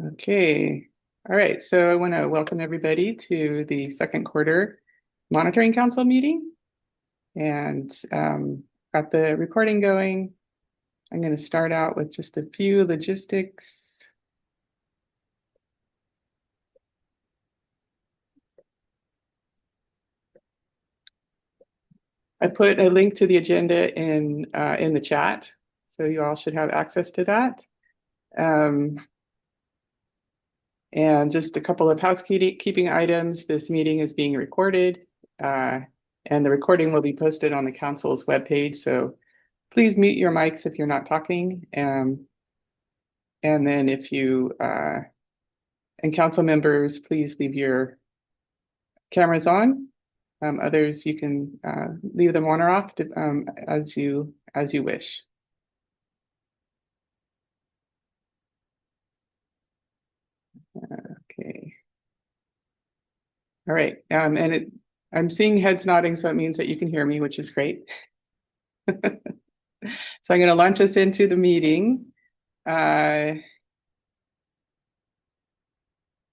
Okay. All right. So I want to welcome everybody to the second quarter monitoring council meeting. And got the recording going. I'm going to start out with just a few logistics. I put a link to the agenda in the chat, so you all should have access to that. And just a couple of housekeeping items. This meeting is being recorded, and the recording will be posted on the council's webpage. So please mute your mics if you're not talking. And then if you and council members, please leave your cameras on. Others, you can leave them on or off as you wish. Okay. All right. I'm seeing heads nodding, so it means that you can hear me, which is great. So I'm going to launch us into the meeting. I'm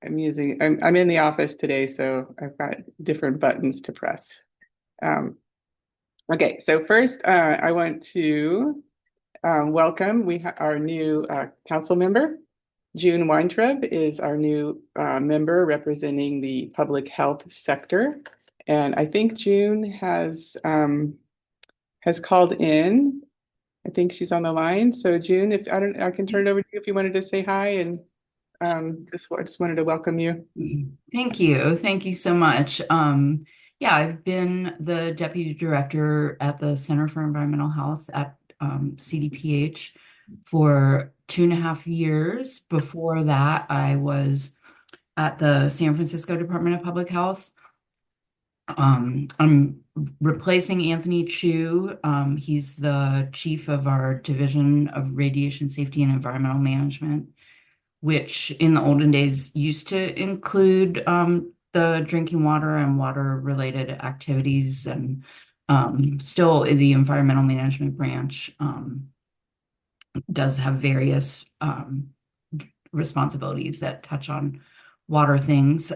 in the office today, so I've got different buttons to press. Okay, so first I want to welcome our new council member. June Weintraub is our new member representing the public health sector. And I think June has called in. I think she's on the line. So June, I can turn it over to you if you wanted to say hi and just wanted to welcome you. Thank you. Thank you so much. Yeah, I've been the deputy director at the Center for Environmental Health at CDPH for 2.5 years. Before that, I was at the San Francisco Department of Public Health. I'm replacing Anthony Chu. He's the chief of our Division of Radiation Safety and Environmental Management, which in the olden days used to include the drinking water and water related activities, and still the environmental management branch does have various responsibilities that touch on water things.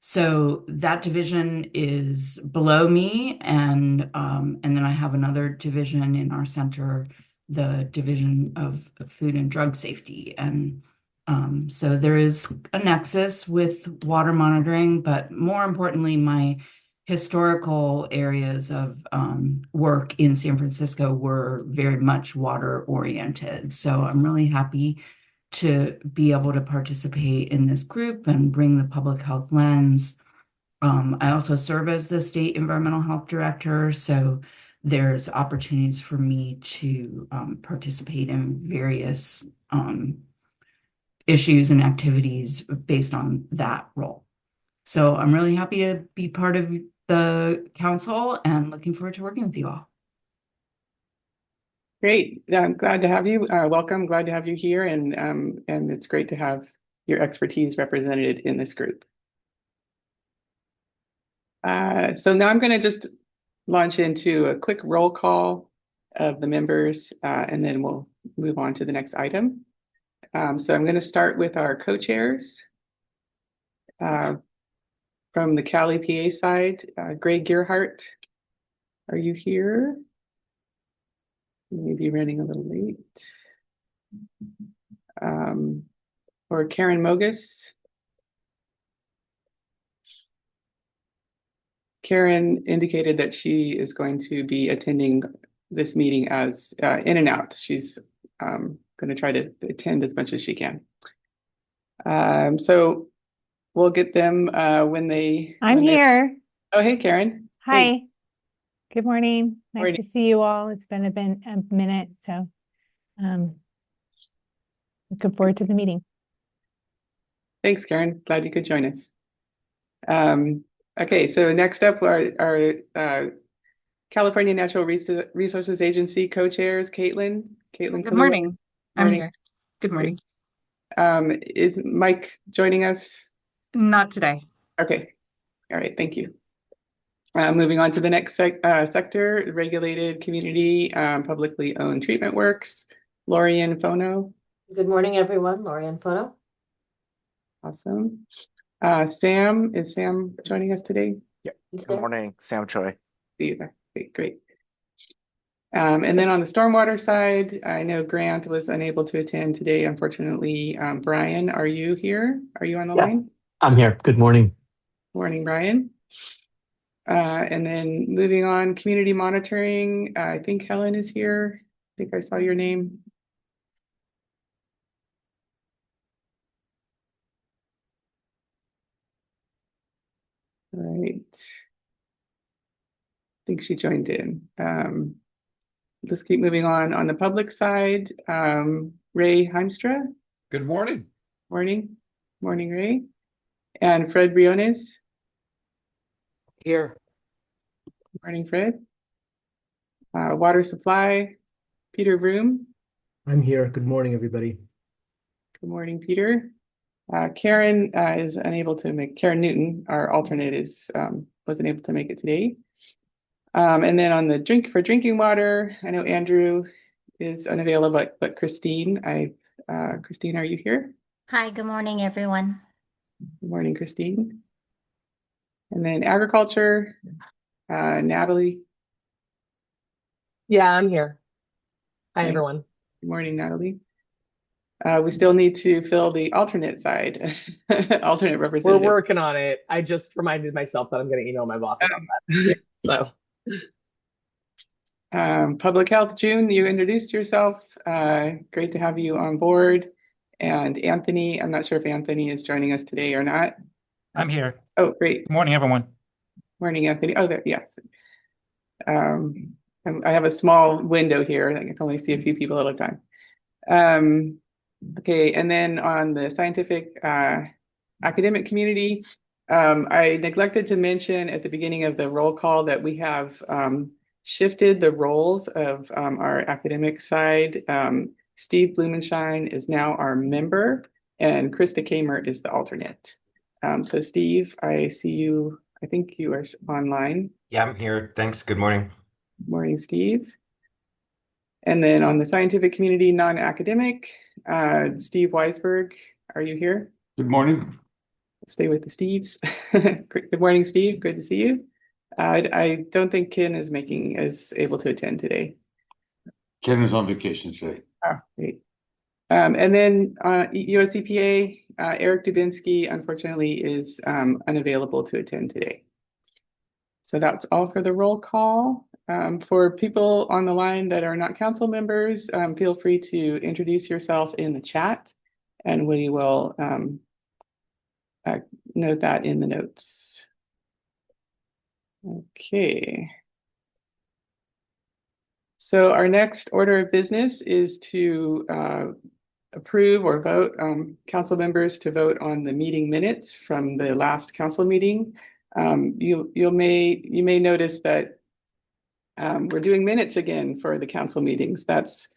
So that division is below me, and then I have another division in our center, the Division of Food and Drug Safety. And so there is a nexus with water monitoring, but more importantly, my historical areas of work in San Francisco were very much water oriented. So I'm really happy to be able to participate in this group and bring the public health lens. I also serve as the state environmental health director, so there's opportunities for me to participate in various issues and activities based on that role. So I'm really happy to be part of the council and looking forward to working with you all. Great. I'm glad to have you. Welcome. Glad to have you here. And it's great to have your expertise represented in this group. So now I'm going to just launch into a quick roll call of the members, and then we'll move on to the next item. So I'm going to start with our co-chairs. From the Cali, PA side, Greg Gearhart, are you here? Maybe running a little late. Or Karen Mogus. Karen indicated that she is going to be attending this meeting as in and out. She's going to try to attend as much as she can. So we'll get them when they. I'm here. Oh, hey, Karen. Hi. Hey. Good morning. Nice Morning. to see you all. It's been a minute, so looking forward to the meeting. Thanks, Karen. Glad you could join us. Okay, so next up are California Natural Resources Agency co-chairs, Caitlin. Good morning. I'm here. Good morning. Is Mike joining us? Not today. Okay. All right. Thank you. Moving on to the next sector, regulated community, publicly owned treatment works. Lorian Fono. Good morning, everyone. Lorian Fono. Awesome. Is Sam joining us today? Yep. Good morning, Sam Choi. See you there. Okay, great. And then on the stormwater side, I know Grant was unable to attend today, unfortunately. Brian, are you here? Are you on the line? I'm here. Good morning. Morning, Brian. And then moving on, community monitoring. I think Helen is here. I think I saw your name. All right. I think she joined in. Let's keep moving on. On the public side, Ray Heimstra. Good morning. Morning. Morning, Ray. And Fred Briones. Here. Morning, Fred. Water supply, Peter Vroom. I'm here. Good morning, everybody. Good morning, Peter. Karen is unable to make, Karen Newton, our alternate, wasn't able to make it today. And then on the drinking water, I know Andrew is unavailable, but Christine, Christine, are you here? Hi, good morning, everyone. Good morning, Christine. And then agriculture, Natalie. Yeah, I'm here. Hi, Hi. everyone. Good morning, Natalie. We still need to fill the alternate side, alternate We're representative. working on it. I just reminded myself that I'm going to email my boss about that. So, Public health, June, you introduced yourself. Great to have you on board. And Anthony, I'm not sure if Anthony is joining us today or not. I'm here. Oh, great. Good morning, everyone. Morning, Anthony. Oh, there, yes. I have a small window here. I can only see a few people at a time. Okay, and then on the scientific academic community, I neglected to mention at the beginning of the roll call that we have shifted the roles of our academic side. Steve Blumenshine is now our member, and Krista Kamer is the alternate. So Steve, I see you. I think you are online. Yeah, I'm here. Thanks. Good morning. Morning, Steve. And then on the scientific community, non-academic, Steve Weisberg, are you here? Good morning. Stay with the Steves. Good morning, Steve. Good to see you. I don't think Ken is able to attend today. Ken is on vacation today. Oh, great. And then US EPA, Eric Dubinsky, unfortunately, is unavailable to attend today. So that's all for the roll call. For people on the line that are not council members, feel free to introduce yourself in the chat, and we will note that in the notes. Okay. So our next order of business is to approve or vote, council members to vote on the meeting minutes from the last council meeting. You may notice that we're doing minutes again for the council meetings. That's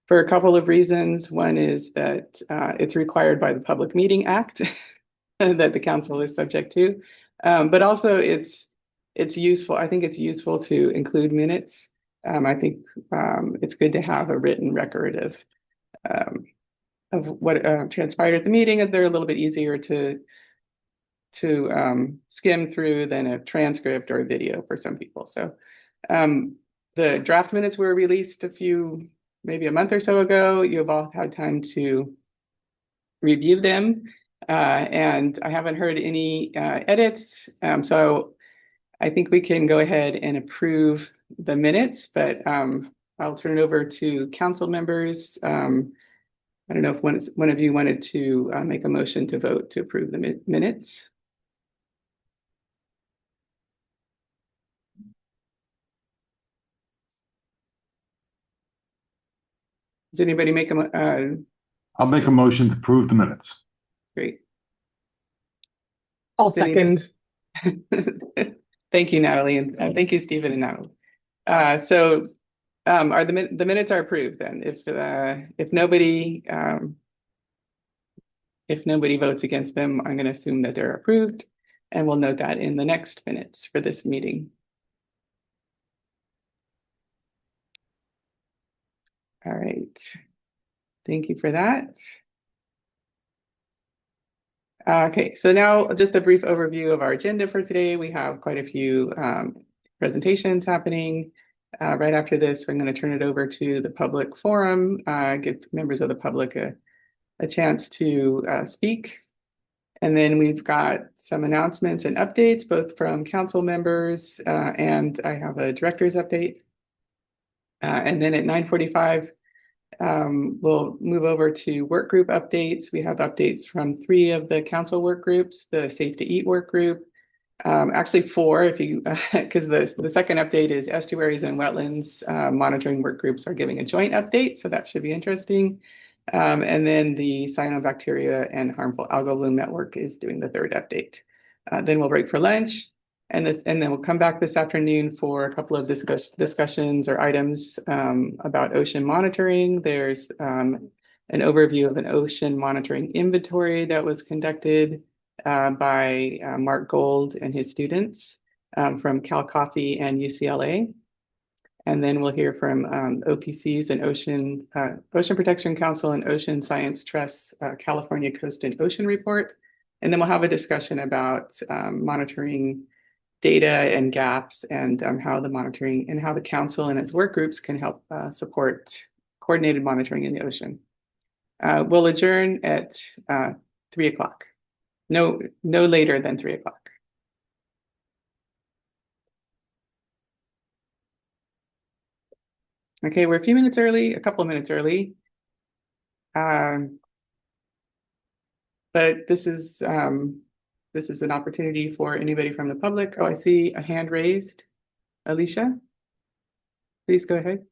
for a couple of reasons. One is that it's required by the Public Meeting Act that the council is subject to, but also it's useful. I think it's useful to include minutes. I think it's good to have a written record of what transpired at the meeting, and they're a little bit easier to skim through than a transcript or a video for some people. So the draft minutes were released maybe a month or so ago. You've all had time to review them, and I haven't heard any edits. So I think we can go ahead and approve the minutes, but I'll turn it over to council members. I don't know if one of you wanted to make a motion to vote to approve the minutes. Does anybody make I'll make a motion to approve the minutes. great. I'll second. Thank you, Natalie, and thank you, Stephen and Natalie. So are the minutes are approved then? If nobody votes against them, I'm going to assume that they're approved, and we'll note that in the next minutes for this meeting. All right. Thank you for that. Okay, so now just a brief overview of our agenda for today. We have quite a few presentations happening. Right after this, I'm going to turn it over to the public forum, give members of the public a chance to speak. And then we've got some announcements and updates, both from council members, and I have a director's update. And then at 9:45, we'll move over to work group updates. We have updates from 3 of the council work groups, the Safe to Eat work group, actually 4, if you because the second update is Estuaries and Wetlands monitoring work groups are giving a joint update, so that should be interesting. And then the Cyanobacteria and harmful algal bloom network is doing the 3rd update. Then we'll break for lunch. And then we'll come back this afternoon for a couple of discussions or items about ocean monitoring. There's an overview of an ocean monitoring inventory that was conducted by Mark Gold and his students from Cal Coffee and UCLA. And then we'll hear from OPCs and Ocean Protection Council and Ocean Science Trust California Coast and Ocean Report. And then we'll have a discussion about monitoring data and gaps and how the monitoring and how the council and its work groups can help support coordinated monitoring in the ocean. We'll adjourn at 3 o'clock. No later than 3 o'clock. Okay, we're a few minutes early, a couple of minutes early. But this is an opportunity for anybody from the public. Oh, I see a hand raised. Alicia, please go ahead.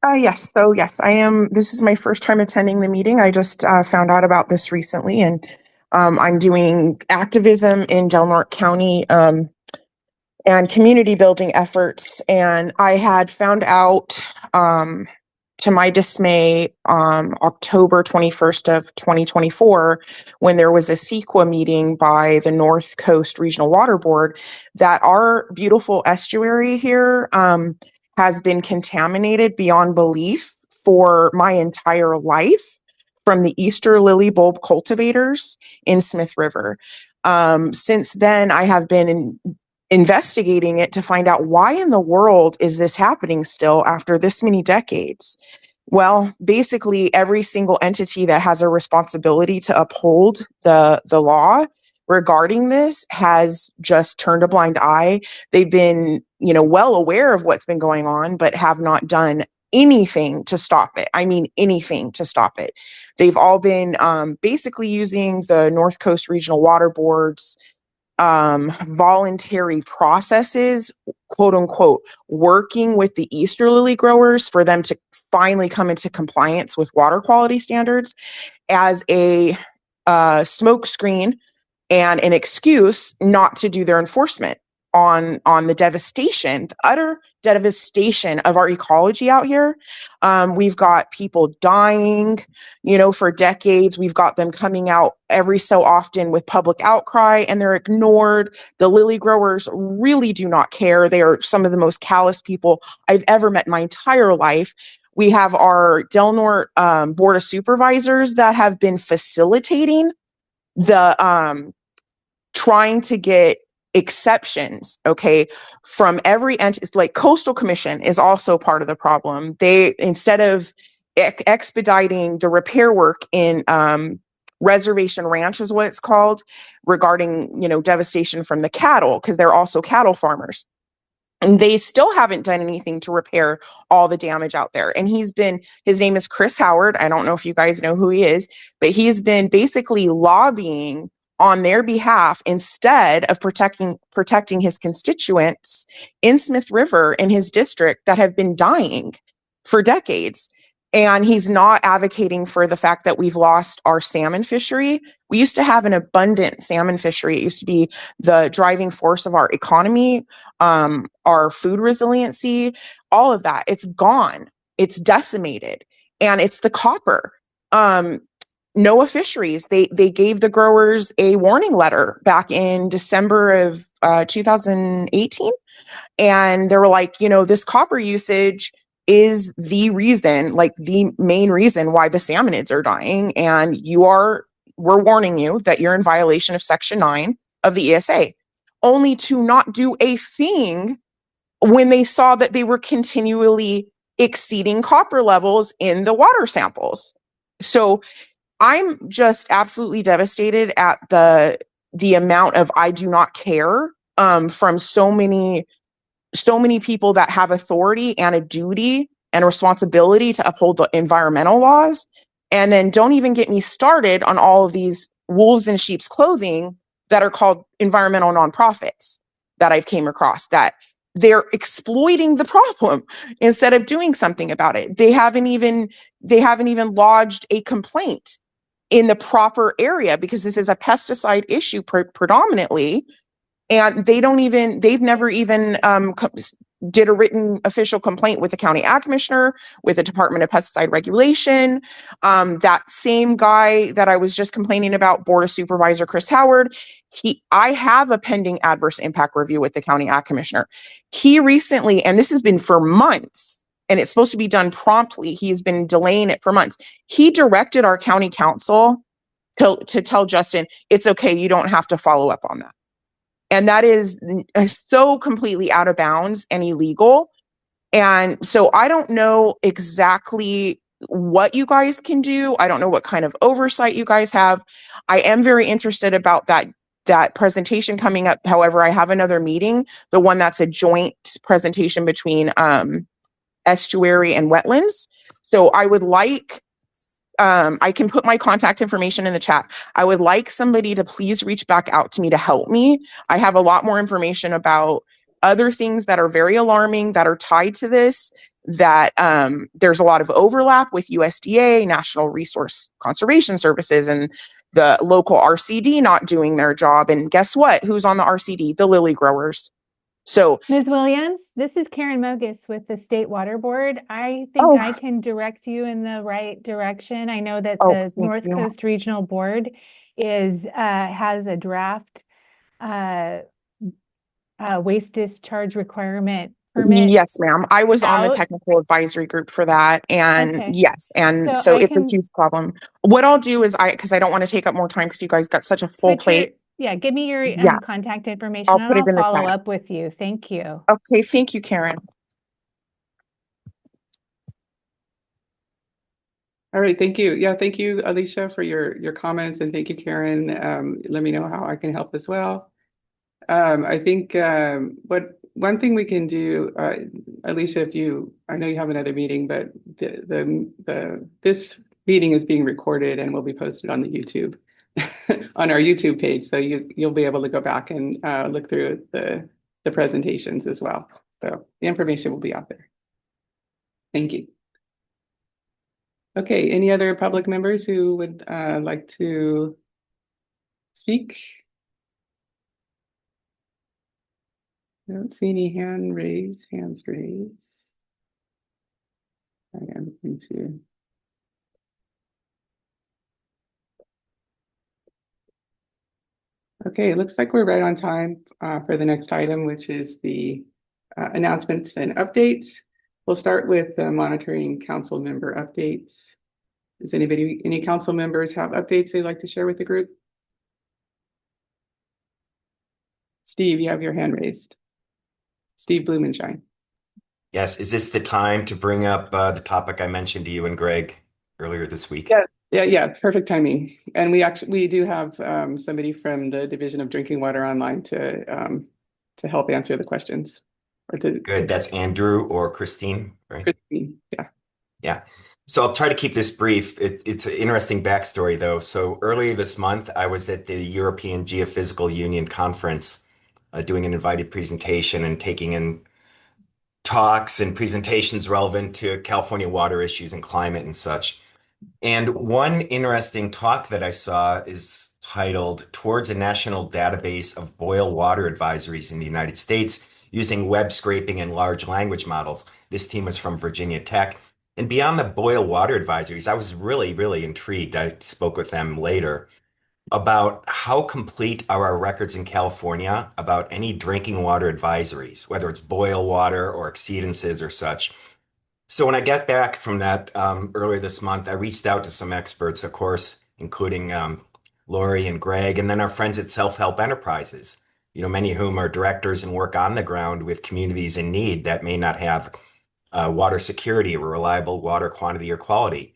Yes, I am. This is my first time attending the meeting. I just found out about this recently, and I'm doing activism in Del Norte County and community building efforts. And I had found out, to my dismay, October 21st of 2024, when there was a CEQA meeting by the North Coast Regional Water Board, that our beautiful estuary here has been contaminated beyond belief for my entire life from the Easter lily bulb cultivators in Smith River. Since then, I have been investigating it to find out why in the world is this happening still after this many decades. Well, basically every single entity that has a responsibility to uphold the law regarding this has just turned a blind eye. They've been, well aware of what's been going on, but have not done anything to stop it. I mean, anything to stop it. They've all been basically using the North Coast Regional Water Board's voluntary processes, quote unquote, working with the Easter lily growers for them to finally come into compliance with water quality standards as a smokescreen and an excuse not to do their enforcement on the devastation, the utter devastation of our ecology out here. We've got people dying, for decades. We've got them coming out every so often with public outcry, and they're ignored. The lily growers really do not care. They are some of the most callous people I've ever met in my entire life. We have our Del Norte Board of Supervisors that have been facilitating the trying to get exceptions, okay, from every entity. Like Coastal Commission is also part of the problem. They, instead of expediting the repair work in Reservation Ranch is what it's called, regarding, devastation from the cattle, because they're also cattle farmers. And they still haven't done anything to repair all the damage out there. And his name is Chris Howard. I don't know if you guys know who he is, but he's been basically lobbying on their behalf instead of protecting his constituents in Smith River in his district that have been dying for decades. And he's not advocating for the fact that we've lost our salmon fishery. We used to have an abundant salmon fishery. It used to be the driving force of our economy, our food resiliency, all of that. It's gone. It's decimated. And it's the copper. NOAA Fisheries, they gave the growers a warning letter back in December of 2018. And they were like, this copper usage is the reason, like the main reason why the salmonids are dying. And you are we're warning you that you're in violation of Section 9 of the ESA, only to not do a thing when they saw that they were continually exceeding copper levels in the water samples. So I'm just absolutely devastated at the amount of I do not care from so many people that have authority and a duty and responsibility to uphold the environmental laws. And then don't even get me started on all of these wolves in sheep's clothing that are called environmental nonprofits that I've came across, that they're exploiting the problem instead of doing something about it. They haven't even lodged a complaint in the proper area, because this is a pesticide issue predominantly. And they've never even did a written official complaint with the county ag commissioner, with the Department of Pesticide Regulation. That same guy that I was just complaining about, Board of Supervisor Chris Howard, I have a pending adverse impact review with the county ag commissioner. He recently, and this has been for months, and it's supposed to be done promptly, he's been delaying it for months. He directed our county council to tell Justin, it's okay, you don't have to follow up on that. And that is so completely out of bounds and illegal. And so I don't know exactly what you guys can do. I don't know what kind of oversight you guys have. I am very interested about that presentation coming up. However, I have another meeting, the one that's a joint presentation between Estuary and Wetlands. So I would like, I can put my contact information in the chat. I would like somebody to please reach back out to me to help me. I have a lot more information about other things that are very alarming that are tied to this, that there's a lot of overlap with USDA, National Resource Conservation Services, and the local RCD not doing their job. And guess what? Who's on the RCD? The lily growers. So Ms. Williams, this is Karen Mogus with the State Water Board. I think I can direct you in the right direction. I know that the North Coast Regional Board has a draft waste discharge requirement permit. Yes, ma'am. I was on the technical advisory group for that. And yes, and so it's a huge problem. What I'll do is because I don't want to take up more time because you guys got such a full plate. Give me your contact information. I'll put it in the follow chat. up with you. Thank you. Okay, thank you, Karen. All right, thank you. Yeah, thank you, Alicia, for your comments, and thank you, Karen. Let me know how I can help as well. I think one thing we can do, Alicia, I know you have another meeting, but this meeting is being recorded and will be posted on the YouTube. On our YouTube page, so you'll be able to go back and look through the presentations as well. So the information will be out there. Thank you. Okay, any other public members who would like to speak? I don't see any hands raised. I am going to. Okay, it looks like we're right on time for the next item, which is the announcements and updates. We'll start with monitoring council member updates. Does any council members have updates they'd like to share with the group? Steve, you have your hand raised. Steve Blumenshine. Yes, is this the time to bring up the topic I mentioned to you and Greg earlier this week? Yeah, perfect timing. And we do have somebody from the Division of Drinking Water online to help answer the questions. Good, that's Andrew or Christine, right? Christine, yeah. Yeah, so I'll try to keep this brief. It's an interesting backstory though. So earlier this month, I was at the European Geophysical Union conference doing an invited presentation and taking in talks and presentations relevant to California water issues and climate and such. And one interesting talk that I saw is titled Towards a National Database of Boil Water Advisories in the United States Using Web Scraping and Large Language Models. This team was from Virginia Tech. And beyond the boil water advisories, I was really, really intrigued. I spoke with them later about how complete are our records in California about any drinking water advisories, whether it's boil water or exceedances or such. So when I got back from that earlier this month, I reached out to some experts, of course, including Lori and Greg, and then our friends at Self-Help Enterprises, many of whom are directors and work on the ground with communities in need that may not have water security or reliable water quantity or quality.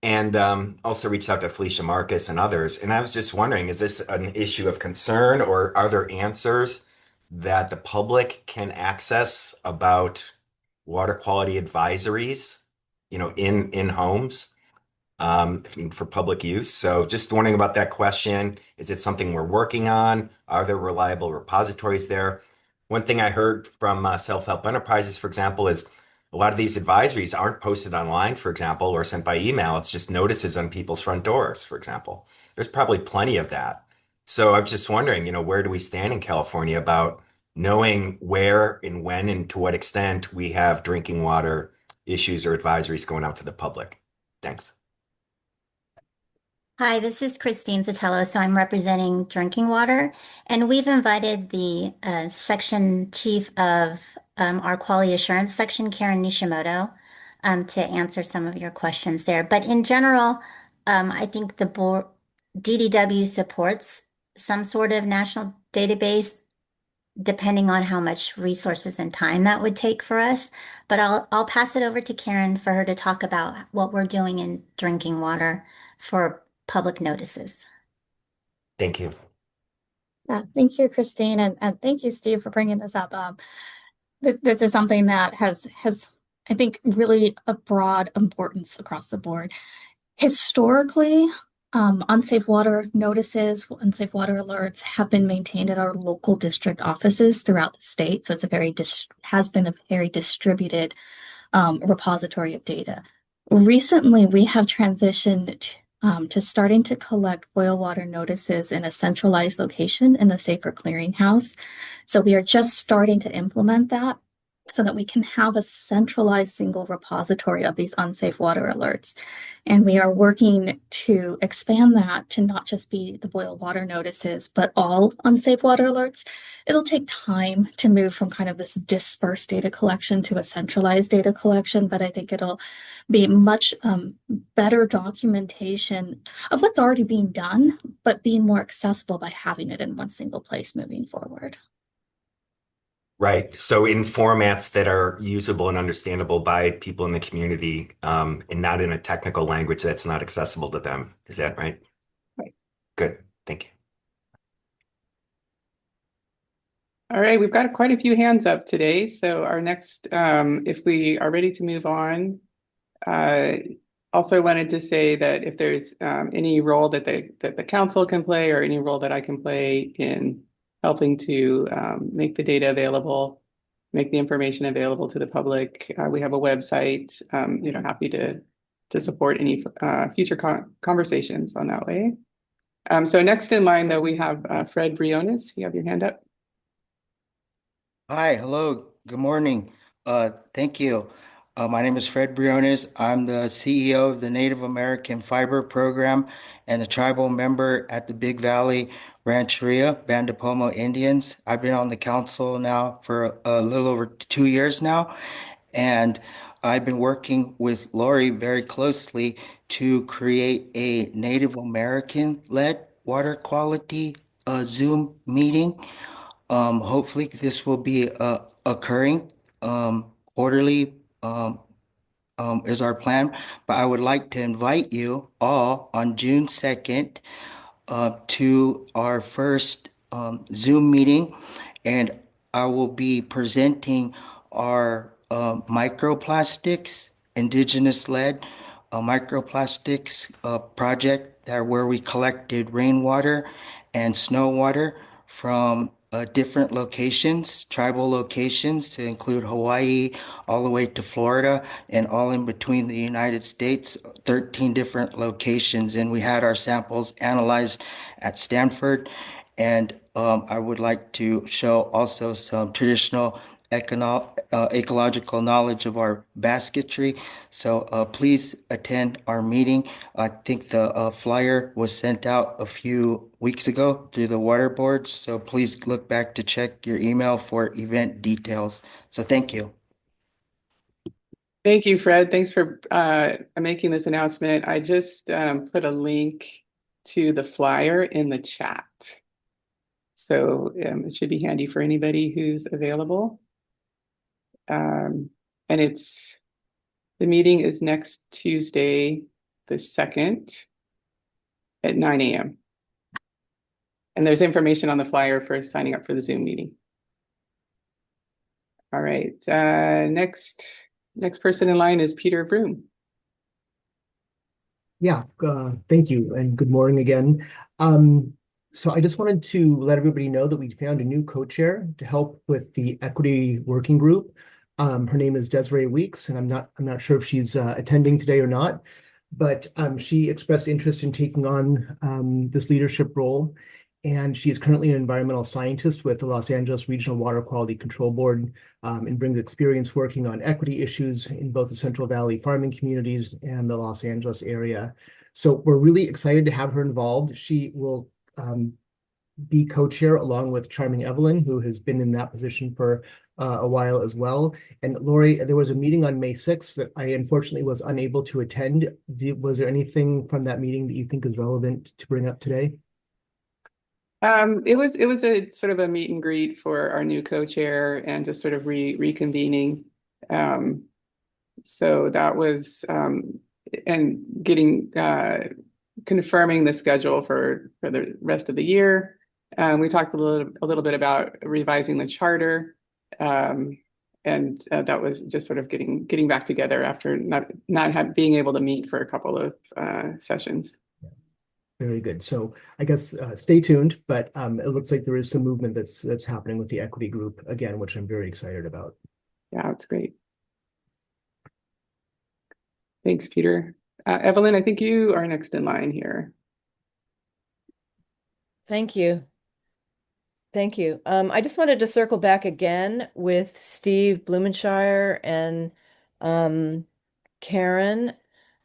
And also reached out to Felicia Marcus and others. And I was just wondering, is this an issue of concern, or are there answers that the public can access about water quality advisories, in homes, for public use? So just wondering about that question. Is it something we're working on? Are there reliable repositories there? One thing I heard from Self-Help Enterprises, for example, is a lot of these advisories aren't posted online, for example, or sent by email. It's just notices on people's front doors, for example. There's probably plenty of that. So I'm just wondering, where do we stand in California about knowing where and when and to what extent we have drinking water issues or advisories going out to the public? Thanks. Hi, this is Christine Sotelo, so I'm representing drinking water, and we've invited the section chief of our quality assurance section, Karen Nishimoto, to answer some of your questions there. But in general, I think the board DDW supports some sort of national database, depending on how much resources and time that would take for us. But I'll pass it over to Karen for her to talk about what we're doing in drinking water for public notices. Thank you. Yeah, thank you, Christine, and thank you, Steve, for bringing this up. This is something that has, I think, really a broad importance across the board. Historically, unsafe water notices, unsafe water alerts have been maintained at our local district offices throughout the state. So it's has been a very distributed repository of data. Recently, we have transitioned to starting to collect boil water notices in a centralized location in the Safer Clearinghouse. So we are just starting to implement that so that we can have a centralized single repository of these unsafe water alerts. And we are working to expand that to not just be the boil water notices, but all unsafe water alerts. It'll take time to move from kind of this dispersed data collection to a centralized data collection, but I think it'll be much better documentation of what's already being done, but being more accessible by having it in one single place moving forward. Right. So in formats that are usable and understandable by people in the community, and not in a technical language that's not accessible to them. Is that right? Right. Good. Thank you. All right, we've got quite a few hands up today. So our next, if we are ready to move on, also wanted to say that if there's any role that the council can play, or any role that I can play in helping to make the data available, make the information available to the public, we have a website. Happy to support any future conversations on that way. So next in line, though, we have Fred Briones. You have your hand up. Hi, hello, good morning. Thank you. My name is Fred Briones. I'm the CEO of the Native American Fiber Program and a tribal member at the Big Valley Rancheria, Vandapomo Indians. I've been on the council now for a little over 2 years now, and I've been working with Lori very closely to create a Native American-led water quality Zoom meeting. Hopefully this will be occurring quarterly is our plan, but I would like to invite you all on June 2nd to our first Zoom meeting, and I will be presenting our microplastics, indigenous-led microplastics project where we collected rainwater and snow water from different locations, tribal locations, to include Hawaii, all the way to Florida, and all in between the United States, 13 different locations. And we had our samples analyzed at Stanford. And I would like to show also some traditional ecological knowledge of our basketry. So please attend our meeting. I think the flyer was sent out a few weeks ago through the water board. So please look back to check your email for event details. So thank you. Thank you, Fred. Thanks for making this announcement. I just put a link to the flyer in the chat. So it should be handy for anybody who's available. And the meeting is next Tuesday, the 2nd at 9 a.m. And there's information on the flyer for signing up for the Zoom meeting. All right, next person in line is Peter Broom. Yeah, thank you and good morning again. So I just wanted to let everybody know that we found a new co-chair to help with the equity working group. Her name is Desiree Weeks, and I'm not sure if she's attending today or not, but she expressed interest in taking on this leadership role. And she is currently an environmental scientist with the Los Angeles Regional Water Quality Control Board, and brings experience working on equity issues in both the Central Valley farming communities and the Los Angeles area. So we're really excited to have her involved. She will be co-chair along with Charming Evelyn, who has been in that position for a while as well. And Lori, there was a meeting on May 6th that I unfortunately was unable to attend. Was there anything from that meeting that you think is relevant to bring up today? It was a sort of a meet and greet for our new co-chair and just sort of reconvening. So that was and getting confirming the schedule for the rest of the year. We talked a little bit about revising the charter, and that was just sort of getting back together after not being able to meet for a couple of sessions. Very good. So I guess stay tuned, but it looks like there is some movement that's happening with the equity group again, which I'm very excited about. Yeah, it's great. Thanks, Peter. Evelyn, I think you are next in line here. Thank you. Thank you. I just wanted to circle back again with Steve Blumenshire and Karen,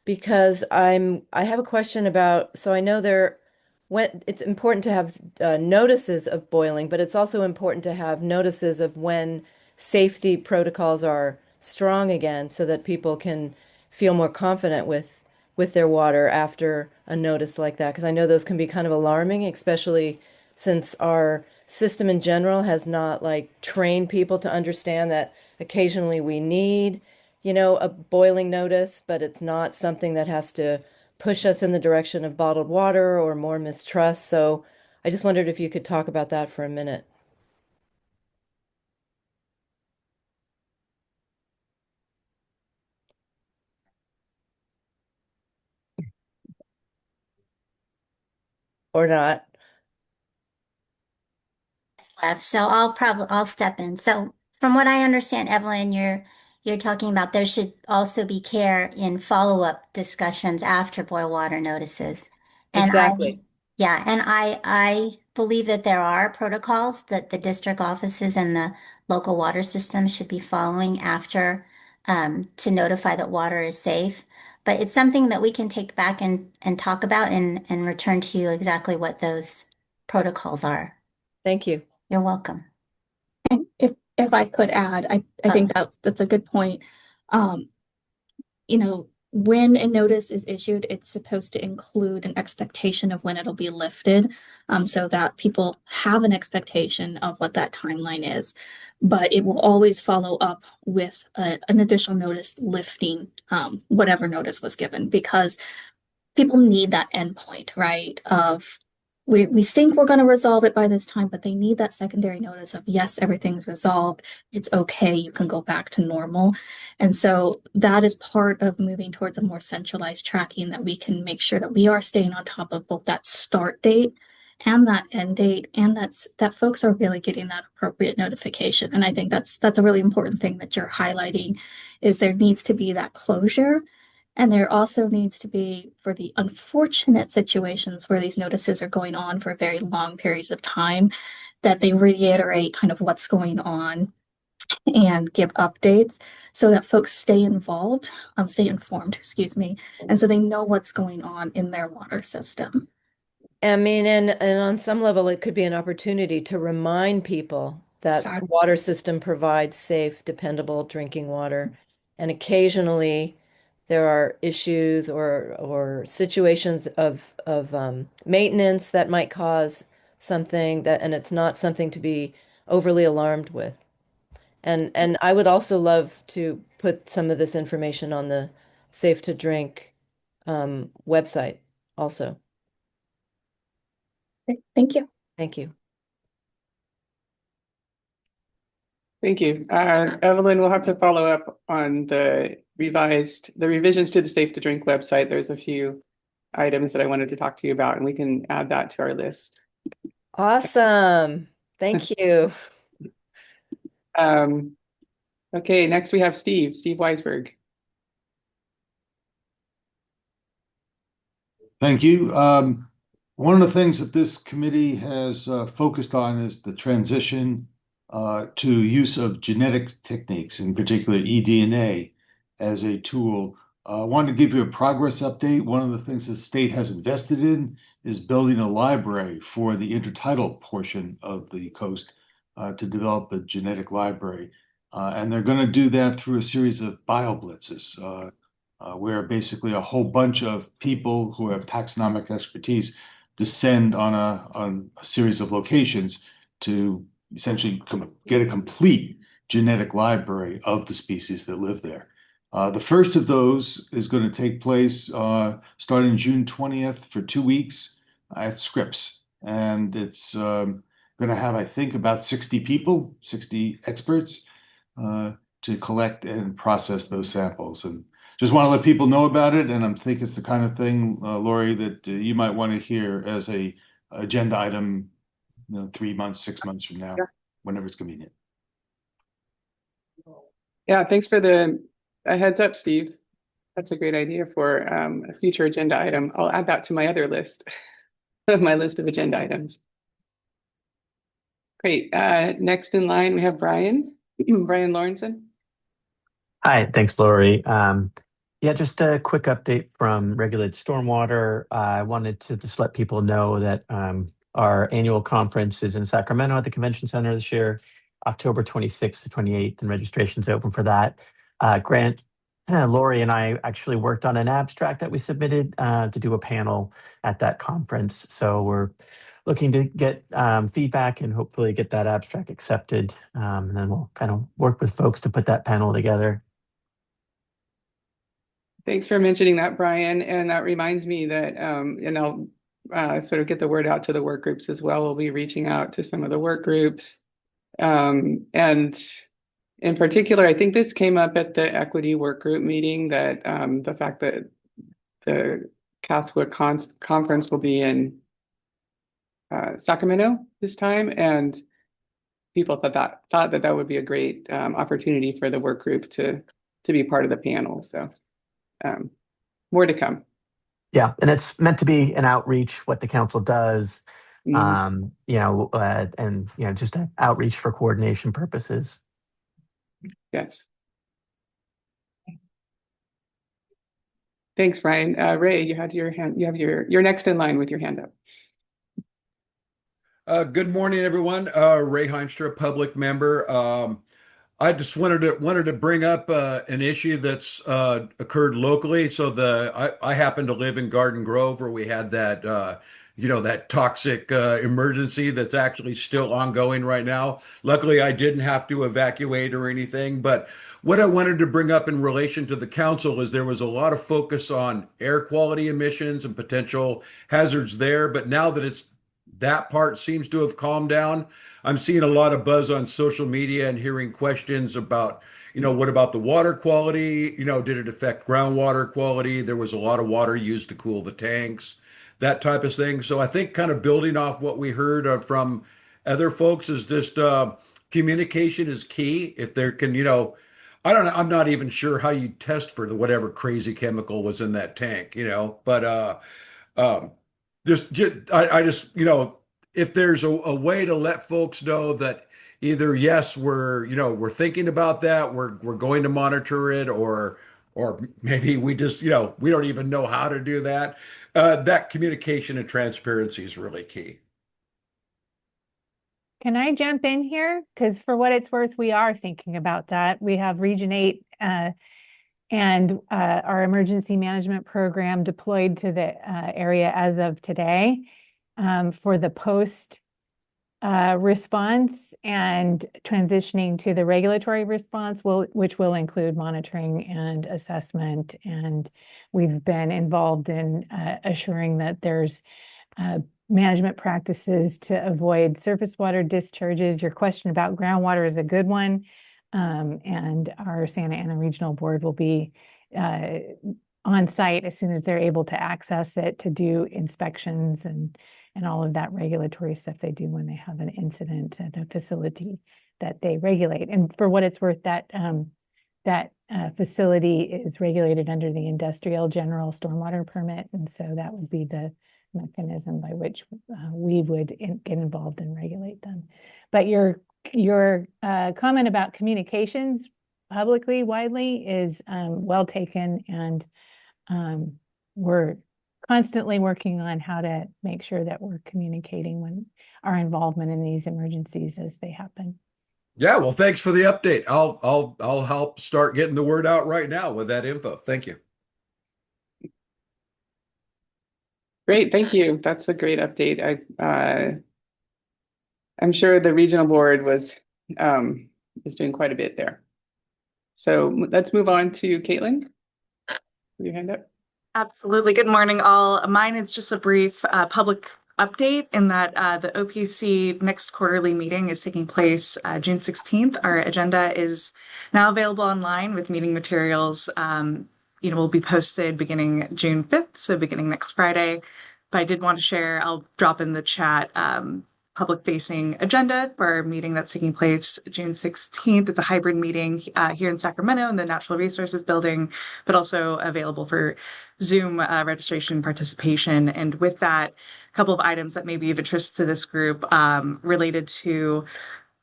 because I have a question about, so I know when it's important to have notices of boiling, but it's also important to have notices of when safety protocols are strong again so that people can feel more confident with their water after a notice like that. Because I know those can be kind of alarming, especially since our system in general has not like trained people to understand that occasionally we need a boiling notice, but it's not something that has to push us in the direction of bottled water or more mistrust. So I just wondered if you could talk about that for a minute. Or not. Left, so I'll step in. So from what I understand, Evelyn, you're talking about there should also be care in follow-up discussions after boil water notices. And Exactly. I believe that there are protocols that the district offices and the local water systems should be following after to notify that water is safe. But it's something that we can take back and talk about and return to you exactly what those protocols are. Thank you. You're welcome. And if I could add, I think that's a good point. When a notice is issued, it's supposed to include an expectation of when it'll be lifted, so that people have an expectation of what that timeline is. But it will always follow up with an additional notice lifting whatever notice was given, because people need that endpoint, right? Of we think we're going to resolve it by this time, but they need that secondary notice of yes, everything's resolved. It's okay. You can go back to normal. And so that is part of moving towards a more centralized tracking, that we can make sure that we are staying on top of both that start date and that end date, and that folks are really getting that appropriate notification. And I think that's a really important thing that you're highlighting, is there needs to be that closure. And there also needs to be, for the unfortunate situations where these notices are going on for very long periods of time, that they reiterate kind of what's going on and give updates so that folks stay involved, stay informed, excuse me, and so they know what's going on in their water system. I mean, and on some level, it could be an opportunity to remind people that the water system provides safe, dependable drinking water. And occasionally, there are issues or situations of maintenance that might cause something that, and it's not something to be overly alarmed with. And I would also love to put some of this information on the Safe to Drink website also. Thank you. Thank you. Thank you. Evelyn, we'll have to follow up on the revisions to the Safe to Drink website. There's a few items that I wanted to talk to you about, and we can add that to our list. Awesome. Thank you. Okay, next we have Steve Weisberg. Thank you. One of the things that this committee has focused on is the transition to use of genetic techniques, in particular eDNA, as a tool. I wanted to give you a progress update. One of the things the state has invested in is building a library for the intertidal portion of the coast to develop a genetic library. And they're going to do that through a series of bioblitzes, where basically a whole bunch of people who have taxonomic expertise descend on a series of locations to essentially get a complete genetic library of the species that live there. The first of those is going to take place starting June 20th for 2 weeks at Scripps. And it's going to have, I think, about 60 people, 60 experts to collect and process those samples. And just want to let people know about it. And I think it's the kind of thing, Lori, that you might want to hear as a agenda item, 3 months, 6 months from now, whenever it's convenient. Yeah, thanks for the heads up, Steve. That's a great idea for a future agenda item. I'll add that to my other list, my list of agenda items. Great. Next in line, we have Brian Lawrenson. Hi, thanks, Lori. Yeah, just a quick update from Regulated Stormwater. I wanted to just let people know that our annual conference is in Sacramento at the Convention Center this year, October 26th to 28th, and registration's open for that. Grant, Lori, and I actually worked on an abstract that we submitted to do a panel at that conference. So we're looking to get feedback and hopefully get that abstract accepted. And then we'll kind of work with folks to put that panel together. Thanks for mentioning that, Brian. And that reminds me that, and I'll sort of get the word out to the work groups as well. We'll be reaching out to some of the work groups. And in particular, I think this came up at the equity work group meeting, that the fact that the CASWA conference will be in Sacramento this time. And people thought that would be a great opportunity for the work group to be part of the panel. So more to come. Yeah, and it's meant to be an outreach, what the council does, and just an outreach for coordination purposes. Yes. Thanks, Brian. Ray, you had your hand. You're next in line with your hand up. Good morning, everyone. Ray Heimstra, public member. I just wanted to bring up an issue that's occurred locally. So I happen to live in Garden Grove, where we had that that toxic emergency that's actually still ongoing right now. Luckily, I didn't have to evacuate or anything. But what I wanted to bring up in relation to the council is there was a lot of focus on air quality emissions and potential hazards there. But now that that part seems to have calmed down, I'm seeing a lot of buzz on social media and hearing questions about, what about the water quality? Did it affect groundwater quality? There was a lot of water used to cool the tanks, that type of thing. So I think kind of building off what we heard from other folks is just communication is key. If there can, I don't know, I'm not even sure how you test for whatever crazy chemical was in that tank, but um, I just, if there's a way to let folks know that either yes, we're thinking about that, we're going to monitor it, or maybe we just, we don't even know how to do that. That communication and transparency is really key. Can I jump in here? Because for what it's worth, we are thinking about that. We have Region 8 and our emergency management program deployed to the area as of today for the post response and transitioning to the regulatory response, which will include monitoring and assessment. And we've been involved in assuring that there's management practices to avoid surface water discharges. Your question about groundwater is a good one. And our Santa Ana Regional Board will be on site as soon as they're able to access it to do inspections and all of that regulatory stuff they do when they have an incident at a facility that they regulate. And for what it's worth, that facility is regulated under the Industrial General Stormwater Permit, and so that would be the mechanism by which we would get involved and regulate them. But your comment about communications publicly, widely, is well taken, and we're constantly working on how to make sure that we're communicating when our involvement in these emergencies as they happen. Yeah, well, thanks for the update. I'll help start getting the word out right now with that info. Thank you. Great, thank you. That's a great update. I'm sure the regional board is doing quite a bit there. So let's move on to Caitlin. Your hand up. Absolutely. Good morning, all. Mine is just a brief public update in that the OPC next quarterly meeting is taking place June 16th. Our agenda is now available online with meeting materials. Will be posted beginning June 5th, so beginning next Friday. But I did want to share, I'll drop in the chat public-facing agenda for our meeting that's taking place June 16th. It's a hybrid meeting here in Sacramento in the Natural Resources Building, but also available for Zoom registration participation. And with that, a couple of items that may be of interest to this group related to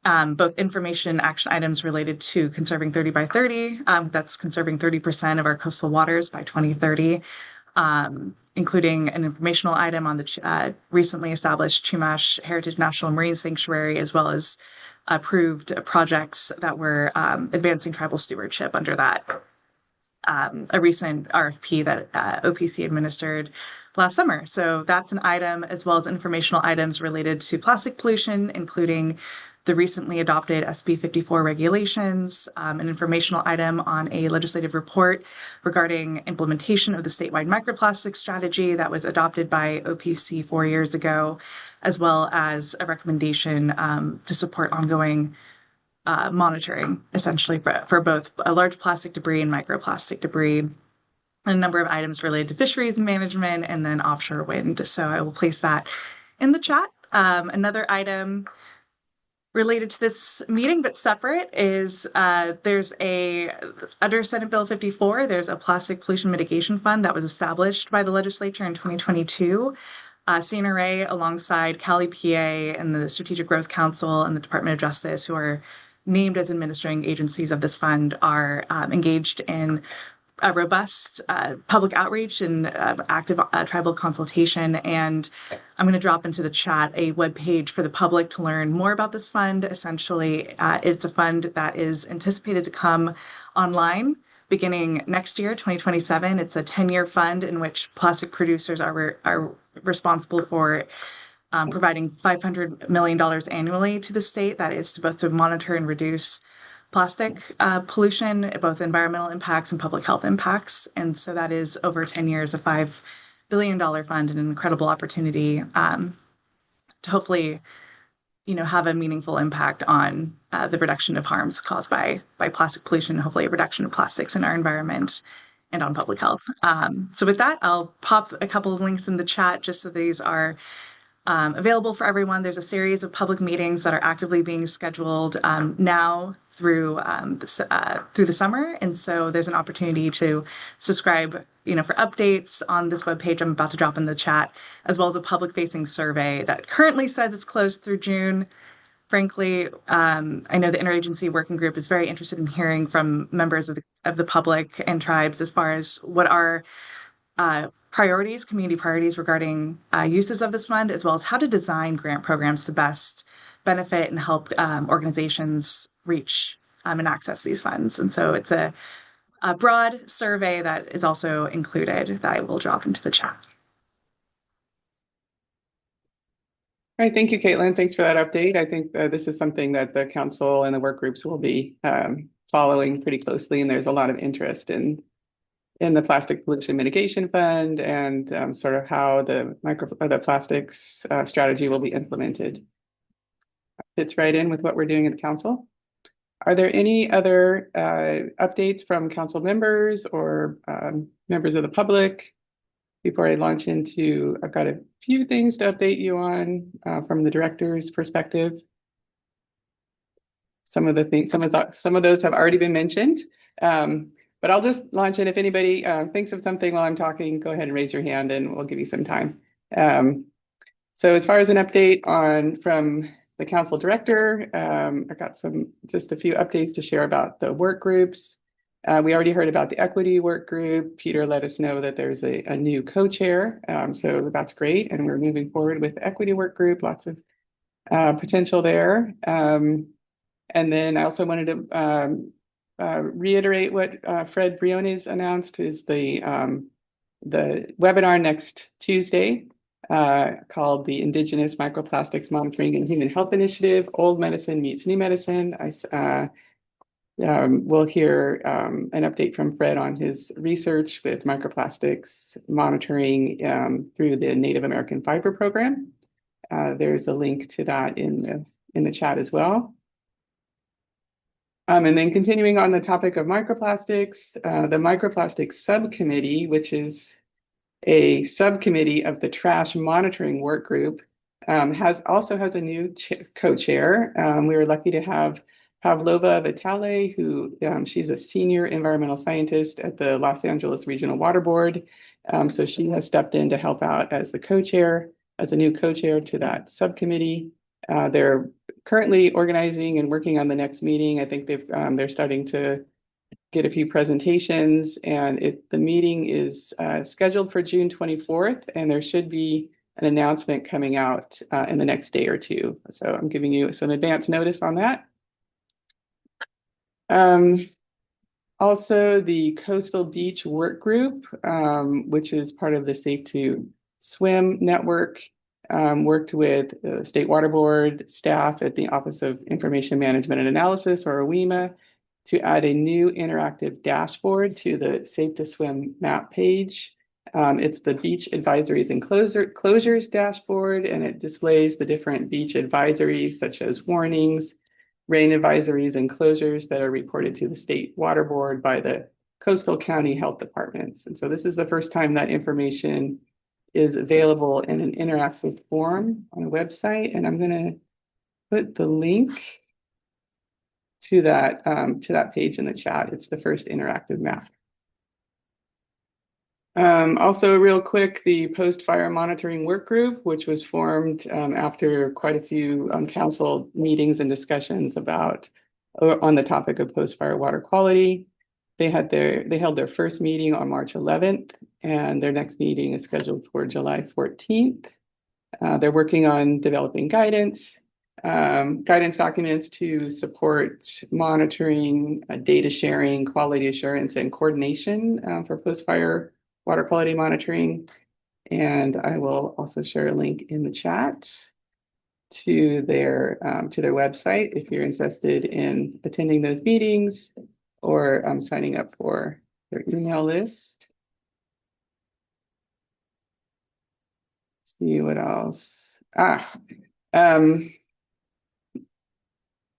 both information action items related to conserving 30 by 30. That's conserving 30% of our coastal waters by 2030. Including an informational item on the recently established Chumash Heritage National Marine Sanctuary, as well as approved projects that were advancing tribal stewardship under that. A recent RFP that OPC administered last summer. So that's an item, as well as informational items related to plastic pollution, including the recently adopted SB 54 regulations, an informational item on a legislative report regarding implementation of the statewide microplastic strategy that was adopted by OPC 4 years ago, as well as a recommendation to support ongoing monitoring, essentially for both large plastic debris and microplastic debris. A number of items related to fisheries management and then offshore wind. So I will place that in the chat. Another item related to this meeting, but separate, is there's under Senate Bill 54, there's a plastic pollution mitigation fund that was established by the legislature in 2022. CNRA, alongside Cali, PA, and the Strategic Growth Council and the Department of Justice, who are named as administering agencies of this fund, are engaged in a robust public outreach and active tribal consultation. And I'm going to drop into the chat a webpage for the public to learn more about this fund. Essentially, it's a fund that is anticipated to come online beginning next year, 2027. It's a 10-year fund in which plastic producers are responsible for providing $500 million annually to the state. That is to monitor and reduce plastic pollution, both environmental impacts and public health impacts. And so that is over 10 years, a $5 billion fund, and an incredible opportunity to hopefully, have a meaningful impact on the reduction of harms caused by plastic pollution, hopefully a reduction of plastics in our environment and on public health. So with that, I'll pop a couple of links in the chat just so these are available for everyone. There's a series of public meetings that are actively being scheduled now through the summer, and so there's an opportunity to subscribe, for updates on this webpage I'm about to drop in the chat, as well as a public-facing survey that currently says it's closed through June. Frankly, I know the interagency working group is very interested in hearing from members of the public and tribes as far as what are community priorities regarding uses of this fund, as well as how to design grant programs to best benefit and help organizations reach and access these funds. And so it's a broad survey that is also included that I will drop into the chat. All right, thank you, Caitlin. Thanks for that update. I think this is something that the council and the work groups will be following pretty closely, and there's a lot of interest in the Plastic Pollution Mitigation Fund and sort of how the plastics strategy will be implemented. Fits right in with what we're doing at the council. Are there any other updates from council members or members of the public before I launch into? I've got a few things to update you on from the director's perspective. Some of those have already been mentioned. But I'll just launch in. If anybody thinks of something while I'm talking, go ahead and raise your hand and we'll give you some time. So as far as an update from the council director, I got just a few updates to share about the work groups. We already heard about the equity work group. Peter let us know that there's a new co-chair. So that's great. And we're moving forward with the equity work group. Lots of potential there. And then I also wanted to reiterate what Fred Briones announced is the webinar next Tuesday called the Indigenous Microplastics Monitoring and Human Health Initiative, Old Medicine Meets New Medicine. We'll hear an update from Fred on his research with microplastics monitoring through the Native American Fiber Program. There's a link to that in the chat as well. And then continuing on the topic of microplastics, the microplastics subcommittee, which is a subcommittee of the trash monitoring work group, also has a new co-chair. We were lucky to have Pavlova Vitale, who she's a senior environmental scientist at the Los Angeles Regional Water Board. So she has stepped in to help out as the co-chair, as a new co-chair to that subcommittee. They're currently organizing and working on the next meeting. I think they're starting to get a few presentations, and the meeting is scheduled for June 24th, and there should be an announcement coming out in the next day or two. So I'm giving you some advance notice on that. Also, the Coastal Beach Work Group, which is part of the Safe to Swim network, worked with the State Water Board staff at the Office of Information Management and Analysis, or OWIMA, to add a new interactive dashboard to the Safe to Swim map page. It's the Beach Advisories and Closures dashboard, and it displays the different beach advisories, such as warnings, rain advisories, and closures that are reported to the State Water Board by the coastal county health departments. And so this is the first time that information is available in an interactive form on a website, and I'm going to put the link to that page in the chat. It's the first interactive map. Also, real quick, the post-fire monitoring work group, which was formed after quite a few council meetings and discussions on the topic of post-fire water quality. They held their first meeting on March 11th, and their next meeting is scheduled for July 14th. They're working on developing guidance documents to support monitoring, data sharing, quality assurance, and coordination for post-fire water quality monitoring. And I will also share a link in the chat to their website if you're interested in attending those meetings or signing up for their email list. Let's see what else.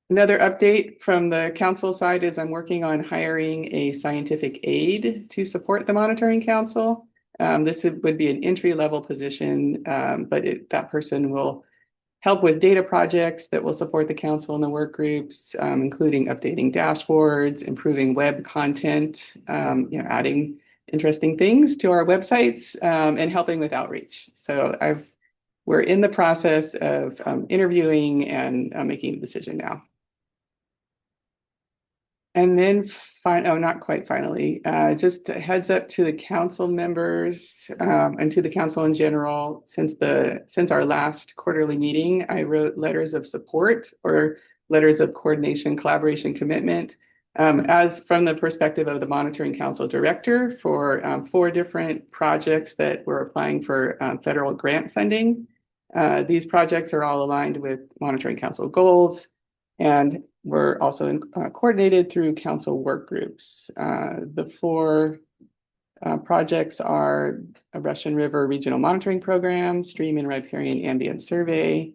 Another update from the council side is I'm working on hiring a scientific aide to support the monitoring council. This would be an entry-level position, but that person will help with data projects that will support the council and the work groups, including updating dashboards, improving web content, adding interesting things to our websites, and helping with outreach. So we're in the process of interviewing and making a decision now. And then, not quite finally, just a heads up to the council members and to the council in general. Since our last quarterly meeting, I wrote letters of support or letters of coordination, collaboration, commitment As from the perspective of the Monitoring Council Director for 4 different projects that we're applying for federal grant funding. These projects are all aligned with Monitoring Council goals, and we're also coordinated through council work groups. The 4 projects are a Russian River Regional Monitoring Program, Stream and Riparian Ambient Survey,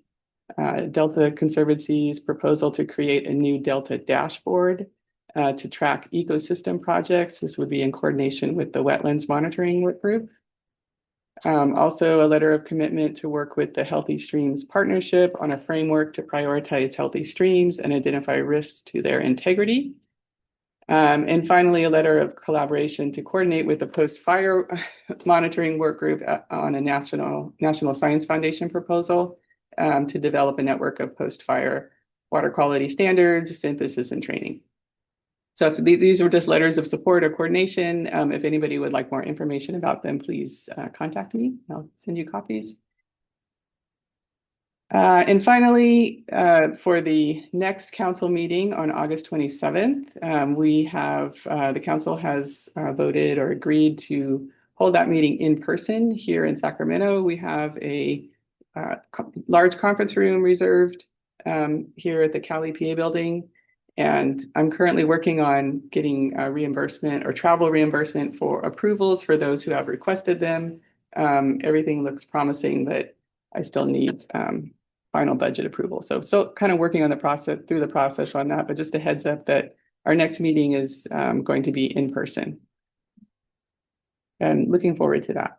Delta Conservancy's proposal to create a new Delta dashboard to track ecosystem projects. This would be in coordination with the Wetlands Monitoring Work Group. Also, a letter of commitment to work with the Healthy Streams Partnership on a framework to prioritize healthy streams and identify risks to their integrity. And finally, a letter of collaboration to coordinate with the post-fire monitoring work group on a National Science Foundation proposal to develop a network of post-fire water quality standards, synthesis, and training. So these were just letters of support or coordination. If anybody would like more information about them, please contact me. I'll send you copies. And finally, for the next council meeting on August 27th, we have the council has voted or agreed to hold that meeting in person here in Sacramento. We have a large conference room reserved here at the Cal EPA building. And I'm currently working on getting reimbursement or travel reimbursement for approvals for those who have requested them. Everything looks promising, but I still need final budget approval. So still kind of working on the process on that, but just a heads up that our next meeting is going to be in person. And looking forward to that.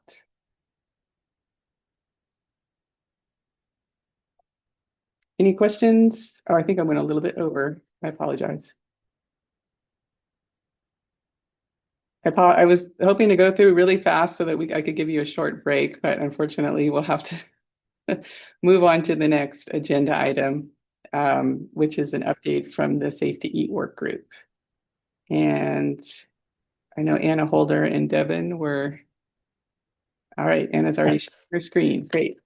Any questions? Oh, I think I went a little bit over. I apologize. I was hoping to go through really fast so that I could give you a short break, but unfortunately we'll have to move on to the next agenda item, which is an update from the Safe to Eat work group. And I know Anna Holder and Devin were, all right, Anna's already shared her screen. Great.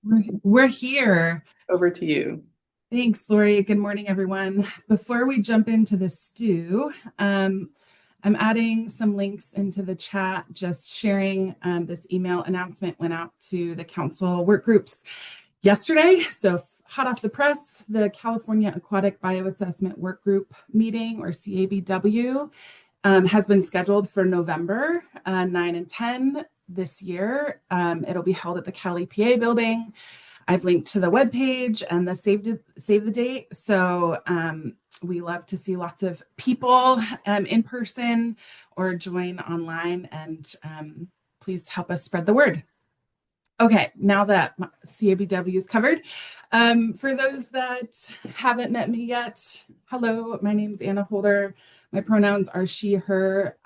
We're here. Over to you. Thanks, Lori. Good morning, everyone. Before we jump into the stew, I'm adding some links into the chat, just sharing this email announcement went out to the council work groups yesterday. So hot off the press, the California Aquatic Bioassessment Work Group meeting, or CABW, has been scheduled for November 9 and 10 this year. It'll be held at the Cal EPA building. I've linked to the webpage and the save the date. So we love to see lots of people in person or join online, and please help us spread the word. Okay, now that CABW is covered, for those that haven't met me yet, hello, my name is Anna Holder. My pronouns are she, her.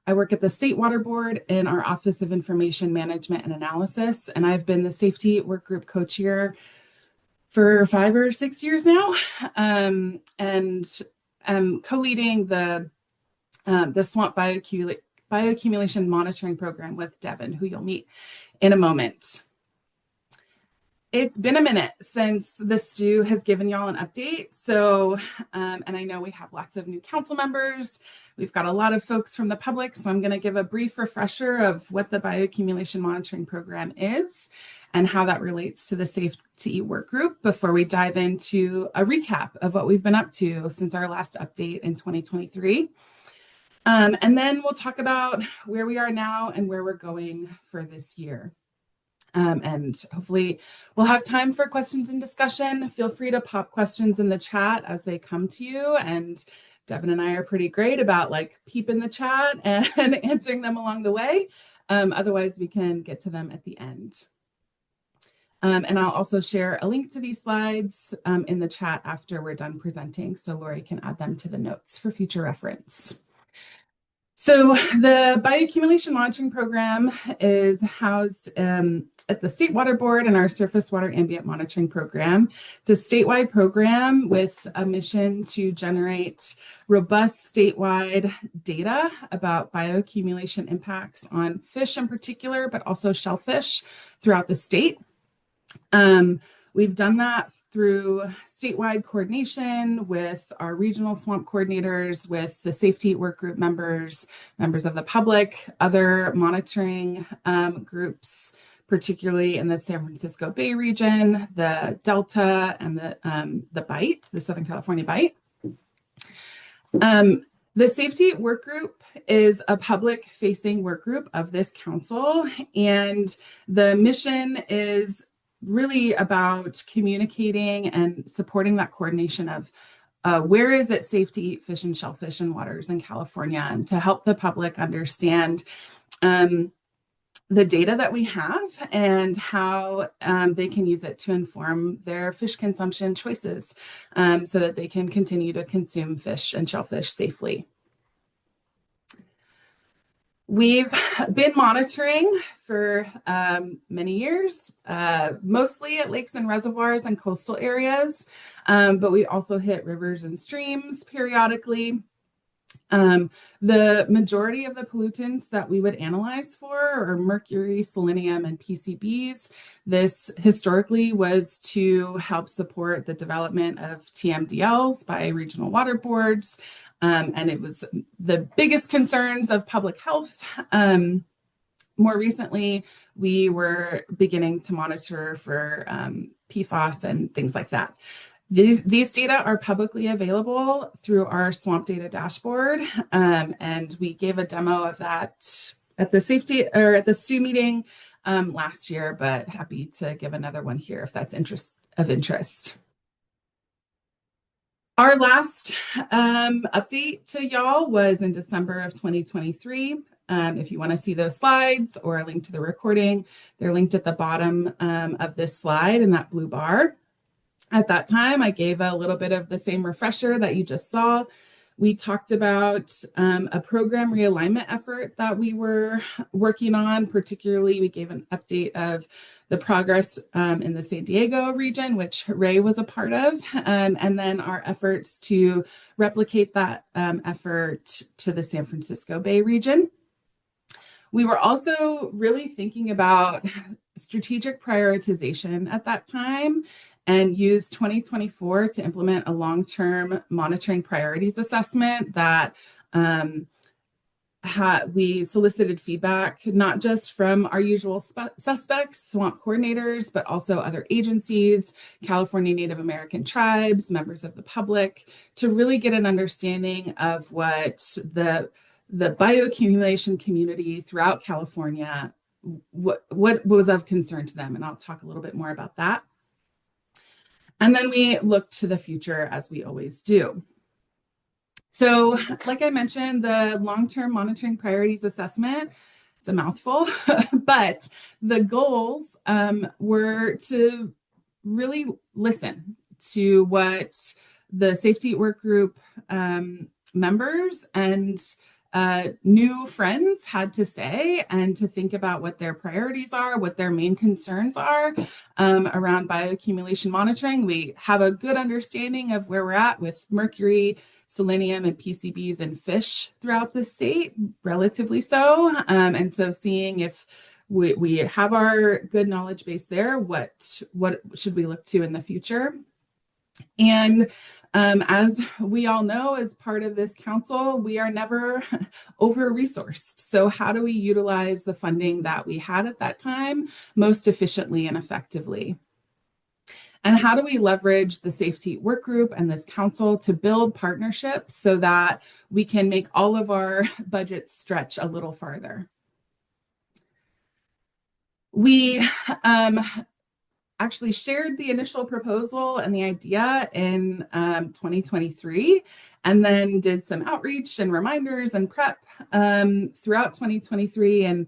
I work at the State Water Board in our Office of Information Management and Analysis, and I've been the Safety Work Group co-chair for 5 or 6 years now, and I'm co-leading the Swamp Bioaccumulation Monitoring Program with Devin, who you'll meet in a moment. It's been a minute since the stew has given y'all an update. So, and I know we have lots of new council members. We've got a lot of folks from the public. So I'm going to give a brief refresher of what the Bioaccumulation Monitoring Program is and how that relates to the Safe to Eat work group before we dive into a recap of what we've been up to since our last update in 2023. And then we'll talk about where we are now and where we're going for this year. And hopefully we'll have time for questions and discussion. Feel free to pop questions in the chat as they come to you. And Devin and I are pretty great about peeping the chat and answering them along the way. Otherwise, we can get to them at the end. And I'll also share a link to these slides in the chat after we're done presenting, so Lori can add them to the notes for future reference. So the Bioaccumulation Monitoring Program is housed at the State Water Board and our Surface Water Ambient Monitoring Program. It's a statewide program with a mission to generate robust statewide data about bioaccumulation impacts on fish in particular, but also shellfish throughout the state. We've done that through statewide coordination with our regional swamp coordinators, with the Safe to Eat work group members, members of the public, other monitoring groups, particularly in the San Francisco Bay region, the Delta, and the Bight, the Southern California Bight. The Safe to Eat work group is a public-facing work group of this council, and the mission is really about communicating and supporting that coordination of where is it safe to eat fish and shellfish in waters in California, and to help the public understand the data that we have and how they can use it to inform their fish consumption choices so that they can continue to consume fish and shellfish safely. We've been monitoring for many years, mostly at lakes and reservoirs and coastal areas, but we also hit rivers and streams periodically. The majority of the pollutants that we would analyze for are mercury, selenium, and PCBs. This historically was to help support the development of TMDLs by regional water boards, and it was the biggest concerns of public health. More recently, we were beginning to monitor for PFAS and things like that. These data are publicly available through our swamp data dashboard, and we gave a demo of that at the STU meeting last year, but happy to give another one here if that's of interest. Our last update to y'all was in December of 2023. If you want to see those slides or a link to the recording, they're linked at the bottom of this slide in that blue bar. At that time, I gave a little bit of the same refresher that you just saw. We talked about a program realignment effort that we were working on. Particularly, we gave an update of the progress in the San Diego region, which Ray was a part of, and then our efforts to replicate that effort to the San Francisco Bay region. We were also really thinking about strategic prioritization at that time, and used 2024 to implement a long-term monitoring priorities assessment that we solicited feedback, not just from our usual suspects, swamp coordinators, but also other agencies, California Native American tribes, members of the public, to really get an understanding of what the bioaccumulation community throughout California, what was of concern to them. And I'll talk a little bit more about that. And then we look to the future, as we always do. So, like I mentioned, the long-term monitoring priorities assessment, it's a mouthful, but the goals were to really listen to what the Safe to Eat work group members and new friends had to say, and to think about what their priorities are, what their main concerns are around bioaccumulation monitoring. We have a good understanding of where we're at with mercury, selenium, and PCBs in fish throughout the state, relatively so. And so seeing if we have our good knowledge base there, what should we look to in the future? And as we all know, as part of this council, we are never over-resourced. So how do we utilize the funding that we had at that time most efficiently and effectively? And how do we leverage the Safe to Eat work group and this council to build partnerships so that we can make all of our budgets stretch a little farther? We actually shared the initial proposal and the idea in 2023, and then did some outreach and reminders and prep throughout 2023, and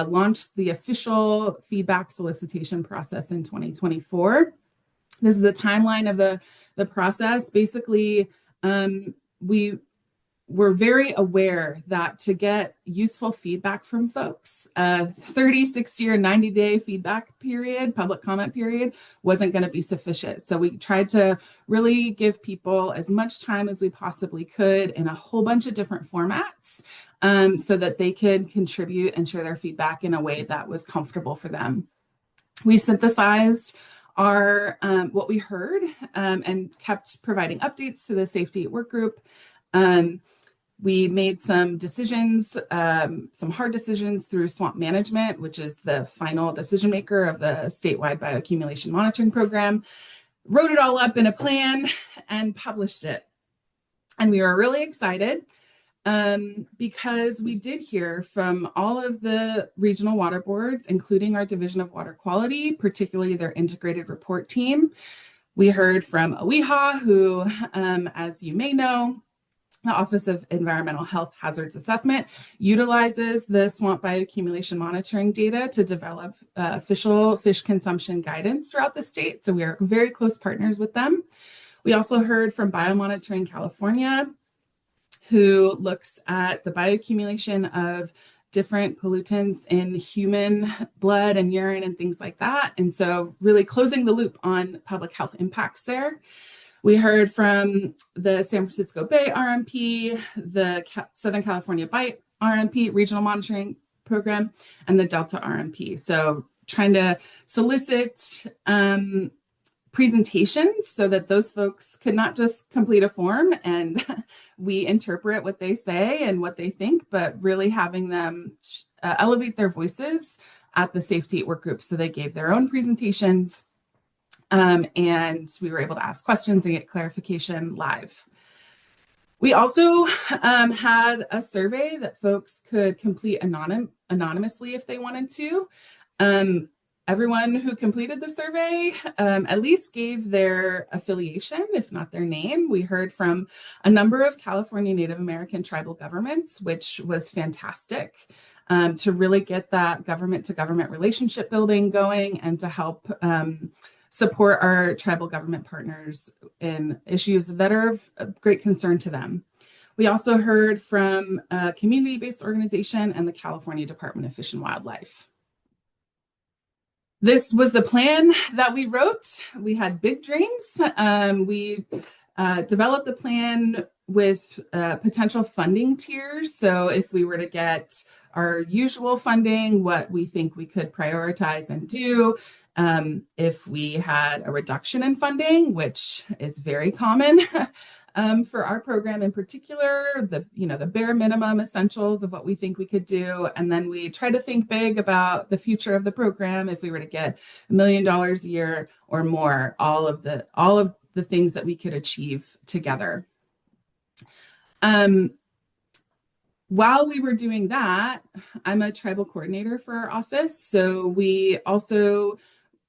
launched the official feedback solicitation process in 2024. This is a timeline of the process. Basically, we were very aware that to get useful feedback from folks, 30, 60, or 90-day feedback period, public comment period, wasn't going to be sufficient. So we tried to really give people as much time as we possibly could in a whole bunch of different formats so that they could contribute and share their feedback in a way that was comfortable for them. We synthesized our what we heard and kept providing updates to the safety work group. We made some decisions, some hard decisions through swamp management, which is the final decision maker of the statewide bioaccumulation monitoring program, wrote it all up in a plan and published it. And we were really excited because we did hear from all of the regional water boards, including our Division of Water Quality, particularly their integrated report team. We heard from OEHA, who, as you may know, the Office of Environmental Health Hazards Assessment utilizes the swamp bioaccumulation monitoring data to develop official fish consumption guidance throughout the state. So we are very close partners with them. We also heard from Biomonitoring California, who looks at the bioaccumulation of different pollutants in human blood and urine and things like that. And so really closing the loop on public health impacts there. We heard from the San Francisco Bay RMP, the Southern California Bight RMP, Regional Monitoring Program, and the Delta RMP. So trying to solicit presentations so that those folks could not just complete a form and we interpret what they say and what they think, but really having them elevate their voices at the safety work group. So they gave their own presentations. And we were able to ask questions and get clarification live. We also had a survey that folks could complete anonymously if they wanted to. Everyone who completed the survey at least gave their affiliation, if not their name. We heard from a number of California Native American tribal governments, which was fantastic to really get that government to government relationship building going and to help support our tribal government partners in issues that are of great concern to them. We also heard from a community-based organization and the California Department of Fish and Wildlife. This was the plan that we wrote. We had big dreams. We developed the plan with potential funding tiers. So if we were to get our usual funding, what we think we could prioritize and do. If we had a reduction in funding, which is very common for our program in particular, the bare minimum essentials of what we think we could do. And then we try to think big about the future of the program. If we were to get $1 million a year or more, all of the things that we could achieve together. While we were doing that, I'm a tribal coordinator for our office. So we also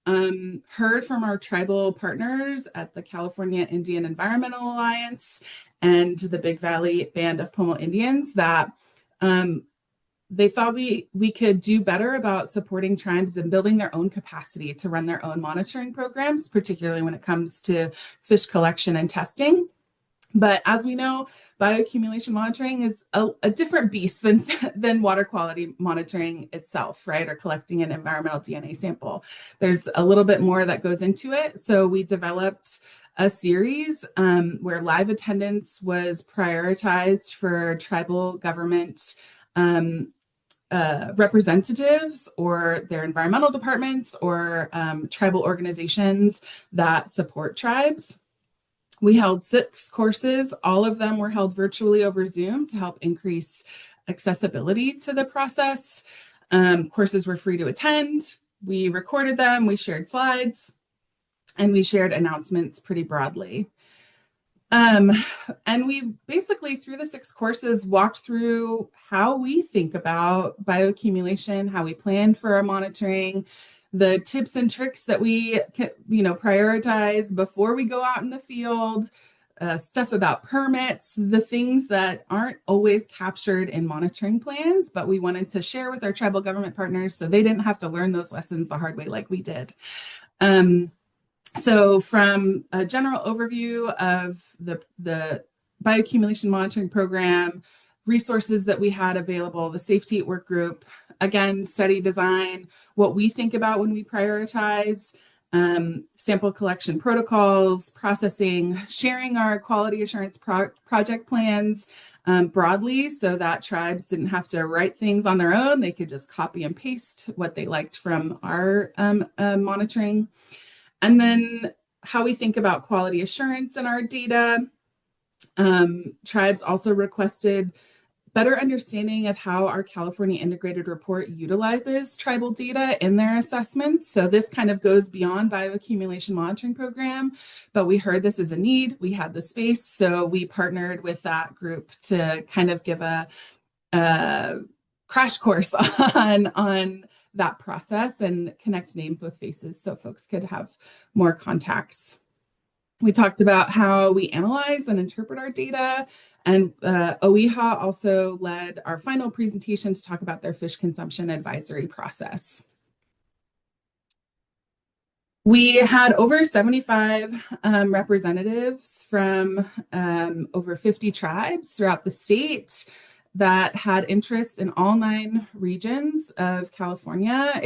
heard from our tribal partners at the California Indian Environmental Alliance and the Big Valley Band of Pomo Indians that they thought we could do better about supporting tribes and building their own capacity to run their own monitoring programs, particularly when it comes to fish collection and testing. But as we know, bioaccumulation monitoring is a different beast than water quality monitoring itself, right? Or collecting an environmental DNA sample. There's a little bit more that goes into it. So we developed a series where live attendance was prioritized for tribal government representatives or their environmental departments or tribal organizations that support tribes. We held 6 courses. All of them were held virtually over Zoom to help increase accessibility to the process. Courses were free to attend. We recorded them, we shared slides, and we shared announcements pretty broadly. And we basically, through the 6 courses, walked through how we think about bioaccumulation, how we plan for our monitoring, the tips and tricks that we prioritize before we go out in the field, stuff about permits, the things that aren't always captured in monitoring plans, but we wanted to share with our tribal government partners so they didn't have to learn those lessons the hard way like we did. So from a general overview of the bioaccumulation monitoring program, resources that we had available, the safety work group, again, study design, what we think about when we prioritize, sample collection protocols, processing, sharing our quality assurance project plans broadly so that tribes didn't have to write things on their own. They could just copy and paste what they liked from our monitoring. And then how we think about quality assurance in our data. Tribes also requested better understanding of how our California Integrated Report utilizes tribal data in their assessments. So this kind of goes beyond bioaccumulation monitoring program, but we heard this is a need. We had the space, so we partnered with that group to kind of give a crash course on that process and connect names with faces so folks could have more contacts. We talked about how we analyze and interpret our data, and OEHA also led our final presentation to talk about their fish consumption advisory process. We had over 75 representatives from over 50 tribes throughout the state that had interest in all 9 regions of California.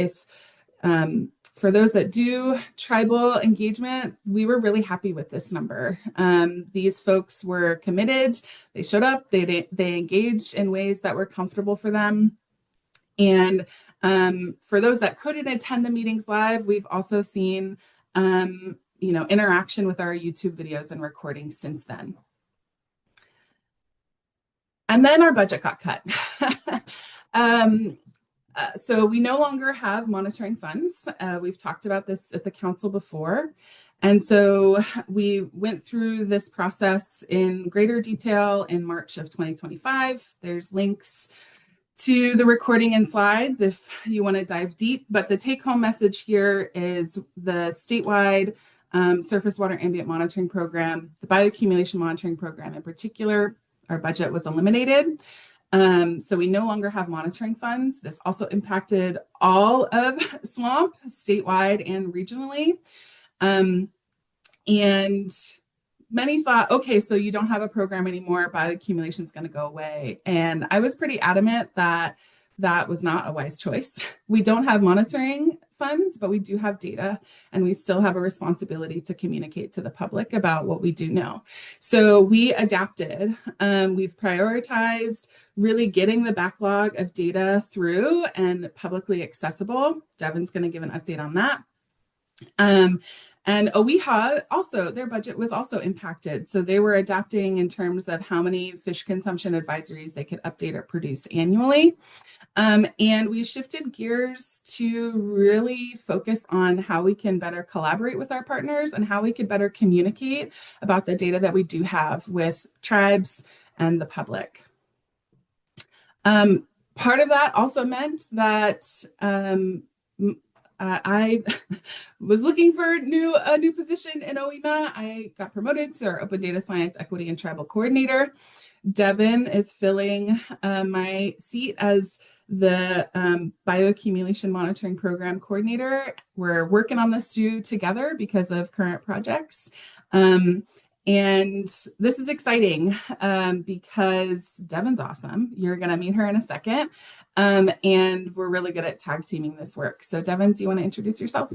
For those that do tribal engagement, we were really happy with this number. These folks were committed. They showed up. They engaged in ways that were comfortable for them. And for those that couldn't attend the meetings live, we've also seen interaction with our YouTube videos and recordings since then. And then our budget got cut. So we no longer have monitoring funds. We've talked about this at the council before. And so we went through this process in greater detail in March of 2025. There's links to the recording and slides if you want to dive deep. But the take-home message here is the statewide surface water ambient monitoring program, the bioaccumulation monitoring program in particular, our budget was eliminated. So we no longer have monitoring funds. This also impacted all of SWAMP, statewide and regionally. And many thought, okay, so you don't have a program anymore, bioaccumulation is going to go away. And I was pretty adamant that that was not a wise choice. We don't have monitoring funds, but we do have data, and we still have a responsibility to communicate to the public about what we do know. So we adapted. We've prioritized really getting the backlog of data through and publicly accessible. Devin's going to give an update on that. And OEHA also, their budget was also impacted. So they were adapting in terms of how many fish consumption advisories they could update or produce annually. And we shifted gears to really focus on how we can better collaborate with our partners and how we could better communicate about the data that we do have with tribes and the public. Part of that also meant that I was looking for a new position in OEMA. I got promoted to our Open Data Science, Equity, and Tribal Coordinator. Devin is filling my seat as the Bioaccumulation Monitoring Program Coordinator. We're working on this together because of current projects. And this is exciting because Devin's awesome. You're going to meet her in a second. And we're really good at tag teaming this work. So Devin, do you want to introduce yourself?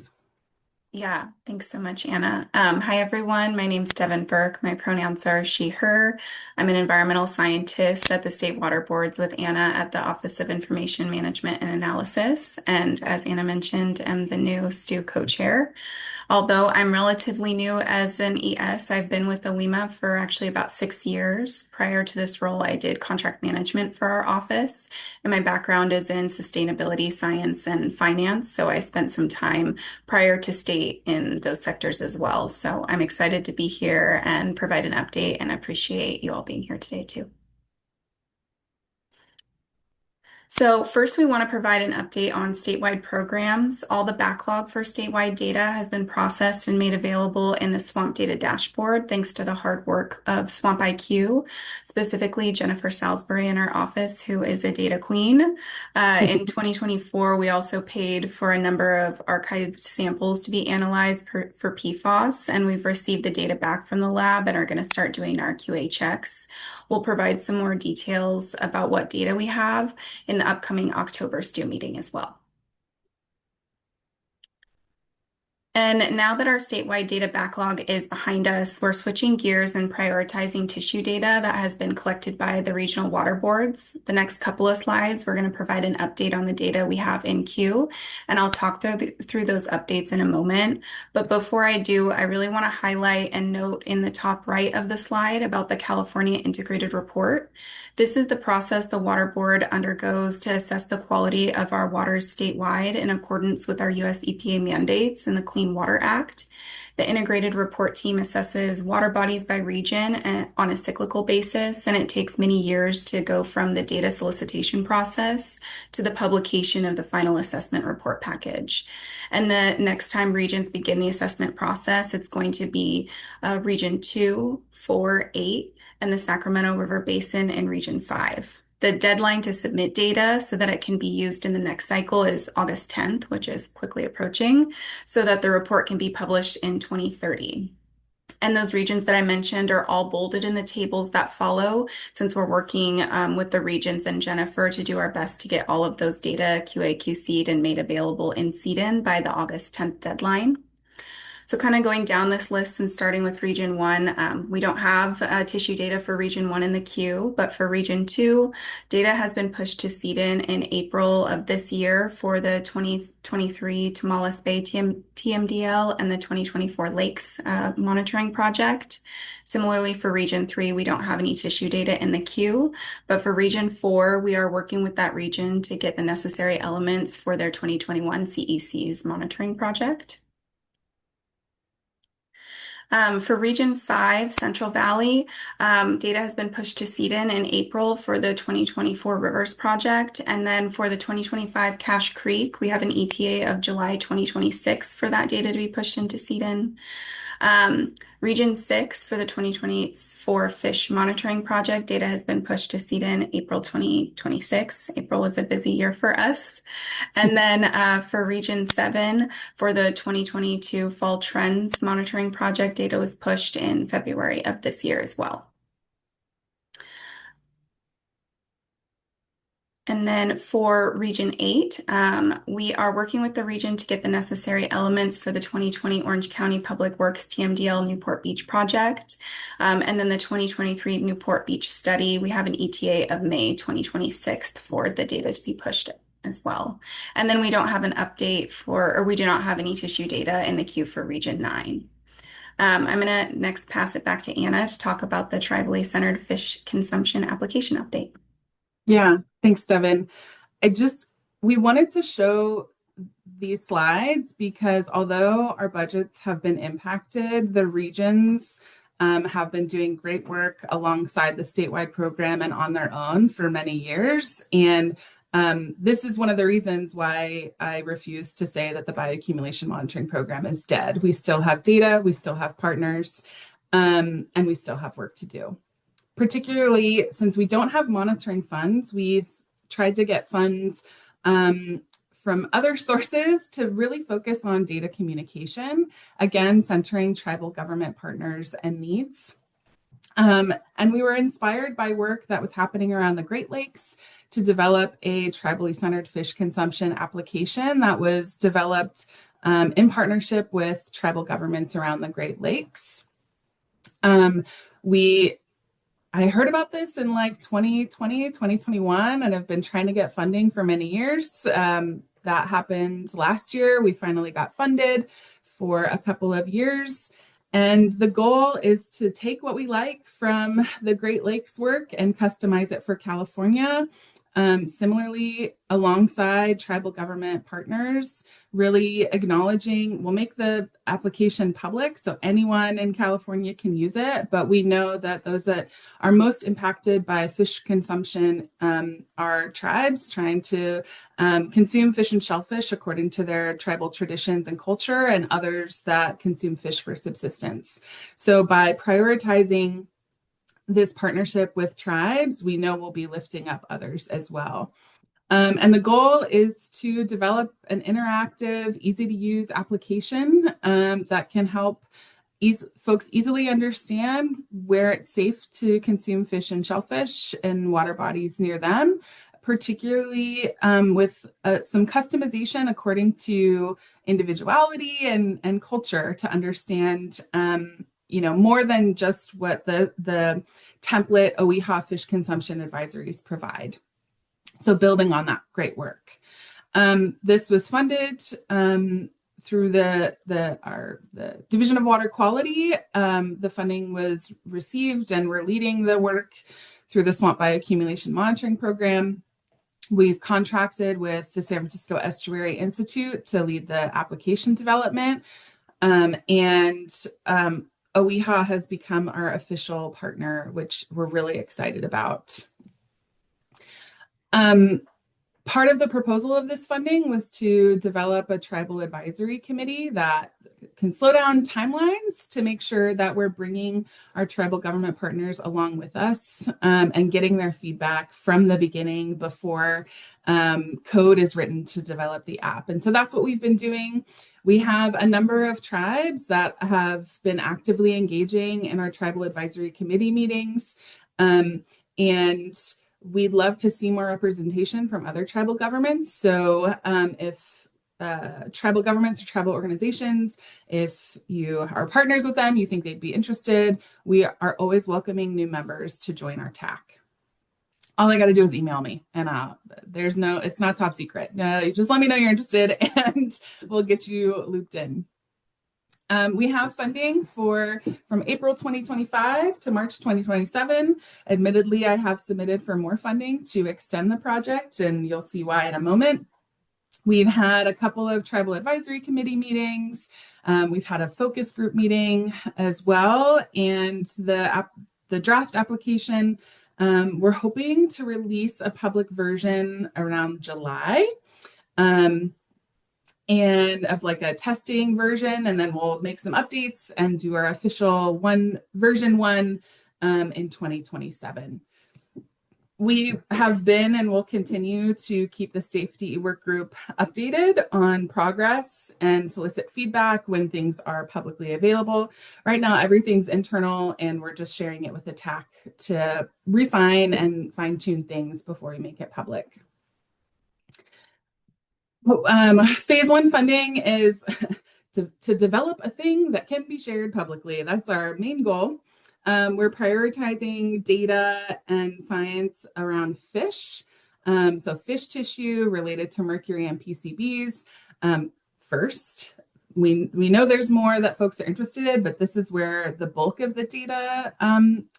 Yeah, thanks so much, Anna. Hi, everyone. My name's Devin Burke. My pronouns are she, her. I'm an environmental scientist at the State Water Boards with Anna at the Office of Information Management and Analysis. And as Anna mentioned, I'm the new STU co-chair. Although I'm relatively new as an ES, I've been with OEMA for actually about 6 years. Prior to this role, I did contract management for our office, and my background is in sustainability, science, and finance. So I spent some time prior to state in those sectors as well. So I'm excited to be here and provide an update, and appreciate you all being here today too. So first, we want to provide an update on statewide programs. All the backlog for statewide data has been processed and made available in the Swamp Data Dashboard, thanks to the hard work of Swamp IQ, specifically Jennifer Salisbury in our office, who is a data queen. In 2024, we also paid for a number of archived samples to be analyzed for PFAS, and we've received the data back from the lab and are going to start doing our QA checks. We'll provide some more details about what data we have in the upcoming October STU meeting as well. And now that our statewide data backlog is behind us, we're switching gears and prioritizing tissue data that has been collected by the regional water boards. The next couple of slides, we're going to provide an update on the data we have in queue, and I'll talk through those updates in a moment. But before I do, I really want to highlight and note in the top right of the slide about the California Integrated Report. This is the process the Water Board undergoes to assess the quality of our waters statewide in accordance with our U.S. EPA mandates and the Clean Water Act. The integrated report team assesses water bodies by region on a cyclical basis, and it takes many years to go from the data solicitation process to the publication of the final assessment report package. And the next time regions begin the assessment process, it's going to be Region 2, 4, 8, and the Sacramento River Basin in Region 5. The deadline to submit data so that it can be used in the next cycle is August 10th, which is quickly approaching, so that the report can be published in 2030. And those regions that I mentioned are all bolded in the tables that follow, since we're working with the regions and Jennifer to do our best to get all of those data QA/QC'd and made available in CDN by the August 10th deadline. So kind of going down this list and starting with Region 1, we don't have tissue data for Region 1 in the queue, but for Region 2, data has been pushed to CDN in April of this year for the 2023 Tomales Bay TMDL and the 2024 Lakes monitoring project. Similarly, for Region 3, we don't have any tissue data in the queue, but for Region 4, we are working with that region to get the necessary elements for their 2021 CEC's monitoring project. For Region 5, Central Valley, data has been pushed to CDN in April for the 2024 Rivers Project. And then for the 2025 Cache Creek, we have an ETA of July 2026 for that data to be pushed into CDN. Region 6 for the 2024 Fish Monitoring Project, data has been pushed to CDN April 2026. April was a busy year for us. And then for Region 7 for the 2022 Fall Trends Monitoring Project, data was pushed in February of this year as well. And then for Region 8, we are working with the region to get the necessary elements for the 2020 Orange County Public Works TMDL Newport Beach project. And then the 2023 Newport Beach study, we have an ETA of May 2026 for the data to be pushed as well. And then we don't have an update or we do not have any tissue data in the queue for Region 9. I'm going to next pass it back to Anna to talk about the tribally centered fish consumption application update. Yeah, thanks, Devin. We wanted to show these slides because although our budgets have been impacted, the regions have been doing great work alongside the statewide program and on their own for many years. And this is one of the reasons why I refuse to say that the bioaccumulation monitoring program is dead. We still have data, we still have partners, and we still have work to do. Particularly since we don't have monitoring funds, we tried to get funds from other sources to really focus on data communication, again, centering tribal government partners and needs. And we were inspired by work that was happening around the Great Lakes to develop a tribally centered fish consumption application that was developed in partnership with tribal governments around the Great Lakes. I heard about this in like 2020, 2021, and have been trying to get funding for many years. That happened last year. We finally got funded for a couple of years. And the goal is to take what we like from the Great Lakes work and customize it for California. Similarly, alongside tribal government partners, really acknowledging, we'll make the application public so anyone in California can use it, but we know that those that are most impacted by fish consumption are tribes trying to consume fish and shellfish according to their tribal traditions and culture, and others that consume fish for subsistence. So by prioritizing this partnership with tribes, we know we'll be lifting up others as well. And the goal is to develop an interactive, easy to use application that can help folks easily understand where it's safe to consume fish and shellfish in water bodies near them, particularly with some customization according to individuality and culture to understand, more than just what the template OEHA fish consumption advisories provide. So building on that great work. This was funded through the Division of Water Quality. The funding was received, and we're leading the work through the Swamp Bioaccumulation Monitoring Program. We've contracted with the San Francisco Estuary Institute to lead the application development, and OEHA has become our official partner, which we're really excited about. Part of the proposal of this funding was to develop a tribal advisory committee that can slow down timelines to make sure that we're bringing our tribal government partners along with us, and getting their feedback from the beginning before code is written to develop the app. And so that's what we've been doing. We have a number of tribes that have been actively engaging in our tribal advisory committee meetings, and we'd love to see more representation from other tribal governments. So if tribal governments or tribal organizations, if you are partners with them, you think they'd be interested, we are always welcoming new members to join our TAC. All I got to do is email me, and it's not top secret. You just let me know you're interested and we'll get you looped in. We have funding from April 2025 to March 2027. Admittedly, I have submitted for more funding to extend the project, and you'll see why in a moment. We've had a couple of tribal advisory committee meetings. We've had a focus group meeting as well, and the draft application, we're hoping to release a public version around July. And of like a testing version, and then we'll make some updates and do our official version 1 in 2027. We have been and will continue to keep the safety work group updated on progress and solicit feedback when things are publicly available. Right now, everything's internal, and we're just sharing it with the TAC to refine and fine-tune things before we make it public. Phase 1 funding is to develop a thing that can be shared publicly. That's our main goal. We're prioritizing data and science around fish. So fish tissue related to mercury and PCBs first. We know there's more that folks are interested in, but this is where the bulk of the data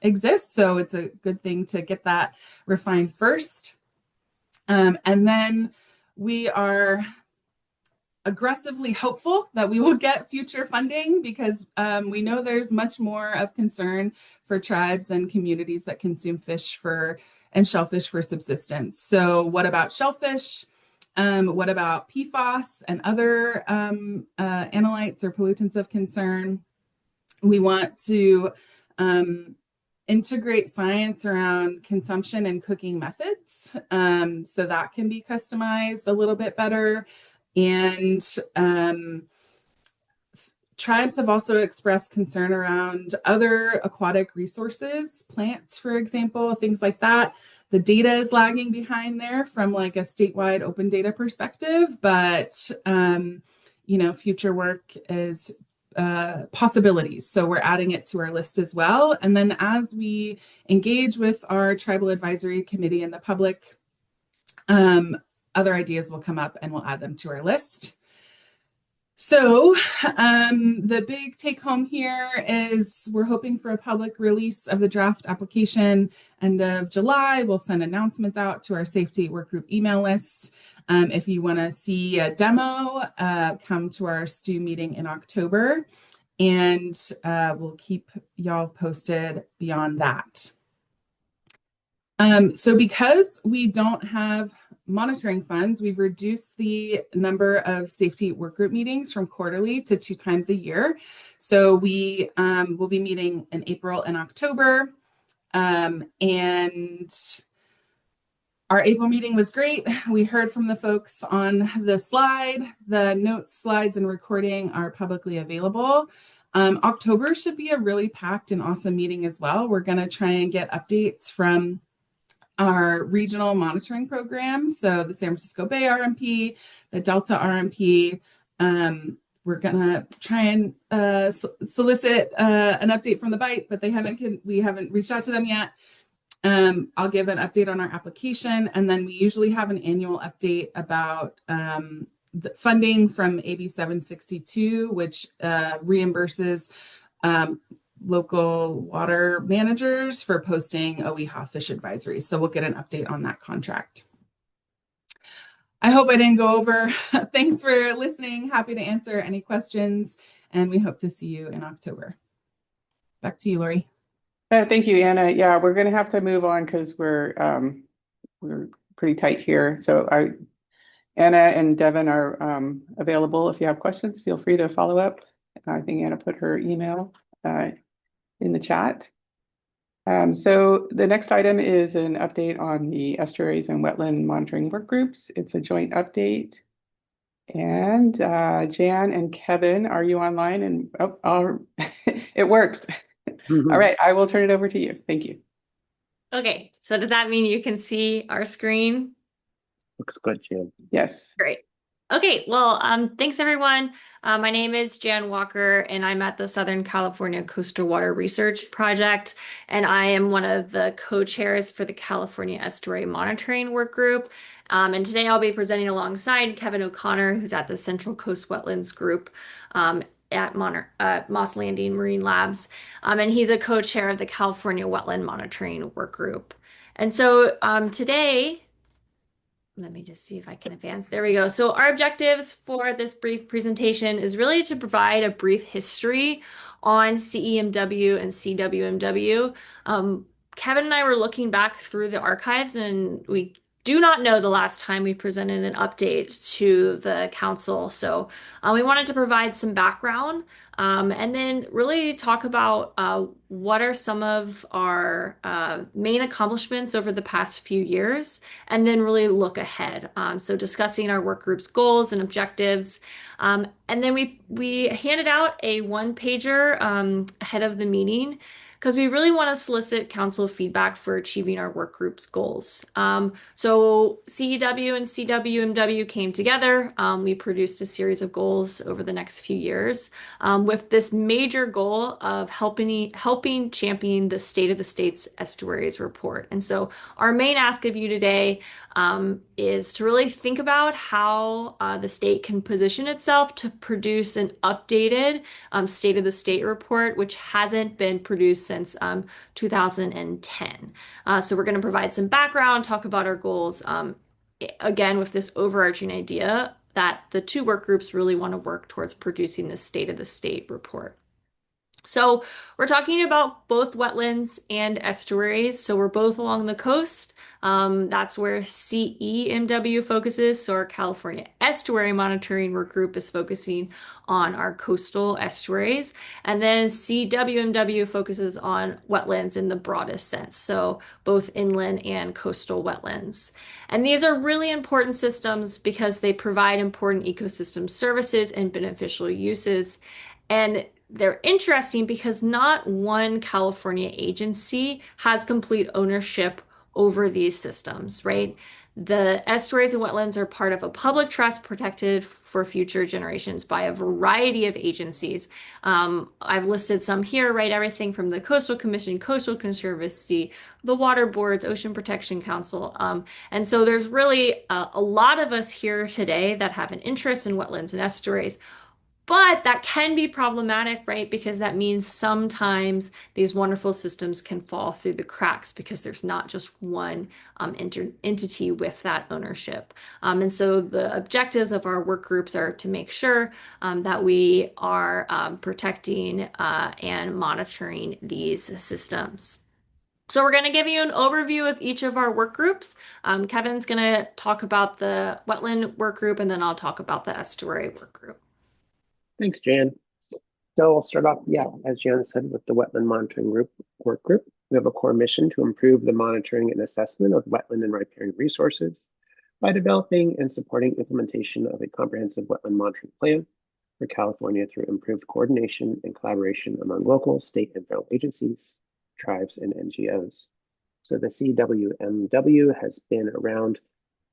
exists. So it's a good thing to get that refined first. And then we are aggressively hopeful that we will get future funding, because we know there's much more of concern for tribes and communities that consume fish and shellfish for subsistence. So what about shellfish? What about PFAS and other analytes or pollutants of concern? We want to integrate science around consumption and cooking methods, so that can be customized a little bit better. And tribes have also expressed concern around other aquatic resources, plants, for example, things like that. The data is lagging behind there from like a statewide open data perspective, but future work is possibilities. So we're adding it to our list as well. And then as we engage with our tribal advisory committee and the public, other ideas will come up and we'll add them to our list. So the big take home here is we're hoping for a public release of the draft application end of July. We'll send announcements out to our safety workgroup email list. If you want to see a demo, come to our STU meeting in October, and we'll keep y'all posted beyond that. So because we don't have monitoring funds, we've reduced the number of safety workgroup meetings from quarterly to 2 times a year. So we will be meeting in April and October. And our April meeting was great. We heard from the folks on the slide. The notes, slides, and recording are publicly available. October should be a really packed and awesome meeting as well. We're going to try and get updates from our regional monitoring programs. So the San Francisco Bay RMP, the Delta RMP. We're gonna try and solicit an update from the BITE, but we haven't reached out to them yet. I'll give an update on our application, and then we usually have an annual update about the funding from AB 762, which reimburses local water managers for posting OEHA fish advisories. So we'll get an update on that contract. I hope I didn't go over. Thanks for listening. Happy to answer any questions, and we hope to see you in October. Back to you, Lori. Thank you, Anna. Yeah, we're going to have to move on because we're pretty tight here. So Anna and Devin are available. If you have questions, feel free to follow up. I think Anna put her email in the chat. So the next item is an update on the estuaries and wetland monitoring work groups. It's a joint update. And Jan and Kevin, are you online? And it worked. All right, I will turn it over to you. Thank you. Okay, so does that mean you can see our screen? Looks good, Jan. Yes. Great. Okay, well, thanks everyone. My name is Jan Walker, and I'm at the Southern California Coastal Water Research Project, and I am one of the co-chairs for the California Estuary Monitoring Work Group. And today I'll be presenting alongside Kevin O'Connor, who's at the Central Coast Wetlands Group at Moss Landing Marine Labs, and he's a co-chair of the California Wetland Monitoring Work Group. And so today, let me just see if I can advance. There we go. So our objectives for this brief presentation is really to provide a brief history on CEMW and CWMW. Kevin and I were looking back through the archives, and we do not know the last time we presented an update to the council. So we wanted to provide some background and then really talk about what are some of our main accomplishments over the past few years, and then really look ahead. So discussing our work group's goals and objectives. And then we handed out a one-pager ahead of the meeting, because we really want to solicit council feedback for achieving our work group's goals. So CEW and CWMW came together. We produced a series of goals over the next few years with this major goal of helping champion the State of the State's Estuaries report. And so our main ask of you today is to really think about how the state can position itself to produce an updated State of the State report, which hasn't been produced since 2010. So we're going to provide some background, talk about our goals, again, with this overarching idea that the two work groups really want to work towards producing this State of the State report. So we're talking about both wetlands and estuaries. So we're both along the coast. That's where CEMW focuses. So our California Estuary Monitoring Work Group is focusing on our coastal estuaries. And then CWMW focuses on wetlands in the broadest sense. So both inland and coastal wetlands. And these are really important systems because they provide important ecosystem services and beneficial uses. And they're interesting because not one California agency has complete ownership over these systems, right? The estuaries and wetlands are part of a public trust protected for future generations by a variety of agencies. I've listed some here, right? Everything from the Coastal Commission, Coastal Conservancy, the Water Boards, Ocean Protection Council. And so there's really a lot of us here today that have an interest in wetlands and estuaries. But that can be problematic, right? Because that means sometimes these wonderful systems can fall through the cracks because there's not just one entity with that ownership. And so the objectives of our work groups are to make sure that we are protecting and monitoring these systems. So we're going to give you an overview of each of our work groups. Kevin's going to talk about the wetland work group, and then I'll talk about the estuary work group. Thanks, Jan. So I'll start off, as Jan said, with the Wetland Monitoring Work Group. We have a core mission to improve the monitoring and assessment of wetland and riparian resources by developing and supporting implementation of a comprehensive wetland monitoring plan for California through improved coordination and collaboration among local, state, and federal agencies, tribes, and NGOs. So the CWMW has been around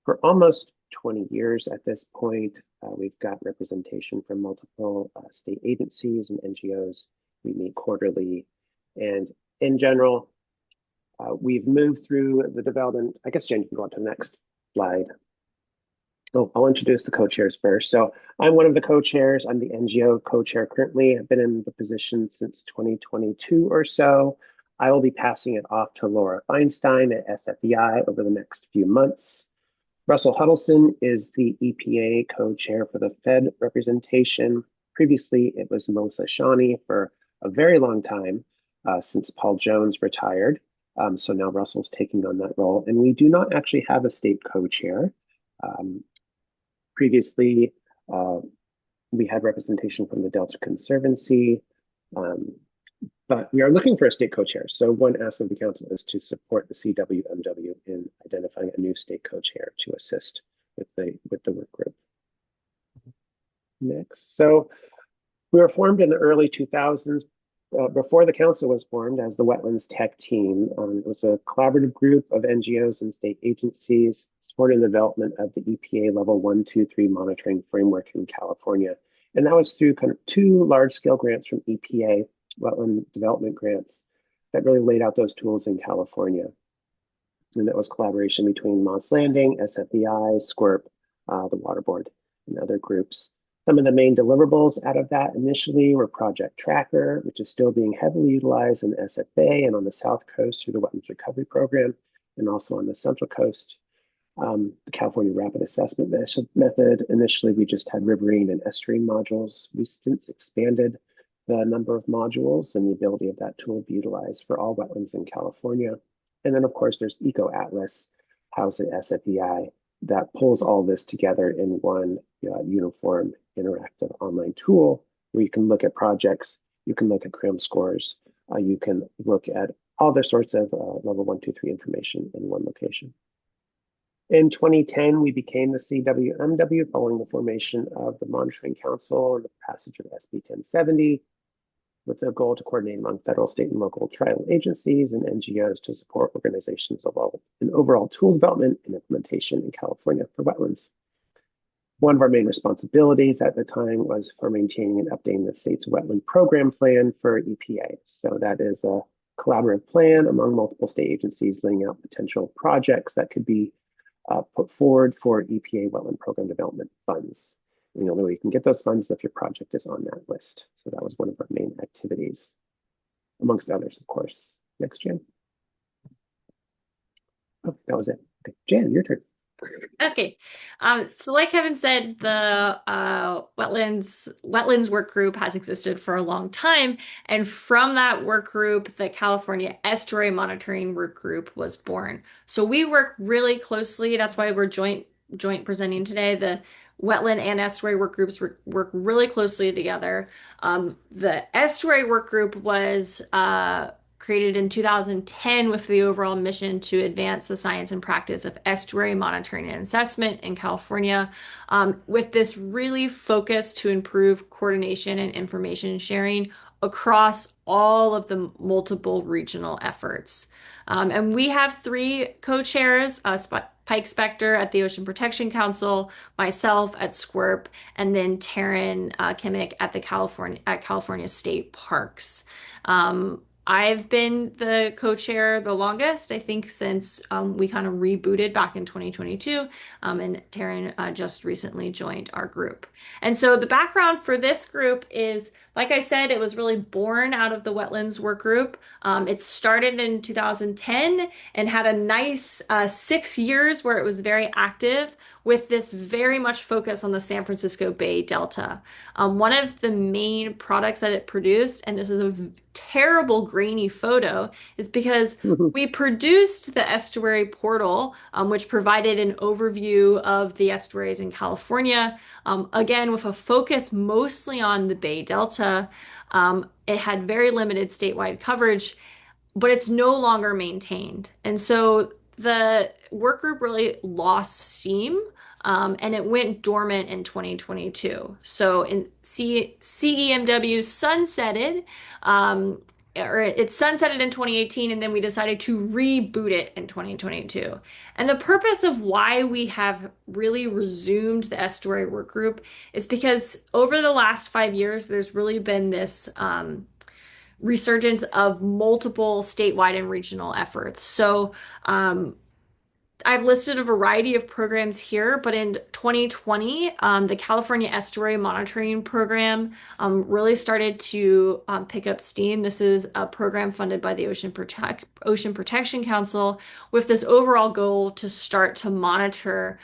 for almost 20 years at this point. We've got representation from multiple state agencies and NGOs. We meet quarterly. And in general, we've moved through the development. I guess, Jen, you can go on to the next slide. So I'll introduce the co-chairs first. So I'm one of the co-chairs. I'm the NGO co-chair currently. I've been in the position since 2022 or so. I will be passing it off to Laura Feinstein at SFEI over the next few months. Russell Huddleston is the EPA co-chair for the Fed representation. Previously, it was Melissa Shawnee for a very long time, since Paul Jones retired. So now Russell's taking on that role. And we do not actually have a state co-chair. Previously, we had representation from the Delta Conservancy, but we are looking for a state co-chair. So one ask of the council is to support the CWMW in identifying a new state co-chair to assist with the work group. Next, so we were formed in the early 2000s, before the council was formed as the Wetlands Tech Team. It was a collaborative group of NGOs and state agencies supporting the development of the EPA Level 1, 2, 3 monitoring framework in California. And that was through kind of 2 large-scale grants from EPA, wetland development grants, that really laid out those tools in California. And that was collaboration between Moss Landing, SFEI, SQUIRP, the Water Board, and other groups. Some of the main deliverables out of that initially were Project Tracker, which is still being heavily utilized in SFA and on the South Coast through the Wetlands Recovery Program, and also on the Central Coast. The California Rapid Assessment Method. Initially, we just had riverine and estuarine modules. We've since expanded the number of modules and the ability of that tool to be utilized for all wetlands in California. And then, of course, there's Eco Atlas housed at SFEI that pulls all this together in one uniform interactive online tool where you can look at projects, you can look at CRAM scores, you can look at all the sorts of level 1, 2, 3 information in one location. In 2010, we became the CWMW following the formation of the Monitoring Council and the passage of SB 1070, with the goal to coordinate among federal, state, and local tribal agencies and NGOs to support organizations in overall tool development and implementation in California for wetlands. One of our main responsibilities at the time was for maintaining and updating the state's wetland program plan for EPA. So that is a collaborative plan among multiple state agencies laying out potential projects that could be put forward for EPA wetland program development funds. And the only way you can get those funds if your project is on that list. So that was one of our main activities, amongst others, of course. Next, Jan. Oh, that was it. Okay, Jan, your turn. Okay, so like Kevin said, the wetlands work group has existed for a long time, and from that work group, the California Estuary Monitoring Work Group was born. So we work really closely. That's why we're joint presenting today. The wetland and estuary work groups work really closely together. The estuary work group was created in 2010 with the overall mission to advance the science and practice of estuary monitoring and assessment in California, with this really focus to improve coordination and information sharing across all of the multiple regional efforts. And we have 3 co-chairs, Pike Spector at the Ocean Protection Council, myself at SQUIRP, and then Taryn Kimmick at the California State Parks. I've been the co-chair the longest, I think, since we kind of rebooted back in 2022, and Taryn just recently joined our group. And so the background for this group is, like I said, it was really born out of the Wetlands Work Group. It started in 2010 and had a nice 6 years where it was very active, with this very much focus on the San Francisco Bay Delta. One of the main products that it produced, and this is a terrible grainy photo, is because we produced the estuary portal, which provided an overview of the estuaries in California, again, with a focus mostly on the Bay Delta. It had very limited statewide coverage, but it's no longer maintained. And so the work group really lost steam, and it went dormant in 2022. So in CEMW sunsetted, or it sunsetted in 2018, and then we decided to reboot it in 2022. And the purpose of why we have really resumed the estuary work group is because over the last 5 years, there's really been this resurgence of multiple statewide and regional efforts. So I've listed a variety of programs here, but in 2020, the California Estuary Monitoring Program really started to pick up steam. This is a program funded by the Ocean Protection Council with this overall goal to start to monitor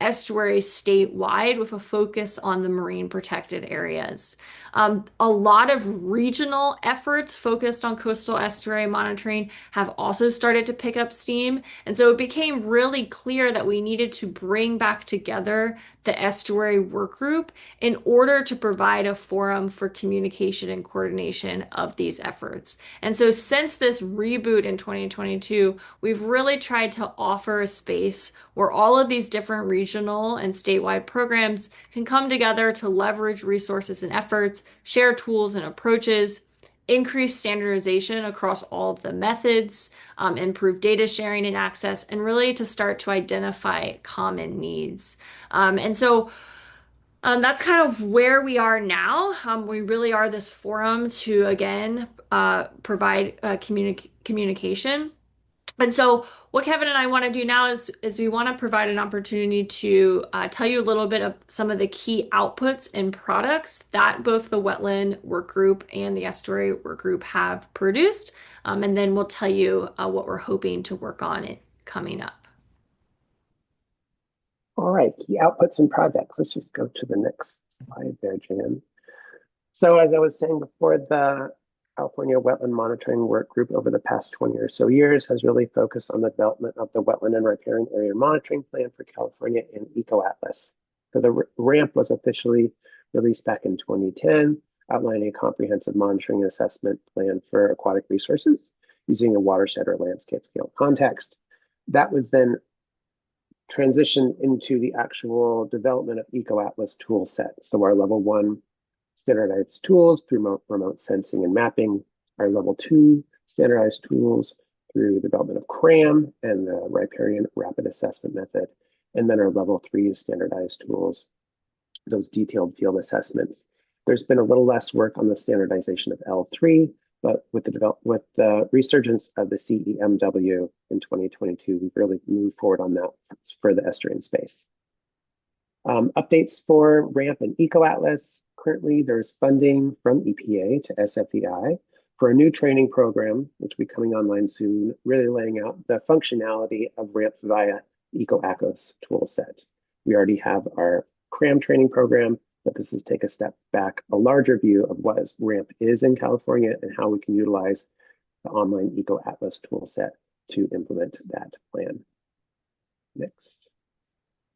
estuaries statewide with a focus on the marine protected areas. A lot of regional efforts focused on coastal estuary monitoring have also started to pick up steam. And so it became really clear that we needed to bring back together the estuary work group in order to provide a forum for communication and coordination of these efforts. And so since this reboot in 2022, we've really tried to offer a space where all of these different regional and statewide programs can come together to leverage resources and efforts, share tools and approaches, increase standardization across all of the methods, improve data sharing and access, and really to start to identify common needs. And so that's kind of where we are now. We really are this forum to, again, provide communication. And so what Kevin and I want to do now is we want to provide an opportunity to tell you a little bit of some of the key outputs and products that both the Wetland Work Group and the Estuary Work Group have produced. And then we'll tell you what we're hoping to work on it coming up. All right, key outputs and projects. Let's just go to the next slide there, Jan. So as I was saying before, the California Wetland Monitoring Work Group over the past 20 or so years has really focused on the development of the Wetland and Riparian Area Monitoring Plan for California and EcoAtlas. So the RAMP was officially released back in 2010, outlining a comprehensive monitoring and assessment plan for aquatic resources using a watershed or landscape scale context. That was then transitioned into the actual development of EcoAtlas tool set. So our level 1 standardized tools through remote sensing and mapping, our level 2 standardized tools through the development of CRAM and the riparian rapid assessment method, and then our level 3 standardized tools, those detailed field assessments. There's been a little less work on the standardization of L3, but with the resurgence of the CEMW in 2022, we've really moved forward on that for the estuarine space. Updates for RAMP and EcoAtlas. Currently, there's funding from EPA to SFEI for a new training program, which will be coming online soon, really laying out the functionality of RAMP via EcoAtlas toolset. We already have our CRAM training program, but this is take a step back, a larger view of what RAMP is in California and how we can utilize the online EcoAtlas toolset to implement that plan. Next.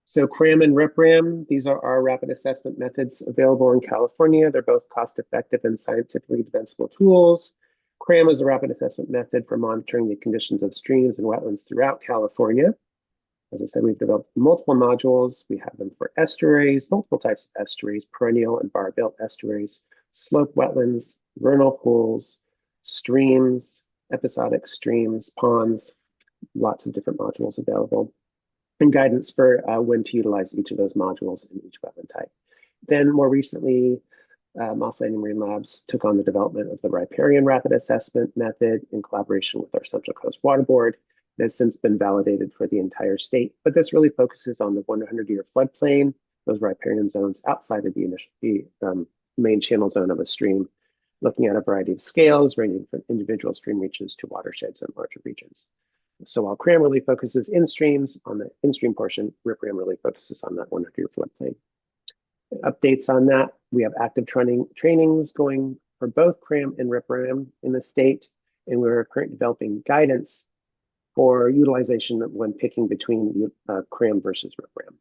So CRAM and RipRAM, these are our rapid assessment methods available in California. They're both cost-effective and scientifically defensible tools. CRAM is a rapid assessment method for monitoring the conditions of streams and wetlands throughout California. As I said, we've developed multiple modules. We have them for estuaries, multiple types of estuaries, perennial and bar-built estuaries, slope wetlands, vernal pools, streams, episodic streams, ponds, lots of different modules available, and guidance for when to utilize each of those modules in each wetland type. Then more recently, Moss Landing Marine Labs took on the development of the riparian rapid assessment method in collaboration with our Central Coast Water Board. It has since been validated for the entire state, but this really focuses on the 100-year floodplain, those riparian zones outside of the main channel zone of a stream, looking at a variety of scales ranging from individual stream reaches to watersheds and larger regions. So while CRAM really focuses in streams on the in-stream portion, RipRAM really focuses on that 100-year floodplain. Updates on that, we have active trainings going for both CRAM and RipRAM in the state, and we're currently developing guidance for utilization when picking between CRAM versus RipRAM.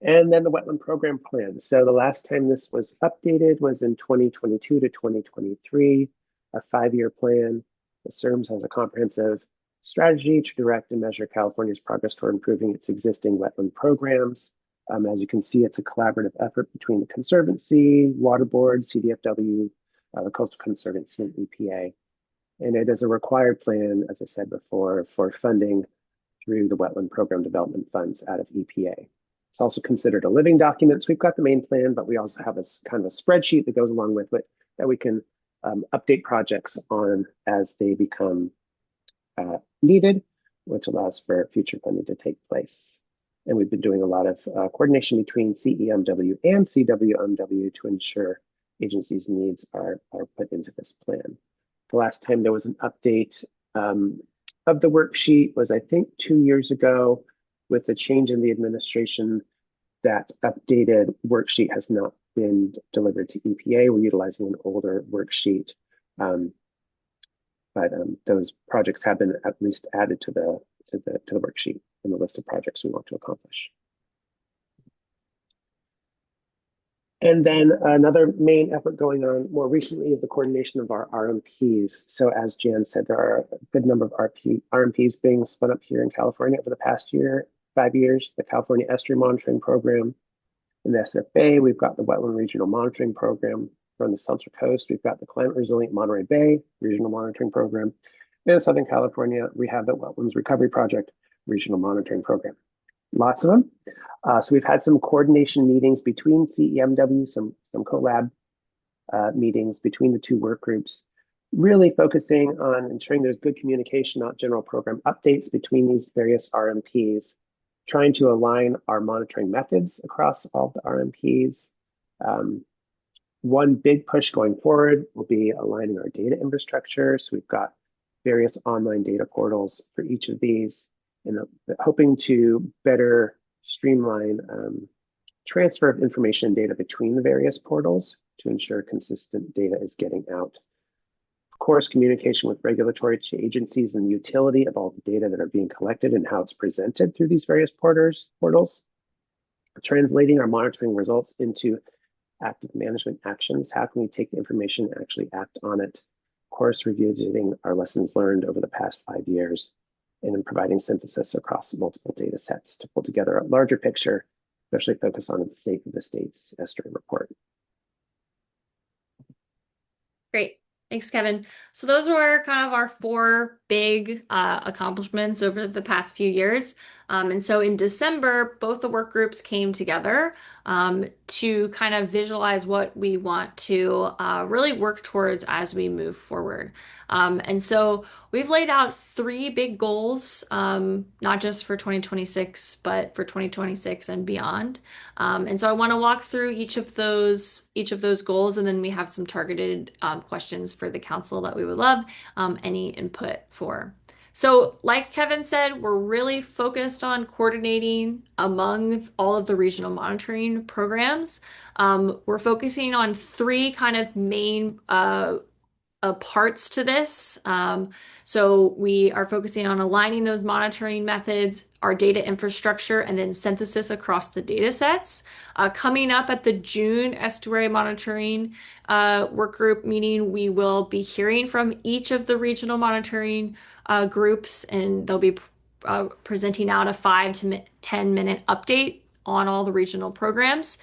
And then the wetland program plan. So the last time this was updated was in 2022 to 2023, a 5-year plan. It serves as a comprehensive strategy to direct and measure California's progress toward improving its existing wetland programs. As you can see, it's a collaborative effort between the Conservancy, Water Board, CDFW, the Coastal Conservancy and EPA. And it is a required plan, as I said before, for funding through the Wetland Program Development Funds out of EPA. It's also considered a living document. So we've got the main plan, but we also have a kind of a spreadsheet that goes along with it that we can update projects on as they become needed, which allows for future funding to take place. And we've been doing a lot of coordination between CEMW and CWMW to ensure agencies' needs are put into this plan. The last time there was an update of the worksheet was, I think, 2 years ago. With the change in the administration, that updated worksheet has not been delivered to EPA. We're utilizing an older worksheet, but those projects have been at least added to the worksheet in the list of projects we want to accomplish. And then another main effort going on more recently is the coordination of our RMPs. So as Jan said, there are a good number of RMPs being spun up here in California over the past 5 years. The California Estuary Monitoring Program. In the SFA, we've got the Wetland Regional Monitoring Program. From the Central Coast, we've got the Climate Resilient Monterey Bay Regional Monitoring Program. And in Southern California, we have the Wetlands Recovery Project Regional Monitoring Program. Lots of them. So we've had some coordination meetings between CEMW, some collab meetings between the two work groups, really focusing on ensuring there's good communication, not general program updates between these various RMPs, trying to align our monitoring methods across all the RMPs. One big push going forward will be aligning our data infrastructure. So we've got various online data portals for each of these, and hoping to better streamline transfer of information and data between the various portals to ensure consistent data is getting out. Of course, communication with regulatory agencies and the utility of all the data that are being collected and how it's presented through these various portals. Translating our monitoring results into active management actions. How can we take the information and actually act on it? Of course, revisiting our lessons learned over the past 5 years, and then providing synthesis across multiple data sets to pull together a larger picture, especially focused on the state of the state's estuary report. Great. Thanks, Kevin. So those were kind of our 4 big accomplishments over the past few years. And so in December, both the work groups came together to kind of visualize what we want to really work towards as we move forward. And so we've laid out 3 big goals, not just for 2026, but for 2026 and beyond. And so I want to walk through each of those goals, and then we have some targeted questions for the council that we would love any input for. So like Kevin said, we're really focused on coordinating among all of the regional monitoring programs. We're focusing on 3 kind of main parts to this. So we are focusing on aligning those monitoring methods, our data infrastructure, and then synthesis across the data sets. Coming up at the June estuary monitoring work group meeting, we will be hearing from each of the regional monitoring groups, and they'll be presenting out a 5 to 10 minute update on all the regional programs.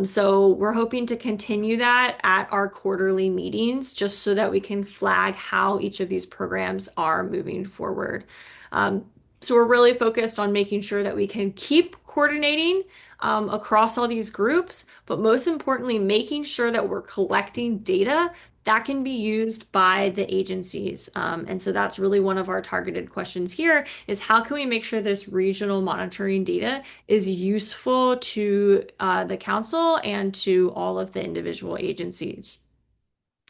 So we're hoping to continue that at our quarterly meetings, just so that we can flag how each of these programs are moving forward. So we're really focused on making sure that we can keep coordinating across all these groups, but most importantly, making sure that we're collecting data that can be used by the agencies. And so that's really one of our targeted questions here, is how can we make sure this regional monitoring data is useful to the council and to all of the individual agencies.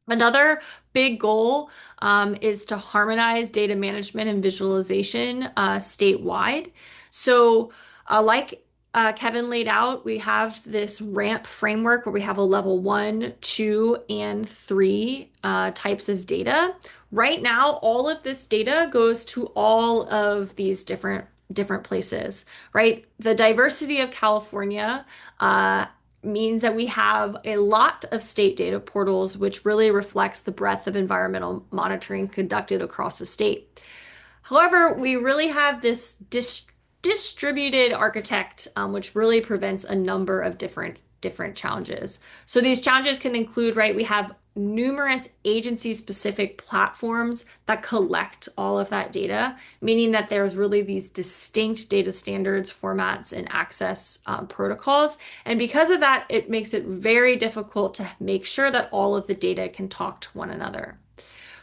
Another big goal is to harmonize data management and visualization statewide. So like Kevin laid out, we have this RAMP framework where we have a level 1, 2, and 3 types of data. Right now, all of this data goes to all of these different places, right? The diversity of California means that we have a lot of state data portals, which really reflects the breadth of environmental monitoring conducted across the state. However, we really have this distributed architect, which really prevents a number of different challenges. So these challenges can include, right, we have numerous agency-specific platforms that collect all of that data, meaning that there's really these distinct data standards, formats, and access protocols. And because of that, it makes it very difficult to make sure that all of the data can talk to one another.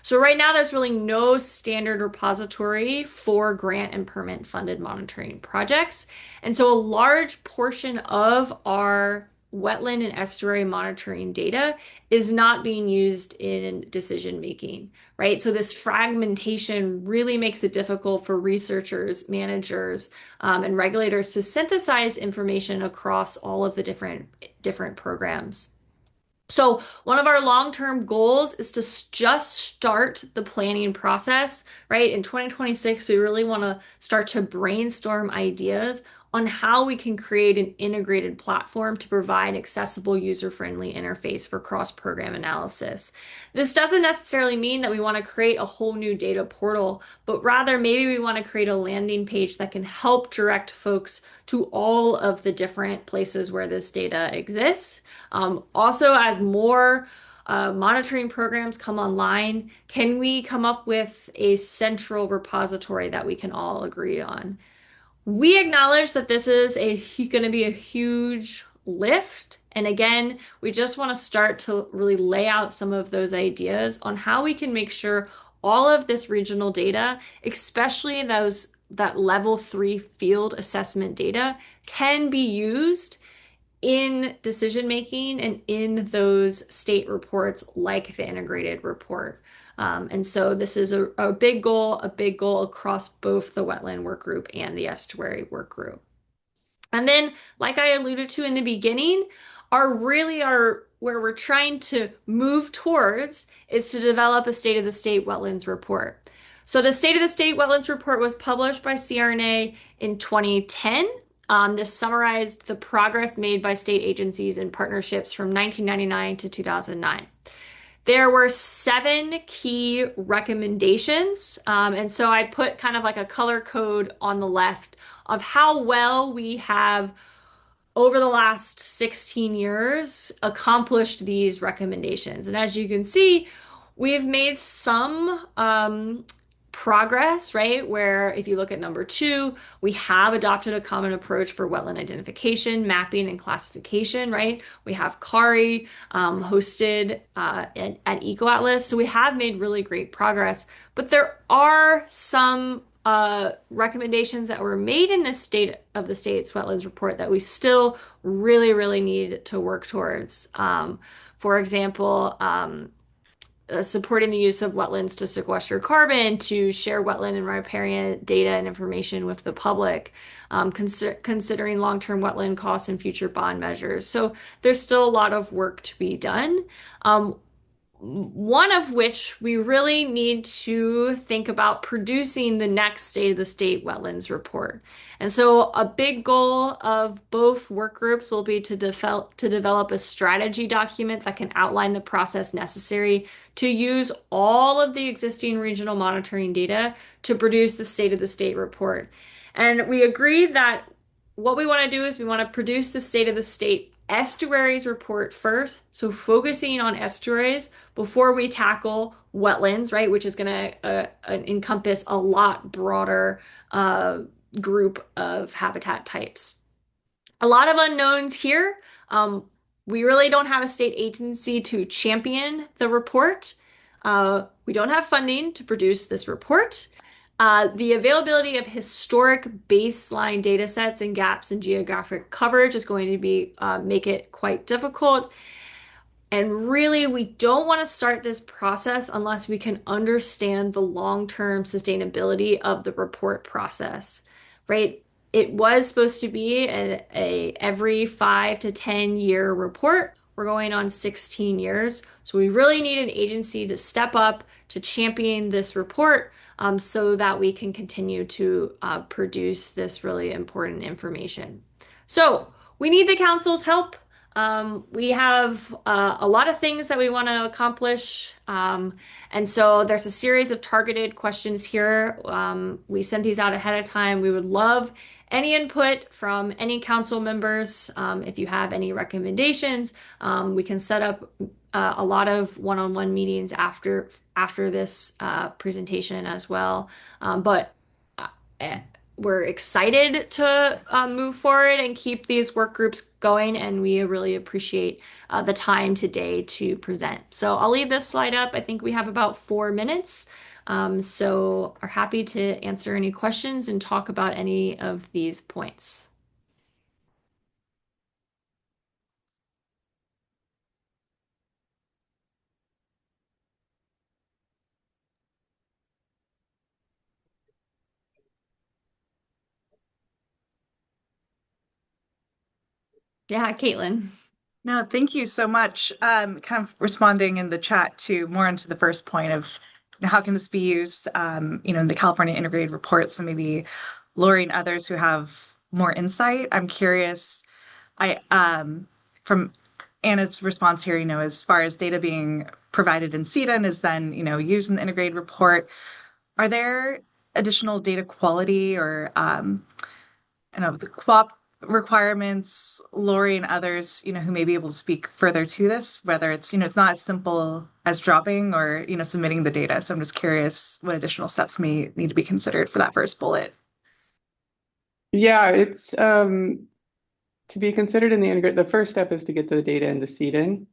So right now, there's really no standard repository for grant and permit funded monitoring projects. And so a large portion of our wetland and estuary monitoring data is not being used in decision making, right? So this fragmentation really makes it difficult for researchers, managers, and regulators to synthesize information across all of the different programs. So one of our long-term goals is to just start the planning process, right? In 2026, we really want to start to brainstorm ideas on how we can create an integrated platform to provide accessible, user-friendly interface for cross-program analysis. This doesn't necessarily mean that we want to create a whole new data portal, but rather maybe we want to create a landing page that can help direct folks to all of the different places where this data exists. Also, as more monitoring programs come online, can we come up with a central repository that we can all agree on? We acknowledge that this is going to be a huge lift. And again, we just want to start to really lay out some of those ideas on how we can make sure all of this regional data, especially that level 3 field assessment data, can be used in decision making and in those state reports like the integrated report. And so this is a big goal across both the wetland work group and the estuary work group. And then, like I alluded to in the beginning, where we're trying to move towards is to develop a state of the state wetlands report. So the state of the state wetlands report was published by CRNA in 2010. This summarized the progress made by state agencies and partnerships from 1999 to 2009. There were 7 key recommendations. And so I put kind of like a color code on the left of how well we have, over the last 16 years, accomplished these recommendations. And as you can see, we've made some progress, right? Where if you look at number 2, we have adopted a common approach for wetland identification, mapping, and classification, right? We have CARI hosted at EcoAtlas. So we have made really great progress, but there are some recommendations that were made in this state of the state's wetlands report that we still really, really need to work towards. For example, supporting the use of wetlands to sequester carbon, to share wetland and riparian data and information with the public, considering long-term wetland costs and future bond measures. So there's still a lot of work to be done. One of which we really need to think about producing the next State of the State Wetlands report. And so a big goal of both work groups will be to develop a strategy document that can outline the process necessary to use all of the existing regional monitoring data to produce the State of the State report. And we agreed that what we want to do is we want to produce the State of the State estuaries report first, so focusing on estuaries before we tackle wetlands, right, which is going to encompass a lot broader group of habitat types. A lot of unknowns here. We really don't have a state agency to champion the report. We don't have funding to produce this report. The availability of historic baseline data sets and gaps in geographic coverage is going to be make it quite difficult. And really, we don't want to start this process unless we can understand the long-term sustainability of the report process, right? It was supposed to be a every 5 to 10 year report. We're going on 16 years. So we really need an agency to step up to champion this report so that we can continue to produce this really important information. So we need the council's help. We have a lot of things that we want to accomplish. And so there's a series of targeted questions here. We sent these out ahead of time. We would love any input from any council members. If you have any recommendations, we can set up a lot of one-on-one meetings after this presentation as well. But eh, we're excited to move forward and keep these work groups going, and we really appreciate the time today to present. So I'll leave this slide up. I think we have about 4 minutes. So are happy to answer any questions and talk about any of these points. Yeah, Caitlin. No, thank you so much. Kind of responding in the chat to more into the first point of how can this be used, in the California Integrated Report. So maybe Lori and others who have more insight. I'm curious. From Anna's response here, as far as data being provided in CETA and is then, used in the integrated report, are there additional data quality or the QOP requirements, Lori and others, who may be able to speak further to this, whether it's, it's not as simple as dropping or, submitting the data. So I'm just curious what additional steps may need to be considered for that first bullet. Yeah, it's to be considered in the integrate. The first step is to get the data into CEDN.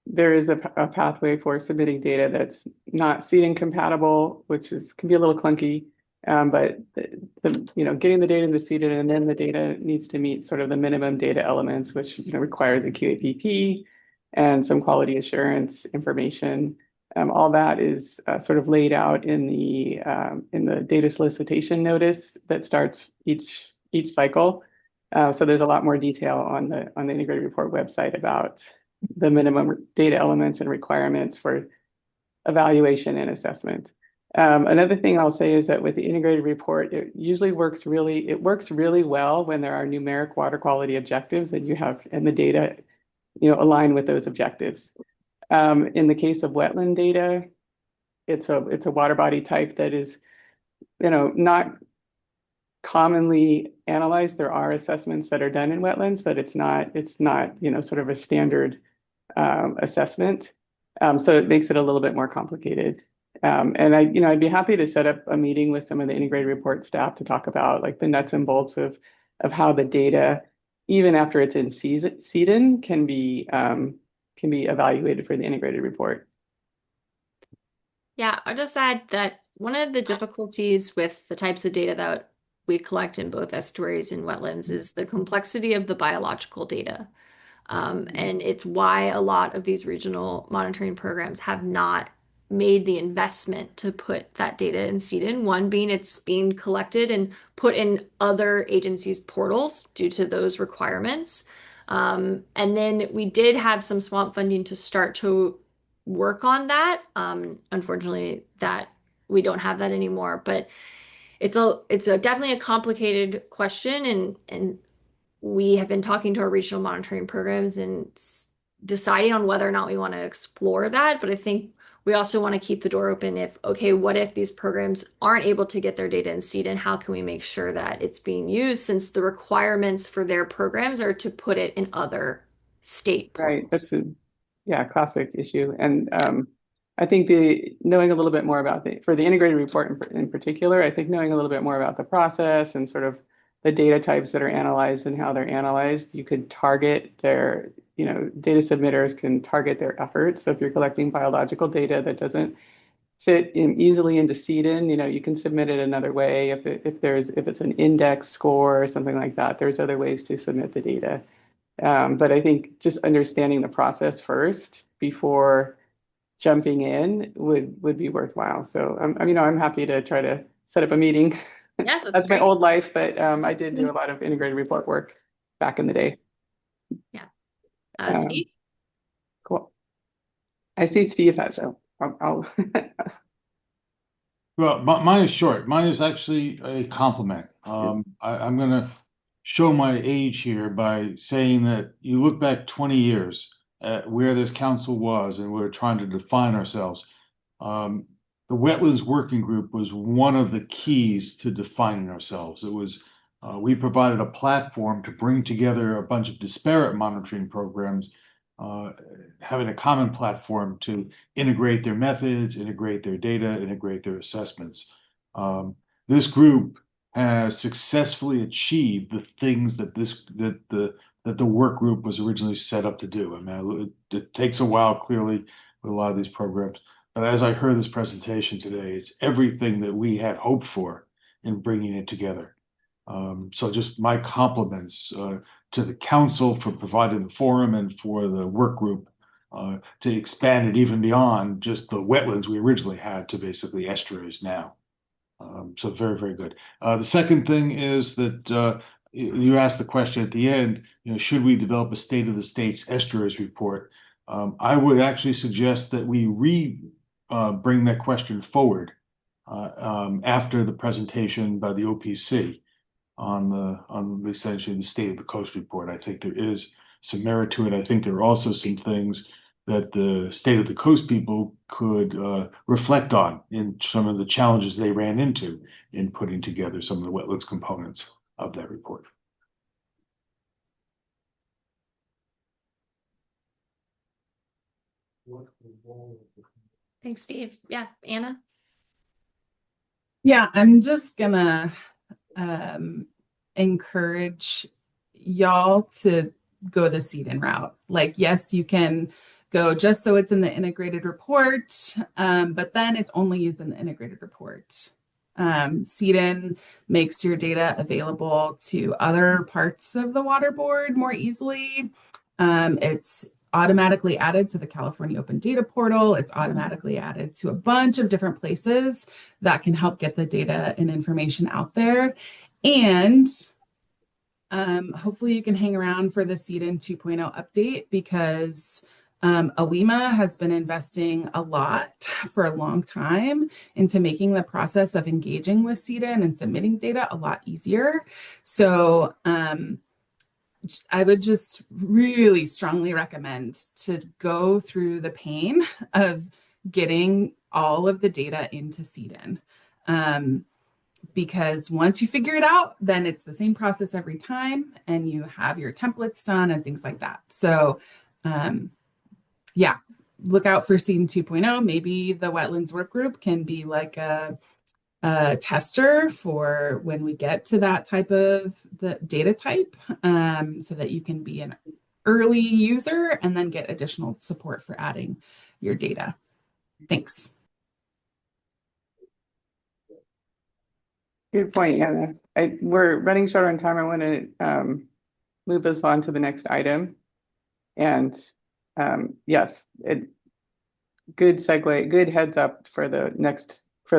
There is a pathway for submitting data that's not CEDN compatible, which can be a little clunky. But getting the data into CEDN, and then the data needs to meet sort of the minimum data elements, which requires a QAPP and some quality assurance information. All that is sort of laid out in the data solicitation notice that starts each cycle. So there's a lot more detail on the integrated report website about the minimum data elements and requirements for evaluation and assessment. Another thing I'll say is that with the integrated report, it works really well when there are numeric water quality objectives and the data, align with those objectives. In the case of wetland data, it's a water body type that is, not commonly analyzed. There are assessments that are done in wetlands, but it's not, sort of a standard assessment. So it makes it a little bit more complicated. And I'd be happy to set up a meeting with some of the integrated report staff to talk about like the nuts and bolts of how the data, even after it's in CEDN, can be evaluated for the integrated report. Yeah, I'll just add that one of the difficulties with the types of data that we collect in both estuaries and wetlands is the complexity of the biological data. And it's why a lot of these regional monitoring programs have not made the investment to put that data in CEDN. One being it's being collected and put in other agencies' portals due to those requirements. And then we did have some swamp funding to start to work on that. Unfortunately, that we don't have that anymore, but it's definitely a complicated question, and we have been talking to our regional monitoring programs and deciding on whether or not we want to explore that. But I think we also want to keep the door open what if these programs aren't able to get their data in CEDN? How can we make sure that it's being used, since the requirements for their programs are to put it in other state portals? Right. That's a classic issue. And I think knowing a little bit more about for the integrated report in particular, I think knowing a little bit more about the process and sort of the data types that are analyzed and how they're analyzed, you could target data submitters can target their efforts. So if you're collecting biological data that doesn't fit easily into CEDN, you can submit it another way. If it's an index score or something like that, there's other ways to submit the data. But I think just understanding the process first before jumping in would be worthwhile. So I'm happy to try to set up a meeting. Yeah, That's my old life, but I did do a lot of integrated report work back in the day. Yeah. Steve? Cool. I see Steve has, I'll Well, mine is short. Mine is actually a compliment. I'm going to show my age here by saying that you look back 20 years at where this council was and we're trying to define ourselves. The Wetlands Working Group was one of the keys to defining ourselves. It was we provided a platform to bring together a bunch of disparate monitoring programs having a common platform to integrate their methods, integrate their data, integrate their assessments. This group has successfully achieved the things that the work group was originally set up to do. I mean, it takes a while, clearly, with a lot of these programs. But as I heard this presentation today, it's everything that we had hoped for in bringing it together. So just my compliments to the council for providing the forum and for the work group to expand it even beyond just the wetlands we originally had to basically estuaries now. So very, very good. The second thing is that you asked the question at the end, should we develop a state of the state's estuaries report? I would actually suggest that we bring that question forward after the presentation by the OPC on essentially the state of the coast report. I think there is some merit to it. I think there are also some things that the state of the coast people could reflect on in some of the challenges they ran into in putting together some of the wetlands components of that report. Thanks, Steve. Yeah, Anna? Yeah, I'm just gonna encourage y'all to go the seed-in route. Like, yes, you can go just so it's in the integrated report, but then it's only used in the integrated report. Seed-in makes your data available to other parts of the water board more easily. It's automatically added to the California Open Data Portal. It's automatically added to a bunch of different places that can help get the data and information out there. And hopefully you can hang around for the Seed-in 2.0 update, because AWEMA has been investing a lot for a long time into making the process of engaging with Seed-in and submitting data a lot easier. So I would just really strongly recommend to go through the pain of getting all of the data into Seed-in. Because once you figure it out, then it's the same process every time, and you have your templates done and things like that. So yeah, look out for Seed-in 2.0. Maybe the Wetlands Work Group can be like a tester for when we get to that type of the data type, so that you can be an early user and then get additional support for adding your data. Thanks. Good point, Anna. We're running short on time. I want to move us on to the next item. And yes, good segue, good heads up for the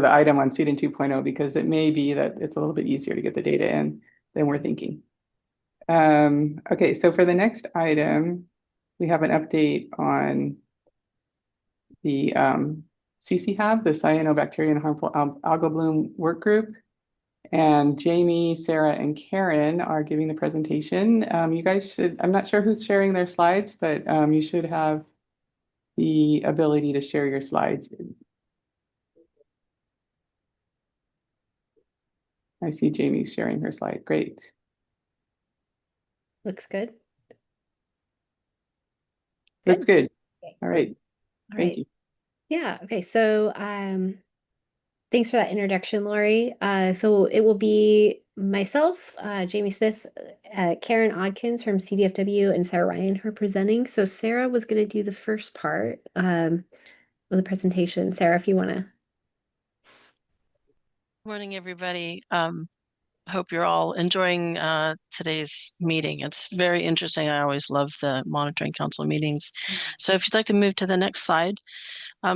item on Seed-in 2.0, because it may be that it's a little bit easier to get the data in than we're thinking. Okay, so for the next item, we have an update on the CCHAB, the Cyanobacteria and Harmful Algal Bloom Work Group. And Jamie, Sarah, and Karen are giving the presentation. You guys should, I'm not sure who's sharing their slides, but you should have the ability to share your slides. I see Jamie's sharing her slide. Great. Looks good. Looks good. Okay. All right. All Thank right. you. Yeah. Okay. So thanks for that introduction, Lori. So it will be myself, Jamie Smith, Karen Odkins from CDFW, and Sarah Ryan who are presenting. So Sarah was going to do the first part of the presentation. Sarah, if you want to. Morning, everybody. Hope you're all enjoying today's meeting. It's very interesting. I always love the monitoring council meetings. So if you'd like to move to the next slide.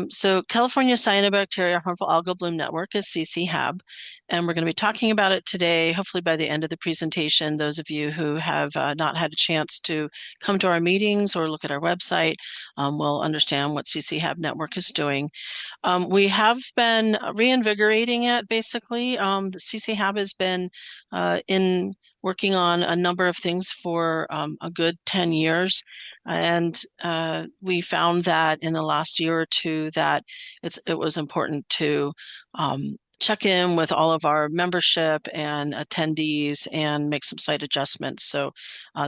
So California Cyanobacteria Harmful Algal Bloom Network is CCHAB, and we're going to be talking about it today, hopefully by the end of the presentation. Those of you who have not had a chance to come to our meetings or look at our website will understand what CCHAB Network is doing. We have been reinvigorating it, basically. The CCHAB has been working on a number of things for a good 10 years. And we found that in the last year or two that it was important to check in with all of our membership and attendees and make some site adjustments. So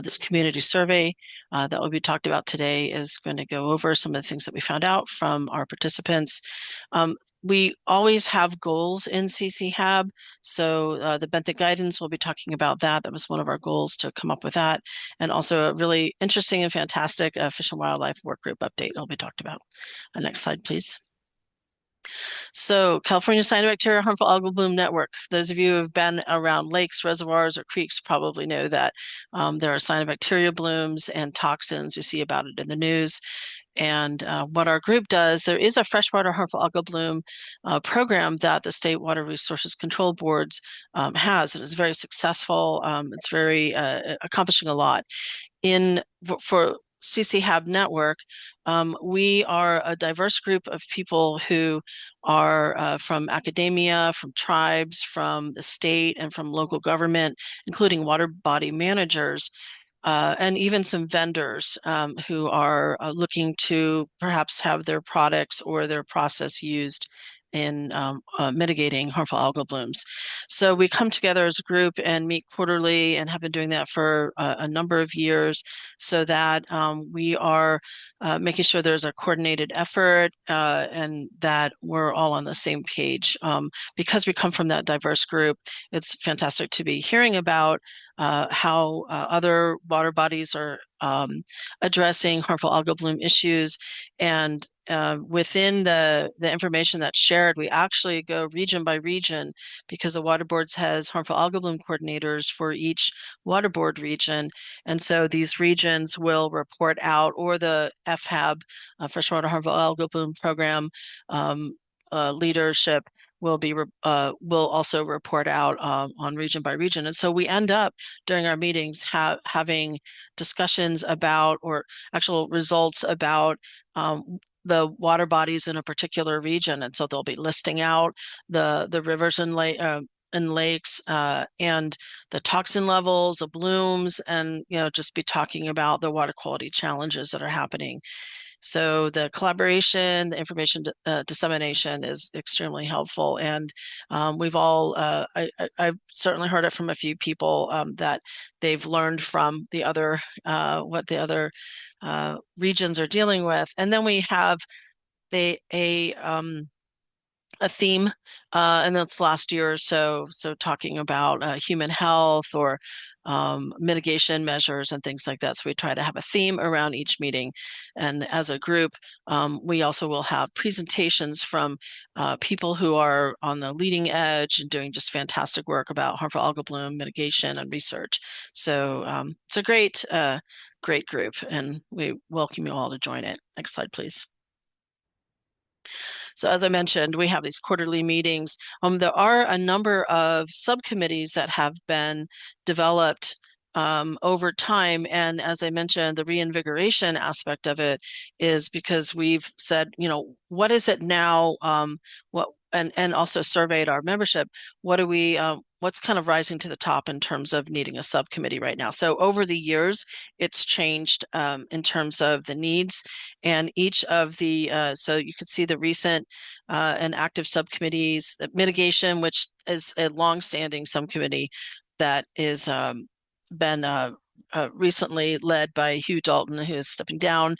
this community survey that will be talked about today is going to go over some of the things that we found out from our participants. We always have goals in CCHAB. So the benthic guidance, we'll be talking about that. That was one of our goals, to come up with that. And also a really interesting and fantastic Fish and Wildlife work group update will be talked about. Next slide, please. So California Cyanobacteria Harmful Algal Bloom Network. Those of you who have been around lakes, reservoirs, or creeks probably know that there are cyanobacteria blooms and toxins. You see about it in the news. And what our group does, there is a freshwater harmful algal bloom program that the State Water Resources Control Boards has, and it's very successful. It's very accomplishing a lot. For CCHAB Network, we are a diverse group of people who are from academia, from tribes, from the state, and from local government, including water body managers. And even some vendors who are looking to perhaps have their products or their process used in mitigating harmful algal blooms. So we come together as a group and meet quarterly, and have been doing that for a number of years, so that we are making sure there's a coordinated effort and that we're all on the same page. Because we come from that diverse group, it's fantastic to be hearing about how other water bodies are addressing harmful algal bloom issues. And within the information that's shared, we actually go region by region, because the water boards has harmful algal bloom coordinators for each water board region. And so these regions will report out, or the FHAB, Freshwater Harmful Algal Bloom Program leadership will also report out on region by region. And so we end up during our meetings having discussions about, or actual results about, the water bodies in a particular region. And so they'll be listing out the rivers and lakes and the toxin levels, the blooms, and just be talking about the water quality challenges that are happening. So the collaboration, the information dissemination is extremely helpful. And we've all, I've certainly heard it from a few people that they've learned from the other, what the other regions are dealing with. And then we have a theme, and that's last year or so. So talking about human health or mitigation measures and things like that. So we try to have a theme around each meeting. And as a group, we also will have presentations from people who are on the leading edge and doing just fantastic work about harmful algal bloom mitigation and research. So it's a great group, and we welcome you all to join it. Next slide, please. So as I mentioned, we have these quarterly meetings. There are a number of subcommittees that have been developed over time. And as I mentioned, the reinvigoration aspect of it is because we've said, what is it now? And also surveyed our membership. What's kind of rising to the top in terms of needing a subcommittee right now? So over the years, it's changed in terms of the needs, and each of the, so you could see the recent and active subcommittees, mitigation, which is a longstanding subcommittee that is been recently led by Hugh Dalton, who is stepping down.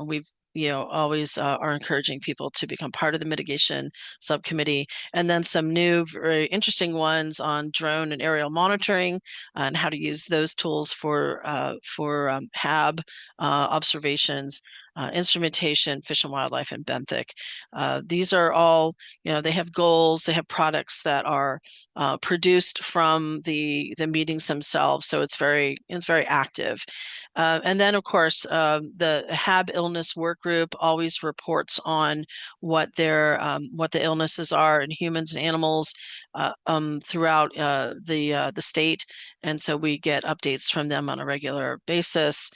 We've always are encouraging people to become part of the mitigation subcommittee. And then some new, very interesting ones on drone and aerial monitoring and how to use those tools for HAB observations, instrumentation, fish and wildlife, and benthic. These are all, they have goals, they have products that are produced from the meetings themselves. So it's very active. And then, of course, the HAB illness work group always reports on what the illnesses are in humans and animals throughout the state. And so we get updates from them on a regular basis.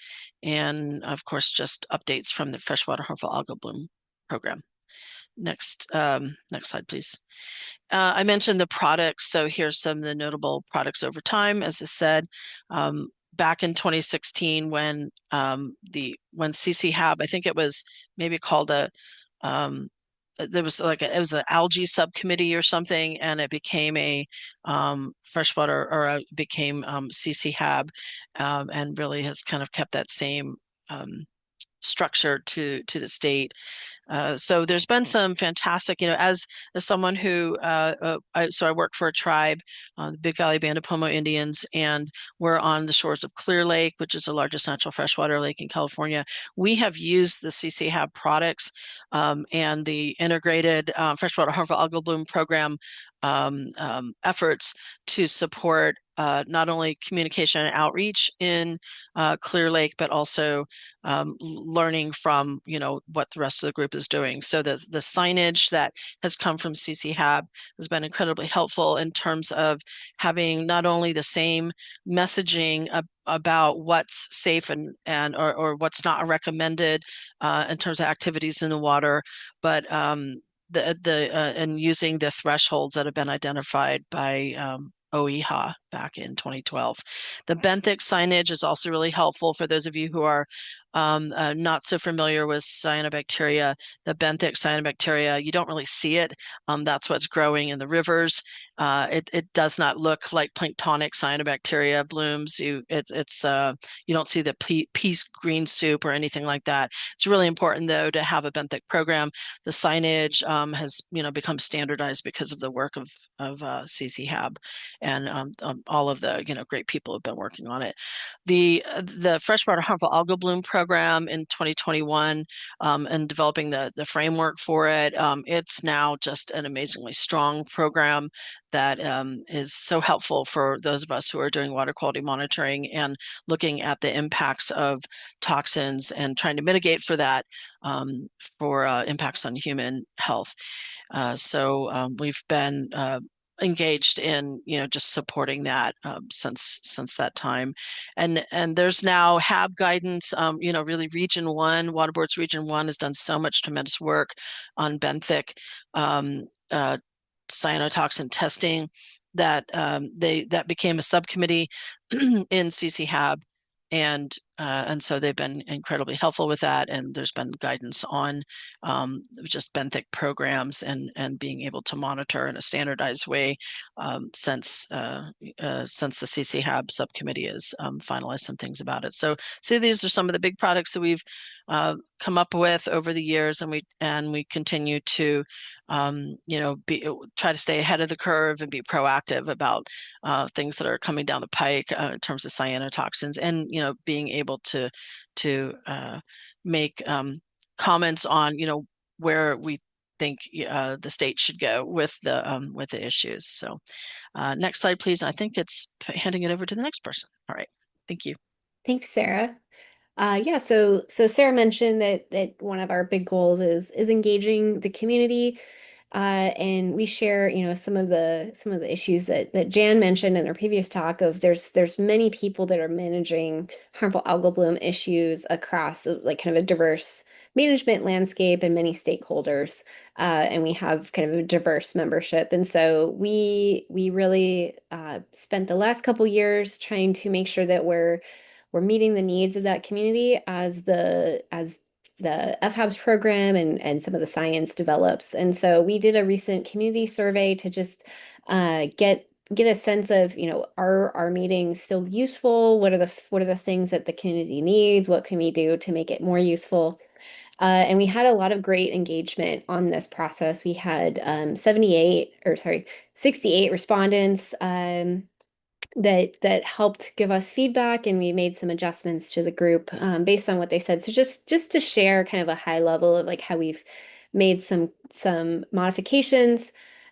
And of course, just updates from the Freshwater Harmful Algal Bloom program. Next slide, please. I mentioned the products. So here's some of the notable products over time. As I said, back in 2016, when CCHAB, I think it was maybe called a there was like it was an algae subcommittee or something, and it became a freshwater, or became CCHAB, and really has kind of kept that same structure to the state. So there's been some fantastic, as someone who, so I work for a tribe, the Big Valley Band of Pomo Indians, and we're on the shores of Clear Lake, which is the largest natural freshwater lake in California. We have used the CCHAB products and the integrated freshwater harmful algal bloom program efforts to support not only communication and outreach in Clear Lake, but also learning from what the rest of the group is doing. So the signage that has come from CCHAB has been incredibly helpful in terms of having not only the same messaging about what's safe or what's not recommended in terms of activities in the water, but and using the thresholds that have been identified by OEHA back in 2012. The benthic signage is also really helpful for those of you who are not so familiar with cyanobacteria. The benthic cyanobacteria, you don't really see it. That's what's growing in the rivers. It does not look like planktonic cyanobacteria blooms. You don't see the pea green soup or anything like that. It's really important though to have a benthic program. The signage has become standardized because of the work of CCHAB and all of the great people have been working on it. The freshwater harmful algal bloom program in 2021 and developing the framework for it. It's now just an amazingly strong program that is so helpful for those of us who are doing water quality monitoring and looking at the impacts of toxins and trying to mitigate for that for impacts on human health. So we've been engaged in just supporting that since that time, and there's now HAB guidance. Really Region 1, Water Board's Region 1 has done so much tremendous work on benthic cyanotoxin testing that that became a subcommittee in CCHAB. And so they've been incredibly helpful with that. And there's been guidance on just benthic programs and being able to monitor in a standardized way since the CCHAB subcommittee has finalized some things about it. So these are some of the big products that we've come up with over the years, and we continue to try to stay ahead of the curve and be proactive about things that are coming down the pike in terms of cyanotoxins, and being able to make comments on where we think the state should go with the issues. So next slide, please. I think it's handing it over to the next person. All right, thank you. Thanks, Sarah. Yeah, so Sarah mentioned that one of our big goals is engaging the community, and we share, some of the issues that Jan mentioned in her previous talk of there's many people that are managing harmful algal bloom issues across like kind of a diverse management landscape and many stakeholders, and we have kind of a diverse membership, and so we really spent the last couple years trying to make sure that we're meeting the needs of that community as the FHABS program and some of the science develops. And so we did a recent community survey to just get a sense of, are our meetings still useful? What are the things that the community needs? What can we do to make it more useful? And we had a lot of great engagement on this process. We had 68 respondents that helped give us feedback, and we made some adjustments to the group based on what they said. So just to share kind of a high level of like how we've made some modifications.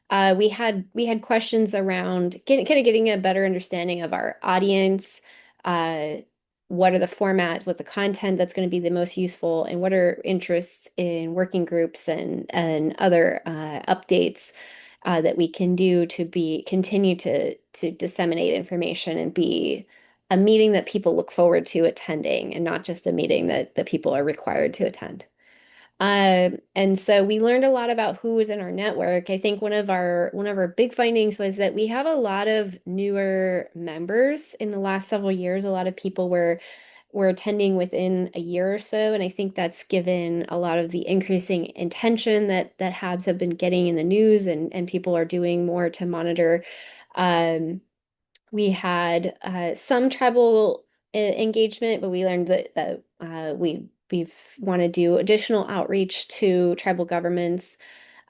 We had questions around getting a better understanding of our audience. What are the formats? What's the content that's going to be the most useful, and what are interests in working groups and other updates that we can do to continue to disseminate information and be a meeting that people look forward to attending, and not just a meeting that people are required to attend. And so we learned a lot about who was in our network. I think one of our big findings was that we have a lot of newer members in the last several years. A lot of people were were attending within a year or so. And I think that's given a lot of the increasing attention that HABs have been getting in the news, and people are doing more to monitor. We had some tribal engagement, but we learned that we want to do additional outreach to tribal governments,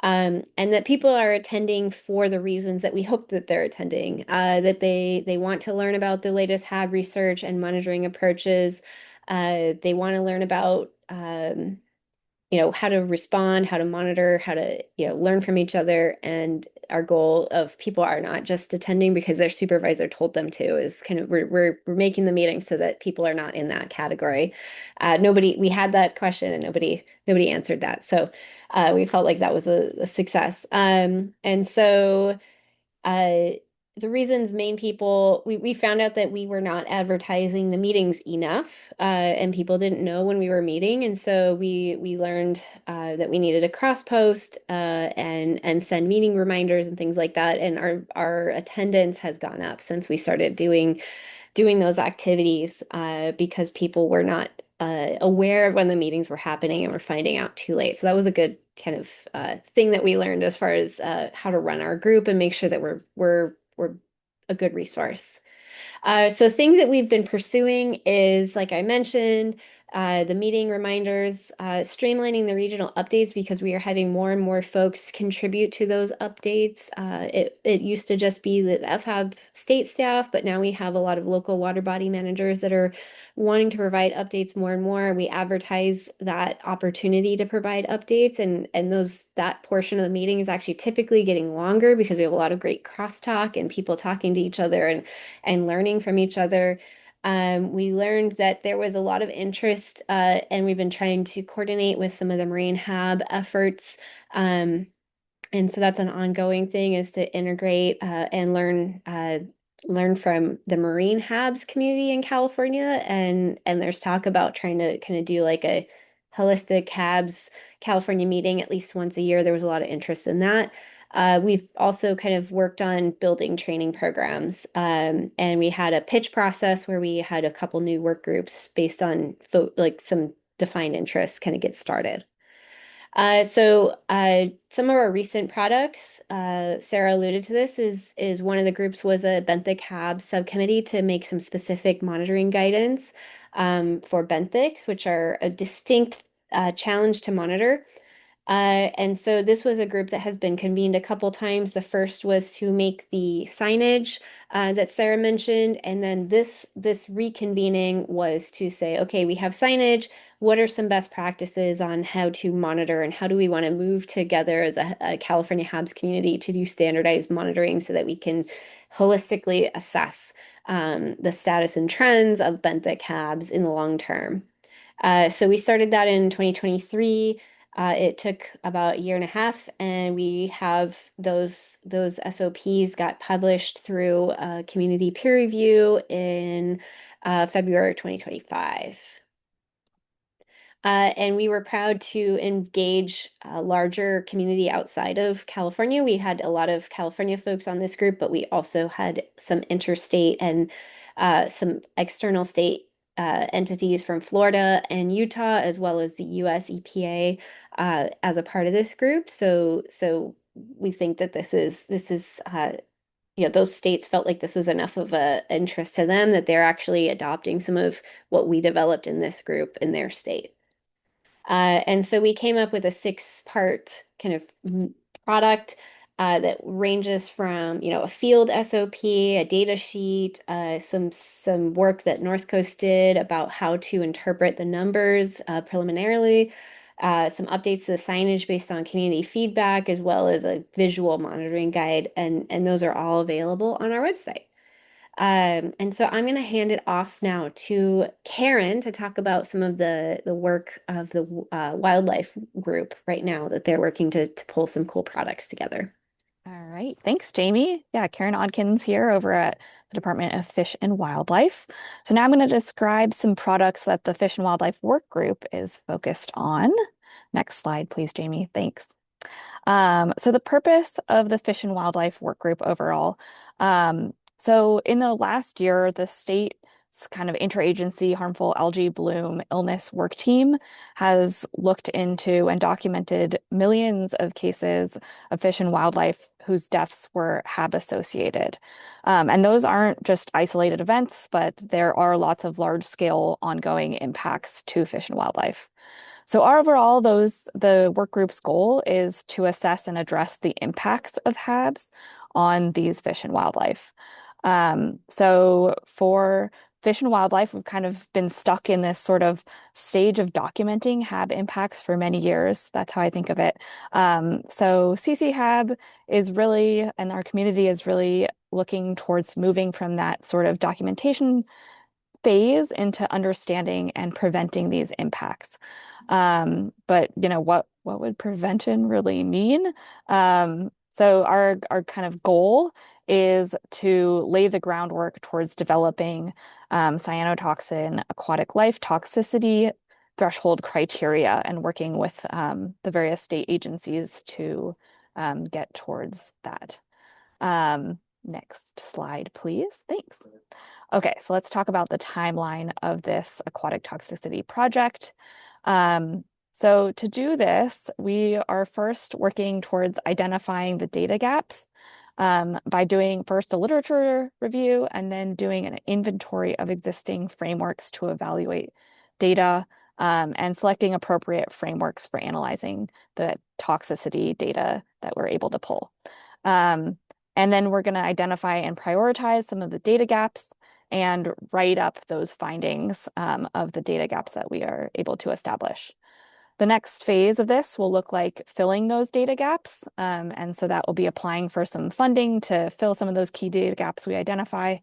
and that people are attending for the reasons that we hope that they're attending, that they want to learn about the latest HAB research and monitoring approaches. They want to learn about how to respond, how to monitor, how to, learn from each other. And our goal of people are not just attending because their supervisor told them to, is kind of we're making the meeting so that people are not in that category. We had that question and nobody answered that. So we felt like that was a success. And so uh, the reasons main people, we found out that we were not advertising the meetings enough, and people didn't know when we were meeting. And so we learned that we needed a cross post and send meeting reminders and things like that. And our attendance has gone up since we started doing those activities, because people were not aware of when the meetings were happening and were finding out too late. So that was a good kind of thing that we learned as far as how to run our group and make sure that we're a good resource. So things that we've been pursuing is, like I mentioned, the meeting reminders, streamlining the regional updates because we are having more and more folks contribute to those updates. It used to just be the FHAB state staff, but now we have a lot of local water body managers that are wanting to provide updates more and more. We advertise that opportunity to provide updates, and that portion of the meeting is actually typically getting longer because we have a lot of great crosstalk and people talking to each other and learning from each other. We learned that there was a lot of interest, and we've been trying to coordinate with some of the Marine Hab efforts. And so that's an ongoing thing, is to integrate and learn from the Marine Habs community in California. And there's talk about trying to kind of do like a holistic Habs California meeting at least once a year. There was a lot of interest in that. We've also kind of worked on building training programs, and we had a pitch process where we had a couple new work groups based on like some defined interests kind of get started. Some of our recent products, Sarah alluded to this, is one of the groups was a benthic HAB subcommittee to make some specific monitoring guidance for benthics, which are a distinct challenge to monitor. And so this was a group that has been convened a couple times. The first was to make the signage that Sarah mentioned, and then this reconvening was to say, okay, we have signage. What are some best practices on how to monitor, and how do we want to move together as a California HABs community to do standardized monitoring so that we can holistically assess the status and trends of benthic HABs in the long term. So we started that in 2023. It took about a year and a half, and we have those SOPs got published through community peer review in February 2025. And we were proud to engage a larger community outside of California. We had a lot of California folks on this group, but we also had some interstate and some external state entities from Florida and Utah, as well as the US EPA as a part of this group. So we think that this is those states felt like this was enough of a interest to them that they're actually adopting some of what we developed in this group in their state. And so we came up with a 6-part kind of product that ranges from, a field SOP, a data sheet, some work that North Coast did about how to interpret the numbers preliminarily, some updates to the signage based on community feedback, as well as a visual monitoring guide, and those are all available on our website. And so I'm going to hand it off now to Karen to talk about some of the work of the wildlife group right now that they're working to pull some cool products together. All right. Thanks, Jamie. Yeah, Karen Odkins here over at the Department of Fish and Wildlife. So now I'm going to describe some products that the Fish and Wildlife Work Group is focused on. Next slide, please, Jamie. Thanks. So the purpose of the Fish and Wildlife Work Group overall. So in the last year, the state kind of interagency harmful algae bloom illness work team has looked into and documented millions of cases of fish and wildlife whose deaths were HAB associated. And those aren't just isolated events, but there are lots of large-scale ongoing impacts to fish and wildlife. So overall, the work group's goal is to assess and address the impacts of HABs on these fish and wildlife. So for fish and wildlife, we've kind of been stuck in this sort of stage of documenting HAB impacts for many years. That's how I think of it. So CC-HAB is really, and our community is really looking towards moving from that sort of documentation phase into understanding and preventing these impacts. But what would prevention really mean? So our kind of goal is to lay the groundwork towards developing cyanotoxin aquatic life toxicity threshold criteria and working with the various state agencies to get towards that. Next slide, please. Thanks. Okay, so let's talk about the timeline of this aquatic toxicity project. So to do this, we are first working towards identifying the data gaps by doing first a literature review and then doing an inventory of existing frameworks to evaluate data and selecting appropriate frameworks for analyzing the toxicity data that we're able to pull. And then we're going to identify and prioritize some of the data gaps and write up those findings of the data gaps that we are able to establish. The next phase of this will look like filling those data gaps. And so that will be applying for some funding to fill some of those key data gaps we identify,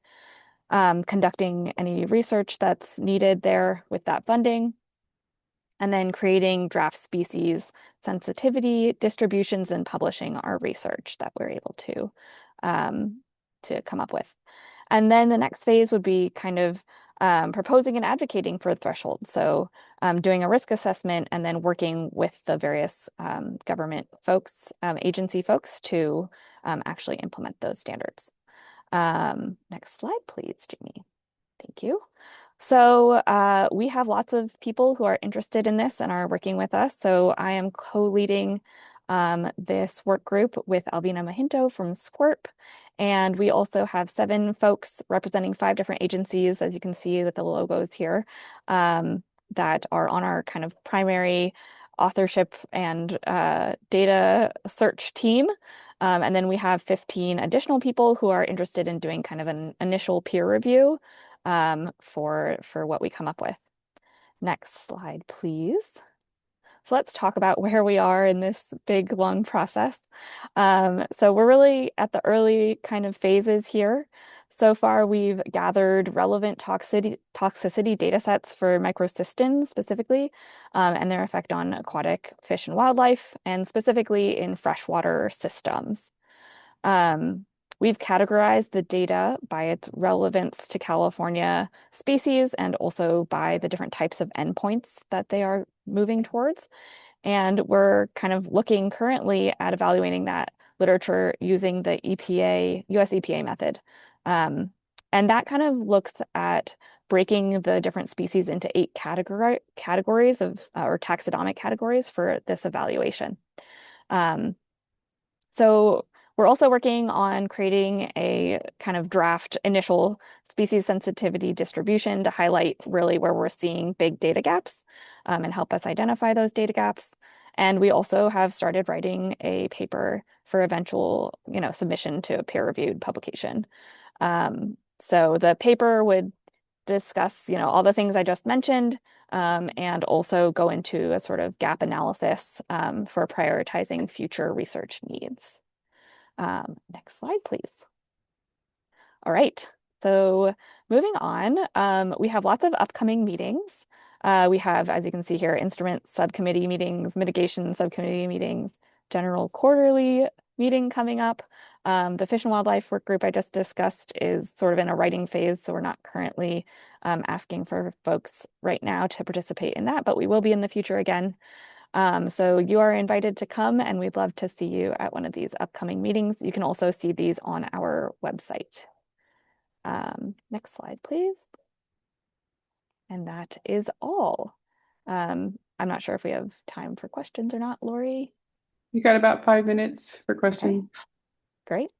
conducting any research that's needed there with that funding, and then creating draft species sensitivity distributions and publishing our research that we're able to come up with. And then the next phase would be kind of proposing and advocating for a threshold. So doing a risk assessment and then working with the various government folks, agency folks to actually implement those standards. Next slide, please, Jamie. Thank you. So we have lots of people who are interested in this and are working with us. So I am co-leading this work group with Albina Mahinto from SQUIRP. And we also have 7 folks representing 5 different agencies, as you can see with the logos here, that are on our kind of primary authorship and data search team. And then we have 15 additional people who are interested in doing kind of an initial peer review for what we come up with. Next slide, please. So let's talk about where we are in this big, long process. So we're really at the early kind of phases here. So far, we've gathered relevant toxicity data sets for microcystins specifically, and their effect on aquatic fish and wildlife, and specifically in freshwater systems. We've categorized the data by its relevance to California species and also by the different types of endpoints that they are moving towards. And we're kind of looking currently at evaluating that literature using the US EPA method. And that kind of looks at breaking the different species into 8 categories of or taxonomic categories for this evaluation. So we're also working on creating a kind of draft initial species sensitivity distribution to highlight really where we're seeing big data gaps and help us identify those data gaps. And we also have started writing a paper for eventual, submission to a peer-reviewed publication. So the paper would discuss, all the things I just mentioned, and also go into a sort of gap analysis for prioritizing future research needs. Next slide, please. All right, so moving on, we have lots of upcoming meetings. We have, as you can see here, instrument subcommittee meetings, mitigation subcommittee meetings, general quarterly meeting coming up. The Fish and Wildlife Work Group I just discussed is sort of in a writing phase, so we're not currently asking for folks right now to participate in that, but we will be in the future again. So you are invited to come, and we'd love to see you at one of these upcoming meetings. You can also see these on our website. Next slide, please. And that is all. I'm not sure if we have time for questions or not, Lori. You got about 5 minutes for questions. Okay. Great.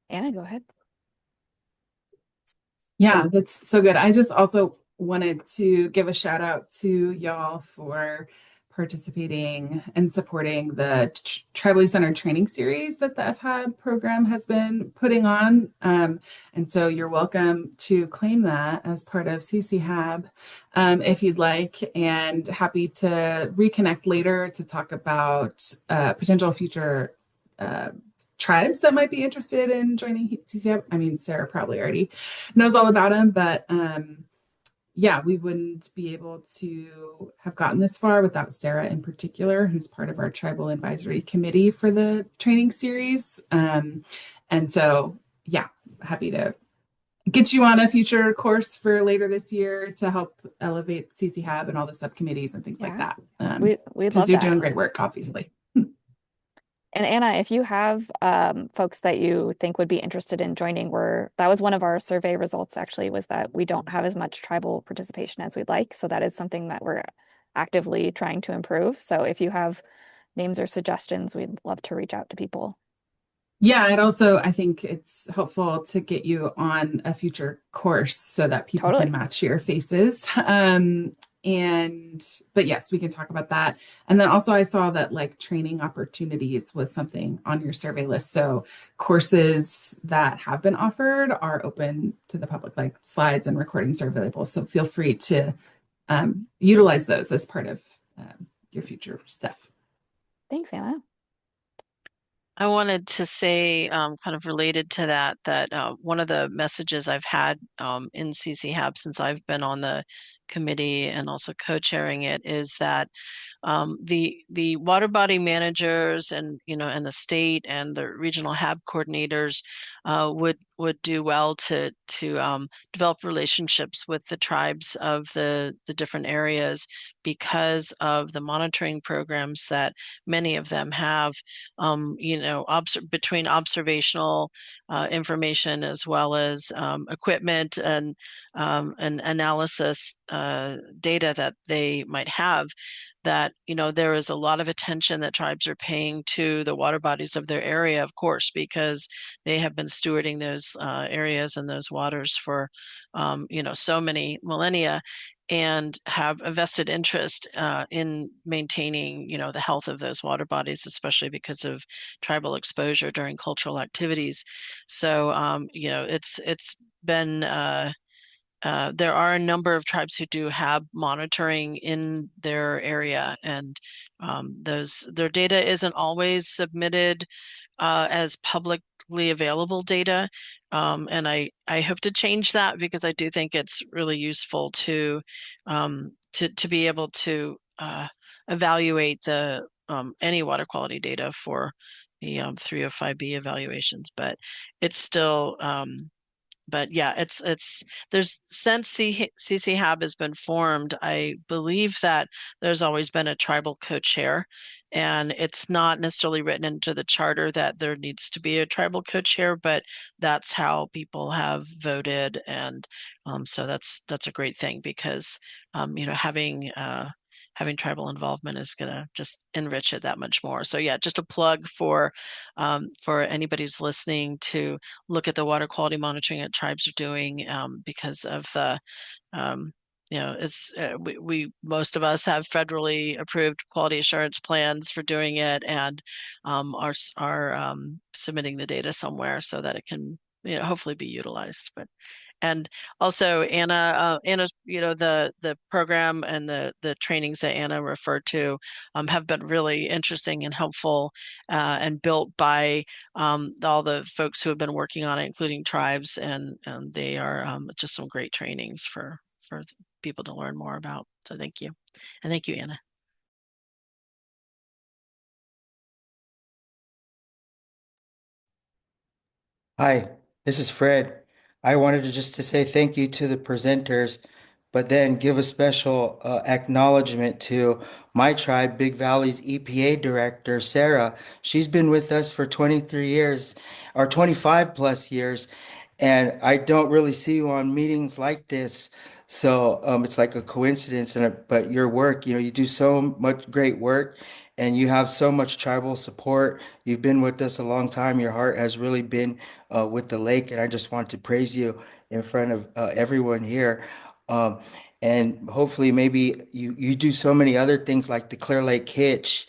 Anna, go ahead. Yeah, that's so good. I just also wanted to give a shout out to y'all for participating and supporting the Tribally Centered Training Series that the FHAB program has been putting on. And so you're welcome to claim that as part of CCHAB if you'd like, and happy to reconnect later to talk about potential future tribes that might be interested in joining CCHAB. I mean, Sarah probably already knows all about them, but yeah, we wouldn't be able to have gotten this far without Sarah in particular, who's part of our tribal advisory committee for the training series. And so, yeah, happy to get you on a future course for later this year to help elevate CCHAB and all the subcommittees and things like that. We'd love because you're that. doing great work, obviously. And Anna, if you have folks that you think would be interested in joining, that was one of our survey results actually, was that we don't have as much tribal participation as we'd like. So that is something that we're actively trying to improve. So if you have names or suggestions, we'd love to reach out to people. Yeah, and also I think it's helpful to get you on a future course so that people can match your faces. But yes, we can talk about that. And then also I saw that like training opportunities was something on your survey list. So courses that have been offered are open to the public, like slides and recordings are available. So feel free to utilize those as part of your future stuff. Thanks, Anna. I wanted to say, kind of related to that one of the messages I've had in CCHAB since I've been on the committee and also co-chairing it is that the water body managers and and the state and the regional HAB coordinators would do well to develop relationships with the tribes of the different areas because of the monitoring programs that many of them have, between observational information as well as equipment and analysis data that they might have, that there is a lot of attention that tribes are paying to the water bodies of their area, of course, because they have been stewarding those areas and those waters for so many millennia, and have a vested interest in maintaining the health of those water bodies, especially because of tribal exposure during cultural activities. So it's been there are a number of tribes who do have monitoring in their area, and their data isn't always submitted as publicly available data. And I hope to change that, because I do think it's really useful to be able to evaluate the any water quality data for the 305B evaluations, but it's still but yeah, there's since CCHAB has been formed, I believe that there's always been a tribal co-chair, and it's not necessarily written into the charter that there needs to be a tribal co-chair, but that's how people have voted, and so that's a great thing, because having tribal involvement is going to just enrich it that much more. So yeah, just a plug for anybody who's listening to look at the water quality monitoring that tribes are doing, because of the it's we most of us have federally approved quality assurance plans for doing it, and are submitting the data somewhere so that it can hopefully be utilized. And also Anna's the program and the trainings that Anna referred to have been really interesting and helpful, and built by all the folks who have been working on it, including tribes, and they are just some great trainings for people to learn more about. So thank you, and thank you, Anna. Hi, this is Fred. I wanted to say thank you to the presenters but then give a special acknowledgement to my tribe, Big Valley's EPA director, Sarah. She's been with us for 23 years or 25 plus years, and I don't really see you on meetings like this. So it's like a coincidence, but your work, you do so much great work and you have so much tribal support. You've been with us a long time. Your heart has really been with the lake, and I just want to praise you in front of everyone here. Um, and hopefully maybe you do so many other things like the Clear Lake Hitch.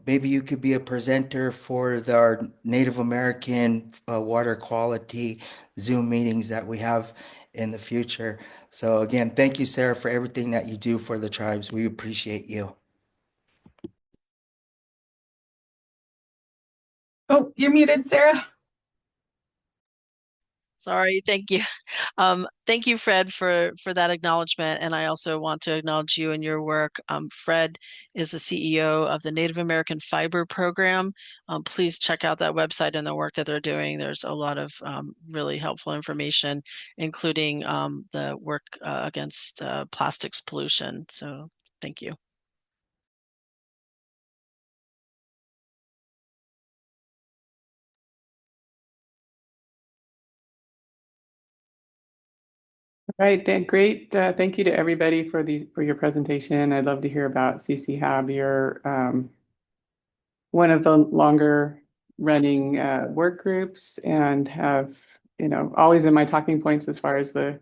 Maybe you could be a presenter for our Native American water quality Zoom meetings that we have in the future. So again, thank you, Sarah, for everything that you do for the tribes. We appreciate you. Oh, you're muted, Sarah. Sorry, thank you. Thank you, Fred, for that acknowledgement. And I also want to acknowledge you and your work. Fred is the CEO of the Native American Fiber Program. Please check out that website and the work that they're doing. There's a lot of really helpful information, including the work against plastics pollution. So thank you. Right, then great. Thank you to everybody for your presentation. I'd love to hear about CC Hub. You're one of the longer running work groups and have, always in my talking points as far as the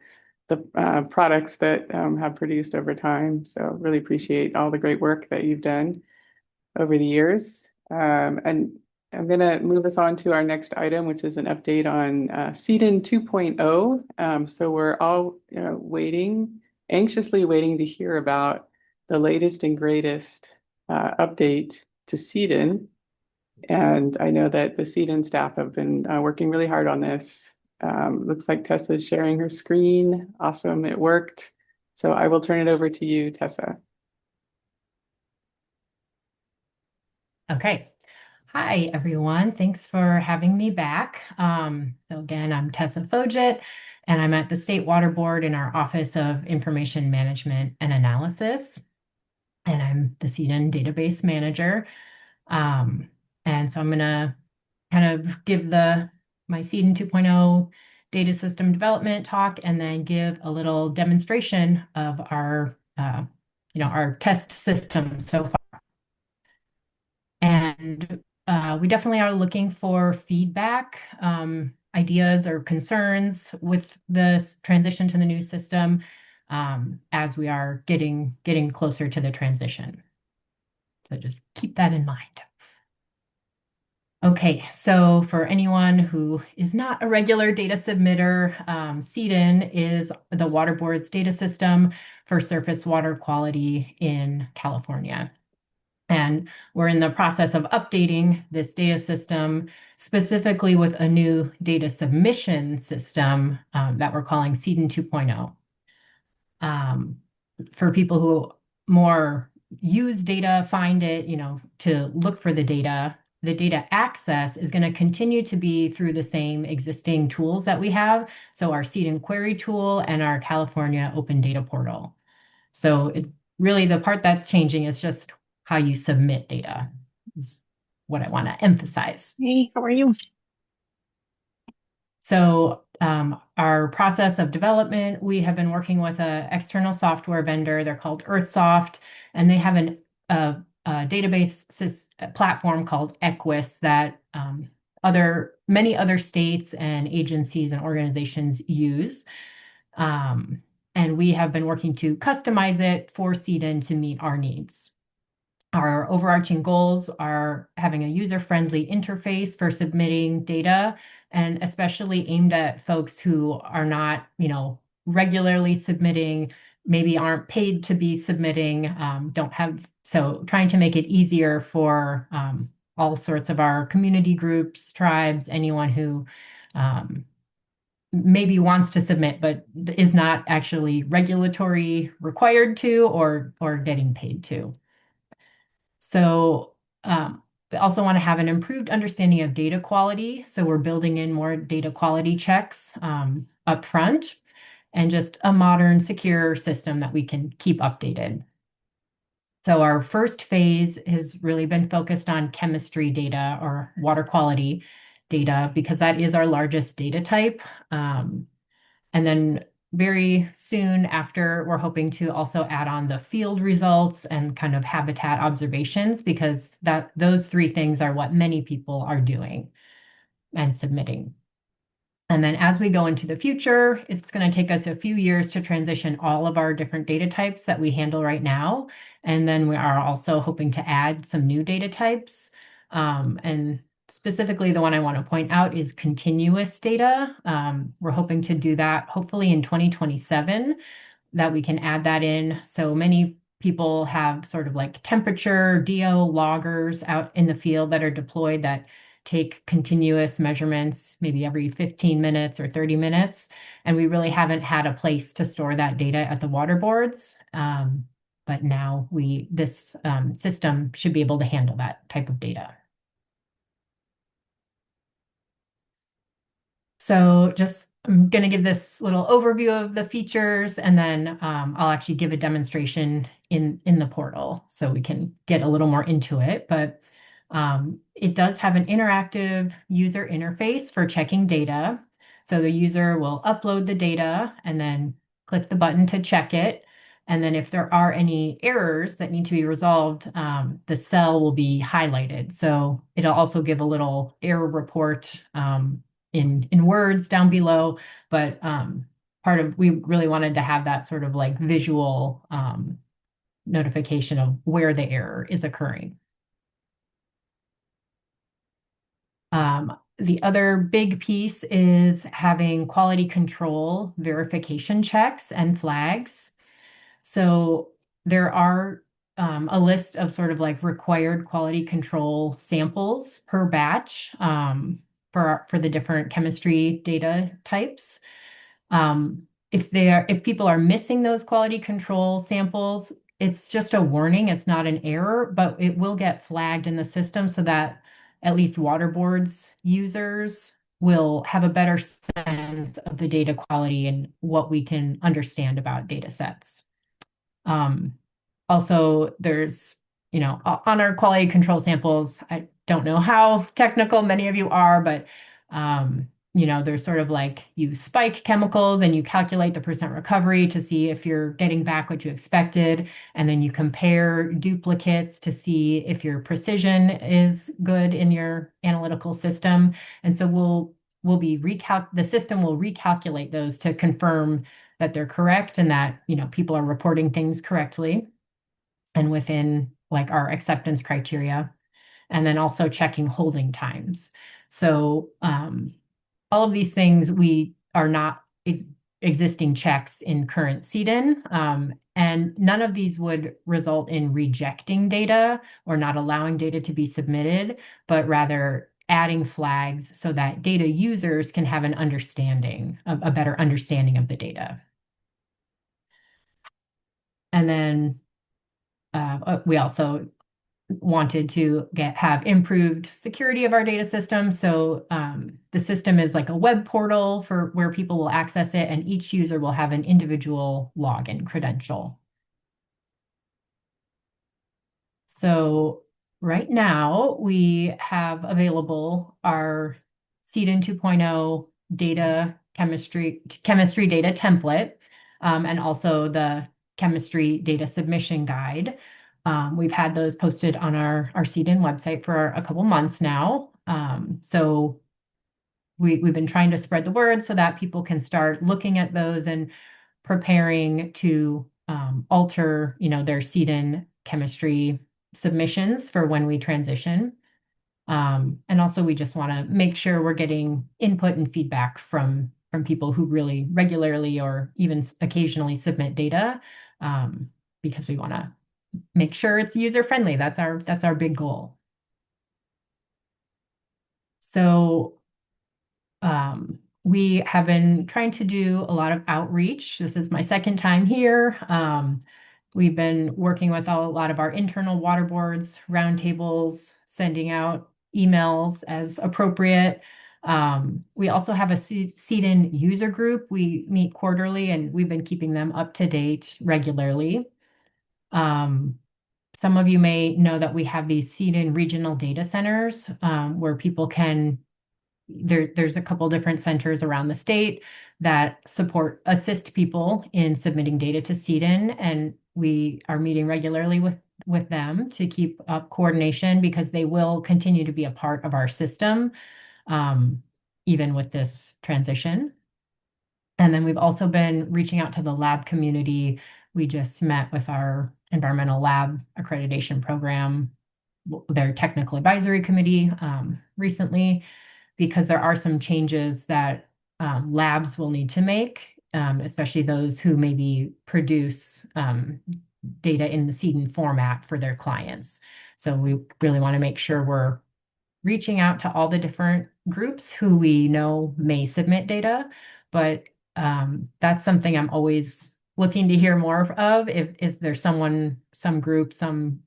products that have produced over time. So really appreciate all the great work that you've done over the years. And I'm going to move us on to our next item, which is an update on CEDN 2.0. So we're all anxiously waiting to hear about the latest and greatest update to CEDN. And I know that the CEDN staff have been working really hard on this. Looks like Tessa's sharing her screen. Awesome, it worked. So I will turn it over to you, Tessa. Okay. Hi, everyone. Thanks for having me back. So again, I'm Tessa Foget, and I'm at the State Water Board in our Office of Information Management and Analysis, and I'm the CEDN Database Manager. And so I'm going to kind of give my CEDN 2.0 data system development talk, and then give a little demonstration of our test system so far. And we definitely are looking for feedback, ideas or concerns with the transition to the new system as we are getting closer to the transition. So just keep that in mind. Okay, so for anyone who is not a regular data submitter, CEDN is the Water Board's data system for surface water quality in California. And we're in the process of updating this data system, specifically with a new data submission system that we're calling CEDN 2.0. For people who more use data, find it, to look for the data access is going to continue to be through the same existing tools that we have. So our CEDN query tool and our California Open Data Portal. So really the part that's changing is just how you submit data is what I want to emphasize. Hey, how are you? So our process of development, we have been working with an external software vendor. They're called EarthSoft, and they have a database platform called Equus that many other states and agencies and organizations use. And we have been working to customize it for CEDN to meet our needs. Our overarching goals are having a user-friendly interface for submitting data, and especially aimed at folks who are not, regularly submitting, maybe aren't paid to be submitting, so trying to make it easier for all sorts of our community groups, tribes, anyone who maybe wants to submit but is not actually regulatory required to or getting paid to. So we also want to have an improved understanding of data quality. So we're building in more data quality checks up front. and just a modern, secure system that we can keep updated. So our first phase has really been focused on chemistry data or water quality data because that is our largest data type. And then very soon after, we're hoping to also add on the field results and kind of habitat observations because those three things are what many people are doing and submitting. And then as we go into the future, it's going to take us a few years to transition all of our different data types that we handle right now. And then we are also hoping to add some new data types. And specifically, the one I want to point out is continuous data. We're hoping to do that hopefully in 2027, that we can add that in. So many people have sort of like temperature DO loggers out in the field that are deployed that take continuous measurements maybe every 15 minutes or 30 minutes. And we really haven't had a place to store that data at the water boards. But now this system should be able to handle that type of data. So I'm going to give this little overview of the features, and then I'll actually give a demonstration in the portal so we can get a little more into it. But it does have an interactive user interface for checking data. So the user will upload the data and then click the button to check it. And then if there are any errors that need to be resolved, the cell will be highlighted. So it'll also give a little error report in words down below, but we really wanted to have that sort of like visual notification of where the error is occurring. The other big piece is having quality control verification checks and flags. So there are a list of sort of like required quality control samples per batch for the different chemistry data types. If people are missing those quality control samples, it's just a warning. It's not an error, but it will get flagged in the system so that at least water boards users will have a better sense of the data quality and what we can understand about data sets. Also, there's, on our quality control samples, I don't know how technical many of you are, but, there's sort of like you spike chemicals and you calculate the percent recovery to see if you're getting back what you expected. And then you compare duplicates to see if your precision is good in your analytical system. And so the system will recalculate those to confirm that they're correct and that, people are reporting things correctly and within like our acceptance criteria, and then also checking holding times. So all of these things we are not existing checks in current CDIN, and none of these would result in rejecting data or not allowing data to be submitted, but rather adding flags so that data users can have a better understanding of the data. And then we also wanted to have improved security of our data system. So the system is like a web portal for where people will access it, and each user will have an individual login credential. So right now we have available our CDIN 2.0 data chemistry data template, and also the chemistry data submission guide. We've had those posted on our CDIN website for a couple months now. So we've been trying to spread the word so that people can start looking at those and preparing to alter, their CDIN chemistry submissions for when we transition. And also we just want to make sure we're getting input and feedback from people who really regularly or even occasionally submit data, because we want to make sure it's user friendly. That's our big goal. So we have been trying to do a lot of outreach. This is my second time here. We've been working with a lot of our internal water boards, roundtables, sending out emails as appropriate. We also have a CEDN user group. We meet quarterly, and we've been keeping them up to date regularly. Some of you may know that we have these CEDN regional data centers where people can, there's a couple different centers around the state that assist people in submitting data to CEDN, and we are meeting regularly with them to keep up coordination because they will continue to be a part of our system even with this transition. And then we've also been reaching out to the lab community. We just met with our environmental lab accreditation program, their technical advisory committee recently, because there are some changes that labs will need to make, especially those who maybe produce data in the CEDN format for their clients. So we really want to make sure we're reaching out to all the different groups who we know may submit data, but that's something I'm always looking to hear more of. Is there someone, some group, some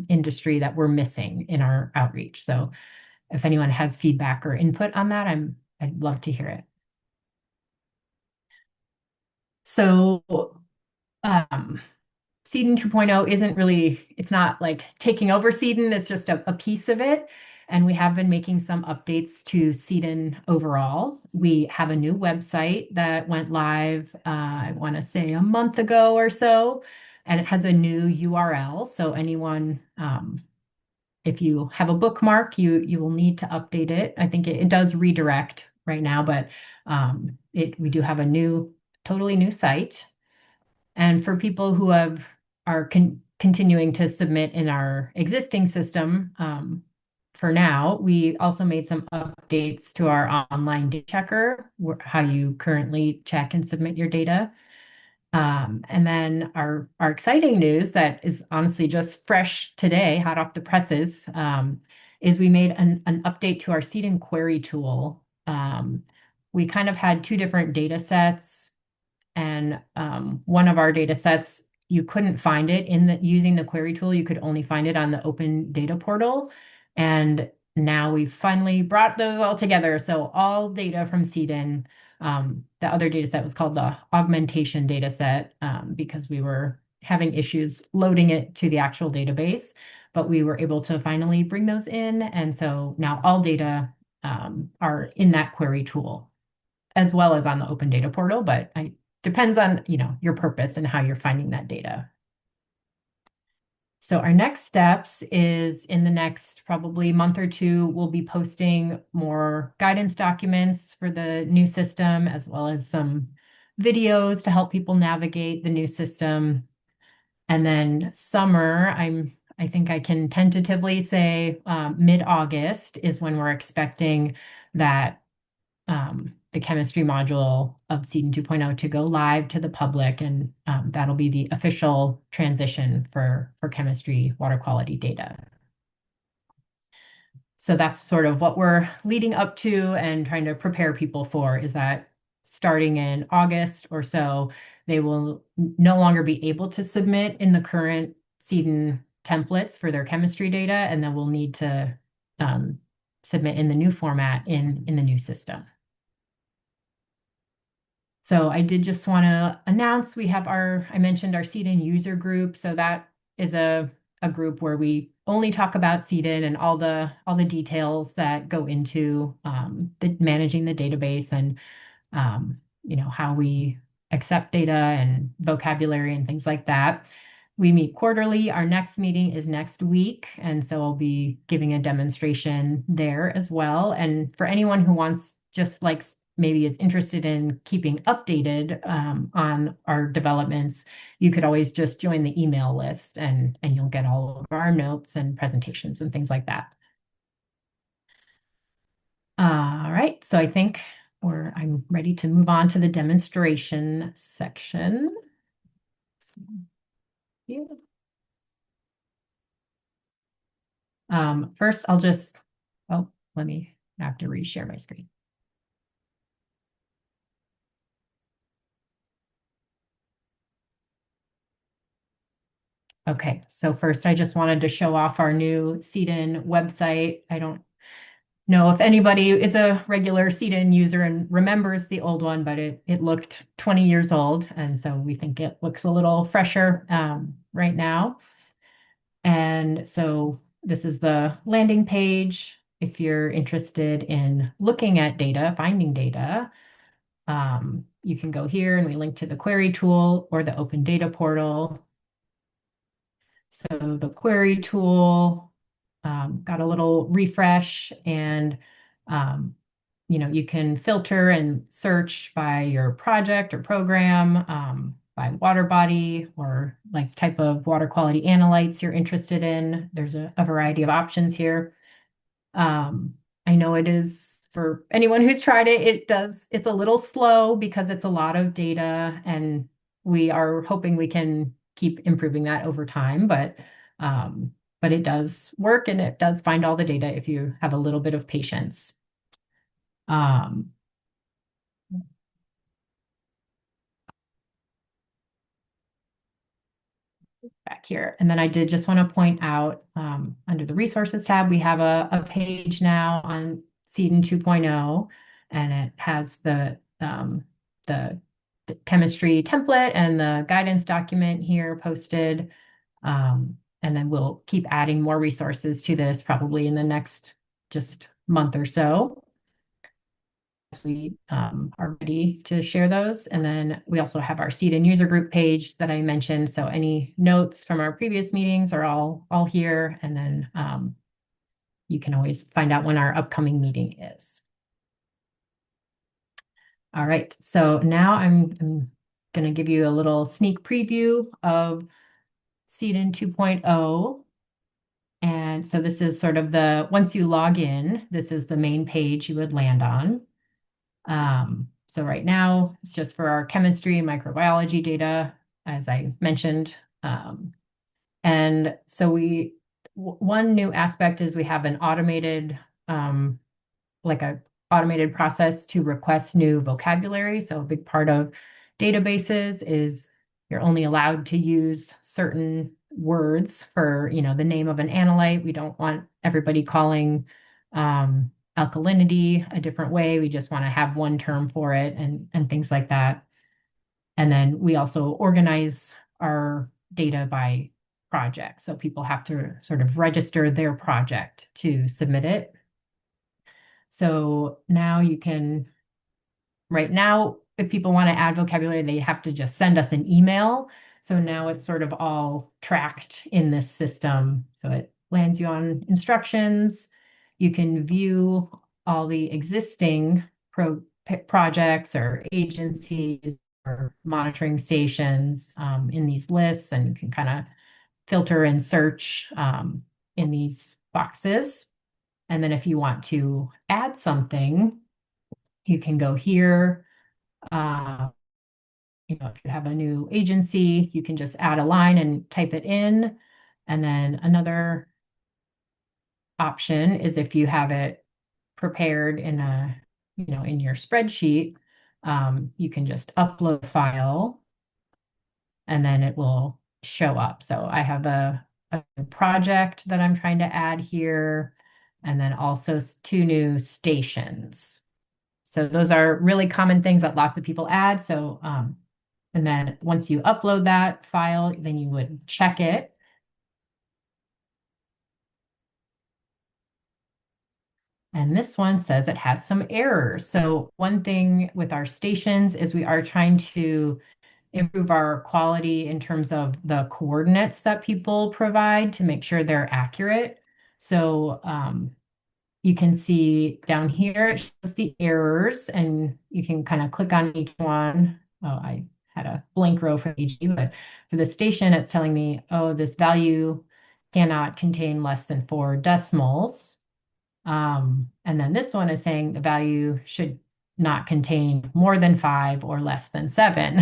industry that we're missing in our outreach? So if anyone has feedback or input on that, I'd love to hear it. So CEDN 2.0 isn't really, it's not like taking over CEDN, it's just a piece of it. And we have been making some updates to CEDN overall. We have a new website that went live, I want to say a month ago or so, and it has a new URL. So anyone, if you have a bookmark, you will need to update it. I think it does redirect right now, but we do have a totally new site. And for people who are continuing to submit in our existing system, for now, we also made some updates to our online data checker, how you currently check and submit your data. And then our exciting news that is honestly just fresh today, hot off the presses, is we made an update to our CEDN query tool. We kind of had two different data sets, and one of our data sets, you couldn't find it using the query tool. You could only find it on the open data portal. And now we've finally brought those all together. So all data from CEDN, the other data set was called the augmentation data set because we were having issues loading it to the actual database, but we were able to finally bring those in. And so now all data are in that query tool, as well as on the open data portal, but depends on your purpose and how you're finding that data. So our next steps is in the next probably month or two, we'll be posting more guidance documents for the new system, as well as some videos to help people navigate the new system. And then summer, I think I can tentatively say mid-August is when we're expecting that the chemistry module of CEDN 2.0 to go live to the public, and that'll be the official transition for chemistry water quality data. So that's sort of what we're leading up to and trying to prepare people for, is that starting in August or so, they will no longer be able to submit in the current CEDN templates for their chemistry data, and then we'll need to submit in the new format in the new system. So I did just want to announce we have I mentioned our CEDN user group. So that is a group where we only talk about CEDN and all the details that go into managing the database and how we accept data and vocabulary and things like that. We meet quarterly. Our next meeting is next week, and so I'll be giving a demonstration there as well. And for anyone who wants, just like maybe is interested in keeping updated on our developments, you could always just join the email list and you'll get all of our notes and presentations and things like that. All right, so I think I'm ready to move on to the demonstration section. First, I have to reshare my screen. Okay, so first I just wanted to show off our new CEDN website. know if anybody is a regular CDIN user and remembers the old one, but it looked 20 years old. And so we think it looks a little fresher right now. And so this is the landing page. If you're interested in looking at data, finding data, you can go here and we link to the query tool or the open data portal. So the query tool got a little refresh and you can filter and search by your project or program, by water body or like type of water quality analytes you're interested in. There's a variety of options here. I know it is for anyone who's tried it, it's a little slow because it's a lot of data and we are hoping we can keep improving that over time, but it does work and it does find all the data if you have a little bit of patience. Back here. And then I did just want to point out under the resources tab, we have a page now on CEDN 2.0, and it has the chemistry template and the guidance document here posted. And then we'll keep adding more resources to this probably in the next just month or so. We are ready to share those. And then we also have our CEDN user group page that I mentioned. So any notes from our previous meetings are all here. And then you can always find out when our upcoming meeting is. All right, so now I'm going to give you a little sneak preview of CEDN 2.0. And so this is sort of once you log in, this is the main page you would land on. So right now it's just for our chemistry and microbiology data, as I mentioned. And so one new aspect is we have an automated, like a automated process to request new vocabulary. So a big part of databases is you're only allowed to use certain words for, the name of an analyte. We don't want everybody calling alkalinity a different way. We just want to have one term for it and things like that. And then we also organize our data by project. So people have to sort of register their project to submit it. So now right now, if people want to add vocabulary, they have to just send us an email. So now it's sort of all tracked in this system. So it lands you on instructions. You can view all the existing projects or agencies or monitoring stations in these lists, and you can kind of filter and search in these boxes. And then if you want to add something, you can go here. If you have a new agency, you can just add a line and type it in. And then another option is if you have it prepared in in your spreadsheet, you can just upload a file and then it will show up. So I have a project that I'm trying to add here, and then also 2 new stations. So those are really common things that lots of people add. So, and then once you upload that file, then you would check it. And this one says it has some errors. So one thing with our stations is we are trying to improve our quality in terms of the coordinates that people provide to make sure they're accurate. So you can see down here, it shows the errors, and you can kind of click on each one. Oh, I had a blank row for each, but for the station, it's telling me, oh, this value cannot contain less than 4 decimals. And then this one is saying the value should not contain more than 5 or less than 7.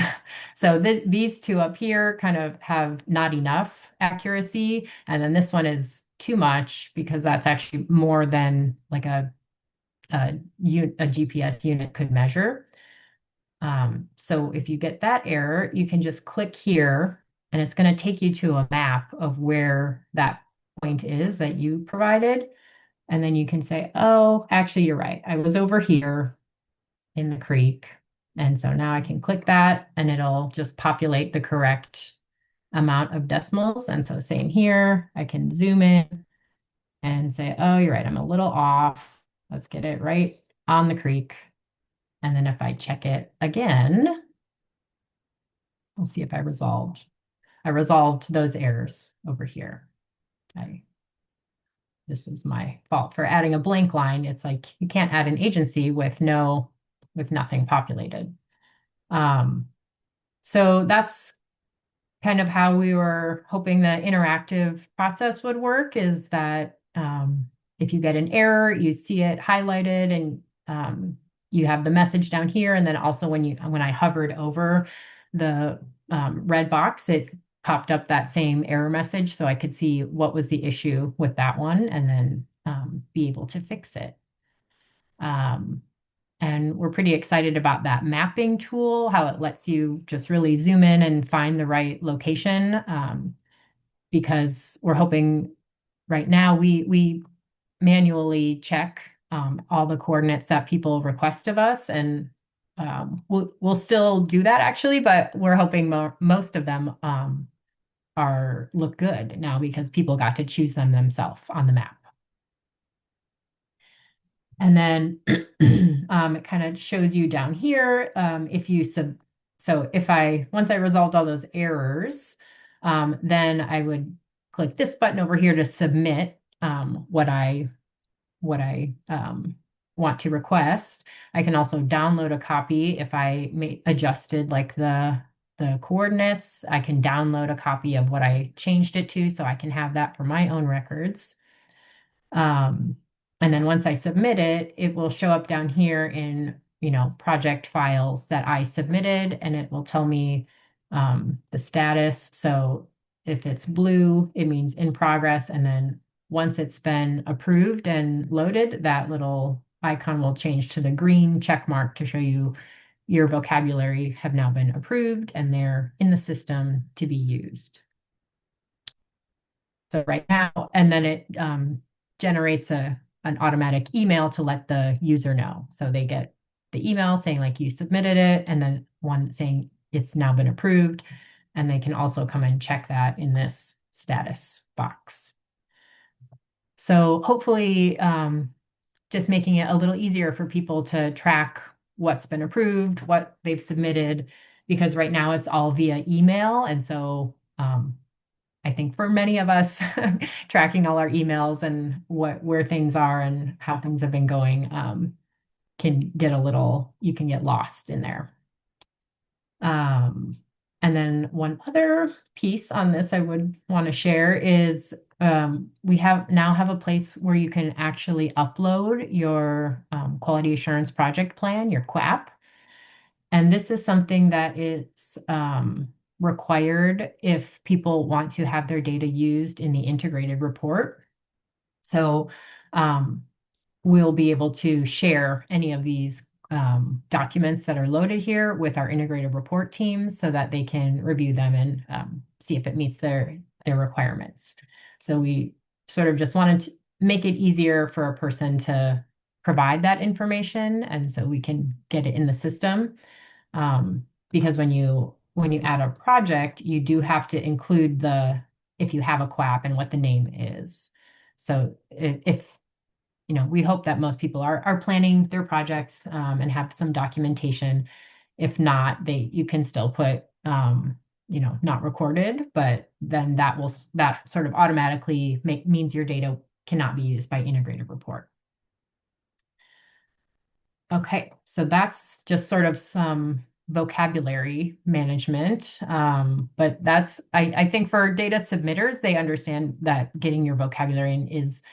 So these two up here kind of have not enough accuracy. And then this one is too much because that's actually more than like a GPS unit could measure. So if you get that error, you can just click here and it's going to take you to a map of where that point is that you provided. And then you can say, oh, actually, you're right. I was over here in the creek. And so now I can click that and it'll just populate the correct amount of decimals. And so same here, I can zoom in and say, oh, you're right, I'm a little off. Let's get it right on the creek. And then if I check it again, we'll see if I resolved those errors over here. This was my fault for adding a blank line. It's like you can't add an agency with nothing populated. So that's kind of how we were hoping the interactive process would work, is that if you get an error, you see it highlighted and you have the message down here. And then also when I hovered over the red box, it popped up that same error message so I could see what was the issue with that one and then be able to fix it. And we're pretty excited about that mapping tool, how it lets you just really zoom in and find the right location. Because we're hoping right now we manually check all the coordinates that people request of us, and we'll still do that actually, but we're hoping most of them look good now because people got to choose them themselves on the map. And then it kind of shows you down here so once I resolved all those errors, then I would click this button over here to submit what I want to request. I can also download a copy if I adjusted like the coordinates. I can download a copy of what I changed it to so I can have that for my own records. And then once I submit it, it will show up down here in, project files that I submitted, and it will tell me the status. So if it's blue, it means in progress. And then once it's been approved and loaded, that little icon will change to the green check mark to show you your vocabulary have now been approved and they're in the system to be used. So right now, and then it generates an automatic email to let the user know. So they get the email saying like you submitted it, and then one saying it's now been approved. And they can also come and check that in this status box. So hopefully just making it a little easier for people to track what's been approved, what they've submitted, because right now it's all via email. And so I think for many of us, tracking all our emails and where things are and how things have been going you can get lost in there. And then one other piece on this I would want to share is we now have a place where you can actually upload your quality assurance project plan, your QAP. And this is something that is required if people want to have their data used in the integrated report. So we'll be able to share any of these documents that are loaded here with our integrated report team so that they can review them and see if it meets their requirements. So we sort of just wanted to make it easier for a person to provide that information, and so we can get it in the system. Because when you add a project, you do have to include if you have a QAP and what the name is. So if we hope that most people are planning their projects and have some documentation. If not, you can still put not recorded, but then that sort of automatically means your data cannot be used by integrated report. Okay, so that's just sort of some vocabulary management. But I think for data submitters, they understand that getting your vocabulary in is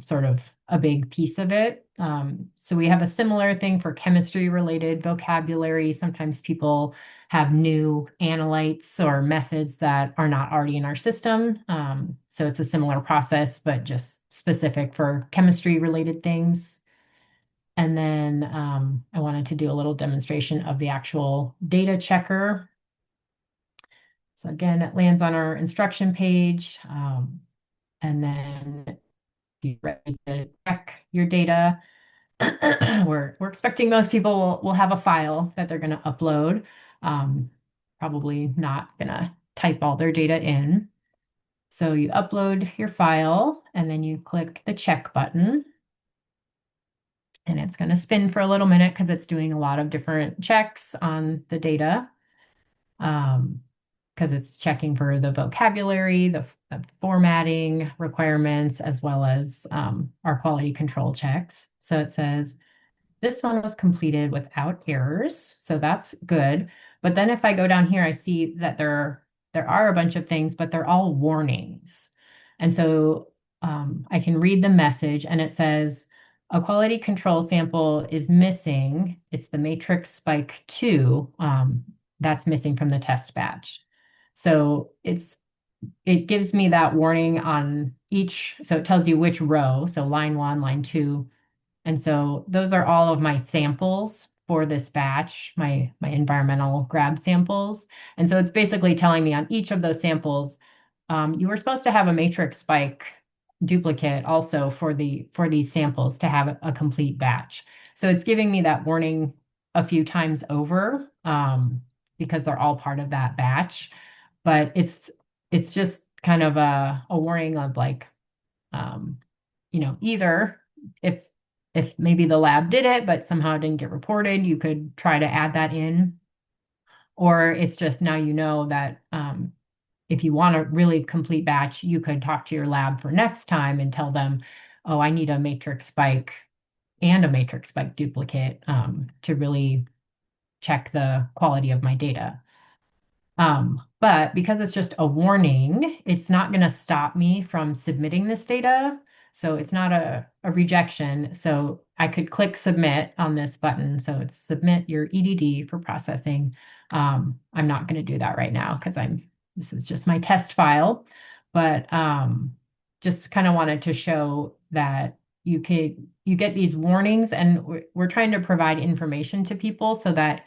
sort of a big piece of it. So we have a similar thing for chemistry related vocabulary. Sometimes people have new analytes or methods that are not already in our system. So it's a similar process, but just specific for chemistry related things. And then I wanted to do a little demonstration of the actual data checker. So again, it lands on our instruction page. And then you're ready to check your data, we're expecting most people will have a file that they're going to upload. Probably not going to type all their data in. So you upload your file and then you click the check button. And it's going to spin for a little minute because it's doing a lot of different checks on the data. Because it's checking for the vocabulary, the formatting requirements, as well as our quality control checks. So it says, this one was completed without errors, so that's good. But then if I go down here, I see that there are a bunch of things, but they're all warnings. And so I can read the message and it says, a quality control sample is missing. It's the matrix spike 2 that's missing from the test batch. So it gives me that warning on each, so it tells you which row, so line 1, line 2, and so those are all of my samples for this batch, my environmental grab samples. And so it's basically telling me on each of those samples, you were supposed to have a matrix spike duplicate also for these samples to have a complete batch. So it's giving me that warning a few times over because they're all part of that batch. But it's just kind of a warning of like, either if maybe the lab did it, but somehow didn't get reported, you could try to add that in. Or it's just now you know that if you want a really complete batch, you could talk to your lab for next time and tell them, oh, I need a matrix spike and a matrix spike duplicate to really check the quality of my data. But because it's just a warning, it's not going to stop me from submitting this data. So it's not a rejection. So I could click submit on this button. So it's submit your EDD for processing. I'm not going to do that right now because this is just my test file. But just kind of wanted to show that you get these warnings, and we're trying to provide information to people so that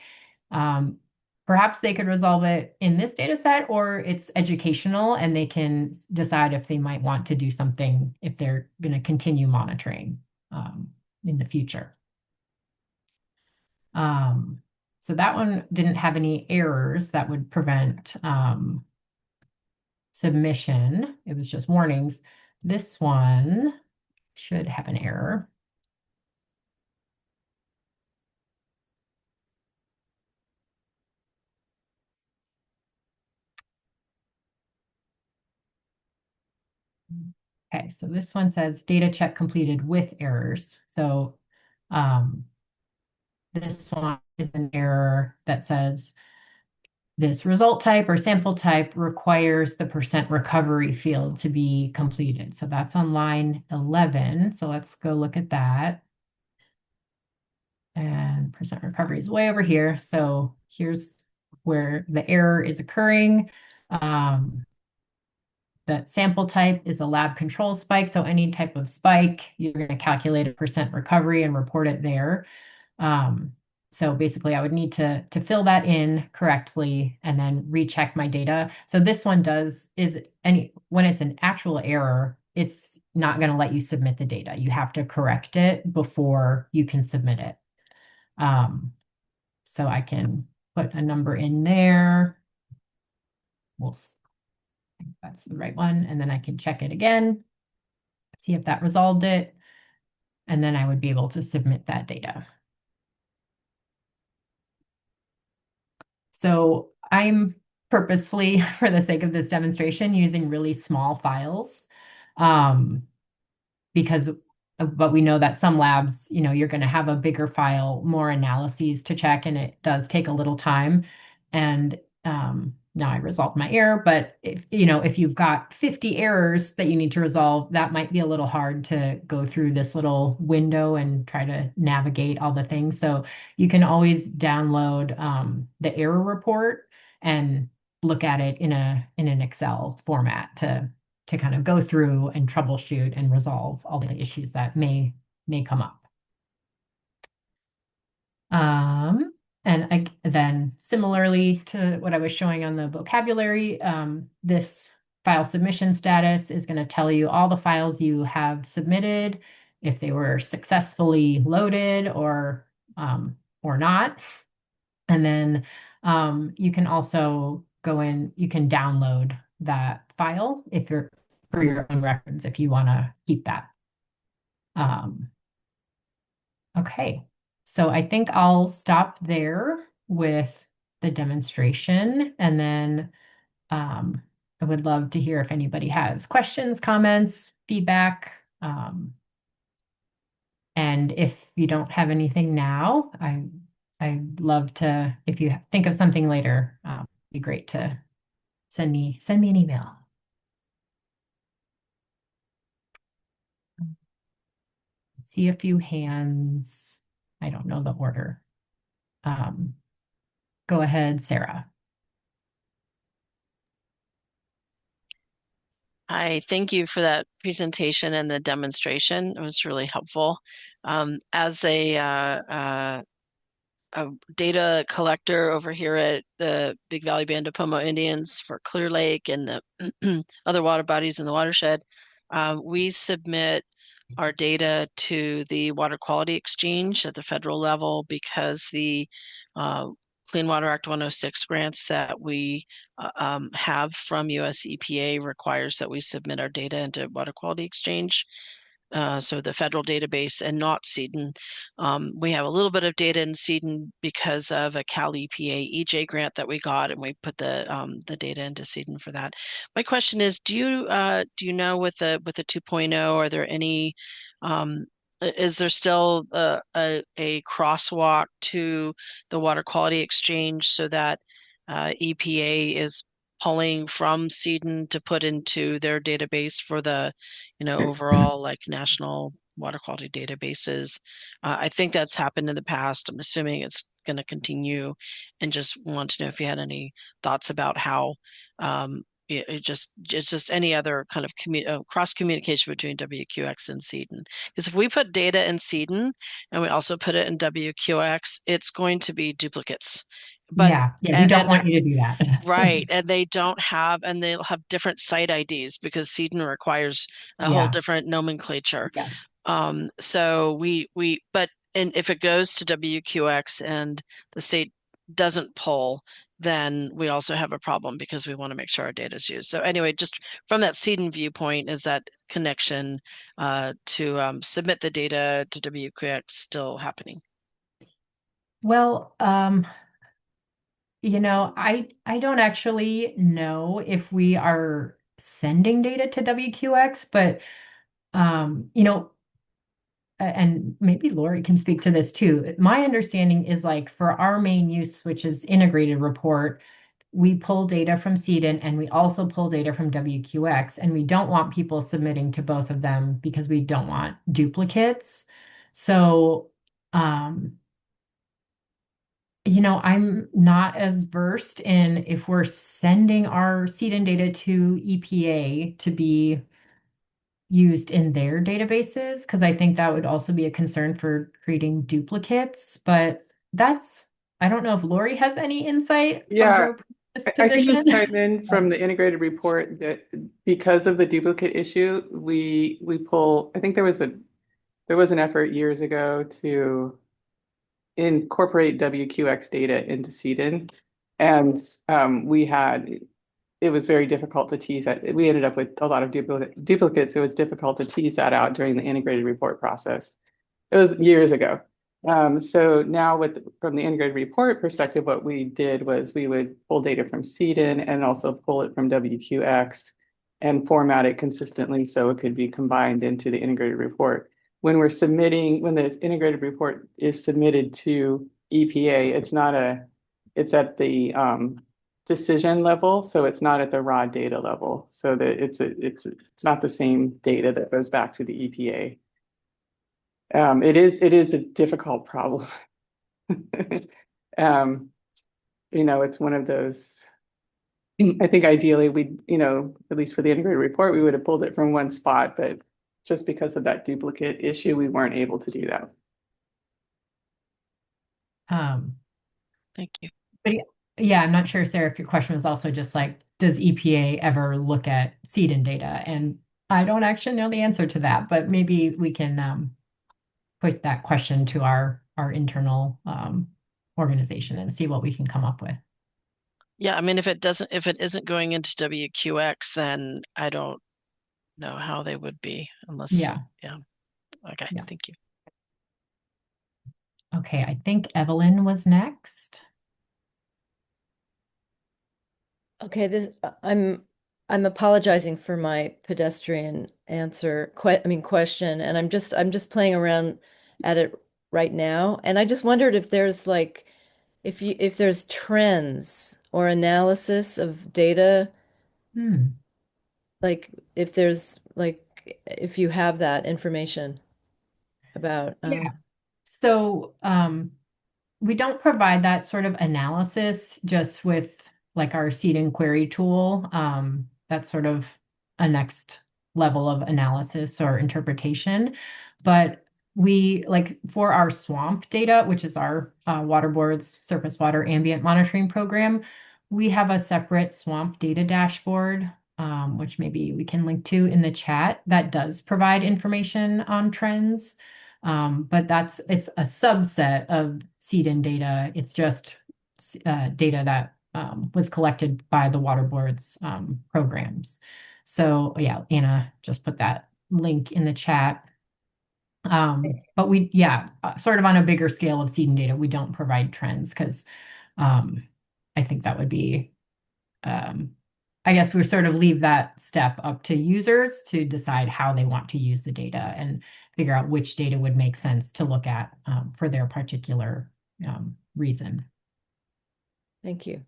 perhaps they could resolve it in this data set, or it's educational and they can decide if they might want to do something if they're going to continue monitoring in the future. So that one didn't have any errors that would prevent submission. It was just warnings. This one should have an error. Okay, so this one says data check completed with errors. So this one is an error that says this result type or sample type requires the percent recovery field to be completed. So that's on line 11. So let's go look at that. And percent recovery is way over here. So here's where the error is occurring. That sample type is a lab control spike. So any type of spike, you're going to calculate a percent recovery and report it there. So basically I would need to fill that in correctly and then recheck my data. So this one when it's an actual error, it's not going to let you submit the data. You have to correct it before you can submit it. So I can put a number in there. I think that's the right one. And then I can check it again, see if that resolved it. And then I would be able to submit that data. So I'm purposefully, for the sake of this demonstration, using really small files but we know that some labs, you're going to have a bigger file, more analyses to check, and it does take a little time. And now I resolved my error, but if you've got 50 errors that you need to resolve, that might be a little hard to go through this little window and try to navigate all the things. So you can always download the error report and look at it in an Excel format to kind of go through and troubleshoot and resolve all the issues that may come up. And then similarly to what I was showing on the vocabulary, this file submission status is going to tell you all the files you have submitted, if they were successfully loaded or not. And then you can also go in, you can download that file if you're for your own records if you want to keep that. Okay, so I think I'll stop there with the demonstration, and then I would love to hear if anybody has questions, comments, feedback. And if you don't have anything now, I'd love to, if you think of something later, it'd be great to send me an email. See a few hands. I don't know the order. Go ahead, Sarah. Hi, thank you for that presentation and the demonstration. It was really helpful. As a data collector over here at the Big Valley Band of Pomo Indians for Clear Lake and the other water bodies in the watershed, we submit our data to the Water Quality Exchange at the federal level because the Clean Water Act 106 grants that we have from US EPA requires that we submit our data into Water Quality Exchange. So the federal database and not CEDN. We have a little bit of data in CEDN because of a Cal EPA EJ grant that we got, and we put the data into CEDN for that. My question is, do you know with the 2.0, are there any is there still a crosswalk to the Water Quality Exchange so that EPA is pulling from CEDN to put into their database for the, overall like national water quality databases? I think that's happened in the past. I'm assuming it's going to continue, and just want to know if you had any thoughts about how it's just any other kind of cross communication between WQX and CEDN. Because if we put data in CEDN and we also put it in WQX, it's going to be duplicates. But yeah, we don't want you to do that. Right, and they'll have different site IDs because CEDN requires a whole different nomenclature. Yes. So and if it goes to WQX and the state doesn't pull, then we also have a problem because we want to make sure our data is used. So anyway, just from that CEDN viewpoint, is that connection to submit the data to WQX still happening? Well, I don't actually know if we are sending data to WQX, but and maybe Lori can speak to this too. My understanding is like for our main use, which is integrated report, we pull data from CEDN and we also pull data from WQX, and we don't want people submitting to both of them because we don't want duplicates. So, I'm not as versed in if we're sending our CEDN data to EPA to be used in their databases, because I think that would also be a concern for creating duplicates. But I don't know if Lori has any insight from her I can just position. chime in from the integrated report that because of the duplicate issue, we pull, I think there was an effort years ago to incorporate WQX data into CEDN. And it was very difficult to tease that. We ended up with a lot of duplicates. It was difficult to tease that out during the integrated report process. It was years ago. So now from the integrated report perspective, what we did was we would pull data from CEDN and also pull it from WQX and format it consistently so it could be combined into the integrated report. When the integrated report is submitted to EPA, it's at the decision level, so it's not at the raw data level. So that it's not the same data that goes back to the EPA. It is a difficult problem. It's one of those. I think ideally at least for the integrated report, we would have pulled it from one spot, but just because of that duplicate issue, we weren't able to do that. Thank you. But yeah, I'm not sure, Sarah, if your question was also just like does EPA ever look at seed-in data? And I don't actually know the answer to that, but maybe we can put that question to our internal organization and see what we can come up with. Yeah, I mean, if it isn't going into WQX, then I don't know how they would be unless, yeah. Okay, yeah. Thank you. Okay, I think Evelyn was next. Okay, I'm apologizing for my pedestrian question, and I'm just playing around at it right now, and I just wondered if there's like if there's trends or analysis of data, like if you have that information about Yeah. So we don't provide that sort of analysis just with like our seed inquiry tool. That's sort of a next level of analysis or interpretation. But we like for our swamp data, which is our water board's surface water ambient monitoring program, we have a separate swamp data dashboard, which maybe we can link to in the chat that does provide information on trends. But it's a subset of seed-in data. It's just data that was collected by the water board's programs. So yeah, Anna just put that link in the chat. But sort of on a bigger scale of seed-in data, we don't provide trends because I think that would be I guess we sort of leave that step up to users to decide how they want to use the data and figure out which data would make sense to look at for their particular reason. Thank you.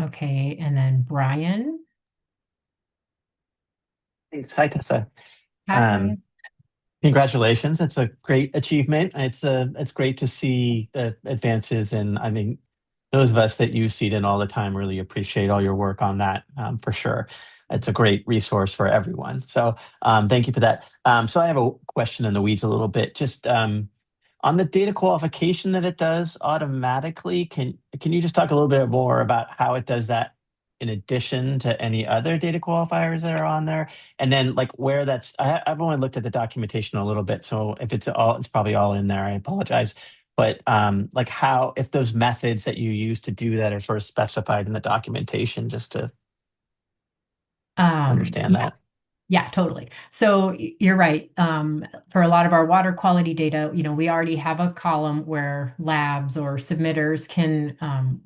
Okay, and then Brian. Thanks. Hi, Tessa. Hi, Brian. Congratulations. It's a great achievement. It's great to see the advances, and I mean, those of us that use seed-in all the time really appreciate all your work on that, for sure. It's a great resource for everyone. So thank you for that. So I have a question in the weeds a little bit. Just on the data qualification that it does automatically, can you just talk a little bit more about how it does that in addition to any other data qualifiers that are on there? And then like where I've only looked at the documentation a little bit, so if it's probably all in there, I apologize. But like if those methods that you use to do that are sort of specified in the documentation, just to understand that. Yeah, totally. So you're right. For a lot of our water quality data, we already have a column where labs or submitters can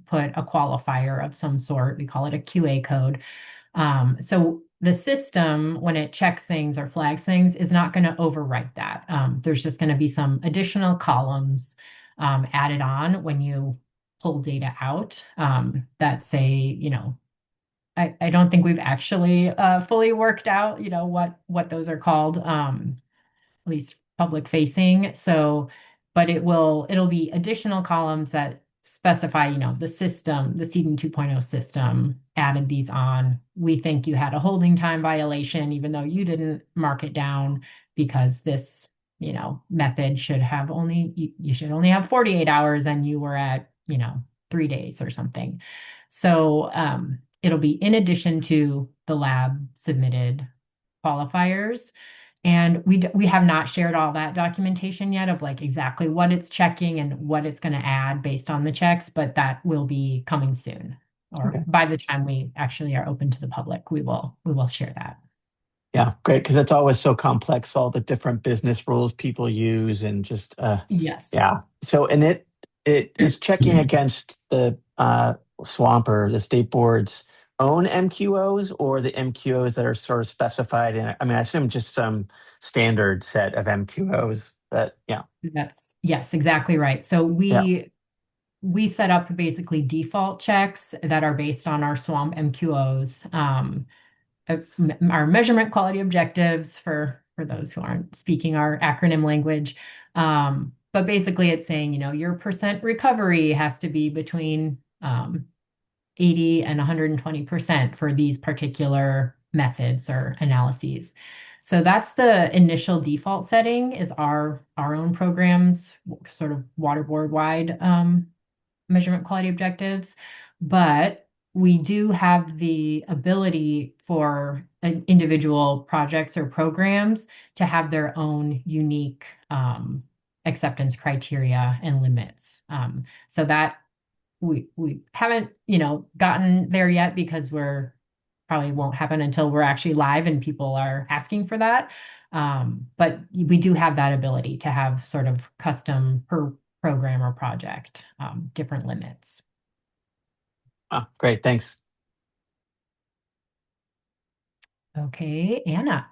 put a qualifier of some sort. We call it a QA code. So the system, when it checks things or flags things, is not going to overwrite that. There's just going to be some additional columns added on when you pull data out that say, I don't think we've actually fully worked out, what those are called, at least public facing. So, but it'll be additional columns that specify, the system, the seeding 2.0 system added these on. We think you had a holding time violation, even though you didn't mark it down because this, method should have you should only have 48 hours and you were at, 3 days or something. So, it'll be in addition to the lab submitted qualifiers. And we have not shared all that documentation yet of like exactly what it's checking and what it's going to add based on the checks, but that will be coming soon. Or by the time we actually are open to the public, we will share that. Yeah, great, because it's always so complex, all the different business rules people use and just yes. Yeah. So and it is checking against the swamp or the state board's own MQOs or the MQOs that are sort of specified in, I mean, I assume just some standard set of MQOs that, yeah. Yes, exactly right. So we set up basically default checks that are based on our swamp MQOs, our measurement quality objectives for those who aren't speaking our acronym language. But basically it's saying, your percent recovery has to be between 80 and 120% for these particular methods or analyses. So that's the initial default setting is our own programs, sort of water board wide measurement quality objectives. but we do have the ability for individual projects or programs to have their own unique acceptance criteria and limits. So that we haven't, gotten there yet because we're probably won't happen until we're actually live and people are asking for that. But we do have that ability to have sort of custom per program or project, different limits. Oh, great. Thanks. Okay, Anna.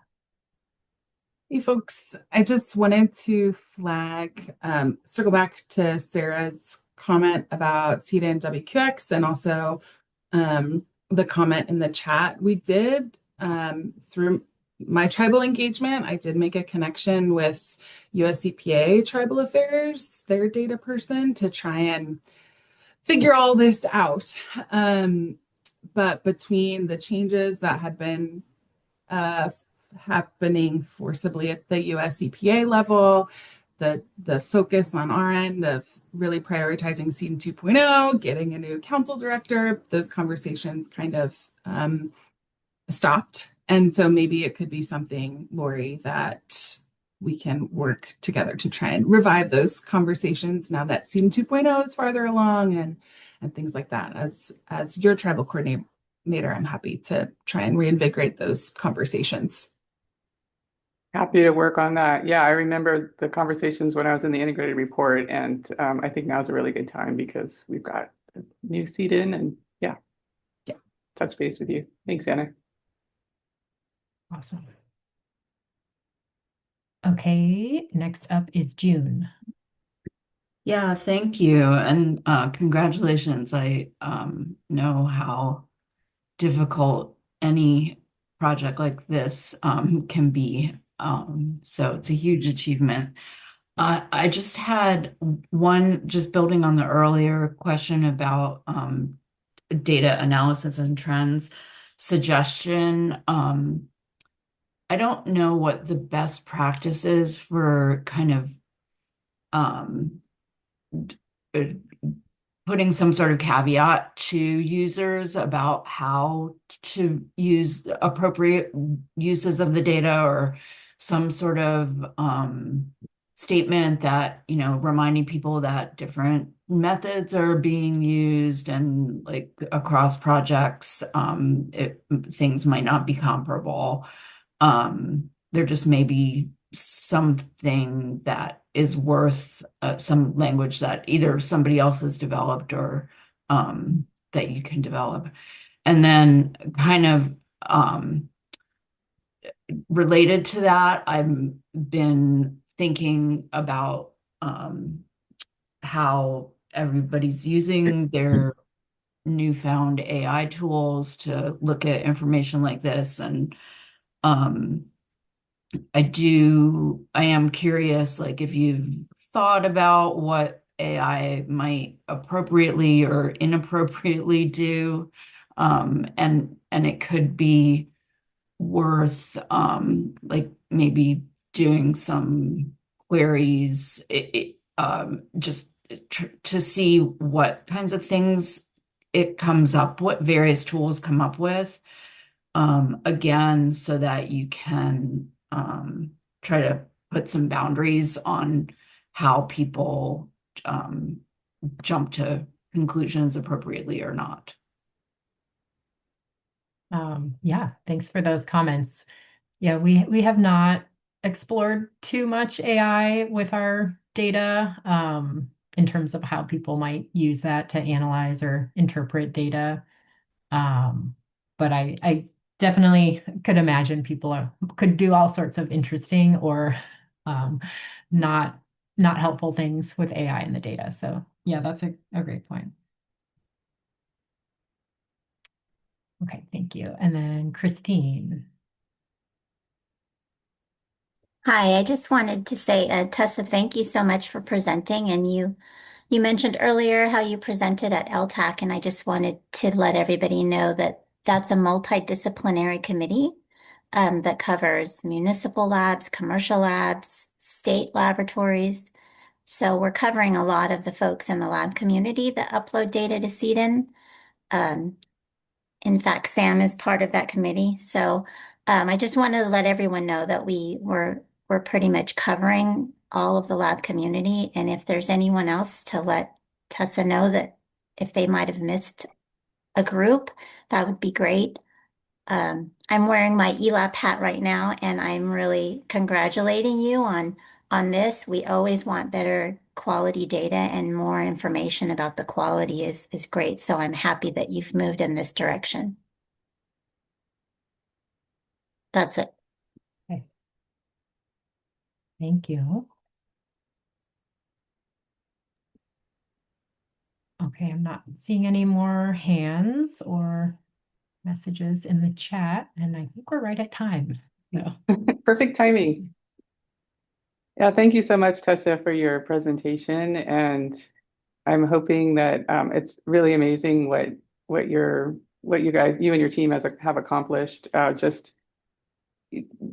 Hey folks, I just wanted to circle back to Sarah's comment about CETA and WQX and also the comment in the chat. We did, through my tribal engagement, I did make a connection with US EPA Tribal Affairs, their data person, to try and figure all this out. But between the changes that had been happening forcibly at the US EPA level, the focus on our end of really prioritizing SEED 2.0, getting a new council director, those conversations kind of stopped. And so maybe it could be something, Lori, that we can work together to try and revive those conversations now that SEED 2.0 is farther along and things like that. As your tribal coordinator, I'm happy to try and reinvigorate those conversations. Happy to work on that. Yeah, I remember the conversations when I was in the integrated report, and I think now is a really good time because we've got a new seat in, and yeah, touch base with you. Thanks, Anna. Awesome. Okay, next up is June. Yeah, thank you. And congratulations. I know how difficult any project like this can be. So it's a huge achievement. I just had one, just building on the earlier question about data analysis and trends suggestion. I don't know what the best practice is for kind of putting some sort of caveat to users about how to use appropriate uses of the data, or some sort of statement that, reminding people that different methods are being used, and like across projects, things might not be comparable. There just may be something that is worth some language that either somebody else has developed or that you can develop. And then kind of related to that, I've been thinking about how everybody's using their newfound AI tools to look at information like this. And I am curious, like, if you've thought about what AI might appropriately or inappropriately do, and it could be worth like maybe doing some queries, just to see what kinds of things it comes up, what various tools come up with, again, so that you can try to put some boundaries on how people jump to conclusions appropriately or not. Yeah, thanks for those comments. Yeah, we have not explored too much AI with our data, in terms of how people might use that to analyze or interpret data. But I definitely could imagine people could do all sorts of interesting or not helpful things with AI in the data. So yeah, that's a great point. Okay, thank you. And then Christine. Hi, I just wanted to say, Tessa, thank you so much for presenting. And you mentioned earlier how you presented at LTAC, and I just wanted to let everybody know that that's a multidisciplinary committee that covers municipal labs, commercial labs, state laboratories. So we're covering a lot of the folks in the lab community that upload data to CEDN. In fact, Sam is part of that committee. So I just wanted to let everyone know that we're pretty much covering all of the lab community. And if there's anyone else, to let Tessa know that if they might have missed a group, that would be great. I'm wearing my ELAP hat right now, and I'm really congratulating you on this. We always want better quality data, and more information about the quality is great. So I'm happy that you've moved in this direction. That's it. Okay. Thank you. Okay, I'm not seeing any more hands or messages in the chat, and I think we're right at time. So. Perfect timing. Yeah, thank you so much, Tessa, for your presentation. And I'm hoping that it's really amazing what you guys, you and your team have accomplished. Just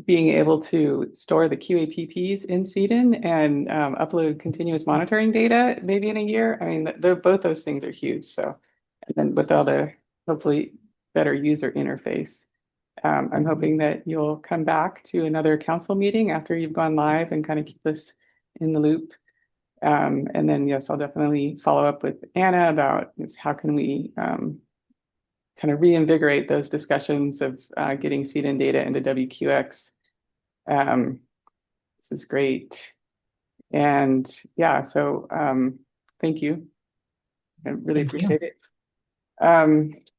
being able to store the QAPPs in CEDN and upload continuous monitoring data maybe in a year. I mean, both those things are huge. So, and then with all the hopefully better user interface. I'm hoping that you'll come back to another council meeting after you've gone live and kind of keep us in the loop. And then, yes, I'll definitely follow up with Anna about how can we kind of reinvigorate those discussions of getting CEDN data into WQX. This is great. And yeah, so thank you. I really appreciate it.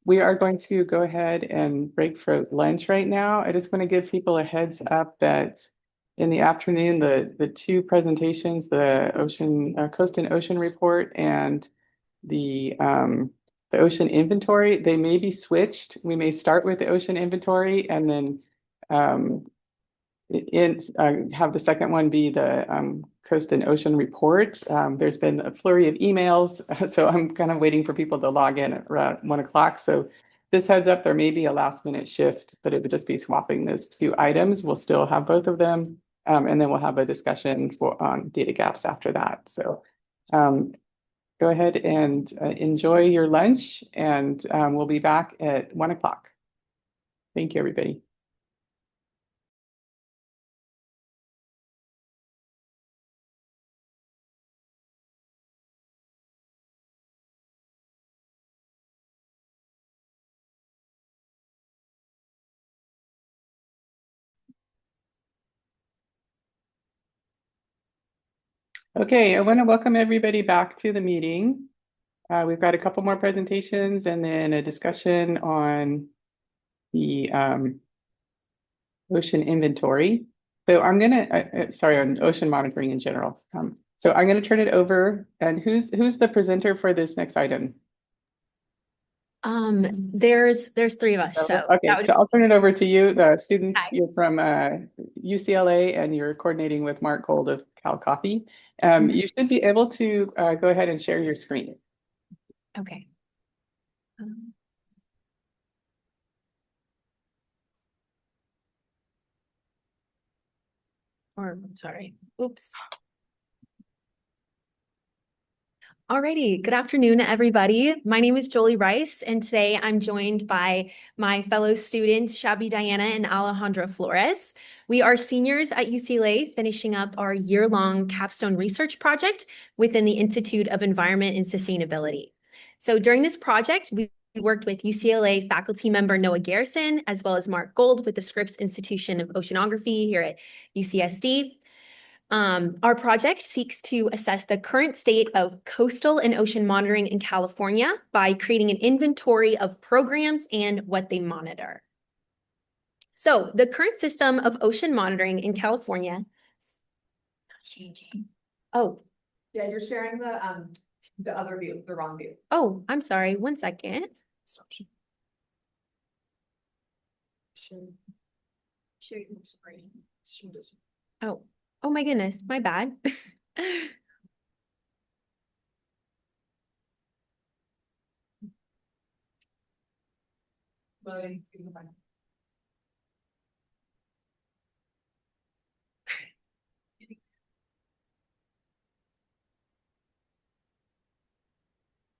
We are going to go ahead and break for lunch right now. I just want to give people a heads up that in the afternoon, the two presentations, the Coast and Ocean Report and the ocean inventory, they may be switched. We may start with the ocean inventory and then have the second one be the Coast and Ocean Report. There's been a flurry of emails, so I'm kind of waiting for people to log in at around 1 o'clock. So this heads up, there may be a last minute shift, but it would just be swapping those two items. We'll still have both of them, and then we'll have a discussion on data gaps after that. So go ahead and enjoy your lunch, and we'll be back at 1 o'clock. Thank you, everybody. Okay, I want to welcome everybody back to the meeting. We've got a couple more presentations and then a discussion on the ocean inventory. So I'm gonna, sorry, on ocean monitoring in general. So I'm gonna turn it over. And who's the presenter for this next item? There's three of us. So okay, so I'll turn it over to you, the student. Hi. You're from UCLA and you're coordinating with Mark Gold of Cal Coffee. You should be able to go ahead and share your screen. Okay. Sorry. Oops. Alrighty, good afternoon, everybody. My name is Jolie Rice, and today I'm joined by my fellow students, Shabby Diana and Alejandra Flores. We are seniors at UCLA, finishing up our year-long capstone research project within the Institute of Environment and Sustainability. So during this project, we worked with UCLA faculty member Noah Garrison, as well as Mark Gold with the Scripps Institution of Oceanography here at UCSD. Our project seeks to assess the current state of coastal and ocean monitoring in California by creating an inventory of programs and what they monitor. So the current system of ocean monitoring in California. Oh. Yeah, you're sharing the other view, the wrong view. Oh, I'm sorry. 1 second. Oh. Oh my goodness, my bad.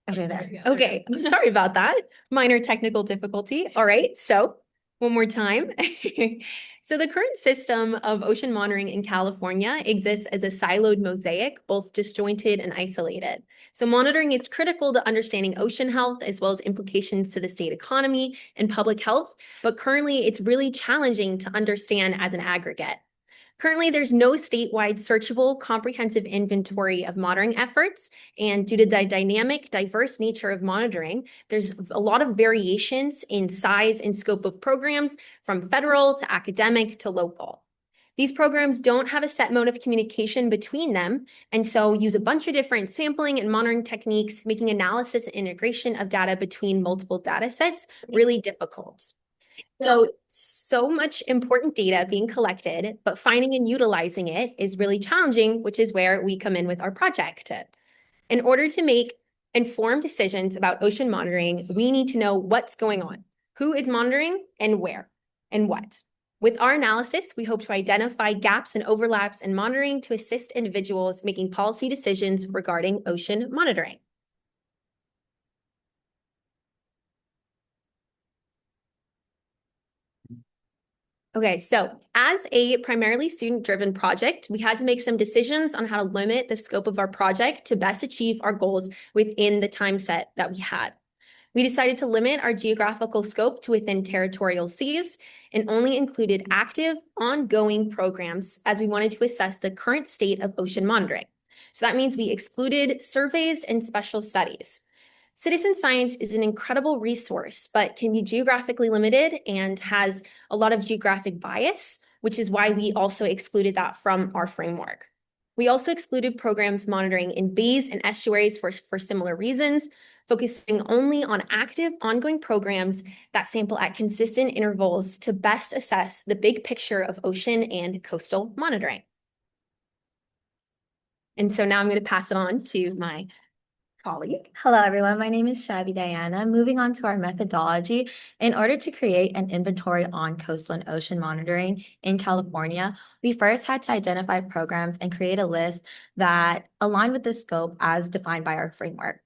Okay, there. Okay, sorry about that. Minor technical difficulty. All right, so one more time. So the current system of ocean monitoring in California exists as a siloed mosaic, both disjointed and isolated. So monitoring is critical to understanding ocean health as well as implications to the state economy and public health, but currently it's really challenging to understand as an aggregate. Currently, there's no statewide searchable comprehensive inventory of monitoring efforts, and due to the dynamic, diverse nature of monitoring, there's a lot of variations in size and scope of programs from federal to academic to local. These programs don't have a set mode of communication between them, and so use a bunch of different sampling and monitoring techniques, making analysis and integration of data between multiple data sets really difficult. So much important data being collected, but finding and utilizing it is really challenging, which is where we come in with our project. In order to make informed decisions about ocean monitoring, we need to know what's going on, who is monitoring, and where, and what. With our analysis, we hope to identify gaps and overlaps in monitoring to assist individuals making policy decisions regarding ocean monitoring. Okay, so as a primarily student-driven project, we had to make some decisions on how to limit the scope of our project to best achieve our goals within the time set that we had. We decided to limit our geographical scope to within territorial seas and only included active, ongoing programs as we wanted to assess the current state of ocean monitoring. So that means we excluded surveys and special studies. Citizen science is an incredible resource, but can be geographically limited and has a lot of geographic bias, which is why we also excluded that from our framework. We also excluded programs monitoring in bays and estuaries for similar reasons, focusing only on active, ongoing programs that sample at consistent intervals to best assess the big picture of ocean and coastal monitoring. And so now I'm going to pass it on to my colleague. Hello, everyone. My name is Shabby Diana. Moving on to our methodology, in order to create an inventory on coastal and ocean monitoring in California, we first had to identify programs and create a list that aligned with the scope as defined by our framework.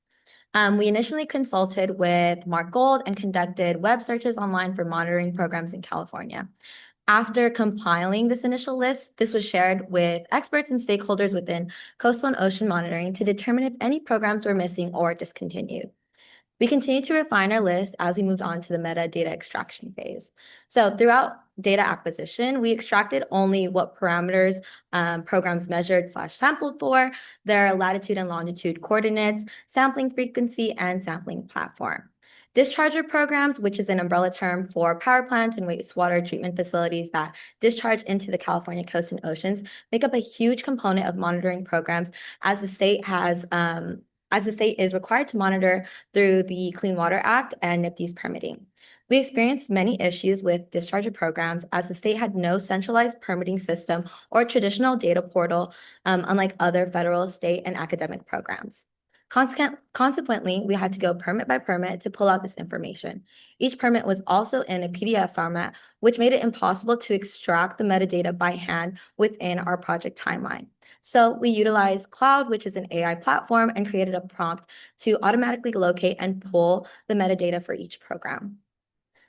We initially consulted with Mark Gold and conducted web searches online for monitoring programs in California. After compiling this initial list, this was shared with experts and stakeholders within coastal and ocean monitoring to determine if any programs were missing or discontinued. We continued to refine our list as we moved on to the metadata extraction phase. So throughout data acquisition, we extracted only what parameters programs measured/sampled for, their latitude and longitude coordinates, sampling frequency, and sampling platform. Discharger programs, which is an umbrella term for power plants and wastewater treatment facilities that discharge into the California coast and oceans, make up a huge component of monitoring programs as the state is required to monitor through the Clean Water Act and NIPD's permitting. We experienced many issues with discharger programs as the state had no centralized permitting system or traditional data portal, unlike other federal, state, and academic programs. Consequently, we had to go permit by permit to pull out this information. Each permit was also in a PDF format, which made it impossible to extract the metadata by hand within our project timeline. So we utilized Cloud, which is an AI platform, and created a prompt to automatically locate and pull the metadata for each program.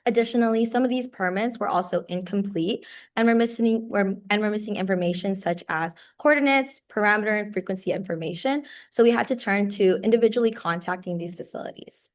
Additionally, some of these permits were also incomplete and we're missing information such as coordinates, parameter, and frequency information. So we had to turn to individually contacting these facilities.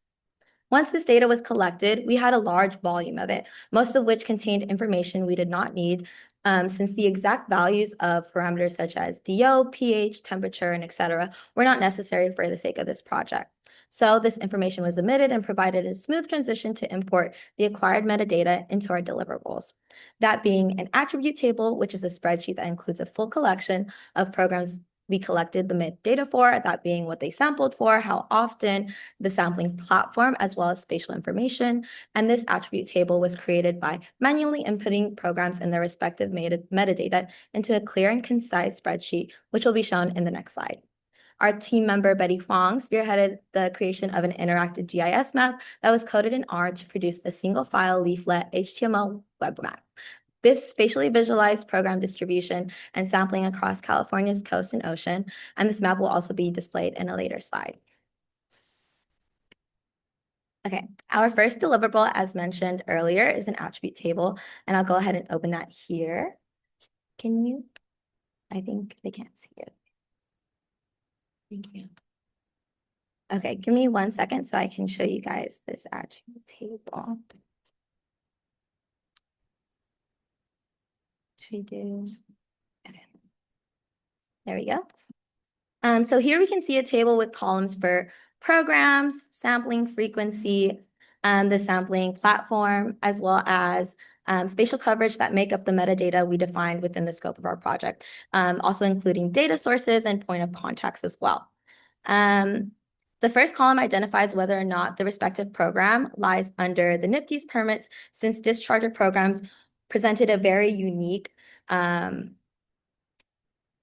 Once this data was collected, we had a large volume of it, most of which contained information we did not need, since the exact values of parameters such as DO, pH, temperature, and etc. were not necessary for the sake of this project. So this information was omitted and provided a smooth transition to import the acquired metadata into our deliverables. That being an attribute table, which is a spreadsheet that includes a full collection of programs we collected the metadata for, that being what they sampled for, how often, the sampling platform, as well as spatial information. And this attribute table was created by manually inputting programs and their respective metadata into a clear and concise spreadsheet, which will be shown in the next slide. Our team member, Betty Huang, spearheaded the creation of an interactive GIS map that was coded in R to produce a single file leaflet HTML web map. This spatially visualized program distribution and sampling across California's coast and ocean, and this map will also be displayed in a later slide. Okay, our first deliverable, as mentioned earlier, is an attribute table, and I'll go ahead and open that here. Can you? I think they can't see it. Thank you. Okay, give me 1 second so I can show you guys this attribute table. Should we do? Okay. There we go. So here we can see a table with columns for programs, sampling frequency, the sampling platform, as well as spatial coverage that make up the metadata we defined within the scope of our project, also including data sources and point of contacts as well. The first column identifies whether or not the respective program lies under the NIPD's permits, since discharger programs presented a very unique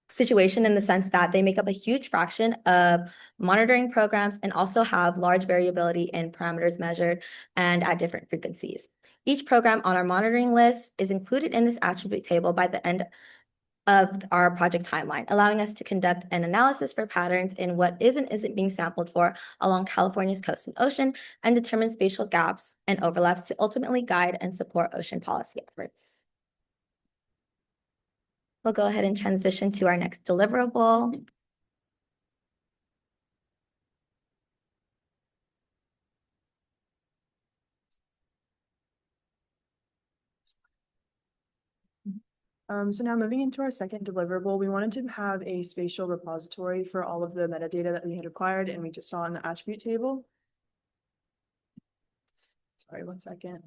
situation in the sense that they make up a huge fraction of monitoring programs and also have large variability in parameters measured and at different frequencies. Each program on our monitoring list is included in this attribute table by the end of our project timeline, allowing us to conduct an analysis for patterns in what is and isn't being sampled for along California's coast and ocean, and determine spatial gaps and overlaps to ultimately guide and support ocean policy efforts. We'll go ahead and transition to our next deliverable. So now moving into our second deliverable, we wanted to have a spatial repository for all of the metadata that we had acquired and we just saw in the attribute table. Sorry, 1 second.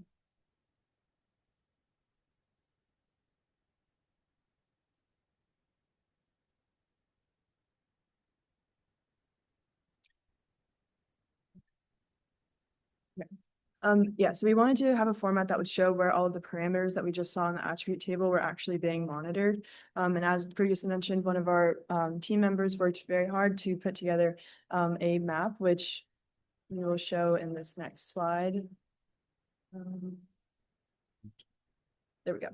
Yeah, so we wanted to have a format that would show where all of the parameters that we just saw in the attribute table were actually being monitored. And as previously mentioned, one of our team members worked very hard to put together a map, which we will show in this next slide. There we go.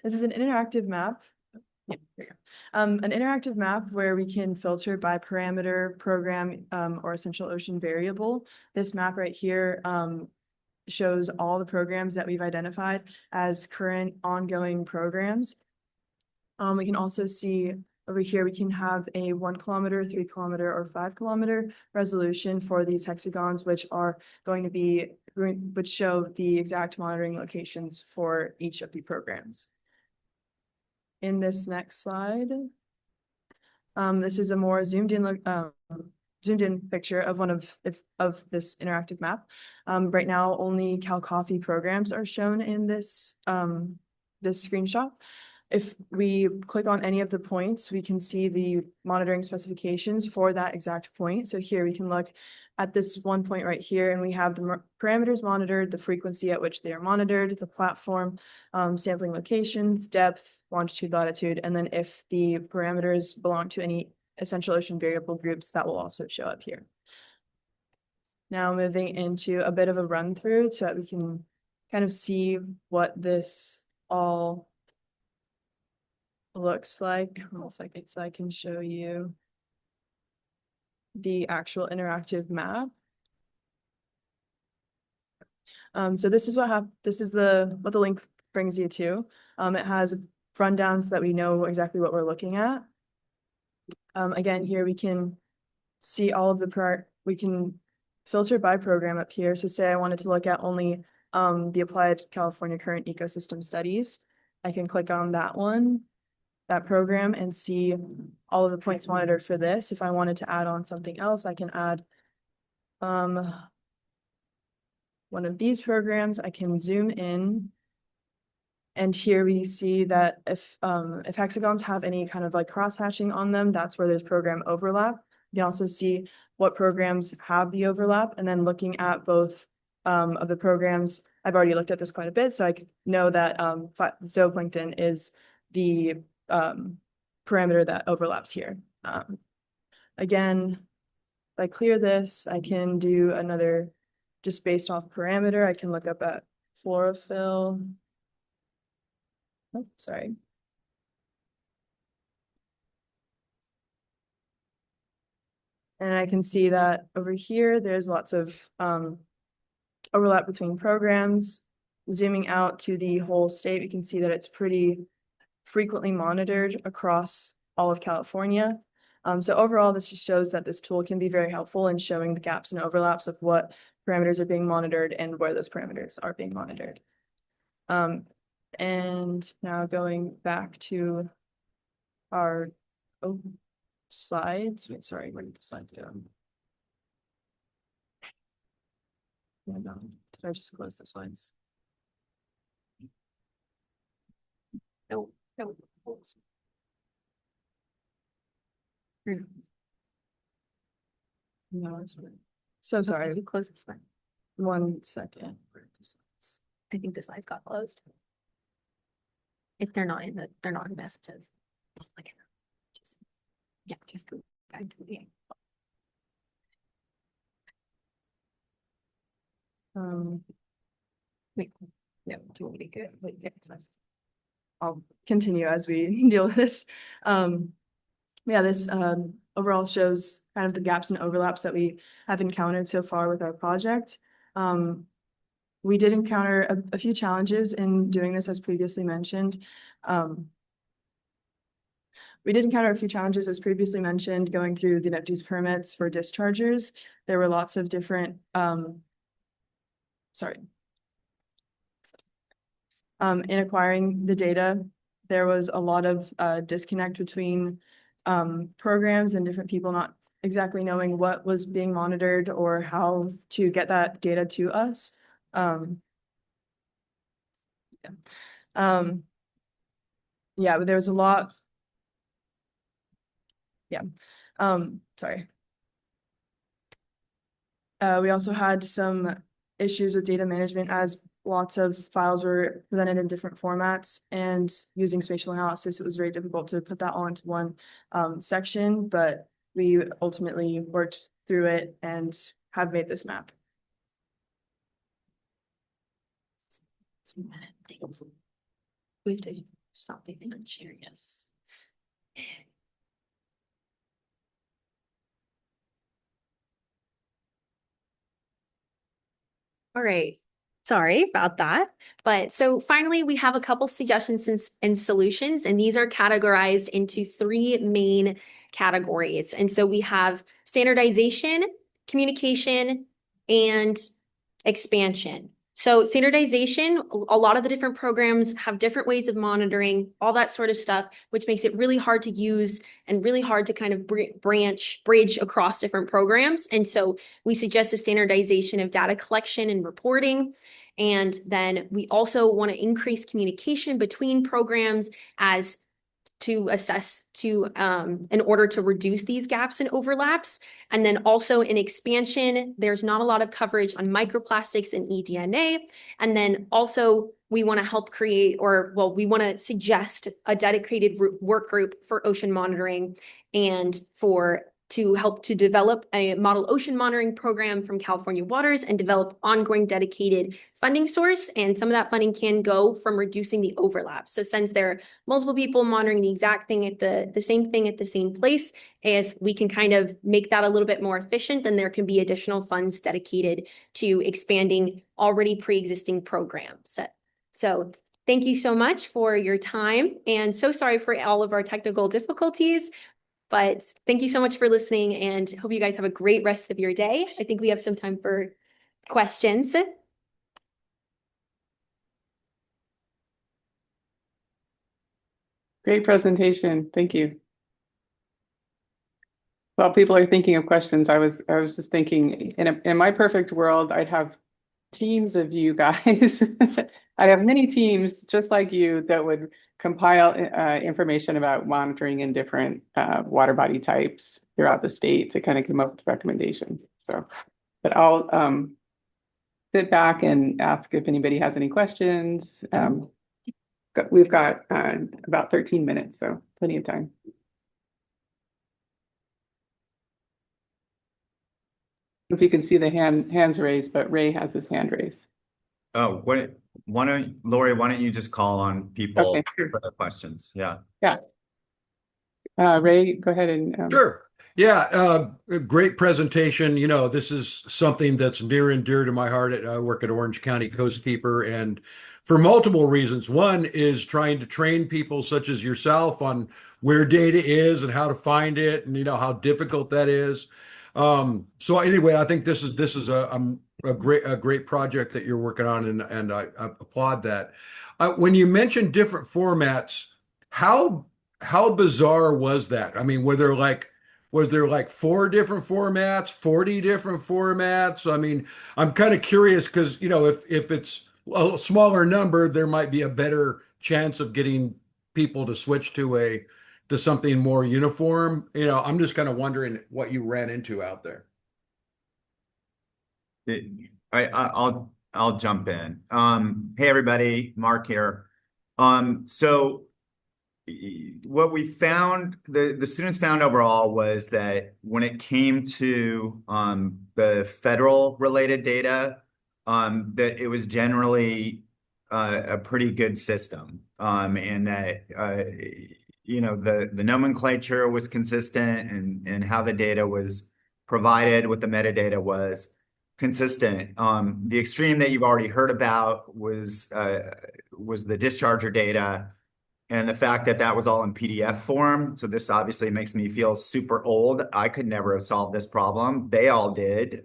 This is an interactive map. Yeah, there you go. An interactive map where we can filter by parameter, program, or essential ocean variable. This map right here shows all the programs that we've identified as current ongoing programs. We can also see over here, we can have a 1 kilometer, 3 kilometer, or 5 kilometer resolution for these hexagons, which are going to be, which show the exact monitoring locations for each of the programs. In this next slide, this is a more zoomed in picture of one of this interactive map. Right now, only Cal Coffee programs are shown in this this screenshot. If we click on any of the points, we can see the monitoring specifications for that exact point. So here we can look at this one point right here, and we have the parameters monitored, the frequency at which they are monitored, the platform, sampling locations, depth, longitude, latitude, and then if the parameters belong to any essential ocean variable groups, that will also show up here. Now moving into a bit of a run through so that we can kind of see what this all looks like. 1 second, so I can show you the actual interactive map. So this is what the link brings you to. It has rundowns so that we know exactly what we're looking at. Again, here we can see all of we can filter by program up here. So say I wanted to look at only the Applied California Current Ecosystem Studies. I can click on that one, that program, and see all of the points monitored for this. If I wanted to add on something else, I can add one of these programs. I can zoom in, and here we see that if hexagons have any kind of like cross-hatching on them, that's where there's program overlap. You can also see what programs have the overlap, and then looking at both of the programs, I've already looked at this quite a bit, so I know that zooplankton is the parameter that overlaps here. Again, if I clear this, I can do another, just based off parameter, I can look up at chlorophyll. Oh, sorry. And I can see that over here, there's lots of overlap between programs. Zooming out to the whole state, we can see that it's pretty frequently monitored across all of California. So overall, this just shows that this tool can be very helpful in showing the gaps and overlaps of what parameters are being monitored and where those parameters are being monitored. And now going back to our slides. Wait, sorry, where did the slides go? Yeah, no, did I just close the slides? No, no. No, it's fine. So sorry. Close the slide. 1 second. I think the slides got closed. If they're not in the messages. Just go back to the Wait, yeah, do you want me to get wait, yeah, I'll continue as we deal with this. Yeah, this overall shows kind of the gaps and overlaps that we have encountered so far with our project. We did encounter a few challenges in doing this, as previously mentioned. We did encounter a few challenges, as previously mentioned, going through the NEPD's permits for dischargers. There were lots of different, in acquiring the data, there was a lot of disconnect between programs and different people not exactly knowing what was being monitored or how to get that data to us. Yeah, but there was a lot. Yeah, sorry. We also had some issues with data management, as lots of files were presented in different formats, and using spatial analysis, it was very difficult to put that all into one section, but we ultimately worked through it and have made this map. We have to stop the thing on share, yes. All right. Sorry about that. But so finally, we have a couple suggestions and solutions, and these are categorized into 3 main categories. And so we have standardization, communication, and expansion. So standardization, a lot of the different programs have different ways of monitoring, all that sort of stuff, which makes it really hard to use and really hard to kind of bridge across different programs. And so we suggest a standardization of data collection and reporting. And then we also want to increase communication between programs as to assess in order to reduce these gaps and overlaps. And then also in expansion, there's not a lot of coverage on microplastics and eDNA. And then also we want to help create, we want to suggest a dedicated work group for ocean monitoring and to help to develop a model ocean monitoring program from California Waters and develop ongoing dedicated funding source. And some of that funding can go from reducing the overlap. So since there are multiple people monitoring the exact thing at the same thing at the same place, if we can kind of make that a little bit more efficient, then there can be additional funds dedicated to expanding already pre-existing programs. So thank you so much for your time, and so sorry for all of our technical difficulties. But thank you so much for listening, and hope you guys have a great rest of your day. I think we have some time for questions. Great presentation. Thank you. While people are thinking of questions, I was just thinking, in my perfect world, I'd have teams of you guys. I'd have many teams just like you that would compile information about monitoring in different water body types throughout the state to kind of come up with recommendations. So, but I'll sit back and ask if anybody has any questions. We've got about 13 minutes, so plenty of time. If you can see the hands raised, but Ray has his hand raised. Oh, Lori, why don't you just call on people Okay, sure. for the questions? Yeah. Yeah. Ray, go ahead and Sure. Yeah, a great presentation. You know, this is something that's near and dear to my heart. I work at Orange County Coastkeeper, and for multiple reasons. One is trying to train people such as yourself on where data is and how to find it, and you know how difficult that is. So anyway, I think this is a great project that you're working on, and I applaud that. When you mention different formats, how how bizarre was that? I mean, was there like four different formats, 40 different formats? I mean, I'm kind of curious because, you know, if it's a smaller number, there might be a better chance of getting people to switch to something more uniform. You know, I'm just kind of wondering what you ran into out there. I'll jump in. Hey everybody, Mark here. So what we found, the students found overall was that when it came to the federal related data, that it was generally a pretty good system, and that you know the nomenclature was consistent, and how the data was provided with the metadata was consistent. The extreme that you've already heard about was the discharger data and the fact that that was all in PDF form. So this obviously makes me feel super old. I could never have solved this problem. They all did,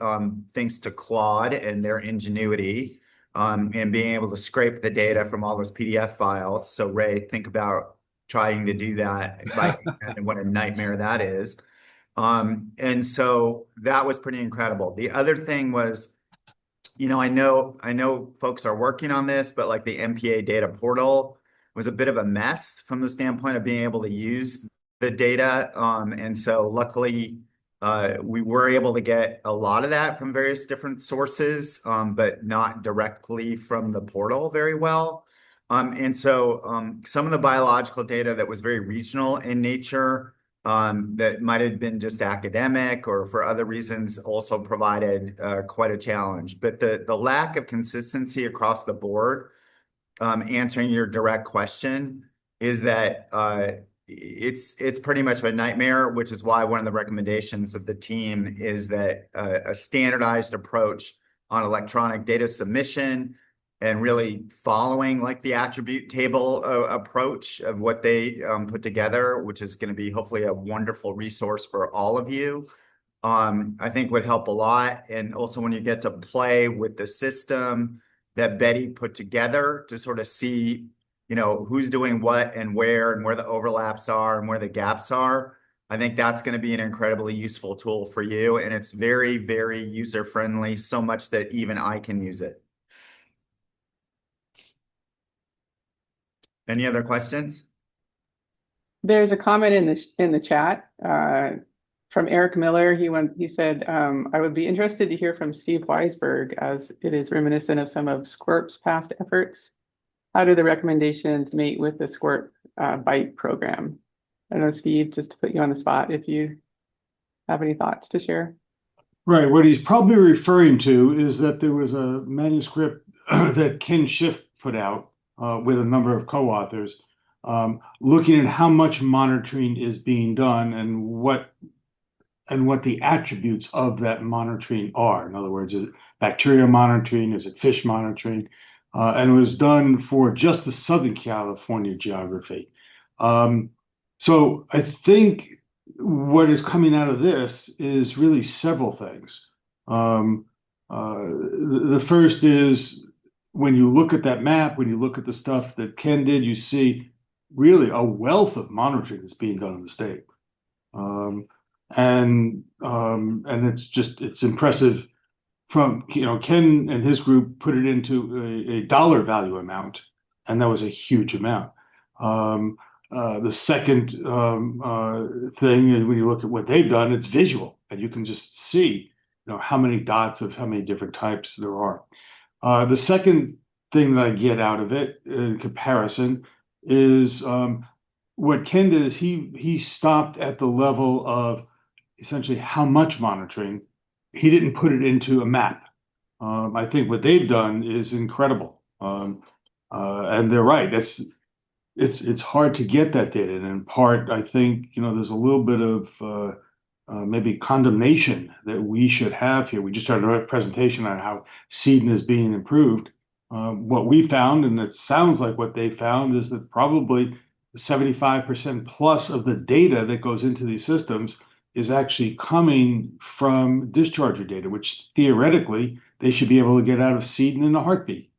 thanks to Claude and their ingenuity, and being able to scrape the data from all those PDF files. So Ray, think about trying to do that by hand and what a nightmare that is. And so that was pretty incredible. The other thing was, you know, I know folks are working on this, but like the MPA data portal was a bit of a mess from the standpoint of being able to use the data. And so luckily, we were able to get a lot of that from various different sources, but not directly from the portal very well. And so some of the biological data that was very regional in nature, that might have been just academic or for other reasons also provided quite a challenge. But the lack of consistency across the board, answering your direct question, is that it's pretty much a nightmare, which is why one of the recommendations of the team is that a standardized approach on electronic data submission and really following like the attribute table approach of what they put together, which is going to be hopefully a wonderful resource for all of you. I think would help a lot. And also when you get to play with the system that Betty put together to sort of see, you know, who's doing what and where the overlaps are and where the gaps are. I think that's going to be an incredibly useful tool for you. And it's very, very user friendly, so much that even I can use it. Any other questions? There's a comment in the chat from Eric Miller. He said, I would be interested to hear from Steve Weisberg, as it is reminiscent of some of SQUIRP's past efforts. How do the recommendations mate with the SQUIRP BITE program? I don't know, Steve, just to put you on the spot, if you have any thoughts to share. Right. What he's probably referring to is that there was a manuscript that Ken Schiff put out with a number of co-authors, looking at how much monitoring is being done and what the attributes of that monitoring are. In other words, is it bacteria monitoring? Is it fish monitoring? And it was done for just the Southern California geography. So I think what is coming out of this is really several things. The first is when you look at that map, when you look at the stuff that Ken did, you see really a wealth of monitoring that's being done in the state. And it's impressive from, you know, Ken and his group put it into a dollar value amount, and that was a huge amount. The second thing, when you look at what they've done, it's visual, and you can just see, you know, how many dots of how many different types there are. The second thing that I get out of it in comparison is what Ken did is he stopped at the level of essentially how much monitoring. He didn't put it into a map. I think what they've done is incredible. And they're right. It's hard to get that data. And in part, I think, you know, there's a little bit of maybe condemnation that we should have here. We just started a presentation on how seeding is being improved. What we found, and it sounds like what they found, is that probably 75% plus of the data that goes into these systems is actually coming from discharger data, which theoretically they should be able to get out of seeding in a heartbeat.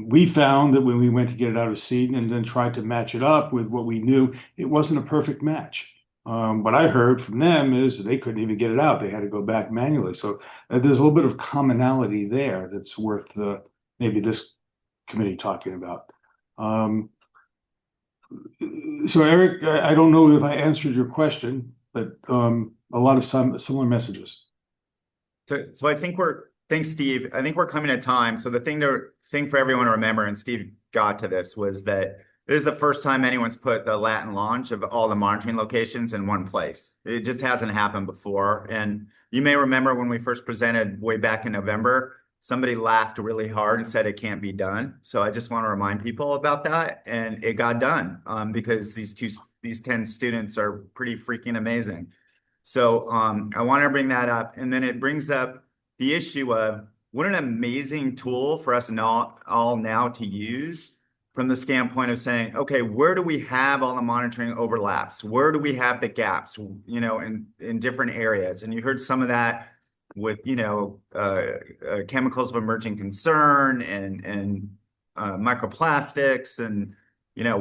We found that when we went to get it out of seeding and then tried to match it up with what we knew, it wasn't a perfect match. What I heard from them is they couldn't even get it out. They had to go back manually. So there's a little bit of commonality there that's worth maybe this committee talking about. So Eric, I don't know if I answered your question, but a lot of similar messages. So I think thanks, Steve. I think we're coming to time. So the thing for everyone to remember, and Steve got to this, was that this is the first time anyone's put the Latin launch of all the monitoring locations in one place. It just hasn't happened before. And you may remember when we first presented way back in November, somebody laughed really hard and said it can't be done. So I just want to remind people about that. And it got done because these 10 students are pretty freaking amazing. So I want to bring that up. And then it brings up the issue of what an amazing tool for us all now to use from the standpoint of saying, okay, where do we have all the monitoring overlaps? Where do we have the gaps, in different areas? And you heard some of that with, chemicals of emerging concern and microplastics and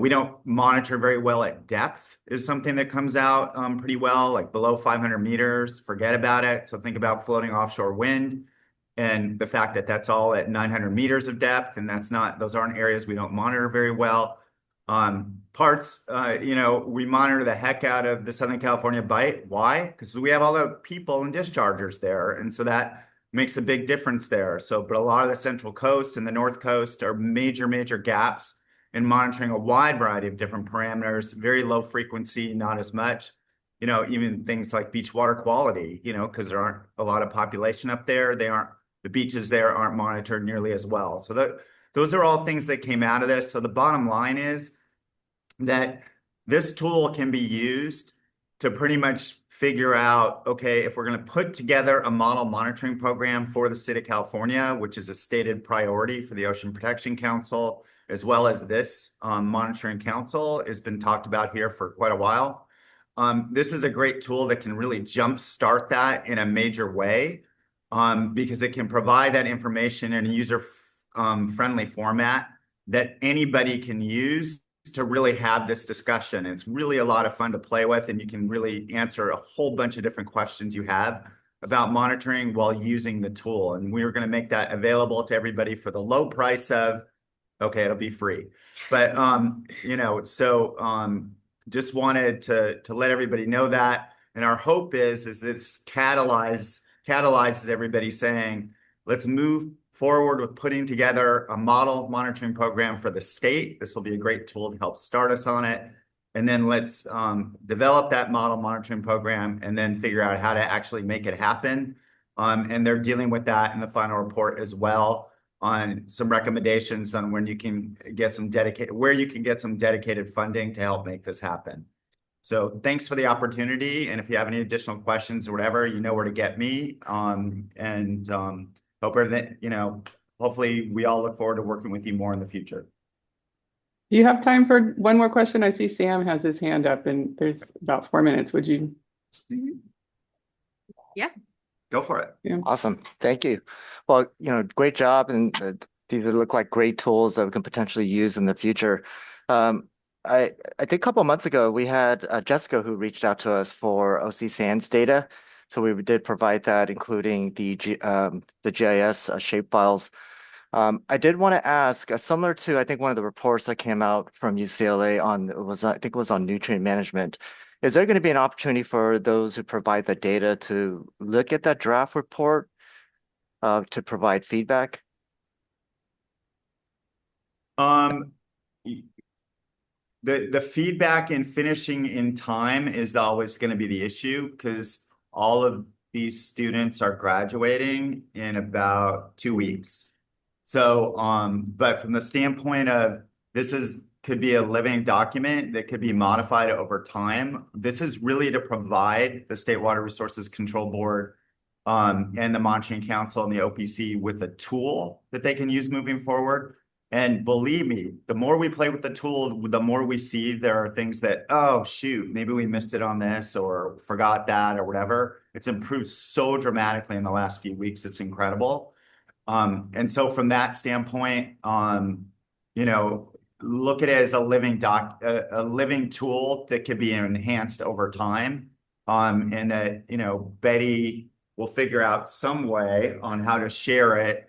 we don't monitor very well at depth is something that comes out pretty well, like below 500 meters, forget about it. So think about floating offshore wind and the fact that that's all at 900 meters of depth. And those aren't areas we don't monitor very well. Parts, we monitor the heck out of the Southern California Bight. Why? Because we have all the people and dischargers there. And so that makes a big difference there. But a lot of the Central Coast and the North Coast are major, major gaps in monitoring a wide variety of different parameters, very low frequency, not as much, even things like beach water quality, because there aren't a lot of population up there. The beaches there aren't monitored nearly as well. So those are all things that came out of this. So the bottom line is that this tool can be used to pretty much figure out, okay, if we're going to put together a model monitoring program for the state of California, which is a stated priority for the Ocean Protection Council, as well as this monitoring council has been talked about here for quite a while. This is a great tool that can really jumpstart that in a major way because it can provide that information in a user-friendly format that anybody can use to really have this discussion. It's really a lot of fun to play with, and you can really answer a whole bunch of different questions you have about monitoring while using the tool. And we are going to make that available to everybody for the low price of, okay, it'll be free. But, just wanted to let everybody know that. And our hope is this catalyzes everybody saying, let's move forward with putting together a model monitoring program for the state. This will be a great tool to help start us on it. And then let's develop that model monitoring program and then figure out how to actually make it happen. And they're dealing with that in the final report as well on some recommendations on where you can get some dedicated funding to help make this happen. So thanks for the opportunity. And if you have any additional questions or whatever, you know where to get me. Hope everything, hopefully we all look forward to working with you more in the future. Do you have time for one more question? I see Sam has his hand up and there's about 4 minutes. Would you? Yeah. Go for it. Yeah. Awesome. Thank you. Well, great job. And these look like great tools that we can potentially use in the future. I think a couple of months ago, we had Jessica who reached out to us for OC Sands data. So we did provide that, including the GIS shape files. I did want to ask, similar to, I think, one of the reports that came out from UCLA I think it was on nutrient management. Is there going to be an opportunity for those who provide the data to look at that draft report to provide feedback? The feedback in finishing in time is always going to be the issue because all of these students are graduating in about 2 weeks. So, but from the standpoint of this is could be a living document that could be modified over time. This is really to provide the State Water Resources Control Board and the Monitoring Council and the OPC with a tool that they can use moving forward. And believe me, the more we play with the tool, the more we see there are things that, oh, shoot, maybe we missed it on this or forgot that or whatever. It's improved so dramatically in the last few weeks. It's incredible. And so from that standpoint, you know, look at it as a living a living tool that could be enhanced over time. And that, you know, Betty will figure out some way on how to share it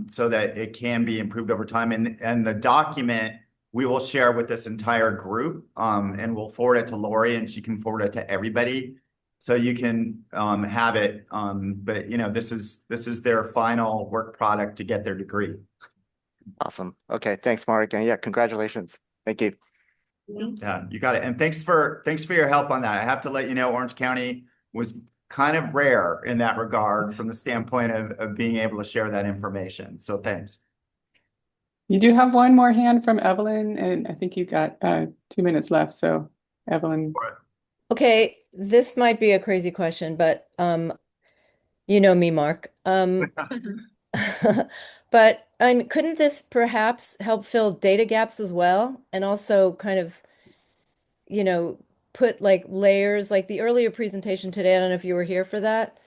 so that it can be improved over time. And the document we will share with this entire group and we'll forward it to Lori and she can forward it to everybody. So you can have it, but you know, this is their final work product to get their degree. Awesome. Okay, thanks, Mark. And yeah, congratulations. Thank you. Yeah, you got it. And thanks for your help on that. I have to let you know Orange County was kind of rare in that regard from the standpoint of being able to share that information. So thanks. You do have one more hand from Evelyn, and I think you've got 2 minutes left. So Evelyn. Okay, this might be a crazy question, but you know me, Mark. But couldn't this perhaps help fill data gaps as well? And also kind of, you know, put like layers, like the earlier presentation today, I don't know if you were here for that,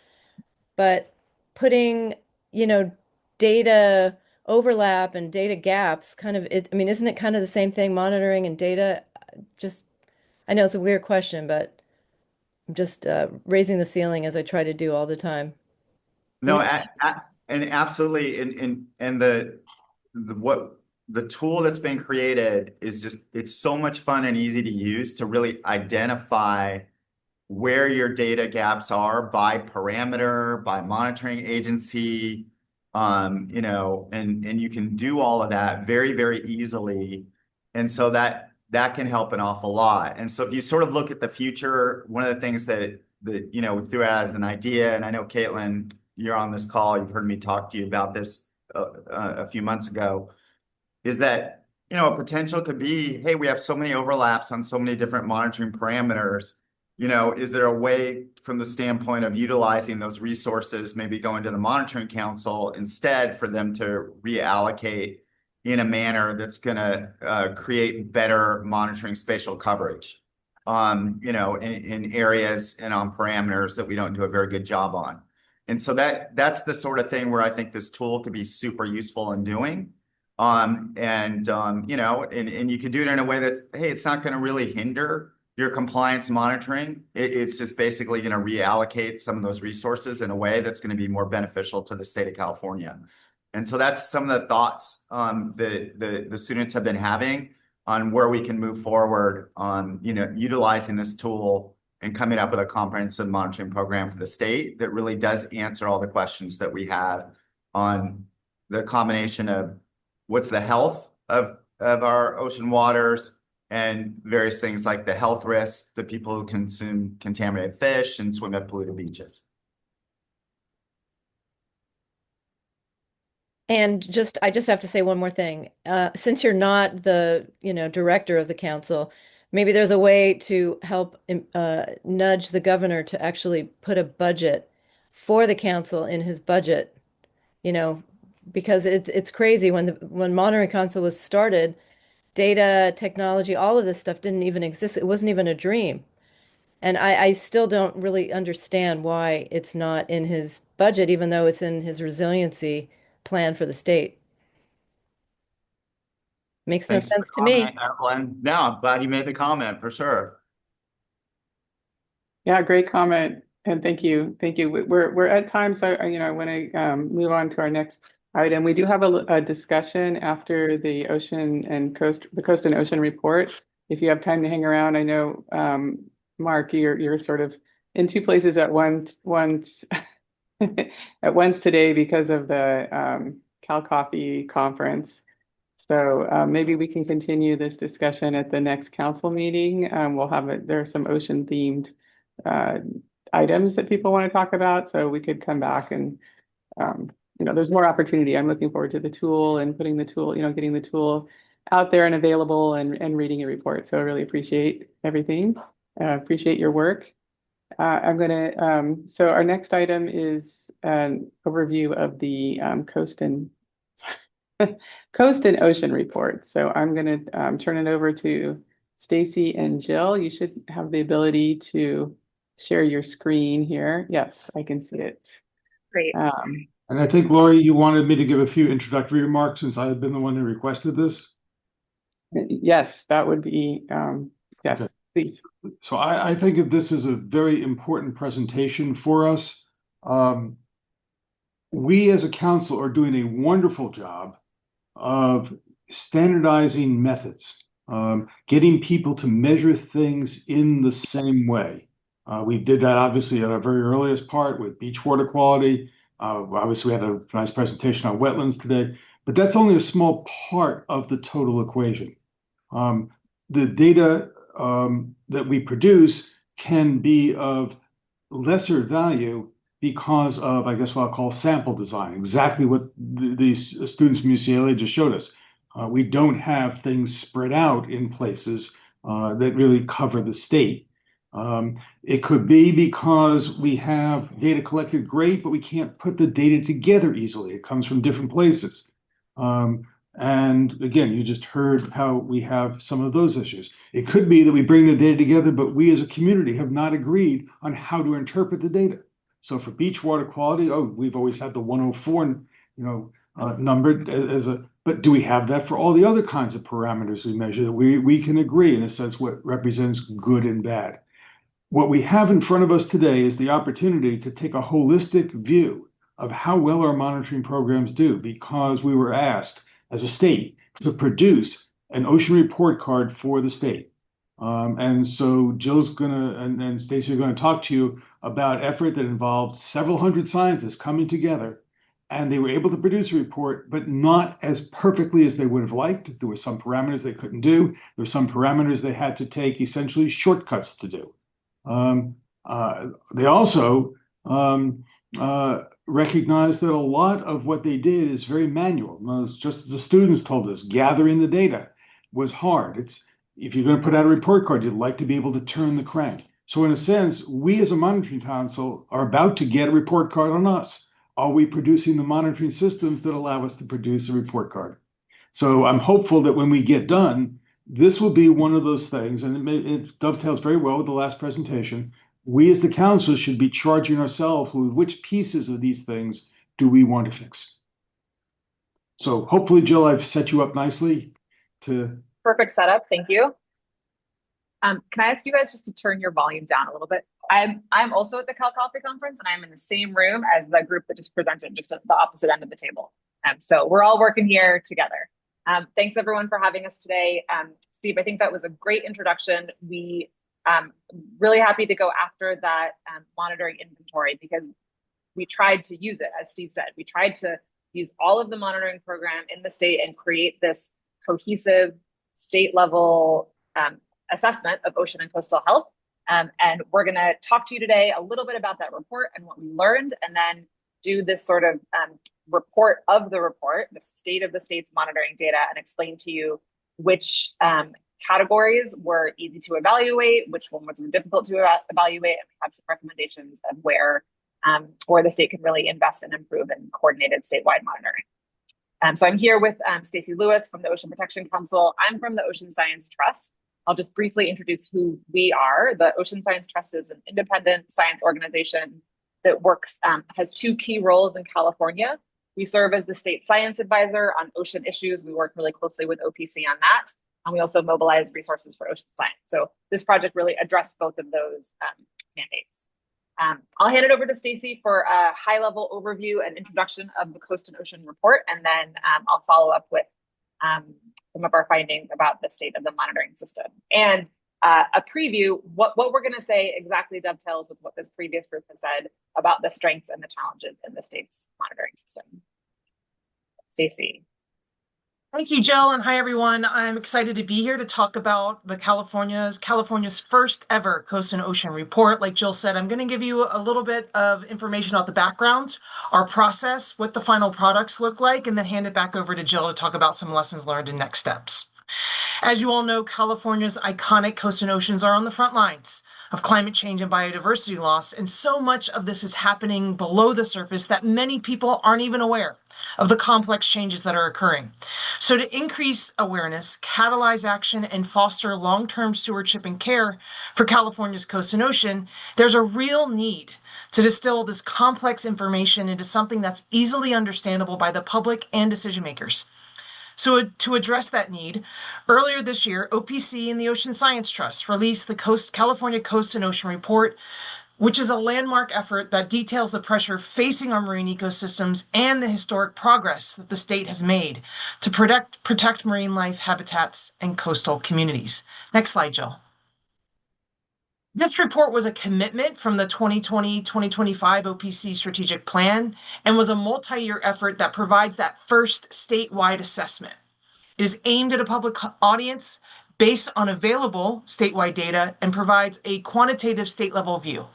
but putting, you know, data overlap and data gaps kind of I mean, isn't it kind of the same thing, monitoring and data? Just, I know it's a weird question, but I'm just raising the ceiling as I try to do all the time. No, and absolutely, and the tool that's been created is just, it's so much fun and easy to use to really identify where your data gaps are by parameter, by monitoring agency, you know, and you can do all of that very, very easily. And so that can help an awful lot. And so if you sort of look at the future, one of the things that you know, we threw out as an idea, and I know Caitlin, you're on this call, you've heard me talk to you about this a few months ago, is that, you know, a potential could be, hey, we have so many overlaps on so many different monitoring parameters. You know, is there a way from the standpoint of utilizing those resources, maybe going to the monitoring council instead for them to reallocate in a manner that's going to create better monitoring spatial coverage, you know, in areas and on parameters that we don't do a very good job on. And so that's the sort of thing where I think this tool could be super useful in doing. You know, and you could do it in a way that's, hey, it's not going to really hinder your compliance monitoring. It's just basically going to reallocate some of those resources in a way that's going to be more beneficial to the state of California. And so that's some of the thoughts the students have been having on where we can move forward on, you know, utilizing this tool and coming up with a comprehensive monitoring program for the state that really does answer all the questions that we have on the combination of what's the health of our ocean waters and various things like the health risks to people who consume contaminated fish and swim at polluted beaches. And I just have to say one more thing. Since you're not the, you know, director of the council, maybe there's a way to help nudge the governor to actually put a budget for the council in his budget, you know, because it's crazy when Monterey Council was started, data, technology, all of this stuff didn't even exist. It wasn't even a dream. And I still don't really understand why it's not in his budget, even though it's in his resiliency plan for the state. Makes no sense to me. Evelyn. No, I'm glad you made the comment for sure. Yeah, great comment. And thank you. Thank you. We're at time, so you know, I want to move on to our next item. We do have a discussion after the coast and ocean report. If you have time to hang around, I know Mark, you're sort of in two places at once at once today because of the Cal Coffee conference. So maybe we can continue this discussion at the next council meeting. We'll have there are some ocean themed items that people want to talk about, so we could come back and you know, there's more opportunity. I'm looking forward to the tool and putting the tool, you know, getting the tool out there and available and reading your report. So I really appreciate everything. Appreciate your work. So our next item is an overview of the coast and coast and ocean report. So I'm going to turn it over to Stacy and Jill. You should have the ability to share your screen here. Yes, I can see it. Great. And I think, Lori, you wanted me to give a few introductory remarks since I have been the one who requested this. Yes, that would be, yes, Okay. please. So I think that this is a very important presentation for us. We as a council are doing a wonderful job of standardizing methods, getting people to measure things in the same way. We did that obviously at our very earliest part with beach water quality. Obviously, we had a nice presentation on wetlands today, but that's only a small part of the total equation. The data that we produce can be of lesser value because of, I guess, what I'll call sample design, exactly what these students from UCLA just showed us. We don't have things spread out in places that really cover the state. It could be because we have data collected great, but we can't put the data together easily. It comes from different places. And again, you just heard how we have some of those issues. It could be that we bring the data together, but we as a community have not agreed on how to interpret the data. So for beach water quality, we've always had the 104, number as a, but do we have that for all the other kinds of parameters we measure that we can agree in a sense what represents good and bad? What we have in front of us today is the opportunity to take a holistic view of how well our monitoring programs do, because we were asked as a state to produce an ocean report card for the state. And so Jill's and Stacey are gonna talk to you about effort that involved several hundred scientists coming together, and they were able to produce a report, but not as perfectly as they would have liked. There were some parameters they couldn't do. There were some parameters they had to take essentially shortcuts to do. They also recognize that a lot of what they did is very manual. It's just as the students told us, gathering the data was hard. If you're going to put out a report card, you'd like to be able to turn the crank. So in a sense, we as a monitoring council are about to get a report card on us. Are we producing the monitoring systems that allow us to produce a report card? So I'm hopeful that when we get done, this will be one of those things, and it dovetails very well with the last presentation. We as the council should be charging ourselves with which pieces of these things do we want to fix. So hopefully, Jill, I've set you up nicely to. Perfect setup. Thank you. Can I ask you guys just to turn your volume down a little bit? I'm also at the Cal Coffee Conference, and I'm in the same room as the group that just presented, just at the opposite end of the table. So we're all working here together. Thanks everyone for having us today. Steve, I think that was a great introduction. We really happy to go after that monitoring inventory because we tried to use it, as Steve said. We tried to use all of the monitoring program in the state and create this cohesive state level assessment of ocean and coastal health. And we're going to talk to you today a little bit about that report and what we learned, and then do this sort of report of the report, the state of the state's monitoring data, and explain to you which categories were easy to evaluate, which ones were difficult to evaluate, and we have some recommendations of where the state can really invest and improve in coordinated statewide monitoring. So I'm here with Stacey Lewis from the Ocean Protection Council. I'm from the Ocean Science Trust. I'll just briefly introduce who we are. The Ocean Science Trust is an independent science organization that works, has two key roles in California. We serve as the state science advisor on ocean issues. We work really closely with OPC on that. And we also mobilize resources for ocean science. So this project really addressed both of those mandates. I'll hand it over to Stacey for a high-level overview and introduction of the Coast and Ocean Report, and then I'll follow up with some of our findings about the state of the monitoring system. And a preview, what we're going to say exactly dovetails with what this previous group has said about the strengths and the challenges in the state's monitoring system. Stacey. Thank you, Jill, and hi, everyone. I'm excited to be here to talk about the California's first ever Coast and Ocean Report. Like Jill said, I'm going to give you a little bit of information about the background, our process, what the final products look like, and then hand it back over to Jill to talk about some lessons learned and next steps. As you all know, California's iconic coasts and oceans are on the front lines of climate change and biodiversity loss, and so much of this is happening below the surface that many people aren't even aware of the complex changes that are occurring. So to increase awareness, catalyze action, and foster long-term stewardship and care for California's coast and ocean, there's a real need to distill this complex information into something that's easily understandable by the public and decision makers. So to address that need, earlier this year, OPC and the Ocean Science Trust released the California Coast and Ocean Report, which is a landmark effort that details the pressure facing our marine ecosystems and the historic progress that the state has made to protect marine life habitats and coastal communities. Next slide, Jill. This report was a commitment from the 2020-2025 OPC strategic plan and was a multi-year effort that provides that first statewide assessment. It is aimed at a public audience based on available statewide data and provides a quantitative state-level view.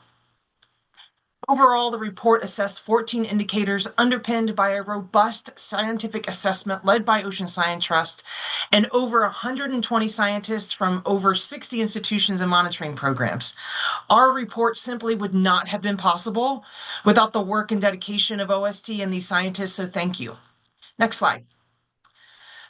Overall, the report assessed 14 indicators underpinned by a robust scientific assessment led by Ocean Science Trust and over 120 scientists from over 60 institutions and monitoring programs. Our report simply would not have been possible without the work and dedication of OST and these scientists, so thank you. Next slide.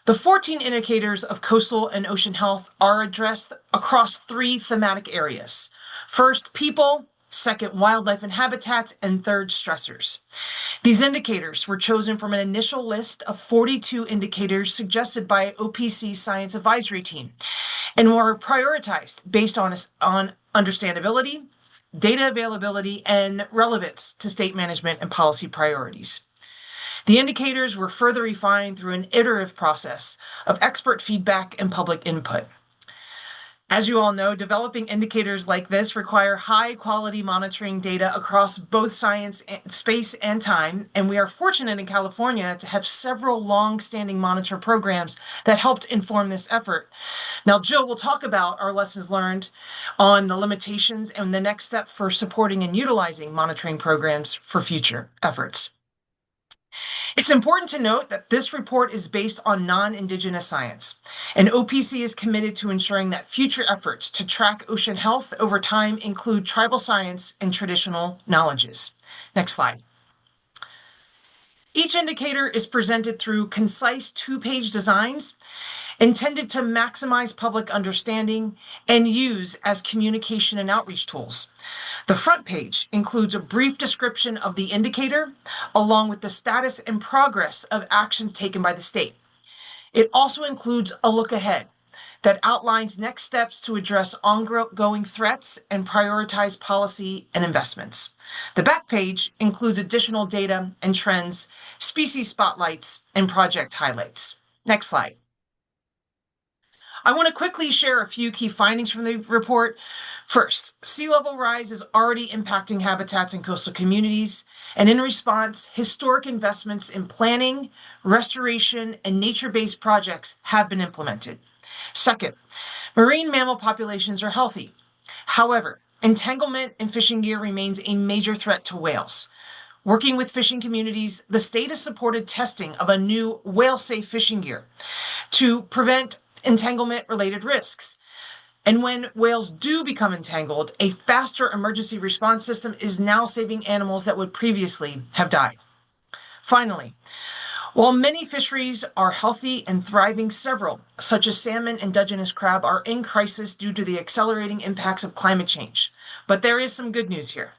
The 14 indicators of coastal and ocean health are addressed across 3 thematic areas. First, people. Second, wildlife and habitats, and third, stressors. These indicators were chosen from an initial list of 42 indicators suggested by OPC's Science Advisory Team and were prioritized based on understandability, data availability, and relevance to state management and policy priorities. The indicators were further refined through an iterative process of expert feedback and public input. As you all know, developing indicators like this require high-quality monitoring data across both science, space, and time, and we are fortunate in California to have several long-standing monitor programs that helped inform this effort. Now, Jill will talk about our lessons learned on the limitations and the next step for supporting and utilizing monitoring programs for future efforts. It's important to note that this report is based on non-Indigenous science, and OPC is committed to ensuring that future efforts to track ocean health over time include tribal science and traditional knowledges. Next slide. Each indicator is presented through concise 2-page designs intended to maximize public understanding and use as communication and outreach tools. The front page includes a brief description of the indicator, along with the status and progress of actions taken by the state. It also includes a look ahead that outlines next steps to address ongoing threats and prioritize policy and investments. The back page includes additional data and trends, species spotlights, and project highlights. Next slide. I want to quickly share a few key findings from the report. First, sea level rise is already impacting habitats and coastal communities, and in response, historic investments in planning, restoration, and nature-based projects have been implemented. Second, marine mammal populations are healthy. However, entanglement in fishing gear remains a major threat to whales. Working with fishing communities, the state has supported testing of a new whale-safe fishing gear to prevent entanglement-related risks. And when whales do become entangled, a faster emergency response system is now saving animals that would previously have died. Finally, while many fisheries are healthy and thriving, several, such as salmon and Dungeness crab, are in crisis due to the accelerating impacts of climate change. But there is some good news here.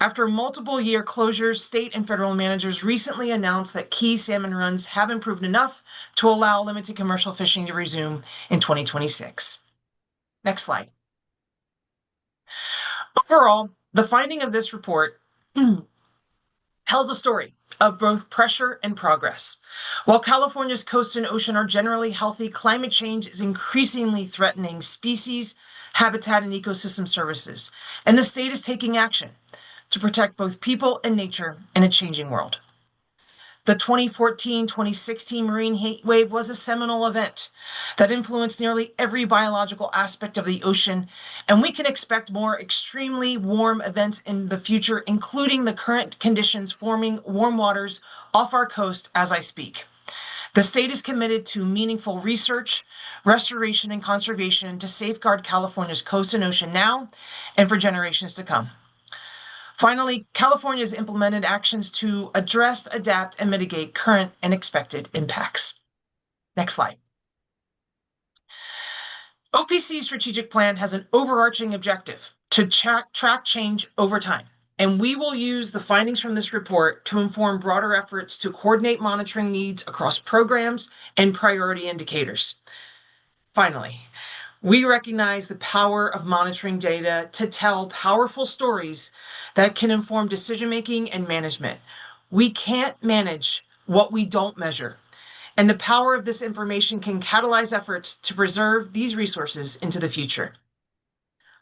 After multiple year closures, state and federal managers recently announced that key salmon runs have improved enough to allow limited commercial fishing to resume in 2026. Next slide. Overall, the finding of this report tells a story of both pressure and progress. While California's coast and ocean are generally healthy, climate change is increasingly threatening species, habitat, and ecosystem services, and the state is taking action to protect both people and nature in a changing world. The 2014-2016 marine heat wave was a seminal event that influenced nearly every biological aspect of the ocean, and we can expect more extremely warm events in the future, including the current conditions forming warm waters off our coast as I speak. The state is committed to meaningful research, restoration, and conservation to safeguard California's coast and ocean now and for generations to come. Finally, California has implemented actions to address, adapt, and mitigate current and expected impacts. Next slide. OPC's strategic plan has an overarching objective to track change over time, and we will use the findings from this report to inform broader efforts to coordinate monitoring needs across programs and priority indicators. Finally, we recognize the power of monitoring data to tell powerful stories that can inform decision-making and management. We can't manage what we don't measure, and the power of this information can catalyze efforts to preserve these resources into the future.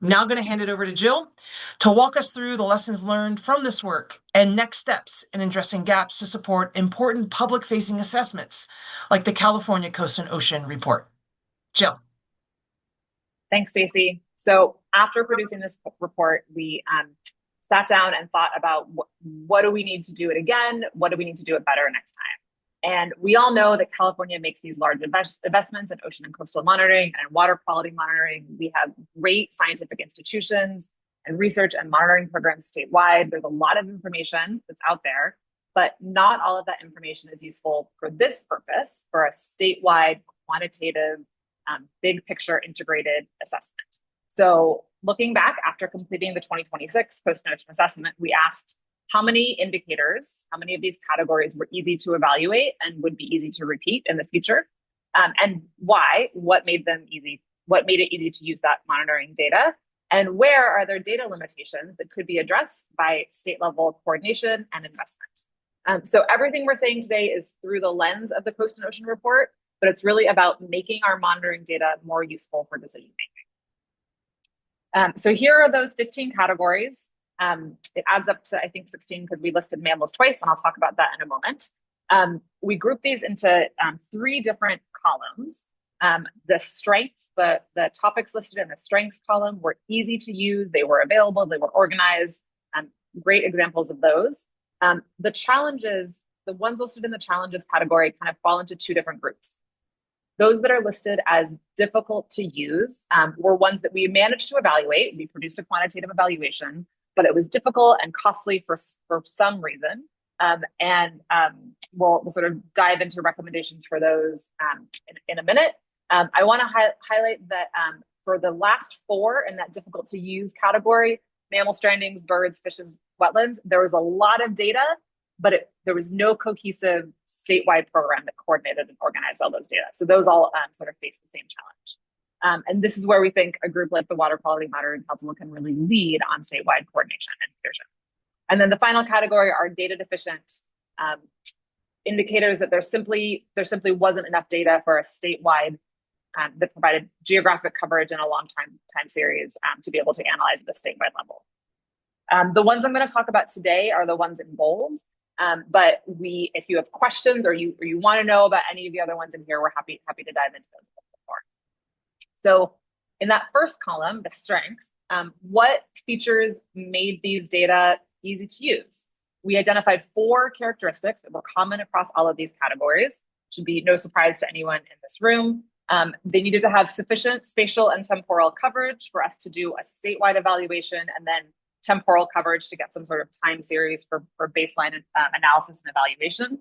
I'm now going to hand it over to Jill to walk us through the lessons learned from this work and next steps in addressing gaps to support important public-facing assessments like the California Coast and Ocean Report. Jill. Thanks, Stacy. So after producing this report, we sat down and thought about what do we need to do it again? What do we need to do it better next time? And we all know that California makes these large investments in ocean and coastal monitoring and water quality monitoring. We have great scientific institutions and research and monitoring programs statewide. There's a lot of information that's out there, but not all of that information is useful for this purpose, for a statewide quantitative big picture integrated assessment. So looking back after completing the 2026 Coast and Ocean Assessment, we asked how many indicators, how many of these categories were easy to evaluate and would be easy to repeat in the future, and why, what made them easy, what made it easy to use that monitoring data, and where are there data limitations that could be addressed by state level coordination and investment. So everything we're saying today is through the lens of the Coast and Ocean Report, but it's really about making our monitoring data more useful for decision making. So here are those 15 categories. It adds up to, I think, 16 because we listed mammals twice, and I'll talk about that in a moment. We group these into 3 different columns. The strengths, the topics listed in the strengths column were easy to use, they were available, they were organized, great examples of those. The challenges, the ones listed in the challenges category kind of fall into 2 different groups. Those that are listed as difficult to use were ones that we managed to evaluate. We produced a quantitative evaluation, but it was difficult and costly for some reason. We'll sort of dive into recommendations for those in a minute. I want to highlight that for the last 4 in that difficult to use category, mammal strandings, birds, fishes, wetlands, there was a lot of data, but there was no cohesive statewide program that coordinated and organized all those data. So those all sort of face the same challenge. And this is where we think a group like the Water Quality Monitoring Council can really lead on statewide coordination and leadership. And then the final category are data deficient indicators that there simply wasn't enough data for a statewide that provided geographic coverage in a long time series to be able to analyze at the statewide level. The ones I'm going to talk about today are the ones in bold. But if you have questions or you want to know about any of the other ones in here, we're happy to dive into those a little more. So in that first column, the strengths, what features made these data easy to use? We identified 4 characteristics that were common across all of these categories. Should be no surprise to anyone in this room. They needed to have sufficient spatial and temporal coverage for us to do a statewide evaluation, and then temporal coverage to get some sort of time series for baseline analysis and evaluation.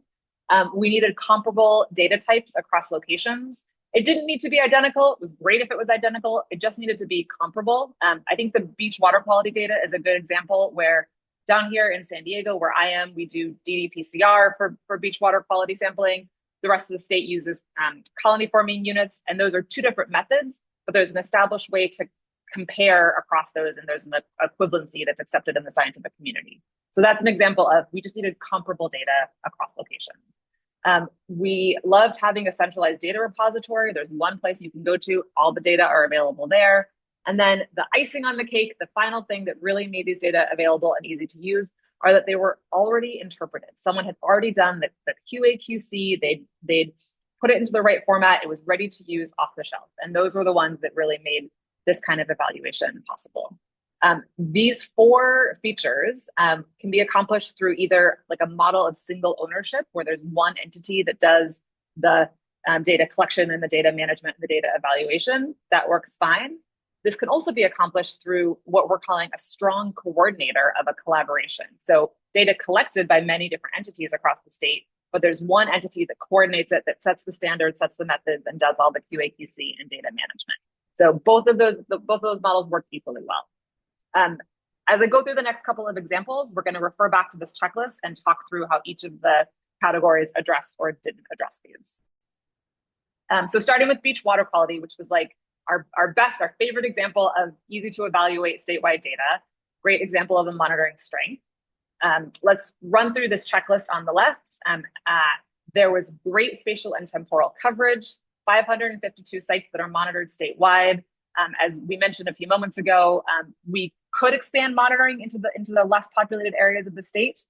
We needed comparable data types across locations. It didn't need to be identical. It was great if it was identical. It just needed to be comparable. I think the beach water quality data is a good example where down here in San Diego, where I am, we do ddPCR for beach water quality sampling. The rest of the state uses colony forming units, and those are 2 different methods, but there's an established way to compare across those, and there's an equivalency that's accepted in the scientific community. So that's an example of we just needed comparable data across locations. We loved having a centralized data repository. There's one place you can go to, all the data are available there. And then the icing on the cake, the final thing that really made these data available and easy to use are that they were already interpreted. Someone had already done the QA/QC, they'd put it into the right format, it was ready to use off the shelf. And those were the ones that really made this kind of evaluation possible. These 4 features can be accomplished through either like a model of single ownership, where there's one entity that does the data collection and the data management and the data evaluation. That works fine. This can also be accomplished through what we're calling a strong coordinator of a collaboration. So data collected by many different entities across the state, but there's one entity that coordinates it, that sets the standards, sets the methods, and does all the QA/QC and data management. So both of those models work equally well. As I go through the next couple of examples, we're going to refer back to this checklist and talk through how each of the categories addressed or didn't address these. So starting with beach water quality, which was like our favorite example of easy to evaluate statewide data, great example of a monitoring strength. Let's run through this checklist on the left. There was great spatial and temporal coverage, 552 sites that are monitored statewide. As we mentioned a few moments ago, we could expand monitoring into the less populated areas of the state.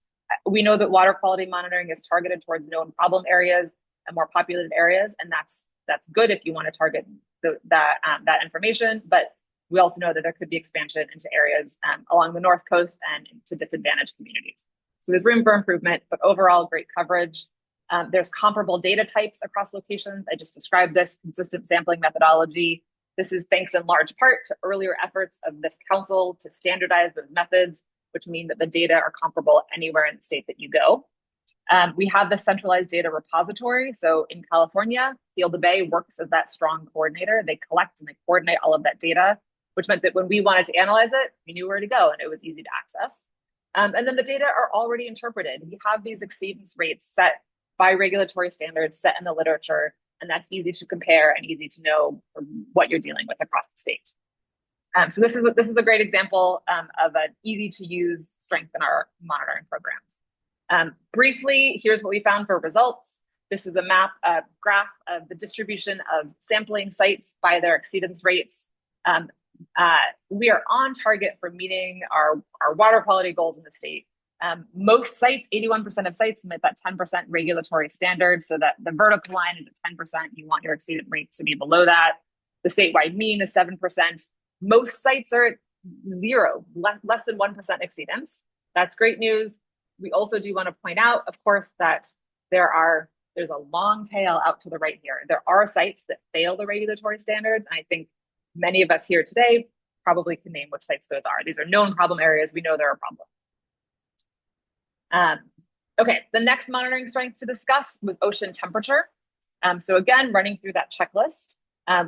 We know that water quality monitoring is targeted towards known problem areas and more populated areas, and that's good if you want to target that information. But we also know that there could be expansion into areas along the North Coast and to disadvantaged communities. So there's room for improvement, but overall great coverage. There's comparable data types across locations. I just described this consistent sampling methodology. This is thanks in large part to earlier efforts of this council to standardize those methods, which mean that the data are comparable anywhere in the state that you go. We have the centralized data repository. So in California, Field of Bay works as that strong coordinator. They collect and they coordinate all of that data, which meant that when we wanted to analyze it, we knew where to go and it was easy to access. And then the data are already interpreted. We have these exceedance rates set by regulatory standards set in the literature, and that's easy to compare and easy to know what you're dealing with across the state. So this is a great example of an easy to use strength in our monitoring programs. Briefly, here's what we found for results. This is a graph of the distribution of sampling sites by their exceedance rates. We are on target for meeting our water quality goals in the state. Most sites, 81% of sites, met that 10% regulatory standard, so that the vertical line is at 10%. You want your exceedance rate to be below that. The statewide mean is 7%. Most sites are at zero, less than 1% exceedance. That's great news. We also do want to point out, of course, that there's a long tail out to the right here. There are sites that fail the regulatory standards, and I think many of us here today probably can name which sites those are. These are known problem areas. We know there are problems. Okay, the next monitoring strength to discuss was ocean temperature. So again, running through that checklist,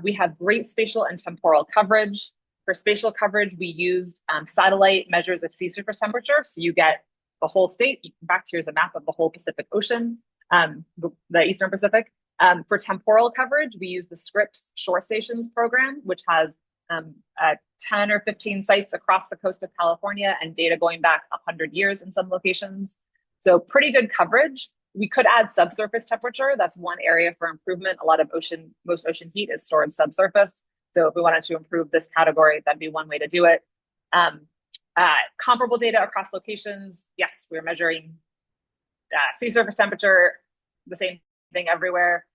we have great spatial and temporal coverage. For spatial coverage, we used satellite measures of sea surface temperature. So you get the whole state. In fact, here's a map of the whole Pacific Ocean, the Eastern Pacific. For temporal coverage, we use the Scripps Shore Stations program, which has 10 or 15 sites across the coast of California and data going back 100 years in some locations. So pretty good coverage. We could add subsurface temperature. That's one area for improvement. Most ocean heat is stored subsurface. So if we wanted to improve this category, that'd be one way to do it. Comparable data across locations. Yes, we're measuring sea surface temperature, the same thing everywhere.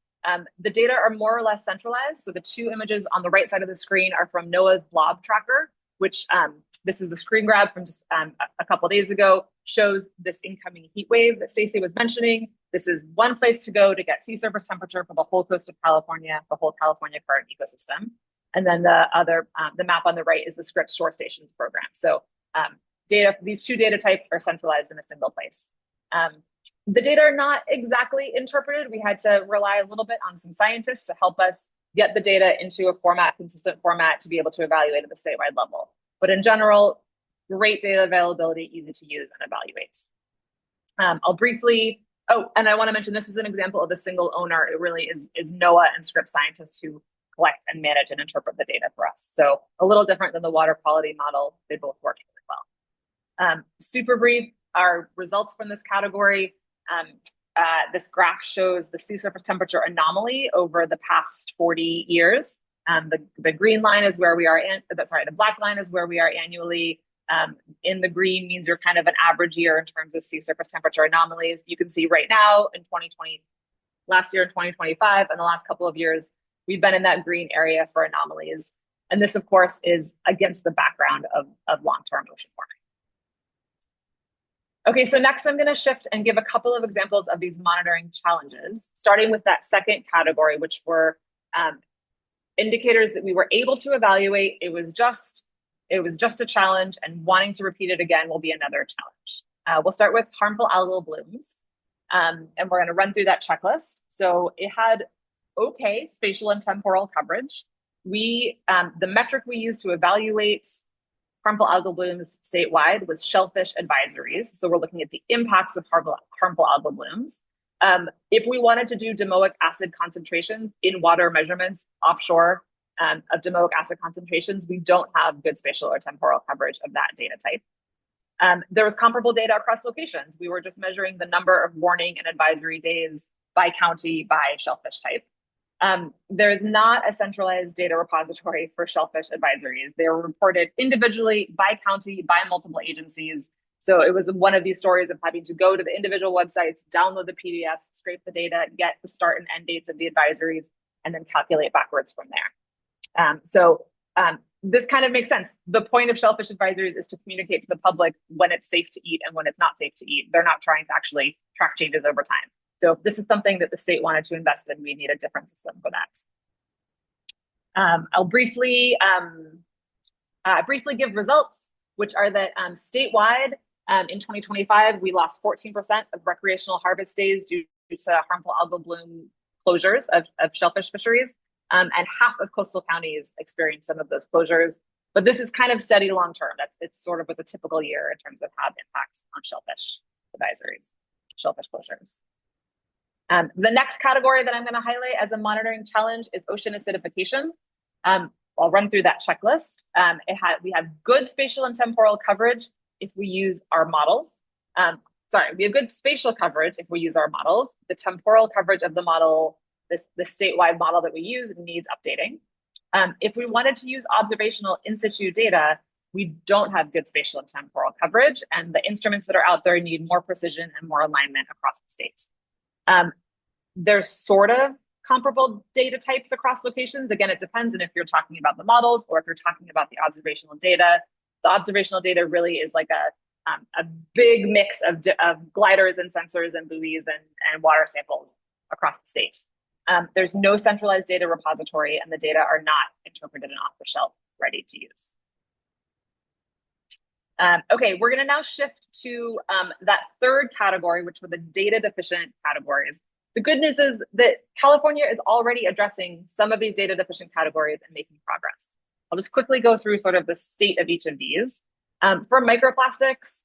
The data are more or less centralized. So the two images on the right side of the screen are from NOAA's blob tracker, which this is a screen grab from just a couple of days ago, shows this incoming heat wave that Stacey was mentioning. This is one place to go to get sea surface temperature for the whole coast of California, the whole California current ecosystem. And then the map on the right is the Scripps Shore Stations program. So these two data types are centralized in a single place. The data are not exactly interpreted. We had to rely a little bit on some scientists to help us get the data into a consistent format to be able to evaluate at the statewide level. But in general, great data availability, easy to use and evaluate. I'll briefly, and I want to mention this is an example of a single owner. It really is NOAA and Scripps scientists who collect and manage and interpret the data for us. So a little different than the water quality model. They both work really well. Super brief, our results from this category. This graph shows the sea surface temperature anomaly over the past 40 years. The green line is where we are, the black line is where we are annually. In the green means you're kind of an average year in terms of sea surface temperature anomalies. You can see right now in 2020, last year in 2025, and the last couple of years, we've been in that green area for anomalies. And this, of course, is against the background of long-term ocean warming. Okay, so next I'm going to shift and give a couple of examples of these monitoring challenges, starting with that second category, which were indicators that we were able to evaluate. It was just a challenge, and wanting to repeat it again will be another challenge. We'll start with harmful algal blooms, and we're going to run through that checklist. So it had okay spatial and temporal coverage. The metric we used to evaluate harmful algal blooms statewide was shellfish advisories. So we're looking at the impacts of harmful algal blooms. If we wanted to do domoic acid concentrations in water measurements offshore of domoic acid concentrations, we don't have good spatial or temporal coverage of that data type. There was comparable data across locations. We were just measuring the number of warning and advisory days by county, by shellfish type. There's not a centralized data repository for shellfish advisories. They were reported individually, by county, by multiple agencies. So it was one of these stories of having to go to the individual websites, download the PDFs, scrape the data, get the start and end dates of the advisories, and then calculate backwards from there. This kind of makes sense. The point of shellfish advisories is to communicate to the public when it's safe to eat and when it's not safe to eat. They're not trying to actually track changes over time. So if this is something that the state wanted to invest in, we need a different system for that. I'll briefly give results, which are that statewide in 2025, we lost 14% of recreational harvest days due to harmful algal bloom closures of shellfish fisheries. And half of coastal counties experienced some of those closures. But this is kind of steady long term. It's sort of with a typical year in terms of how it impacts on shellfish advisories, shellfish closures. The next category that I'm going to highlight as a monitoring challenge is ocean acidification. I'll run through that checklist. We have good spatial and temporal coverage if we use our models. We have good spatial coverage if we use our models. The temporal coverage of the model, the statewide model that we use, needs updating. If we wanted to use observational in situ data, we don't have good spatial and temporal coverage, and the instruments that are out there need more precision and more alignment across the state. There's sort of comparable data types across locations. Again, it depends on if you're talking about the models or if you're talking about the observational data. The observational data really is like a big mix of gliders and sensors and buoys and water samples across the state. There's no centralized data repository, and the data are not interpreted and off the shelf, ready to use. Okay, we're going to now shift to that third category, which were the data deficient categories. The good news is that California is already addressing some of these data deficient categories and making progress. I'll just quickly go through sort of the state of each of these. For microplastics,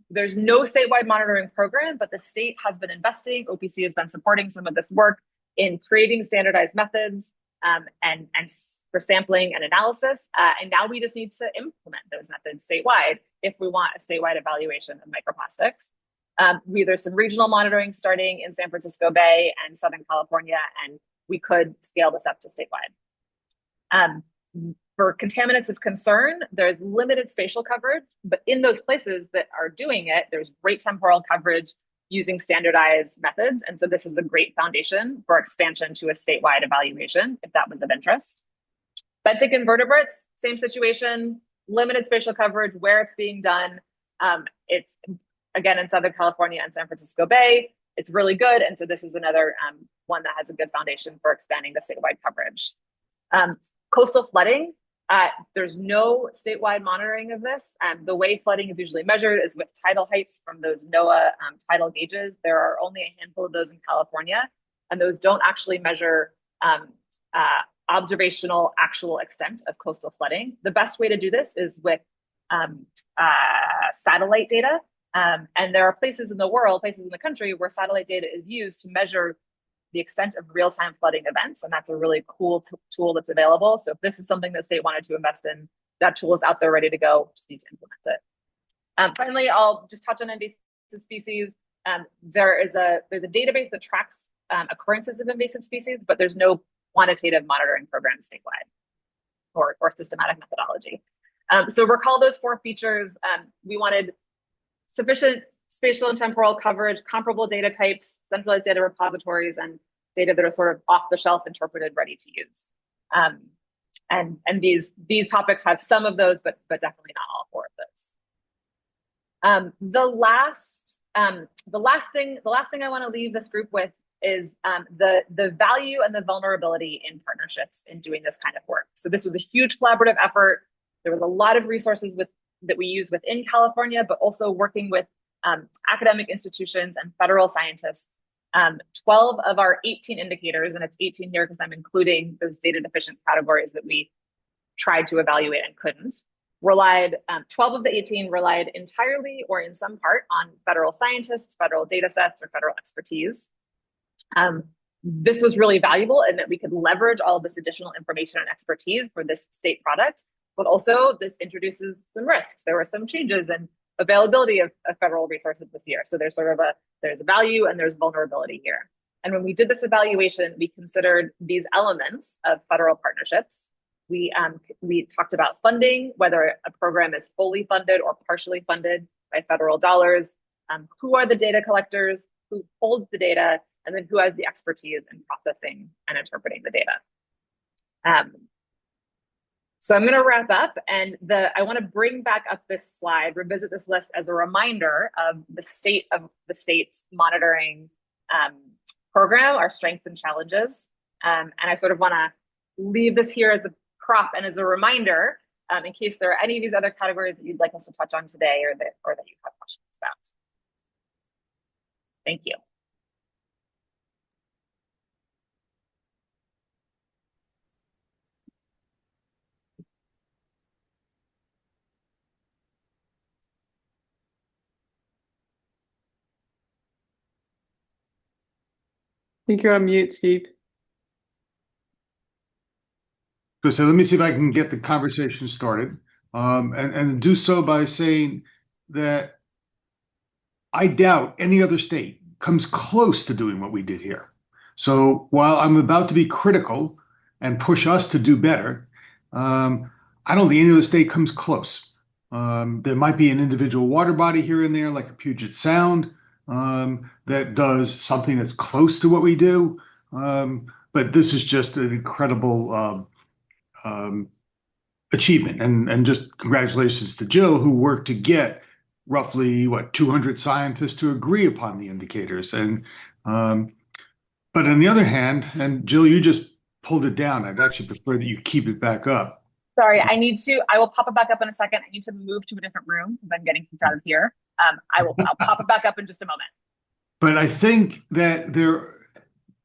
there's no statewide monitoring program, but the state has been investing. OPC has been supporting some of this work in creating standardized methods and for sampling and analysis. And now we just need to implement those methods statewide if we want a statewide evaluation of microplastics. There's some regional monitoring starting in San Francisco Bay and Southern California, and we could scale this up to statewide. For contaminants of concern, there's limited spatial coverage, but in those places that are doing it, there's great temporal coverage using standardized methods. And so this is a great foundation for expansion to a statewide evaluation, if that was of interest. Benthic invertebrates, same situation, limited spatial coverage where it's being done. It's, again, in Southern California and San Francisco Bay. It's really good. And so this is another one that has a good foundation for expanding the statewide coverage. Coastal flooding, there's no statewide monitoring of this. The way flooding is usually measured is with tidal heights from those NOAA tidal gauges. There are only a handful of those in California, and those don't actually measure observational actual extent of coastal flooding. The best way to do this is with satellite data. And there are places in the world, places in the country where satellite data is used to measure the extent of real-time flooding events. And that's a really cool tool that's available. So if this is something the state wanted to invest in, that tool is out there ready to go, just need to implement it. Finally, I'll just touch on invasive species. There's a database that tracks occurrences of invasive species, but there's no quantitative monitoring program statewide or systematic methodology. So recall those 4 features. We wanted sufficient spatial and temporal coverage, comparable data types, centralized data repositories, and data that are sort of off the shelf, interpreted, ready to use. And these topics have some of those, but definitely not all 4 of those. The last thing I want to leave this group with is the value and the vulnerability in partnerships in doing this kind of work. So this was a huge collaborative effort. There was a lot of resources that we use within California, but also working with academic institutions and federal scientists. 12 of our 18 indicators, and it's 18 here because I'm including those data deficient categories that we tried to evaluate and couldn't, 12 of the 18 relied entirely or in some part on federal scientists, federal data sets, or federal expertise. This was really valuable in that we could leverage all of this additional information and expertise for this state product, but also this introduces some risks. There were some changes in availability of federal resources this year. So there's there's value and there's vulnerability here. And when we did this evaluation, we considered these elements of federal partnerships. We talked about funding, whether a program is fully funded or partially funded by federal dollars, who are the data collectors, who holds the data, and then who has the expertise in processing and interpreting the data. So I'm going to wrap up, and I want to bring back up this slide, revisit this list as a reminder of the state's monitoring program, our strengths and challenges. And I sort of want to leave this here as a prop and as a reminder in case there are any of these other categories that you'd like us to touch on today or that you have questions about. Thank you. I think you're on mute, Steve. Good. So let me see if I can get the conversation started, and do so by saying that I doubt any other state comes close to doing what we did here. So while I'm about to be critical and push us to do better, I don't think any other state comes close. There might be an individual water body here and there, like a Puget Sound, that does something that's close to what we do. But this is just an incredible achievement, and just congratulations to Jill, who worked to get roughly 200 scientists to agree upon the indicators. And but on the other hand, and Jill, you just pulled it down. I'd actually prefer that you keep it back up. Sorry, I will pop it back up in a second. I need to move to a different room because I'm getting kicked out of here. I'll pop it back up in just a moment. But I think that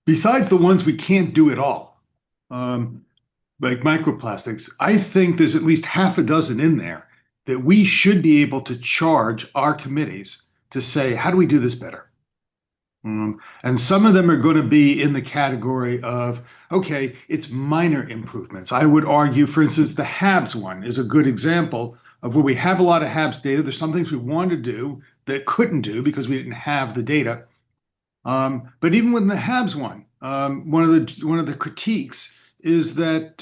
besides the ones we can't do at all, like microplastics, I think there's at least half a dozen in there that we should be able to charge our committees to say, how do we do this better? And some of them are going to be in the category of, okay, it's minor improvements. I would argue, for instance, the HABs one is a good example of where we have a lot of HABs data. There's some things we wanted to do that couldn't do because we didn't have the data. But even with the HABs one, one of the critiques is that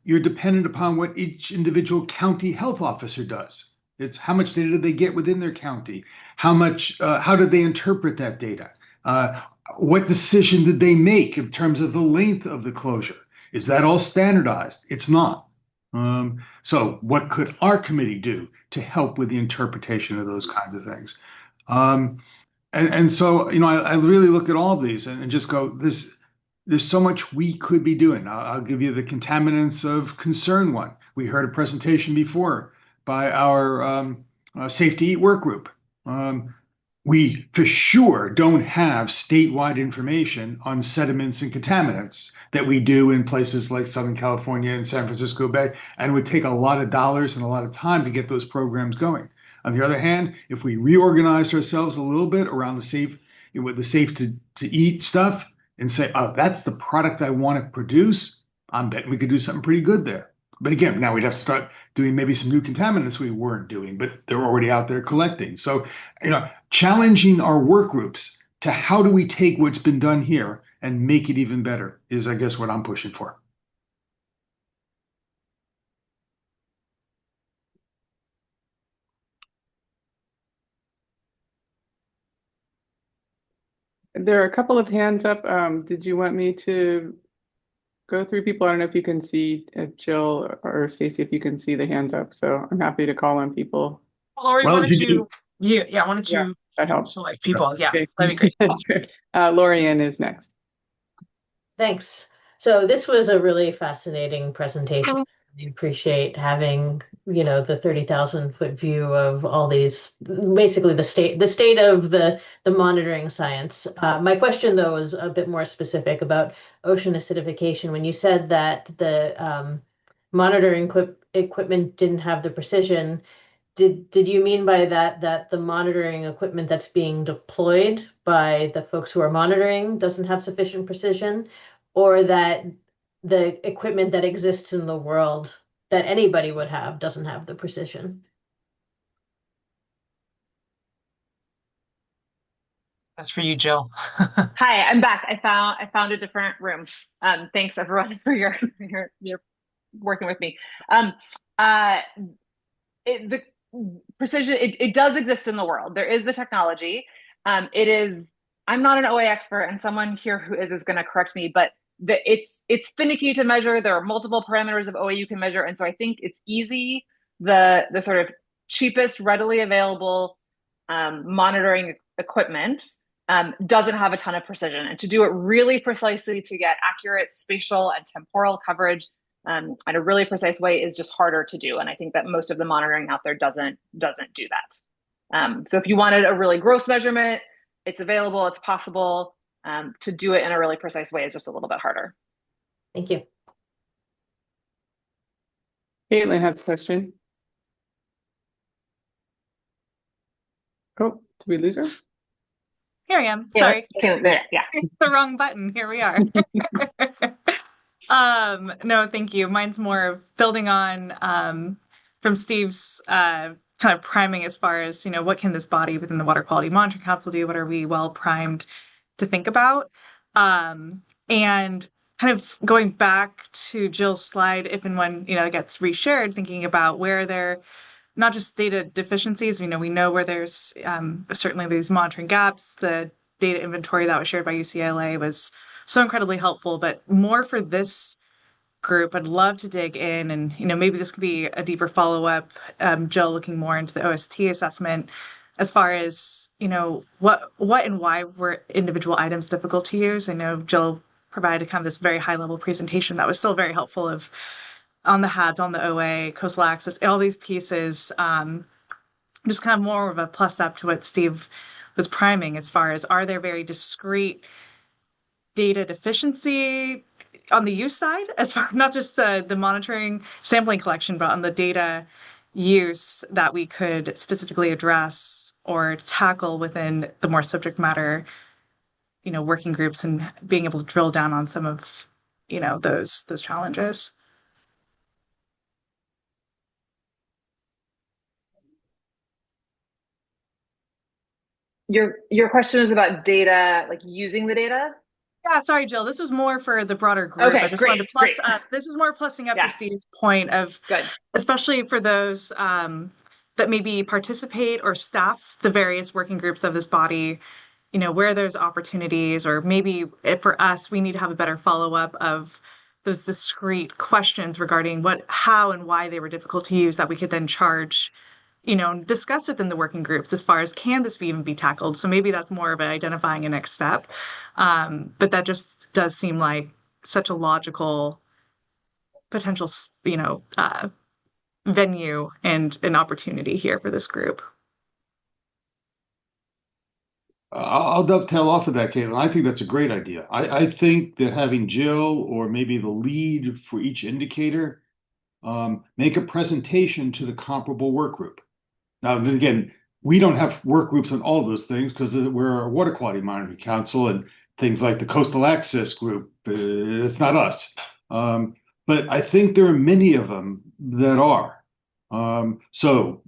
you're dependent upon what each individual county health officer does. It's how much data did they get within their county? How did they interpret that data? What decision did they make in terms of the length of the closure? Is that all standardized? It's not. So what could our committee do to help with the interpretation of those kinds of things? And so, I really look at all of these and just go, there's so much we could be doing. I'll give you the contaminants of concern one. We heard a presentation before by our Safe to Eat work group. We for sure don't have statewide information on sediments and contaminants that we do in places like Southern California and San Francisco Bay, and it would take a lot of dollars and a lot of time to get those programs going. On the other hand, if we reorganized ourselves a little bit around with the safe to eat stuff and say, oh, that's the product I want to produce, I'm betting we could do something pretty good there. But again, now we'd have to start doing maybe some new contaminants we weren't doing, but they're already out there collecting. So, challenging our work groups to how do we take what's been done here and make it even better is, I guess, what I'm pushing for. There are a couple of hands up. Did you want me to go through people? I don't know if you can see Jill or Stacy, if you can see the hands up. So I'm happy to call on people. Lori, why don't you Yeah, I wanted Yeah, to that helps. select people. Yeah, Okay. that'd be great. Sure. Lorian is next. Thanks. So this was a really fascinating presentation. I appreciate having, the 30,000-foot view of all these, basically the state of the monitoring science. My question though is a bit more specific about ocean acidification. When you said that the monitoring equipment didn't have the precision, did you mean by that the monitoring equipment that's being deployed by the folks who are monitoring doesn't have sufficient precision, or that the equipment that exists in the world that anybody would have doesn't have the precision? That's for you, Jill. Hi, I'm back. I found a different room. Thanks everyone for your working with me. Uh, the precision, it does exist in the world. There is the technology. It is, I'm not an OA expert, and someone here who is going to correct me, but it's finicky to measure. There are multiple parameters of OA you can measure, and so I think it's easy. The sort of cheapest, readily available monitoring equipment doesn't have a ton of precision, and to do it really precisely to get accurate spatial and temporal coverage in a really precise way is just harder to do. And I think that most of the monitoring out there doesn't do that. So if you wanted a really gross measurement, it's available, it's possible. To do it in a really precise way is just a little bit harder. Thank you. Caitlin has a question. Oh, did we lose her? Here I am. Yeah, Sorry. there, yeah. The wrong button. Here we are. No, thank you. Mine's more of building on from Steve's kind of priming as far as, what can this body within the Water Quality Monitoring Council do? What are we well primed to think about? And kind of going back to Jill's slide, if and when, it gets reshared, thinking about where there not just data deficiencies, we know where there's certainly these monitoring gaps. The data inventory that was shared by UCLA was so incredibly helpful, but more for this group, I'd love to dig in and, maybe this could be a deeper follow-up, Jill, looking more into the OST assessment as far as, what and why were individual items difficult to use. I know Jill provided kind of this very high-level presentation that was still very helpful of on the HABs, on the OA, coastal access, all these pieces, just kind of more of a plus up to what Steve was priming as far as, are there very discrete data deficiency on the use side, as far not just the monitoring sampling collection, but on the data use that we could specifically address or tackle within the more subject matter, working groups, and being able to drill down on some of, those challenges. Your question is about data, like using the data? Yeah, sorry, Jill. This was more for the broader group. Okay, I just great, wanted to plus great. up. This is more plussing up to Yes. Steve's point of, Good. especially for those that maybe participate or staff the various working groups of this body, where there's opportunities, or maybe for us, we need to have a better follow-up of those discrete questions regarding how and why they were difficult to use that we could then charge, discuss within the working groups as far as, can this even be tackled? So maybe that's more of an identifying a next step. But that just does seem like such a logical potential, venue and an opportunity here for this group. I'll dovetail off of that, Caitlin. I think that's a great idea. I think that having Jill or maybe the lead for each indicator make a presentation to the comparable work group. Now, then again, we don't have work groups on all those things because we're a water quality monitoring council, and things like the coastal access group, it's not us. But I think there are many of them that are. So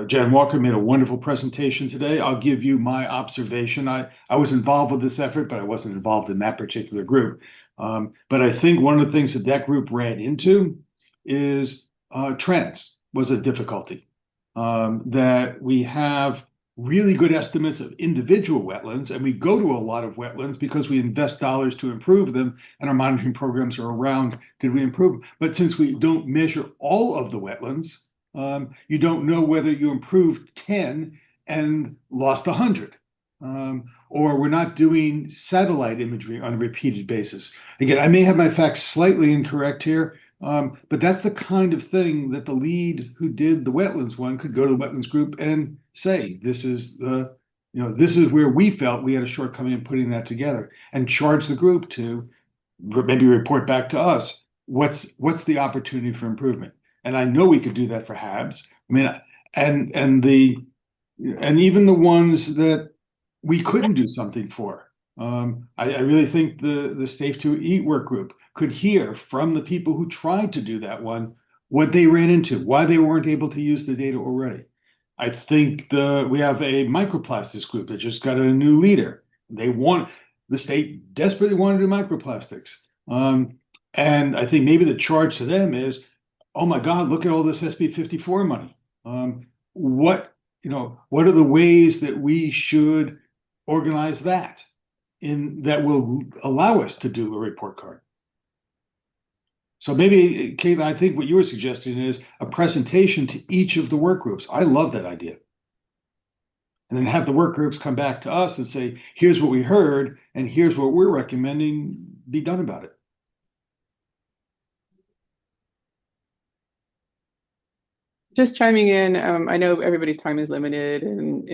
Jan Walker made a wonderful presentation today. I'll give you my observation. I was involved with this effort, but I wasn't involved in that particular group. But I think one of the things that group ran into is trends was a difficulty. That we have really good estimates of individual wetlands, and we go to a lot of wetlands because we invest dollars to improve them, and our monitoring programs are around, did we improve? But since we don't measure all of the wetlands, you don't know whether you improved 10 and lost 100. Or we're not doing satellite imagery on a repeated basis. Again, I may have my facts slightly incorrect here, but that's the kind of thing that the lead who did the wetlands one could go to the wetlands group and say, this is this is where we felt we had a shortcoming in putting that together, and charge the group to maybe report back to us what's the opportunity for improvement. And I know we could do that for HABs. I mean, and even the ones that we couldn't do something for. I really think the Safe to Eat work group could hear from the people who tried to do that one what they ran into, why they weren't able to use the data already. I think we have a microplastics group that just got a new leader. The state desperately wanted to do microplastics. And I think maybe the charge to them is, oh my God, look at all this SB 54 money. What are the ways that we should organize that will allow us to do a report card? So maybe, Caitlin, I think what you were suggesting is a presentation to each of the work groups. I love that idea. And then have the work groups come back to us and say, here's what we heard, and here's what we're recommending be done about it. Just chiming in, I know everybody's time is limited, and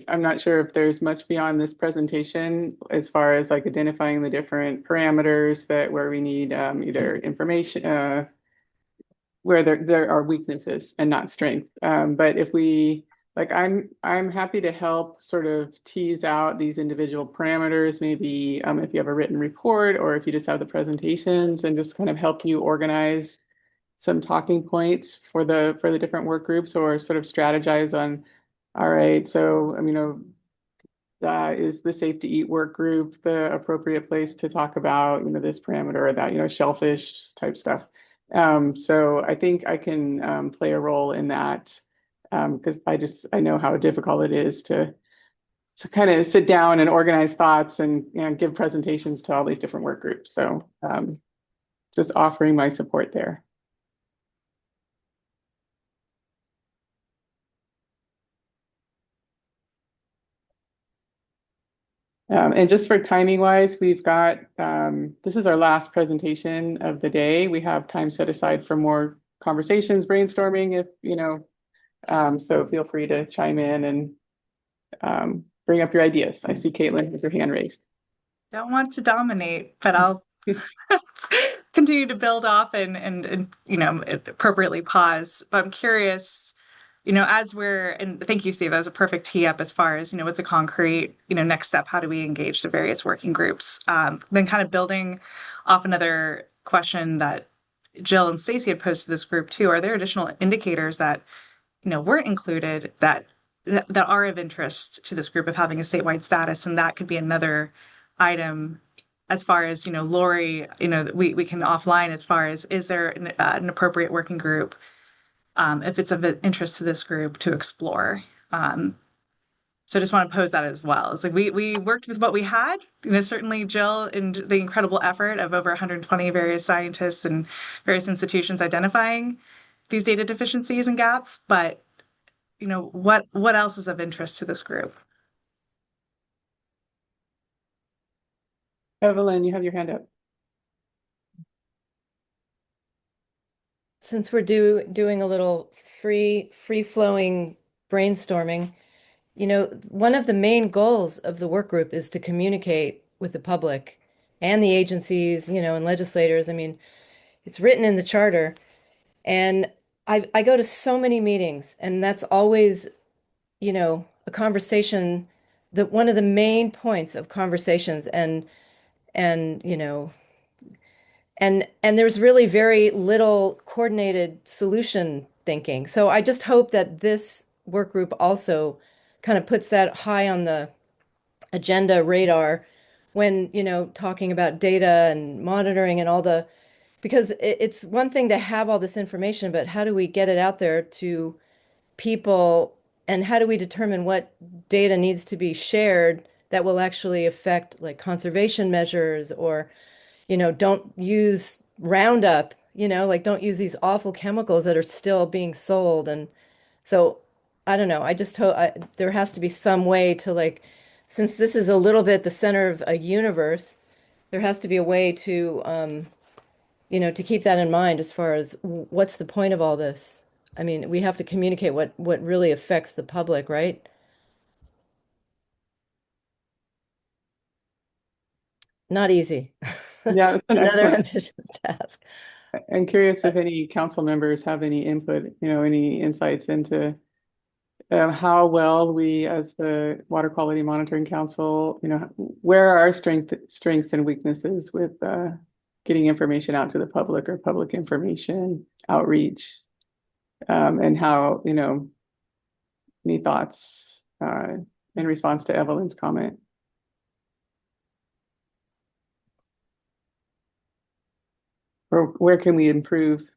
I'm not sure if there's much beyond this presentation as far as like identifying the different parameters where we need either information where there are weaknesses and not strength. But if we I'm happy to help sort of tease out these individual parameters, maybe if you have a written report or if you just have the presentations, and just kind of help you organize some talking points for the different work groups, or sort of strategize on, all right, so is the Safe to Eat work group the appropriate place to talk about this parameter or that shellfish type stuff. So I think I can play a role in that, because I know how difficult it is to kind of sit down and organize thoughts and give presentations to all these different work groups. So just offering my support there. And just for timing wise, we've got, this is our last presentation of the day. We have time set aside for more conversations, brainstorming, so feel free to chime in and bring up your ideas. I see Caitlin with her hand raised. Don't want to dominate, but I'll continue to build off and appropriately pause. But I'm curious, and thank you, Steve, that was a perfect tee up as far as, what's a concrete, next step, how do we engage the various working groups? Then kind of building off another question that Jill and Stacy had posed to this group too, are there additional indicators that, weren't included that are of interest to this group of having a statewide status? And that could be another item as far as, Lori, we can offline as far as, is there an appropriate working group, if it's of interest to this group, to explore. So I just want to pose that as well. It's like we worked with what we had, certainly Jill and the incredible effort of over 120 various scientists and various institutions identifying these data deficiencies and gaps. But, what else is of interest to this group? Evelyn, you have your hand up. Since we're doing a little free-flowing brainstorming, one of the main goals of the work group is to communicate with the public and the agencies, and legislators. I mean, it's written in the charter, and I go to so many meetings, and that's always, a conversation, that one of the main points of conversations, and there's really very little coordinated solution thinking. So I just hope that this work group also kind of puts that high on the agenda radar when, talking about data and monitoring and because it's one thing to have all this information, but how do we get it out there to people, and how do we determine what data needs to be shared that will actually affect like conservation measures, or don't use Roundup, like don't use these awful chemicals that are still being sold. And so I don't know. I just hope there has to be some way to like, since this is a little bit the center of a universe, there has to be a way to, to keep that in mind as far as what's the point of all this? I mean, we have to communicate what really affects the public, right? Not easy. Yeah, it's an Another excellent. ambitious task. I'm curious if any council members have any input, any insights into how well as the Water Quality Monitoring Council, where are our strengths and weaknesses with getting information out to the public or public information outreach, and how, any thoughts in response to Evelyn's comment? Or where can we improve?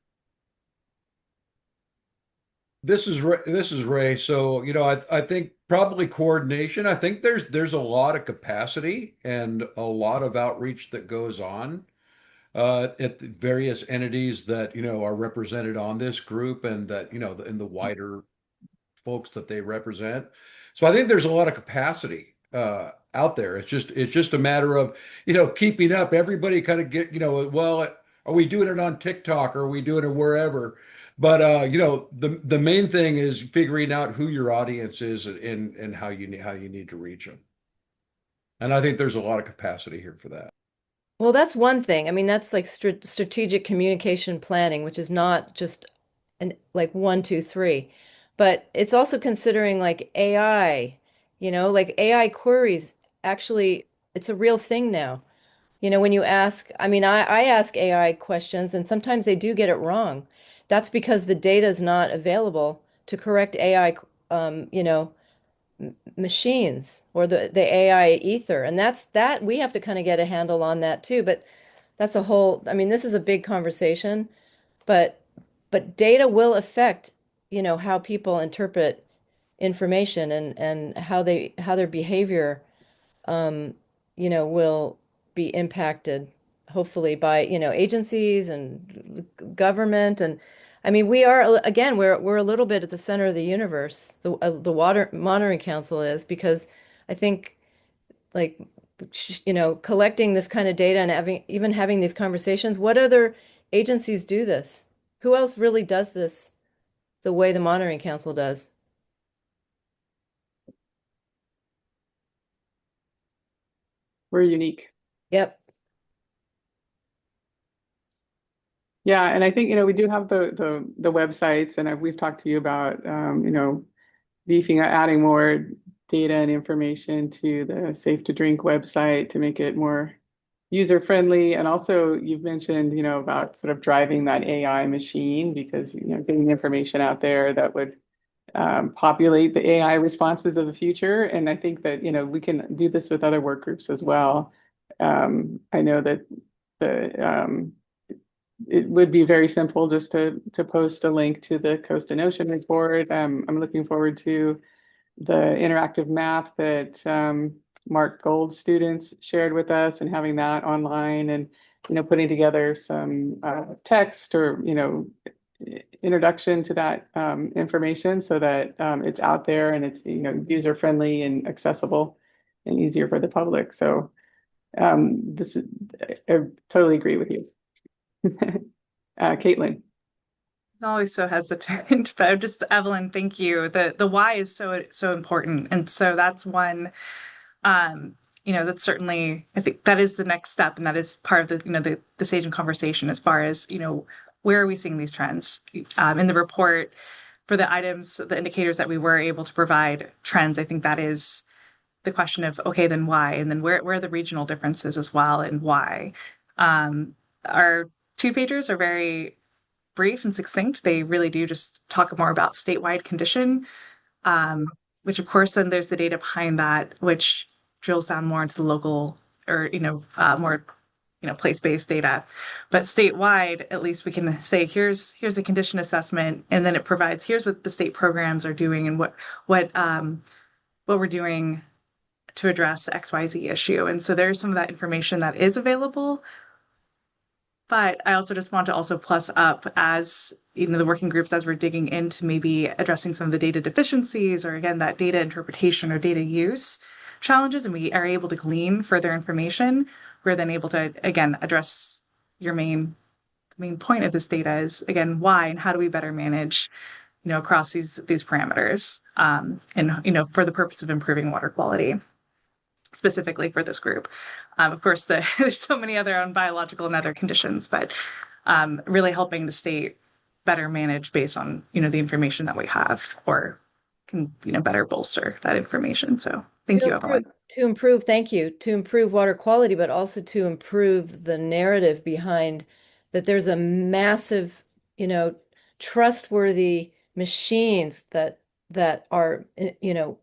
This is Ray. This is Ray. So, I think probably coordination. I think there's a lot of capacity and a lot of outreach that goes on at the various entities that, are represented on this group and that, in the wider folks that they represent. So I think there's a lot of capacity out there. It's just a matter of, keeping up. Everybody kind of get, well, are we doing it on TikTok or are we doing it wherever? But the main thing is figuring out who your audience is and how you need to reach them. And I think there's a lot of capacity here for that. Well, that's one thing. I mean, that's like strategic communication planning, which is not just like one, two, three, but it's also considering like AI, like AI queries. Actually, it's a real thing now. When you ask, I mean, I ask AI questions and sometimes they do get it wrong. That's because the data is not available to correct AI, machines or the AI ether. And that we have to kind of get a handle on that too. But that's a whole, I mean, this is a big conversation, but data will affect, how people interpret information and how their behavior will be impacted, hopefully by, agencies and government. And I mean, we are, again, we're a little bit at the center of the universe. The Water Monitoring Council is, because I think like, collecting this kind of data and having these conversations, what other agencies do this? Who else really does this the way the Monitoring Council does? We're unique. Yep. Yeah, and I think, we do have the websites, and we've talked to you about, adding more data and information to the Safe to Drink website to make it more user friendly. And also you've mentioned, about sort of driving that AI machine, because, getting information out there that would populate the AI responses of the future. And I think that, we can do this with other work groups as well. I know that it would be very simple just to post a link to the Coast and Ocean report. I'm looking forward to the interactive map that Mark Gold's students shared with us, and having that online, and putting together some text or introduction to that information, so that it's out there and it's user friendly and accessible and easier for the public. So this is, I totally agree with you. Caitlin. I'm always so hesitant, but I'm just, Evelyn, thank you. The why is so important. And so that's one, that's certainly, I think that is the next step. And that is part of the stage in conversation as far as, where are we seeing these trends? In the report for the items, the indicators that we were able to provide trends, I think that is the question of, okay, then why? And then where are the regional differences as well, and why? Our two pagers are very brief and succinct. They really do just talk more about statewide condition, which of course then there's the data behind that, which drills down more into the local or more place-based data. But statewide, at least we can say here's a condition assessment, and then it provides here's what the state programs are doing and what we're doing to address XYZ issue. And so there's some of that information that is available. But I also just want to also plus up as the working groups as we're digging into maybe addressing some of the data deficiencies or again that data interpretation or data use challenges, and we are able to glean further information. We're then able to again address your main point of this data is again why and how do we better manage across these parameters and for the purpose of improving water quality specifically for this group. Of course, there's so many other on biological and other conditions, but really helping the state better manage based on the information that we have, or can better bolster that information. So thank you, everyone. Thank you, to improve water quality, but also to improve the narrative behind that there's a massive, trustworthy machines that are,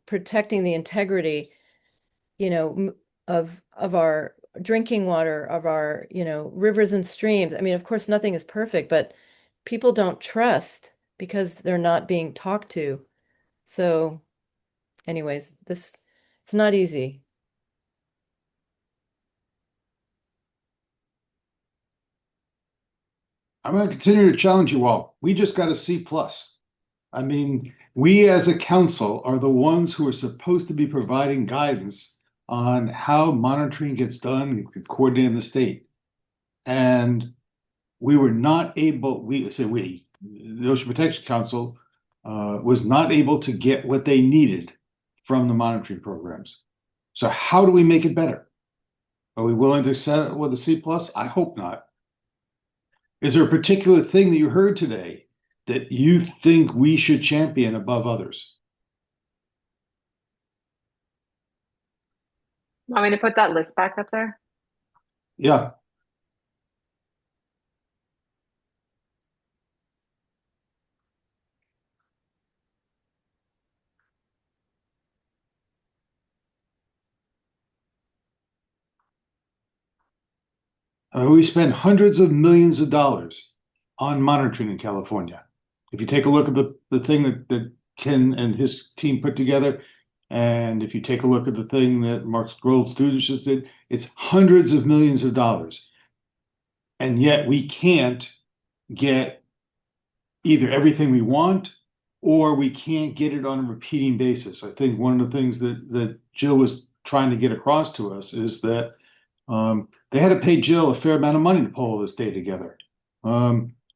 protecting the integrity, of our drinking water, of our, rivers and streams. I mean, of course, nothing is perfect, but people don't trust because they're not being talked to. So anyways, it's not easy. I'm going to continue to challenge you all. We just got a C plus. I mean, we as a council are the ones who are supposed to be providing guidance on how monitoring gets done, coordinated in the state. And we were not able, the Ocean Protection Council was not able to get what they needed from the monitoring programs. So how do we make it better? Are we willing to set it with a C plus? I hope not. Is there a particular thing that you heard today that you think we should champion above others? Want me to put that list back up there? Yeah. We spend hundreds of millions of dollars on monitoring in California. If you take a look at the thing that Ken and his team put together, and if you take a look at the thing that Mark's Gold students just did, it's hundreds of millions of dollars. And yet we can't get either everything we want or we can't get it on a repeating basis. I think one of the things that Jill was trying to get across to us is that they had to pay Jill a fair amount of money to pull this day together.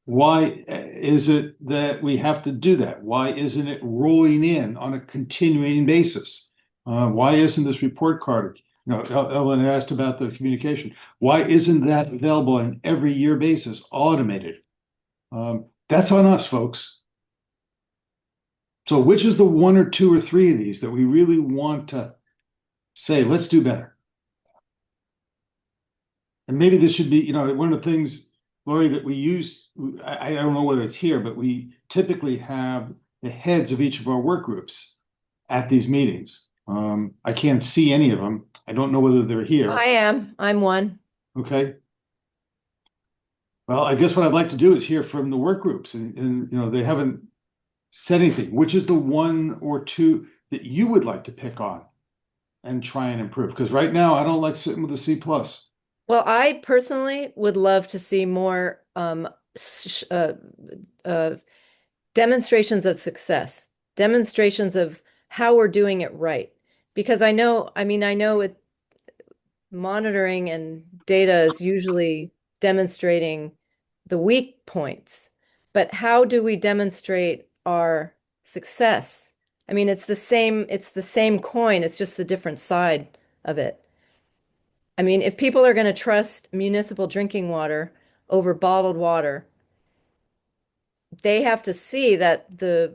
Why is it that we have to do that? Why isn't it rolling in on a continuing basis? Why isn't this report card? Ellen asked about the communication. Why isn't that available on an every year basis, automated? That's on us, folks. So which is the one or two or three of these that we really want to say, let's do better? And maybe this should be, one of the things, Lori, that we use, I don't know whether it's here, but we typically have the heads of each of our work groups at these meetings. I can't see any of them. I don't know whether they're here. I am. I'm one. Okay. Well, I guess what I'd like to do is hear from the work groups, and they haven't said anything. Which is the one or two that you would like to pick on and try and improve? Because right now I don't like sitting with a C plus. Well, I personally would love to see more demonstrations of success, demonstrations of how we're doing it right. Because I know it monitoring and data is usually demonstrating the weak points, but how do we demonstrate our success? I mean, it's the same coin, it's just the different side of it. I mean, if people are going to trust municipal drinking water over bottled water, they have to see that the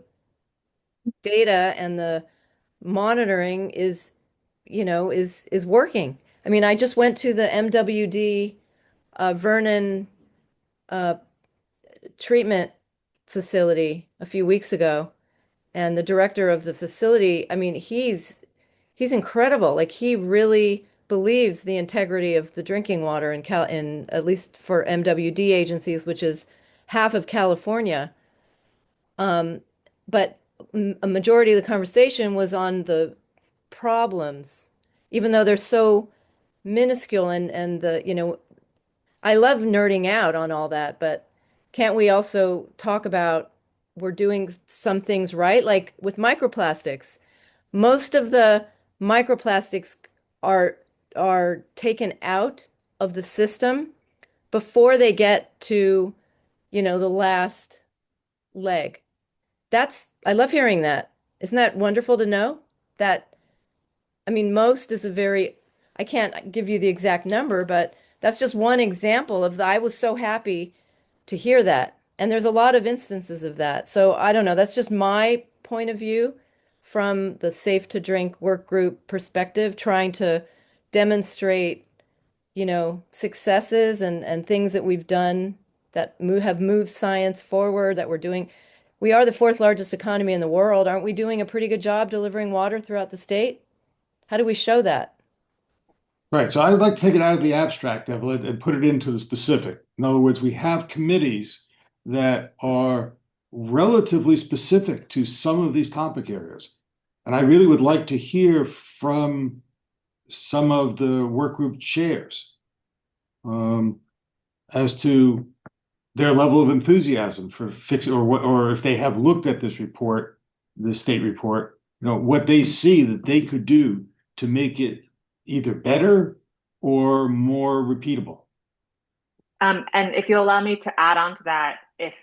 data and the monitoring is working. I mean, I just went to the MWD Vernon treatment facility a few weeks ago, and the director of the facility, I mean, he's incredible. Like he really believes the integrity of the drinking water in at least for MWD agencies, which is half of California. But a majority of the conversation was on the problems, even though they're so minuscule and the I love nerding out on all that, but can't we also talk about we're doing some things right? Like with microplastics, most of the microplastics are are taken out of the system before they get to, the last leg. I love hearing that. Isn't that wonderful to know? That, I mean, most is a very, I can't give you the exact number, but that's just one example of I was so happy to hear that. And there's a lot of instances of that. So I don't know, that's just my point of view from the Safe to Drink work group perspective, trying to demonstrate, successes and things that we've done that have moved science forward, that we're doing. We are the fourth largest economy in the world. Aren't we doing a pretty good job delivering water throughout the state? How do we show that? Right. So I'd like to take it out of the abstract, Evelyn, and put it into the specific. In other words, we have committees that are relatively specific to some of these topic areas. And I really would like to hear from some of the work group chairs as to their level of enthusiasm for fixing, or if they have looked at this report, the state report, what they see that they could do to make it either better or more repeatable. And if you allow me to add on to that, if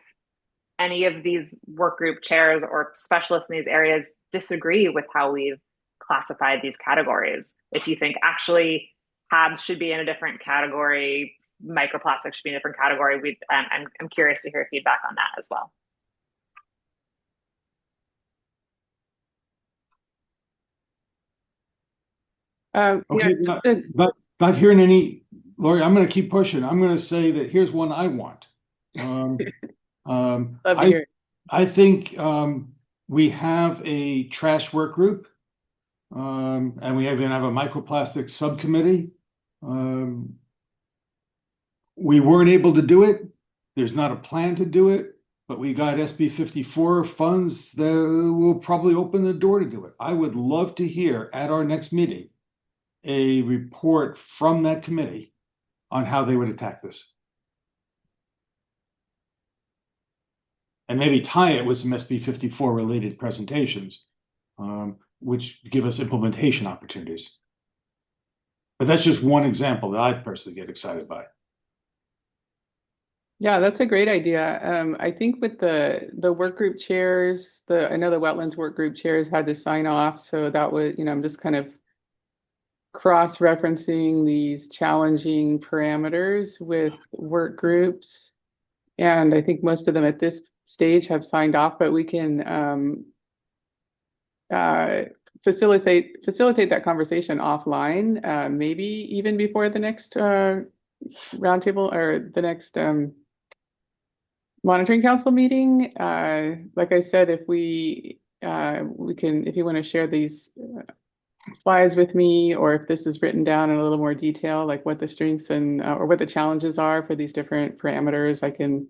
any of these work group chairs or specialists in these areas disagree with how we've classified these categories, if you think actually HABs should be in a different category, microplastics should be in a different category, I'm curious to hear feedback on that as well. Okay, not hearing any, Lori, I'm going to keep pushing. I'm going to say that here's one I want. I think we have a trash work group, and we even have a microplastics subcommittee. We weren't able to do it. There's not a plan to do it, but we got SB 54 funds that will probably open the door to do it. I would love to hear at our next meeting a report from that committee on how they would attack this. And maybe tie it with some SB 54 related presentations, which give us implementation opportunities. But that's just one example that I personally get excited by. Yeah, that's a great idea. I think with the work group chairs, I know the wetlands work group chairs had to sign off, so that was, I'm just kind of cross-referencing these challenging parameters with work groups. And I think most of them at this stage have signed off, but we can facilitate that conversation offline, maybe even before the next roundtable or the next monitoring council meeting. Like I said, if we can, if you want to share these slides with me, or if this is written down in a little more detail, like what the strengths and or what the challenges are for these different parameters, I can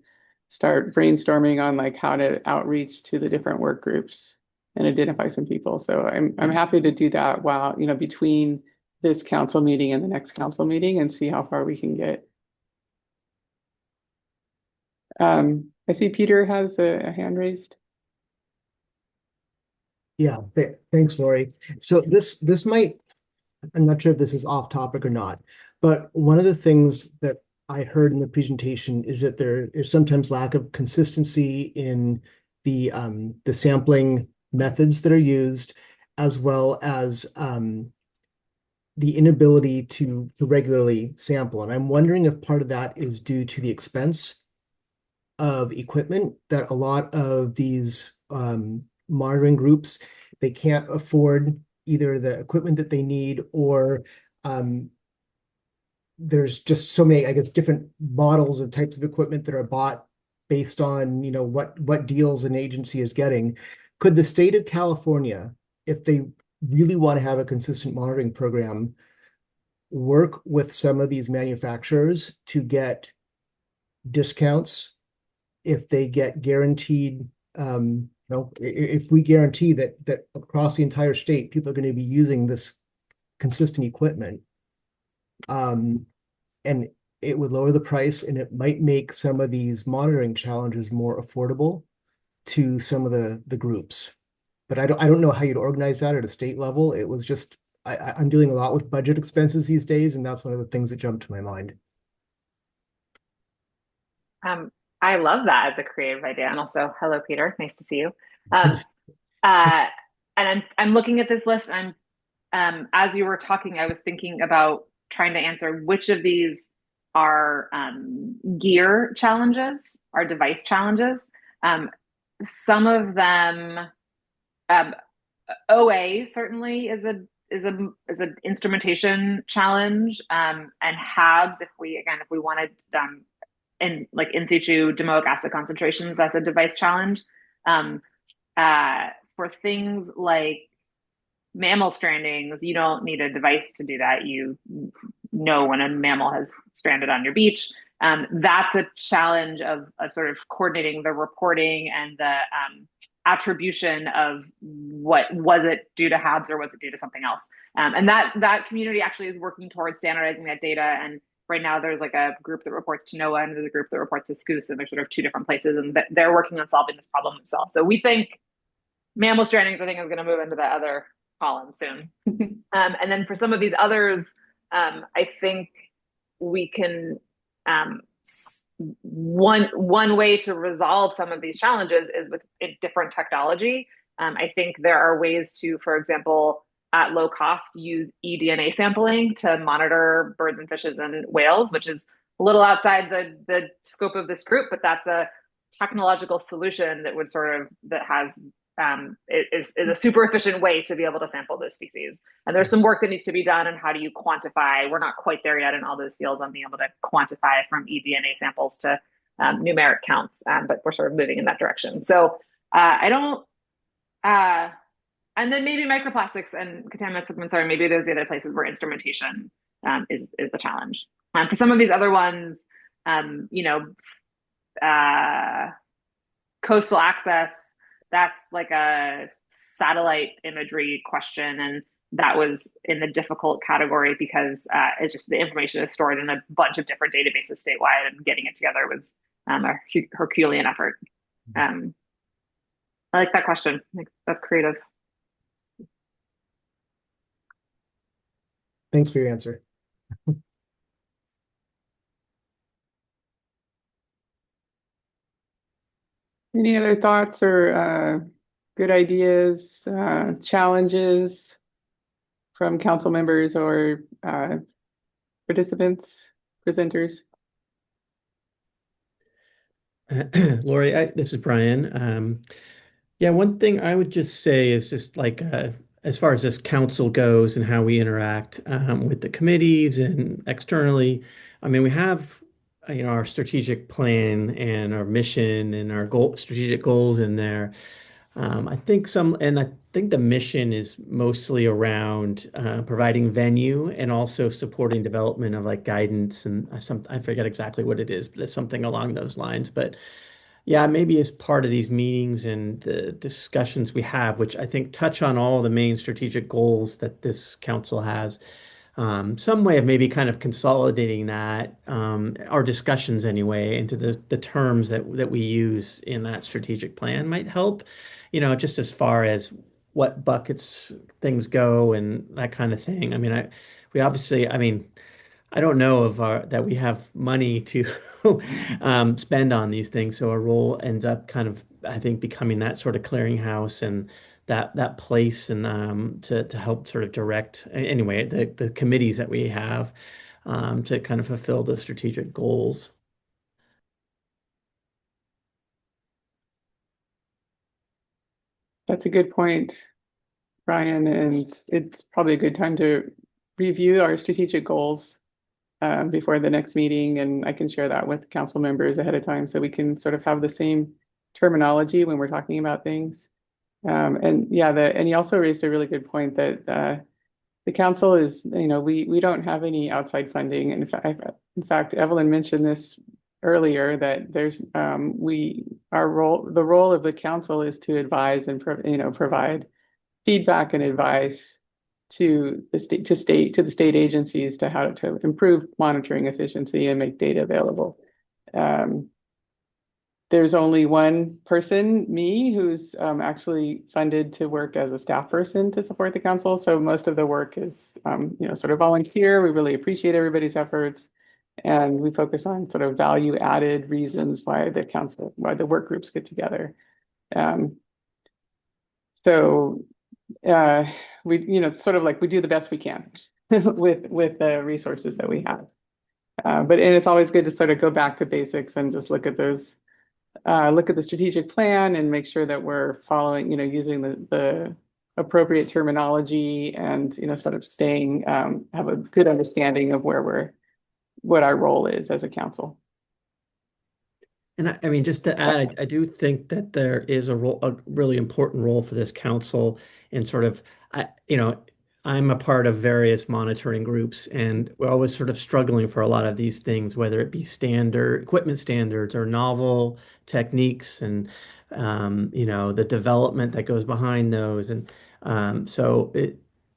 start brainstorming on like how to outreach to the different work groups and identify some people. So I'm happy to do that while, between this council meeting and the next council meeting, and see how far we can get. I see Peter has a hand raised. Yeah, thanks, Lori. So this might, I'm not sure if this is off topic or not, but one of the things that I heard in the presentation is that there is sometimes lack of consistency in the sampling methods that are used, as well as the inability to regularly sample. And I'm wondering if part of that is due to the expense of equipment that a lot of these monitoring groups, they can't afford either the equipment that they need, or there's just so many, I guess, different models of types of equipment that are bought based on, what deals an agency is getting. Could the state of California, if they really want to have a consistent monitoring program, work with some of these manufacturers to get discounts if they get guaranteed, if we guarantee that across the entire state, people are going to be using this consistent equipment, and it would lower the price and it might make some of these monitoring challenges more affordable to some of the groups. But I don't know how you'd organize that at a state level. It was just I'm dealing a lot with budget expenses these days, and that's one of the things that jumped to my mind. I love that as a creative idea. And also, hello, Peter. Nice to see you. And I'm looking at this list. And as you were talking, I was thinking about trying to answer which of these are gear challenges, are device challenges. Some of them, OA certainly is an instrumentation challenge, and HABs if we wanted in like in situ domoic acid concentrations, that's a device challenge. For things like mammal strandings, you don't need a device to do that. You know when a mammal has stranded on your beach. That's a challenge of sort of coordinating the reporting and the attribution of what was it due to HABs or was it due to something else. And that community actually is working towards standardizing that data. And right now there's like a group that reports to NOAA and there's a group that reports to SCOOS, and there's sort of two different places, and they're working on solving this problem themselves. So we think mammal strandings, I think, is going to move into that other column soon. And then for some of these others, I think we can one way to resolve some of these challenges is with a different technology. I think there are ways to, for example, at low cost, use eDNA sampling to monitor birds and fishes and whales, which is a little outside the scope of this group, but that's a technological solution that would is a super efficient way to be able to sample those species. And there's some work that needs to be done on how do you quantify. We're not quite there yet in all those fields on being able to quantify from eDNA samples to numeric counts, but we're sort of moving in that direction. So and then maybe microplastics and contaminant supplements are maybe those are the other places where instrumentation is the challenge. For some of these other ones, coastal access, that's like a satellite imagery question. And that was in the difficult category because it's just the information is stored in a bunch of different databases statewide, and getting it together was a Herculean effort. I like that question. That's creative. Thanks for your answer. Any other thoughts or good ideas, challenges from council members or participants, presenters? Lori, this is Brian. Yeah, one thing I would just say is just like as far as this council goes and how we interact with the committees and externally, I mean, we have our strategic plan and our mission and our strategic goals in there. I think the mission is mostly around providing venue and also supporting development of like guidance and I forget exactly what it is, but it's something along those lines. But yeah, maybe as part of these meetings and the discussions we have, which I think touch on all the main strategic goals that this council has, some way of maybe kind of consolidating that, our discussions anyway, into the terms that we use in that strategic plan might help, just as far as what buckets things go and that kind of thing. I mean, we obviously, I mean, I don't know that we have money to spend on these things. So our role ends up kind of, I think, becoming that sort of clearinghouse and that place and to help sort of direct anyway the committees that we have to kind of fulfill the strategic goals. That's a good point, Brian, and it's probably a good time to review our strategic goals before the next meeting, and I can share that with council members ahead of time so we can sort of have the same terminology when we're talking about things. And yeah, and you also raised a really good point that the council is, we don't have any outside funding. In fact, Evelyn mentioned this earlier that there's the role of the council is to advise and provide feedback and advice to the state agencies to how to improve monitoring efficiency and make data available. There's only one person, me, who's actually funded to work as a staff person to support the council. So most of the work is, sort of volunteer. We really appreciate everybody's efforts. And we focus on sort of value added reasons why the work groups get together. So we, sort of like we do the best we can with the resources that we have. And it's always good to sort of go back to basics and just look at those. Look at the strategic plan and make sure that we're following, using the appropriate terminology and, sort of have a good understanding of what our role is as a council. And I mean, just to add, I do think that there is a really important role for this council in sort of, I'm a part of various monitoring groups, and we're always sort of struggling for a lot of these things, whether it be equipment standards or novel techniques, and the development that goes behind those, and so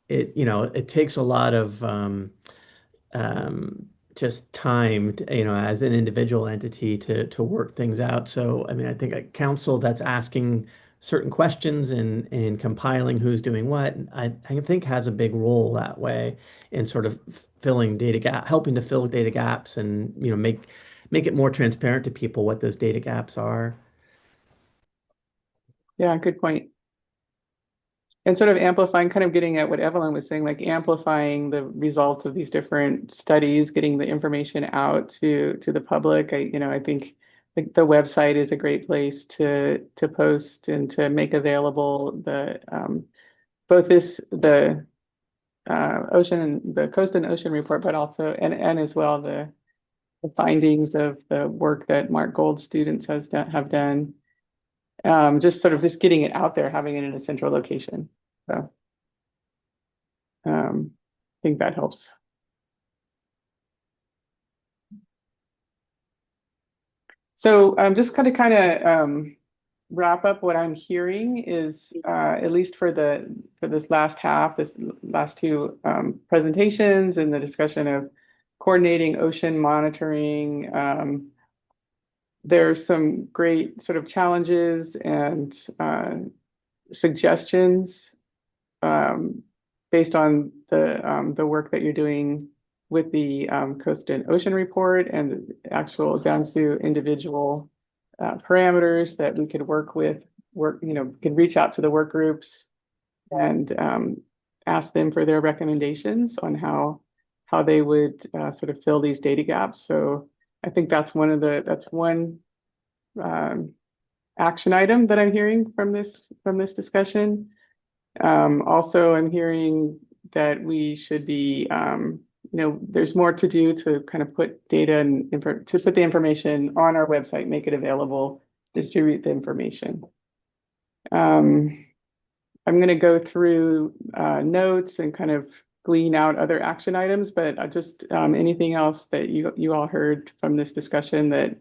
it takes a lot of just time, as an individual entity to work things out. So, I mean, I think a council that's asking certain questions and compiling who's doing what, I think has a big role that way in sort of helping to fill data gaps and, make it more transparent to people what those data gaps are. Yeah, good point. And sort of amplifying, kind of getting at what Evelyn was saying, like amplifying the results of these different studies, getting the information out to the public. I think the website is a great place to post and to make available both the coast and ocean report, but also and as well the findings of the work that Mark Gold's students have done. Just getting it out there, having it in a central location. So I think that helps. So just kind of wrap up what I'm hearing is at least for this last half, this last two presentations and the discussion of coordinating ocean monitoring. There's some great sort of challenges and suggestions based on the work that you're doing with the Coast and Ocean Report and the actual down to individual parameters that we could could reach out to the work groups and ask them for their recommendations on how they would sort of fill these data gaps. So I think that's one action item that I'm hearing from this discussion. Also, I'm hearing that we should be, there's more to do to kind of put data and to put the information on our website, make it available, distribute the information. I'm going to go through notes and kind of glean out other action items, but just anything else that you all heard from this discussion that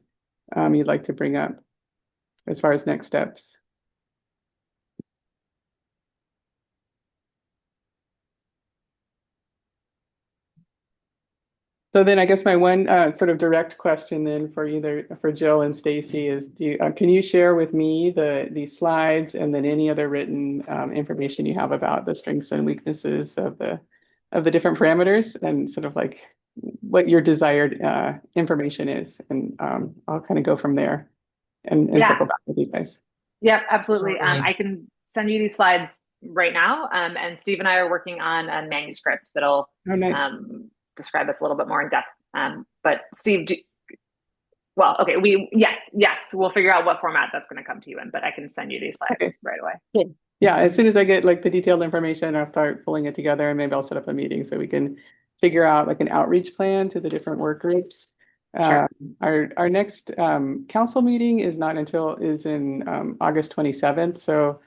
you'd like to bring up as far as next steps. So then I guess my one sort of direct question then for Jill and Stacy is, can you share with me these slides and then any other written information you have about the strengths and weaknesses of the different parameters and sort of like what your desired information is, and I'll kind of go from there and circle back with you guys. Yep, absolutely. I can send you these slides right now, and Steve and I are working on a manuscript that'll describe this a little bit more in depth. But Steve, yes, we'll figure out what format that's going to come to you in, but I can send you these slides right away. Good. Yeah, as soon as I get like the detailed information, I'll start pulling it together, and maybe I'll set up a meeting so we can figure out like an outreach plan to the different work groups. Sure. Our next council meeting is in August 27th. So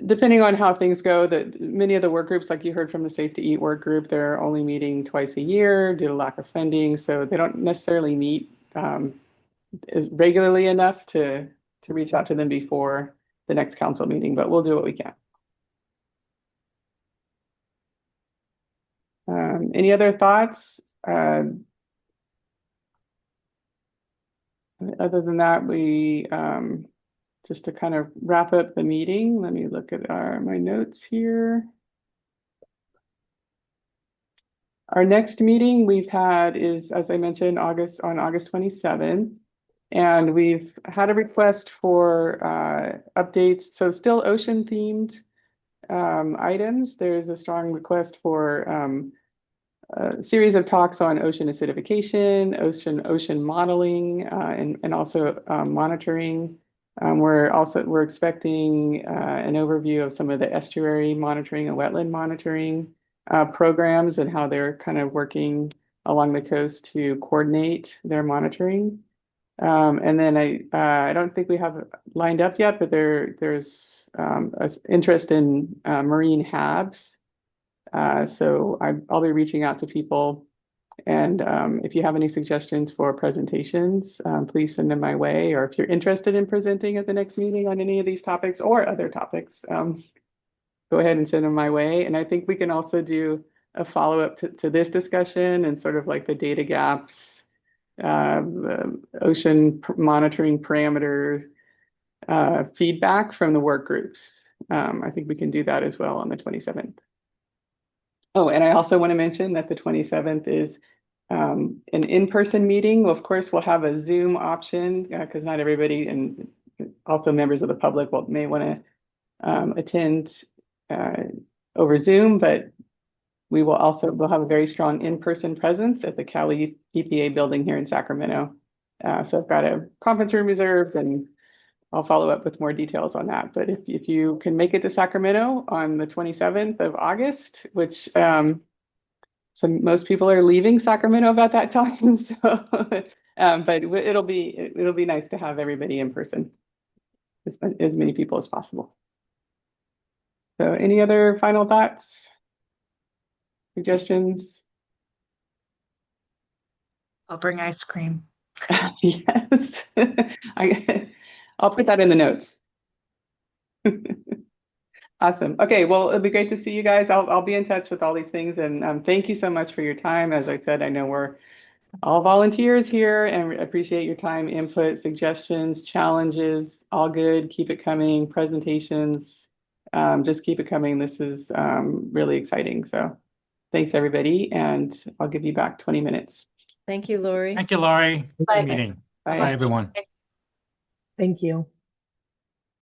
depending on how things go, many of the work groups, like you heard from the Safe to Eat work group, they're only meeting twice a year due to lack of funding. So they don't necessarily meet as regularly enough to reach out to them before the next council meeting, but we'll do what we can. Any other thoughts? Other than that, we just to kind of wrap up the meeting, let me look at my notes here. Our next meeting we've had is, as I mentioned, on August 27th. And we've had a request for updates. So still ocean themed items. There's a strong request for a series of talks on ocean acidification, ocean modeling, and also monitoring. We're expecting an overview of some of the estuary monitoring and wetland monitoring programs and how they're kind of working along the coast to coordinate their monitoring. And then I don't think we have lined up yet, but there's interest in marine HABs. So I'll be reaching out to people, and if you have any suggestions for presentations, please send them my way. Or if you're interested in presenting at the next meeting on any of these topics or other topics, go ahead and send them my way. And I think we can also do a follow-up to this discussion and sort of like the data gaps, ocean monitoring parameter feedback from the work groups. I think we can do that as well on the 27th. Oh, and I also want to mention that the 27th is an in-person meeting. Of course, we'll have a Zoom option because not everybody and also members of the public may want to attend over Zoom, but we'll have a very strong in-person presence at the Cali EPA building here in Sacramento. So I've got a conference room reserved, and I'll follow up with more details on that. But if you can make it to Sacramento on the 27th of August, which most people are leaving Sacramento about that time, so but it'll be nice to have everybody in person, as many people as possible. So any other final thoughts? Suggestions? I'll bring ice cream. Yes. I'll put that in the notes. Awesome. Okay, well, it'll be great to see you guys. I'll be in touch with all these things, and thank you so much for your time. As I said, I know we're all volunteers here, and appreciate your time, input, suggestions, challenges, all good. Keep it coming. Presentations, just keep it coming. This is really exciting. So thanks, everybody, and I'll give you back 20 minutes. Thank you, Lori. Thank you, Laurie. Good meeting. Bye. Bye, everyone. Thank you.